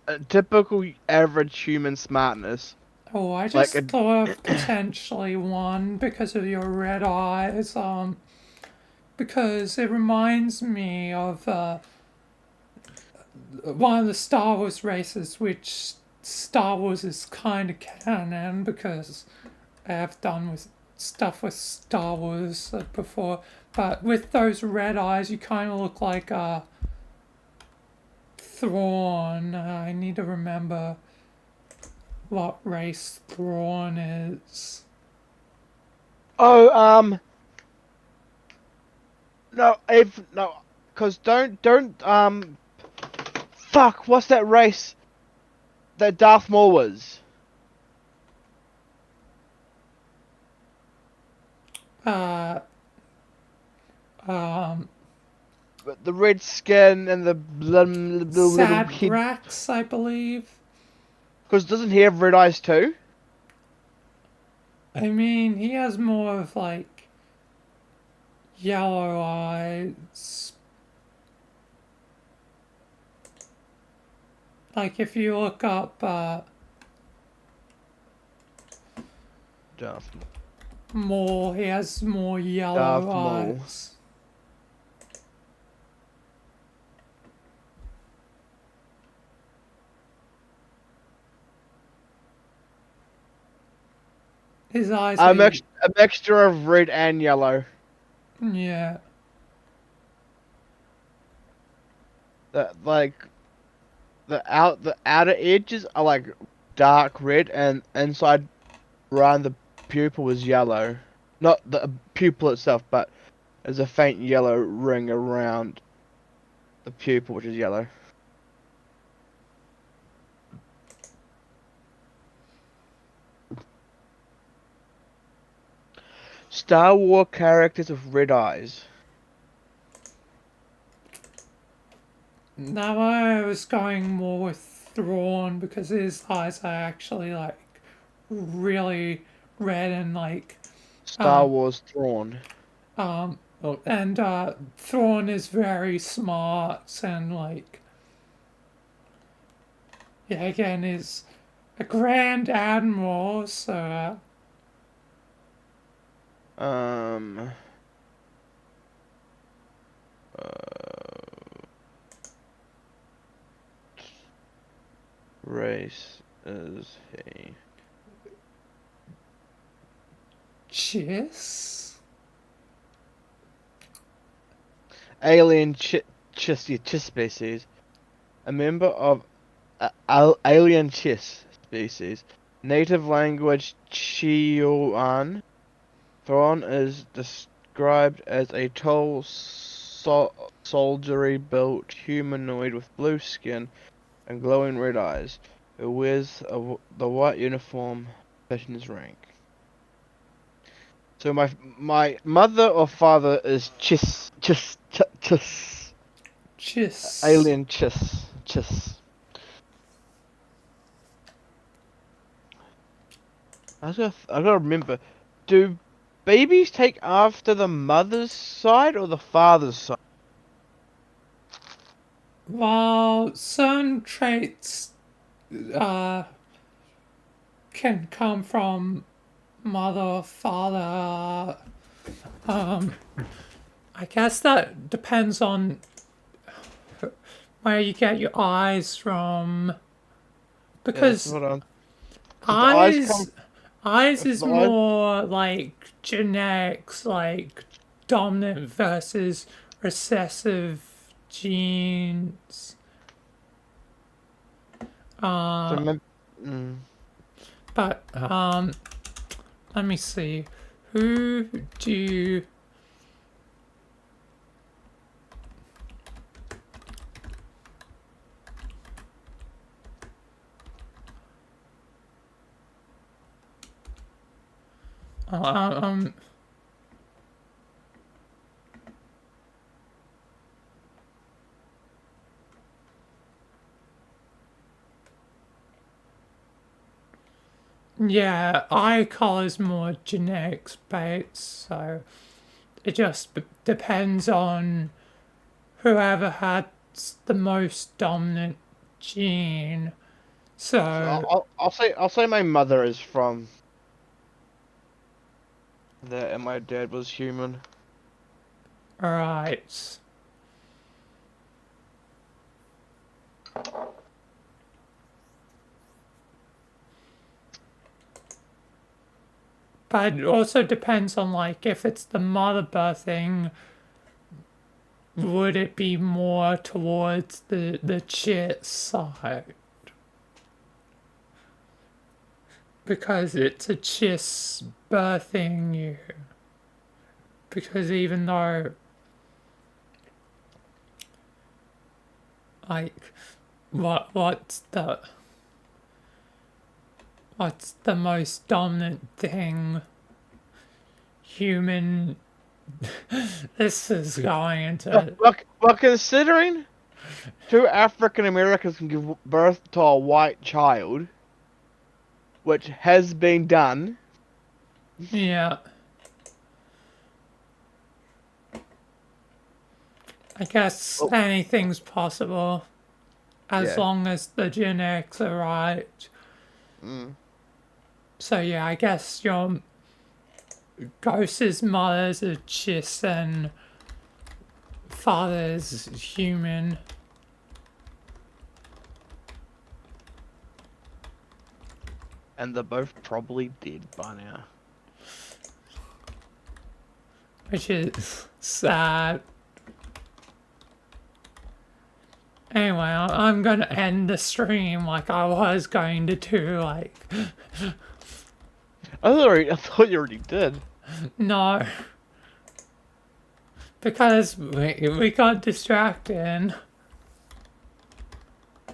a typical average human smartness. Oh, I just thought of potentially one because of your red eyes. Because it reminds me of one of the Star Wars races, which Star Wars is kind of canon because I have done with stuff with Star Wars before. But with those red eyes, you kind of look like Thrawn. I need to remember what race Thrawn is. Oh, no, cause fuck, what's that race that Darth Maul was? The red skin and the little head. Sadrax, I believe. Cause doesn't he have red eyes too? I mean, he has more of like yellow eyes. Like if you look up Darth Maul, he has more yellow eyes. His eyes a mixture of red and yellow. Yeah. The outer edges are like dark red, and inside around the pupil is yellow. Not the pupil itself, but there's a faint yellow ring around the pupil, which is yellow. Star Wars characters with red eyes. Now I was going more with Thrawn because his eyes are actually like really read and like Star Wars Thrawn. And Thrawn is very smart and like, yeah, again is a Grand Admiral, so race is he? Chiss? Alien Chiss species. A member of alien Chiss species. Native language Chioan. Thrawn is described as a tall, soldiery-built humanoid with blue skin and glowing red eyes, who wears the white uniform fitting his rank. So my mother or father is Chiss. Alien Chiss. I gotta remember, do babies take after the mother's side or the father's side? Well, certain traits can come from mother or father. I guess that depends on where you get your eyes from. Because eyes is more like genetics, like dominant versus recessive genes. But let me see. Who do you... Yeah, eye color is more genetics based, so it just depends on whoever had the most dominant gene. So I'll say my mother is from there, and my dad was human. Right. But it also depends on, like, if it's the mother birthing, would it be more towards the chit side? Because it's a chiss birthing you. Because even though, like, what's the most dominant thing? Human. This is going into. Well, considering two African Americans can give birth to a white child, which has been done. Yeah. I guess anything's possible as long as the genetics are right. So yeah, I guess your Ghost's mother's a chiss and father's human. And they're both probably dead by now. Which is sad. Anyway, I'm gonna end the stream like I was going to do, like... I thought you already did. No. Because we got distracted.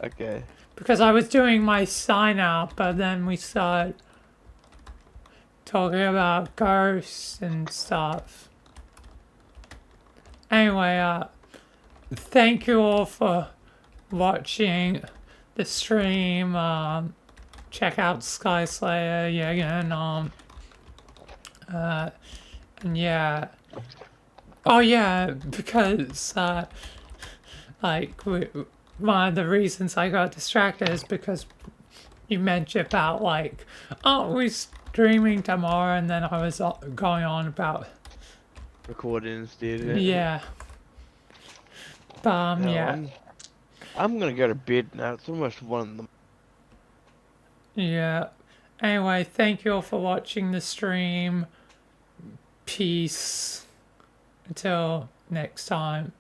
Okay. Because I was doing my sign out, but then we started talking about ghosts and stuff. Anyway, thank you all for watching the stream. check out Skyslayer, yeah, again, and yeah. Oh yeah, because, like, one of the reasons I got distracted is because you mentioned about, like, oh, we're streaming tomorrow, and then I was going on about recording instead. Yeah. But, No, yeah. I'm gonna go to bed now. It's almost 1 in the Yeah. Anyway, thank you all for watching the stream. Peace. Until next time.